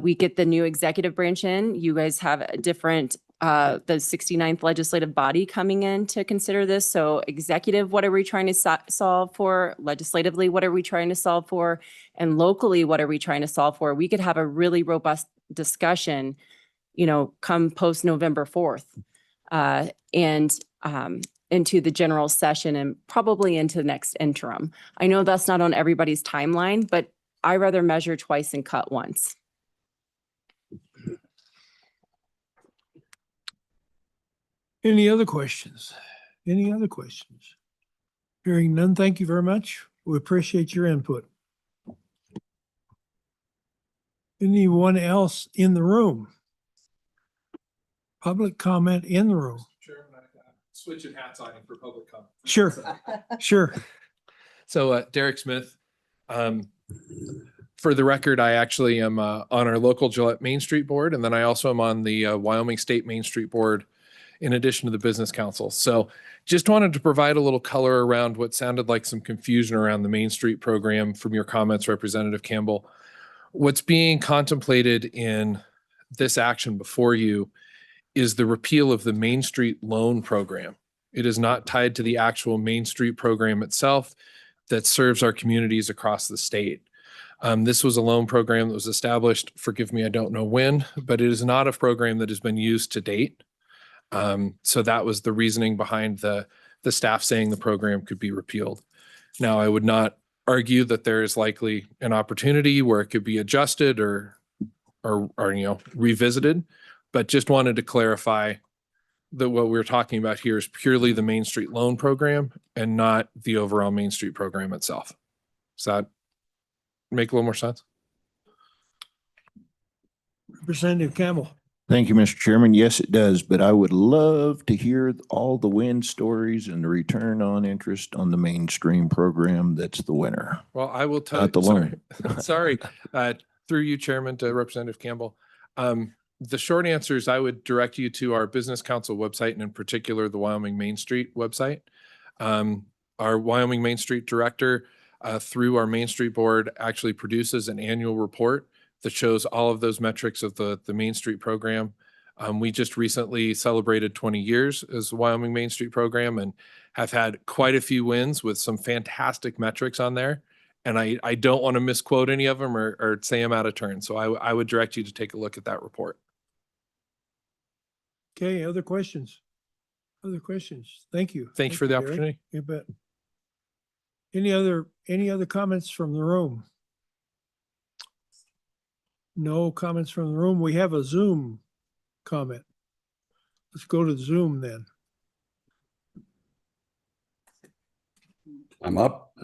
we get the new executive branch in. You guys have a different, the 69th legislative body coming in to consider this. So executive, what are we trying to solve for? Legislatively, what are we trying to solve for? And locally, what are we trying to solve for? We could have a really robust discussion, come post November 4th and into the general session and probably into the next interim. I know that's not on everybody's timeline, but I rather measure twice and cut once. Any other questions? Any other questions? Hearing none, thank you very much. We appreciate your input. Anyone else in the room? Public comment in the room? Switching hats on you for public comment. Sure, sure. So Derek Smith, for the record, I actually am on our local Gillette Main Street board, and then I also am on the Wyoming State Main Street board in addition to the Business Council. So just wanted to provide a little color around what sounded like some confusion around the Main Street program from your comments, Representative Campbell. What's being contemplated in this action before you is the repeal of the Main Street loan program. It is not tied to the actual Main Street program itself that serves our communities across the state. This was a loan program that was established, forgive me, I don't know when, but it is not a program that has been used to date. So that was the reasoning behind the staff saying the program could be repealed. Now, I would not argue that there is likely an opportunity where it could be adjusted or revisited, but just wanted to clarify that what we're talking about here is purely the Main Street loan program and not the overall Main Street program itself. Does that make a little more sense? Representative Campbell. Thank you, Mr. Chairman. Yes, it does, but I would love to hear all the win stories and the return on interest on the mainstream program that's the winner. Well, I will tell Not the sorry, loan. sorry, through you, Chairman, to Representative Campbell. The short answer is I would direct you to our Business Council website, and in particular, the Wyoming Main Street website. Our Wyoming Main Street director, through our Main Street board, actually produces an annual report that shows all of those metrics of the Main Street program. We just recently celebrated 20 years as the Wyoming Main Street program and have had quite a few wins with some fantastic metrics on there. And I don't want to misquote any of them or say them out of turn. So I would direct you to take a look at that report. Okay, other questions? Other questions? Thank you. Thank you for the Gary. opportunity. You bet. Any other comments from the room? No comments from the room. We have a Zoom comment. Let's go to Zoom then. I'm up.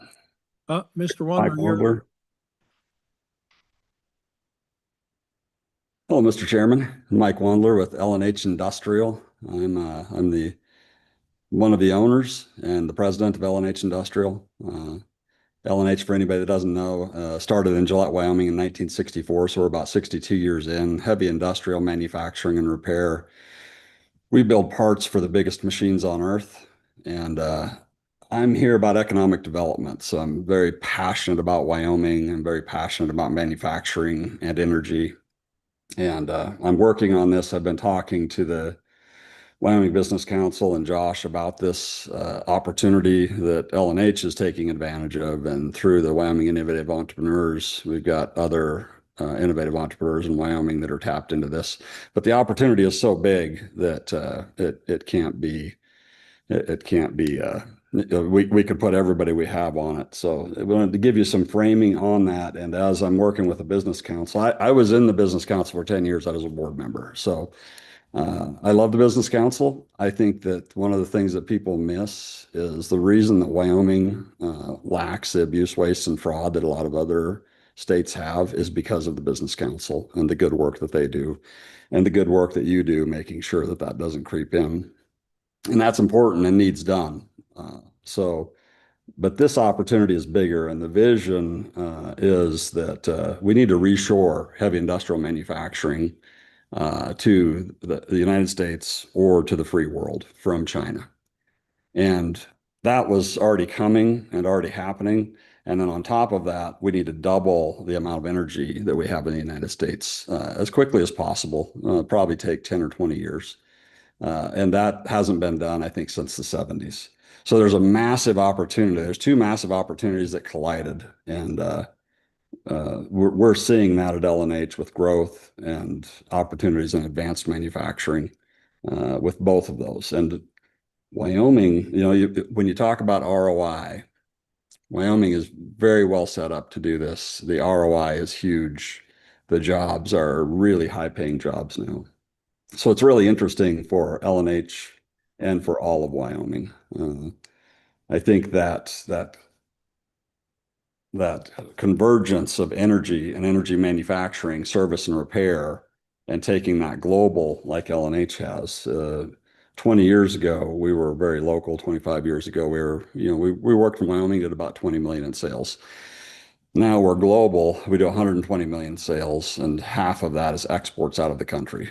Mr. Mike Wandler, Wandler. Hello, Mr. Chairman. Mike Wandler with L&H Industrial. I'm one of the owners and the president of L&H Industrial. L&H, for anybody that doesn't know, started in Gillette, Wyoming in 1964, so we're about 62 years in. Heavy industrial manufacturing and repair. We build parts for the biggest machines on earth, and I'm here about economic development, so I'm very passionate about Wyoming. I'm very passionate about manufacturing and energy, and I'm working on this. I've been talking to the Wyoming Business Council and Josh about this opportunity that L&H is taking advantage of, and through the Wyoming Innovative Entrepreneurs, we've got other innovative entrepreneurs in Wyoming that are tapped into this. But the opportunity is so big that it can't be. We could put everybody we have on it. So I wanted to give you some framing on that. And as I'm working with the Business Council, I was in the Business Council for 10 years. I was a board member. So I love the Business Council. I think that one of the things that people miss is the reason that Wyoming lacks the abuse, waste, and fraud that a lot of other states have is because of the Business Council and the good work that they do and the good work that you do, making sure that that doesn't creep in. And that's important and needs done. But this opportunity is bigger, and the vision is that we need to reshore heavy industrial manufacturing to the United States or to the free world from China. And that was already coming and already happening. And then on top of that, we need to double the amount of energy that we have in the United States as quickly as possible. Probably take 10 or 20 years. And that hasn't been done, I think, since the 70s. So there's a massive opportunity. There's two massive opportunities that collided. And we're seeing that at L&H with growth and opportunities in advanced manufacturing with both of those. And Wyoming, when you talk about ROI, Wyoming is very well set up to do this. The ROI is huge. The jobs are really high-paying jobs now. So it's really interesting for L&H and for all of Wyoming. I think that convergence of energy and energy manufacturing, service and repair, and taking that global like L&H has. 20 years ago, we were very local. 25 years ago, we worked in Wyoming at about 20 million in sales. Now we're global. We do 120 million sales, and half of that is exports out of the country.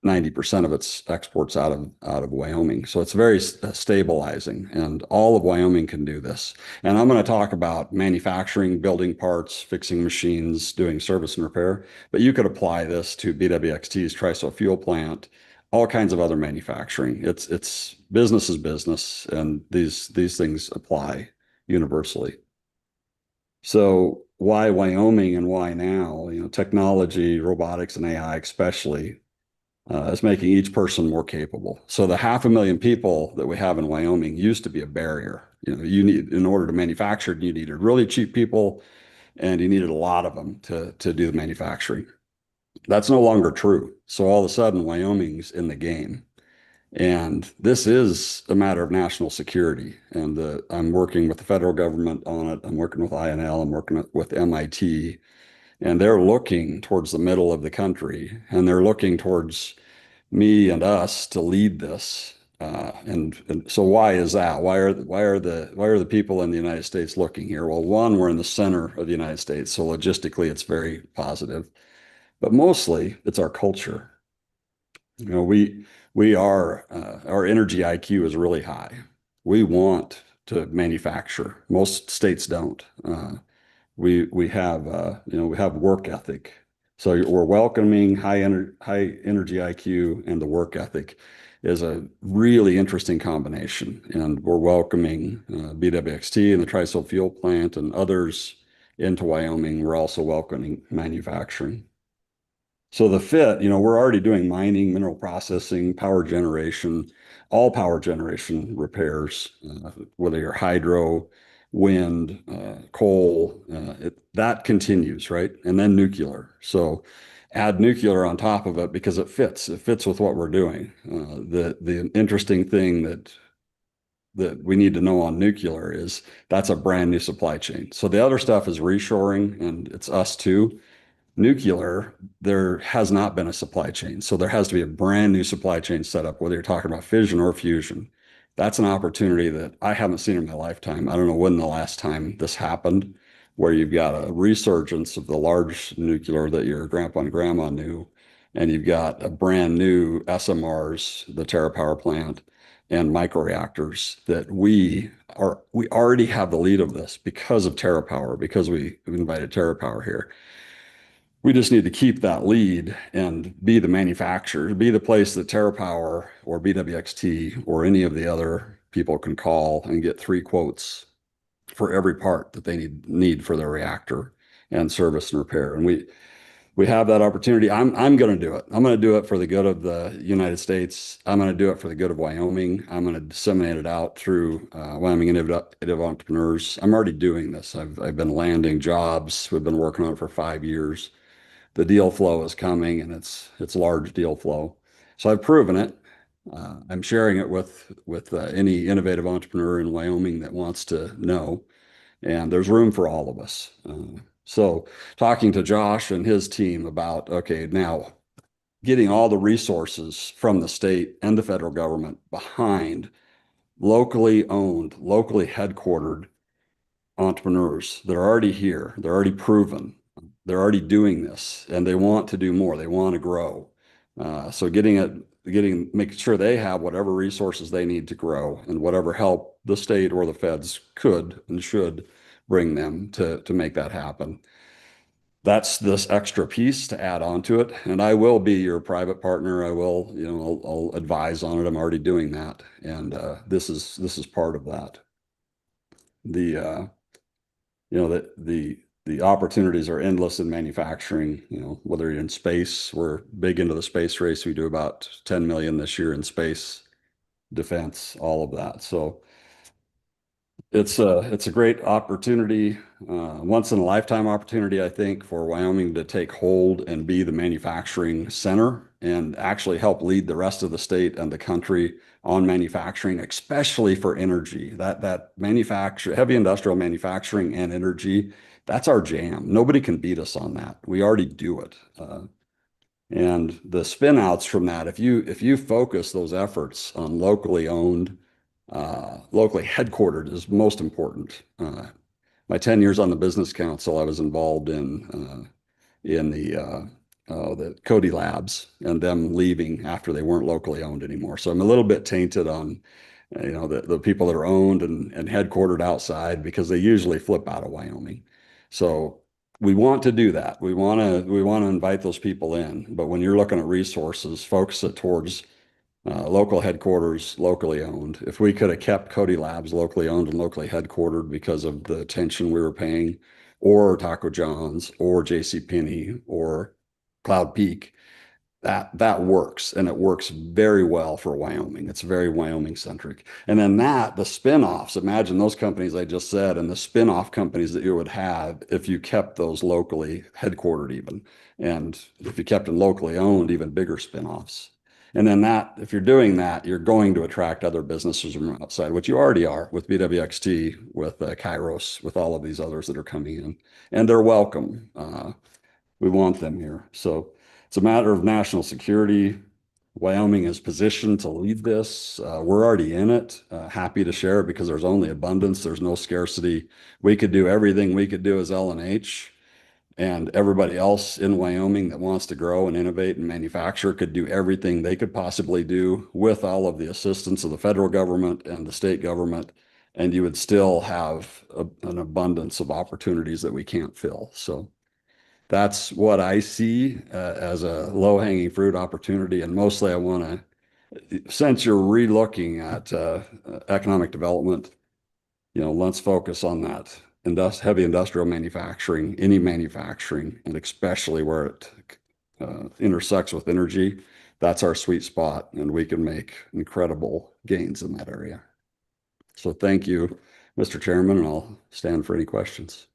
90% of it's exports out of Wyoming. So it's very stabilizing, and all of Wyoming can do this. And I'm going to talk about manufacturing, building parts, fixing machines, doing service and repair, but you could apply this to BWXT's Triso fuel plant, all kinds of other manufacturing. It's business is business, and these things apply universally. So why Wyoming and why now? Technology, robotics, and AI especially is making each person more capable. So the 500,000 people that we have in Wyoming used to be a barrier. In order to manufacture, you needed really cheap people, and you needed a lot of them to do the manufacturing. That's no longer true. So all of a sudden, Wyoming's in the game. And this is a matter of national security. And I'm working with the federal government on it. I'm working with INL. I'm working with MIT. And they're looking towards the middle of the country. And they're looking towards me and us to lead this. And so why is that? Why are the people in the United States looking here? Well, one, we're in the center of the United States. So logistically, it's very positive. But mostly, it's our culture. You know, we are, our energy IQ is really high. We want to manufacture. Most states don't. We have, we have work ethic. So we're welcoming high energy IQ, and the work ethic is a really interesting combination. And we're welcoming BWXT and the Trisol fuel plant and others into Wyoming. We're also welcoming manufacturing. So the fit, we're already doing mining, mineral processing, power generation, all power generation repairs, whether you're hydro, wind, coal, that continues, right? And then nuclear. So add nuclear on top of it because it fits with what we're doing. The interesting thing that we need to know on nuclear is that's a brand new supply chain. So the other stuff is reshoring, and it's us too. Nuclear, there has not been a supply chain. So there has to be a brand new supply chain set up, whether you're talking about fission or fusion. That's an opportunity that I haven't seen in my lifetime. I don't know when the last time this happened, where you've got a resurgence of the large nuclear that your grandpa and grandma knew, and you've got a brand new SMRs, the TerraPower plant, and microreactors that we already have the lead of this because of TerraPower, because we invited TerraPower here. We just need to keep that lead and be the manufacturer, be the place that TerraPower or BWXT or any of the other people can call and get 3 quotes for every part that they need for their reactor and service and repair. And we have that opportunity. I'm going to do it. I'm going to do it for the good of the United States. I'm going to do it for the good of Wyoming. I'm going to disseminate it out through Wyoming Innovative Entrepreneurs. I'm already doing this. I've been landing jobs. We've been working on it for 5 years. The deal flow is coming, and it's large deal flow. So I've proven it. I'm sharing it with any innovative entrepreneur in Wyoming that wants to know, and there's room for all of us. So talking to Josh and his team about, okay, now getting all the resources from the state and the federal government behind locally owned, locally headquartered entrepreneurs that are already here, they're already proven, they're already doing this, and they want to do more. They want to grow. So making sure they have whatever resources they need to grow and whatever help the state or the feds could and should bring them to make that happen. That's this extra piece to add on to it. And I will be your private partner. I will, I'll advise on it. I'm already doing that. And this is part of that. The opportunities are endless in manufacturing, whether you're in space. We're big into the space race. We do about 10 million this year in space, defense, all of that. So it's a great opportunity, once in a lifetime opportunity, I think, for Wyoming to take hold and be the manufacturing center and actually help lead the rest of the state and the country on manufacturing, especially for energy. That heavy industrial manufacturing and energy, that's our jam. Nobody can beat us on that. We already do it. And the spin outs from that, if you focus those efforts on locally owned, locally headquartered is most important. My 10 years on the business council, I was involved in the Cody Labs and them leaving after they weren't locally owned anymore. So I'm a little bit tainted on, the people that are owned and headquartered outside, because they usually flip out of Wyoming. So we want to do that. We want to invite those people in. But when you're looking at resources, focus it towards local headquarters, locally owned. If we could have kept Cody Labs locally owned and locally headquartered because of the attention we were paying, or Taco John's, or JCPenney, or Cloud Peak, that works, and it works very well for Wyoming. It's very Wyoming centric. And then the spin-offs, imagine those companies I just said, and the spin-off companies that you would have if you kept those locally headquartered even. And if you kept them locally owned, even bigger spin-offs. And then that, if you're doing that, you're going to attract other businesses from outside, which you already are with BWXT, with Kairos, with all of these others that are coming in, and they're welcome. We want them here. So it's a matter of national security. Wyoming is positioned to lead this. We're already in it. Happy to share it because there's only abundance. There's no scarcity. We could do everything we could do as L&H, and everybody else in Wyoming that wants to grow and innovate and manufacture could do everything they could possibly do with all of the assistance of the federal government and the state government. And you would still have an abundance of opportunities that we can't fill. So that's what I see as a low-hanging fruit opportunity. And mostly I want to, since you're re-looking at economic development, let's focus on that heavy industrial manufacturing, any manufacturing, and especially where it intersects with energy. That's our sweet spot, and we can make incredible gains in that area. So thank you, Mr. Chairman, and I'll stand for any questions.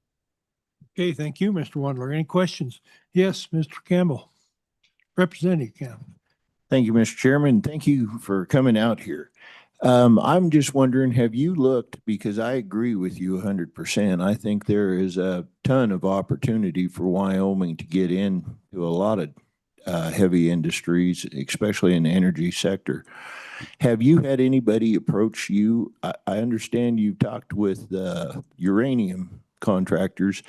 Okay, thank you, Mr. Wandler. Any questions? Yes, Mr. Campbell. Representative Campbell. Thank you, Mr. Chairman. Thank you for coming out here. I'm just wondering, have you looked, because I agree with you 100%. I think there is a ton of opportunity for Wyoming to get into a lot of heavy industries, especially in the energy sector. Have you had anybody approach you? I understand you talked with uranium contractors.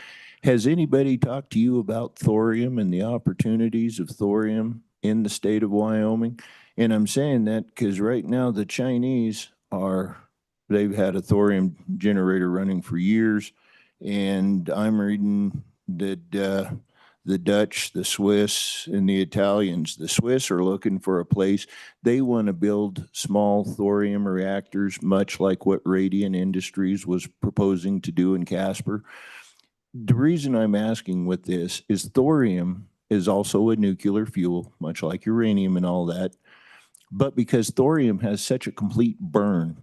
Has anybody talked to you about thorium and the opportunities of thorium in the state of Wyoming? And I'm saying that because right now the Chinese they've had a thorium generator running for years. And I'm reading that the Dutch, the Swiss, and the Italians, the Swiss are looking for a place. They want to build small thorium reactors, much like what Radiant Industries was proposing to do in Casper. The reason I'm asking with this is thorium is also a nuclear fuel, much like uranium and all that. But because thorium has such a complete burn,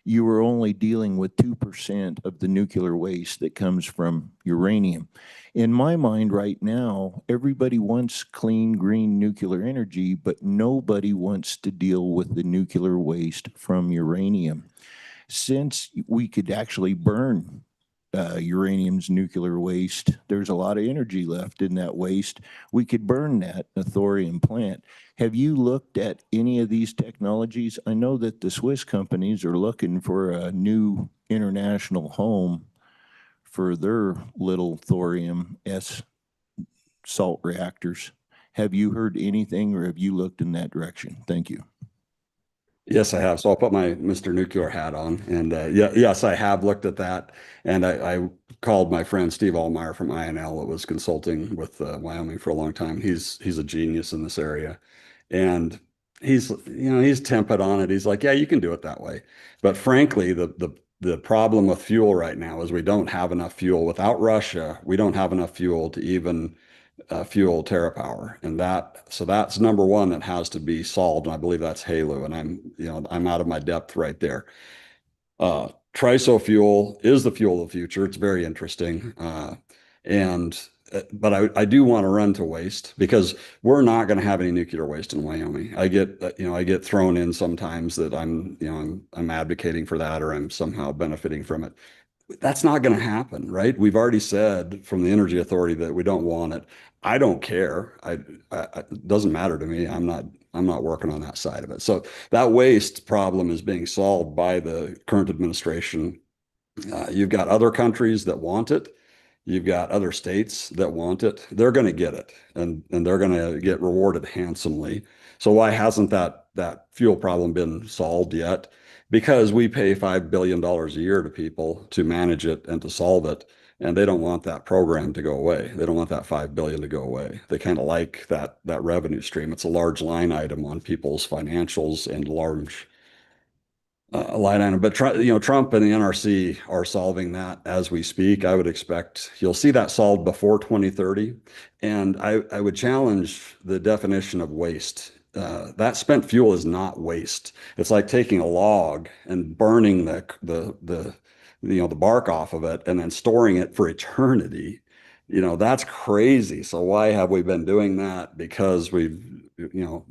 you are only dealing with 2% of the nuclear waste that comes from uranium. In my mind right now, everybody wants clean, green nuclear energy, but nobody wants to deal with the nuclear waste from uranium. Since we could actually burn uranium's nuclear waste, there's a lot of energy left in that waste. We could burn that in a thorium plant. Have you looked at any of these technologies? I know that the Swiss companies are looking for a new international home for their little thorium S salt reactors. Have you heard anything, or have you looked in that direction? Thank you. Yes, I have. So I'll put my Mr. Nuclear hat on. And yes, I have looked at that. And I called my friend Steve Allmeyer from INL that was consulting with Wyoming for a long time. He's a genius in this area. And he's tempered on it. He's like, yeah, you can do it that way. But frankly, the problem with fuel right now is we don't have enough fuel. Without Russia, we don't have enough fuel to even fuel TerraPower, and so that's number one that has to be solved. And I believe that's HALEU, and I'm out of my depth right there. TRISO fuel is the fuel of the future. It's very interesting, but I do want to run to waste, because we're not going to have any nuclear waste in Wyoming. I get thrown in sometimes that I'm advocating for that, or I'm somehow benefiting from it. That's not going to happen, right? We've already said from the Energy Authority that we don't want it. I don't care. It doesn't matter to me. I'm not working on that side of it. So that waste problem is being solved by the current administration. You've got other countries that want it. You've got other states that want it. They're going to get it, and they're going to get rewarded handsomely. So why hasn't that fuel problem been solved yet? Because we pay $5 billion a year to people to manage it and to solve it. And they don't want that program to go away. They don't want that $5 billion to go away. They kind of like that revenue stream. It's a large line item on people's financials and large line item. But Trump and the NRC are solving that as we speak. I would expect you'll see that solved before 2030. And I would challenge the definition of waste. That spent fuel is not waste. It's like taking a log and burning the bark off of it and then storing it for eternity. That's crazy. So why have we been doing that? Because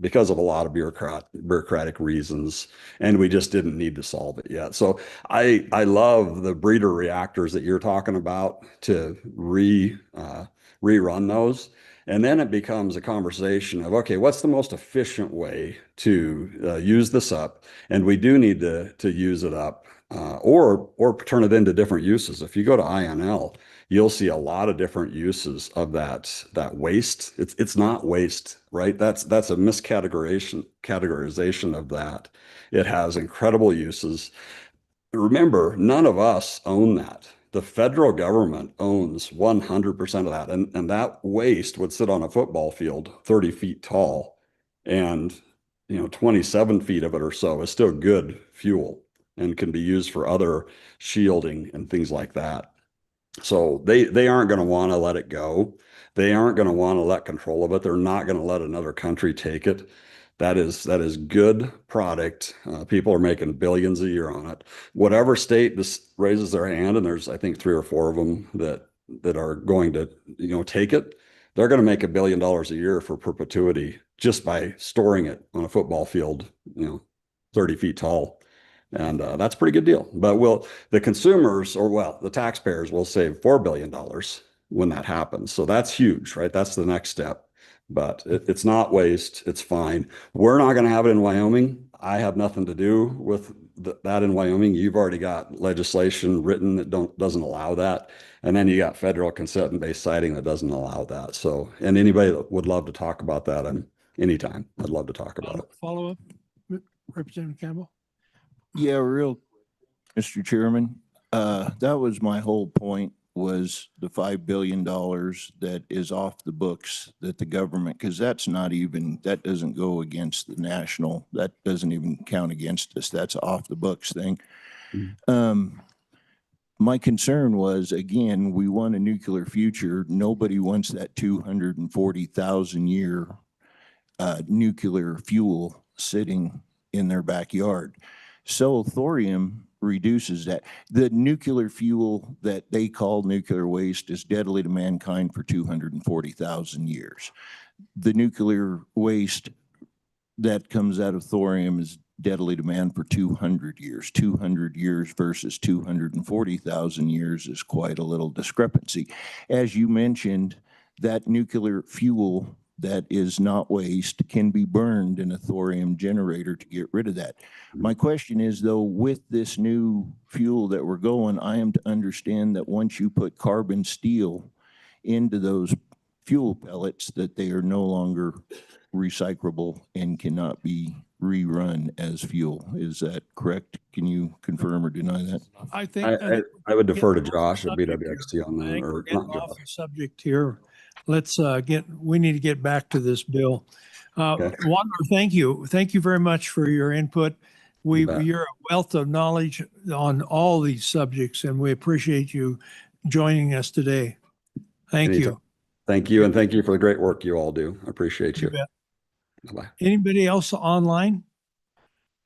because of a lot of bureaucratic reasons, and we just didn't need to solve it yet. So I love the breeder reactors that you're talking about to rerun those. And then it becomes a conversation of, okay, what's the most efficient way to use this up? And we do need to use it up or turn it into different uses. If you go to INL, you'll see a lot of different uses of that waste. It's not waste, right? That's a categorization of that. It has incredible uses. Remember, none of us own that. The federal government owns 100% of that. And that waste would sit on a football field 30 feet tall. And 27 feet of it or so is still good fuel and can be used for other shielding and things like that. So they aren't going to want to let it go. They aren't going to want to let control of it. They're not going to let another country take it. That is good product. People are making billions a year on it. Whatever state this raises their hand, and there's I think 3 or 4 of them that are going to take it, they're going to make $1 billion a year for perpetuity just by storing it on a football field, 30 feet tall. And that's a pretty good deal. But the consumers, the taxpayers will save $4 billion when that happens. So that's huge, right? That's the next step. But it's not waste. It's fine. We're not going to have it in Wyoming. I have nothing to do with that in Wyoming. You've already got legislation written that doesn't allow that. And then you got federal consent-based siting that doesn't allow that. So, and anybody that would love to talk about that, anytime, I'd love to talk about it. Follow up, Representative Campbell? Yeah, Mr. Chairman, that was my whole point, was the $5 billion that is off the books that the government, because that doesn't go against the national, that doesn't even count against us. That's off the books thing. My concern was, again, we want a nuclear future. Nobody wants that 240,000 year nuclear fuel sitting in their backyard. So thorium reduces that. The nuclear fuel that they call nuclear waste is deadly to mankind for 240,000 years. The nuclear waste that comes out of thorium is deadly to man for 200 years. 200 years versus 240,000 years is quite a little discrepancy. As you mentioned, that nuclear fuel that is not waste can be burned in a thorium generator to get rid of that. My question is, though, with this new fuel that we're going, I am to understand that once you put carbon steel into those fuel pellets, that they are no longer recyclable and cannot be rerun as fuel. Is that correct? Can you confirm or deny that? I think I would defer to Josh at BWXT on that, or not off the subject here. Let's we need to get back to this bill. Okay. Wander, thank you. Thank you very much for your input. You're a wealth of knowledge on all these subjects, and we appreciate you joining us today. Thank you. Thank you. And thank you for the great work you all do. I appreciate you. Bye-bye. Anybody else online?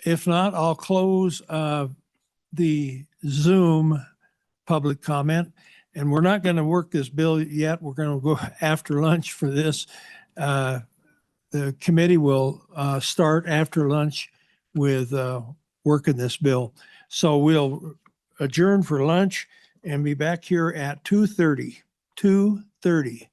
If not, I'll close the Zoom public comment. And we're not going to work this bill yet. We're going to go after lunch for this. The committee will start after lunch with working this bill. So we'll adjourn for lunch and be back here at 2:30. 2:30.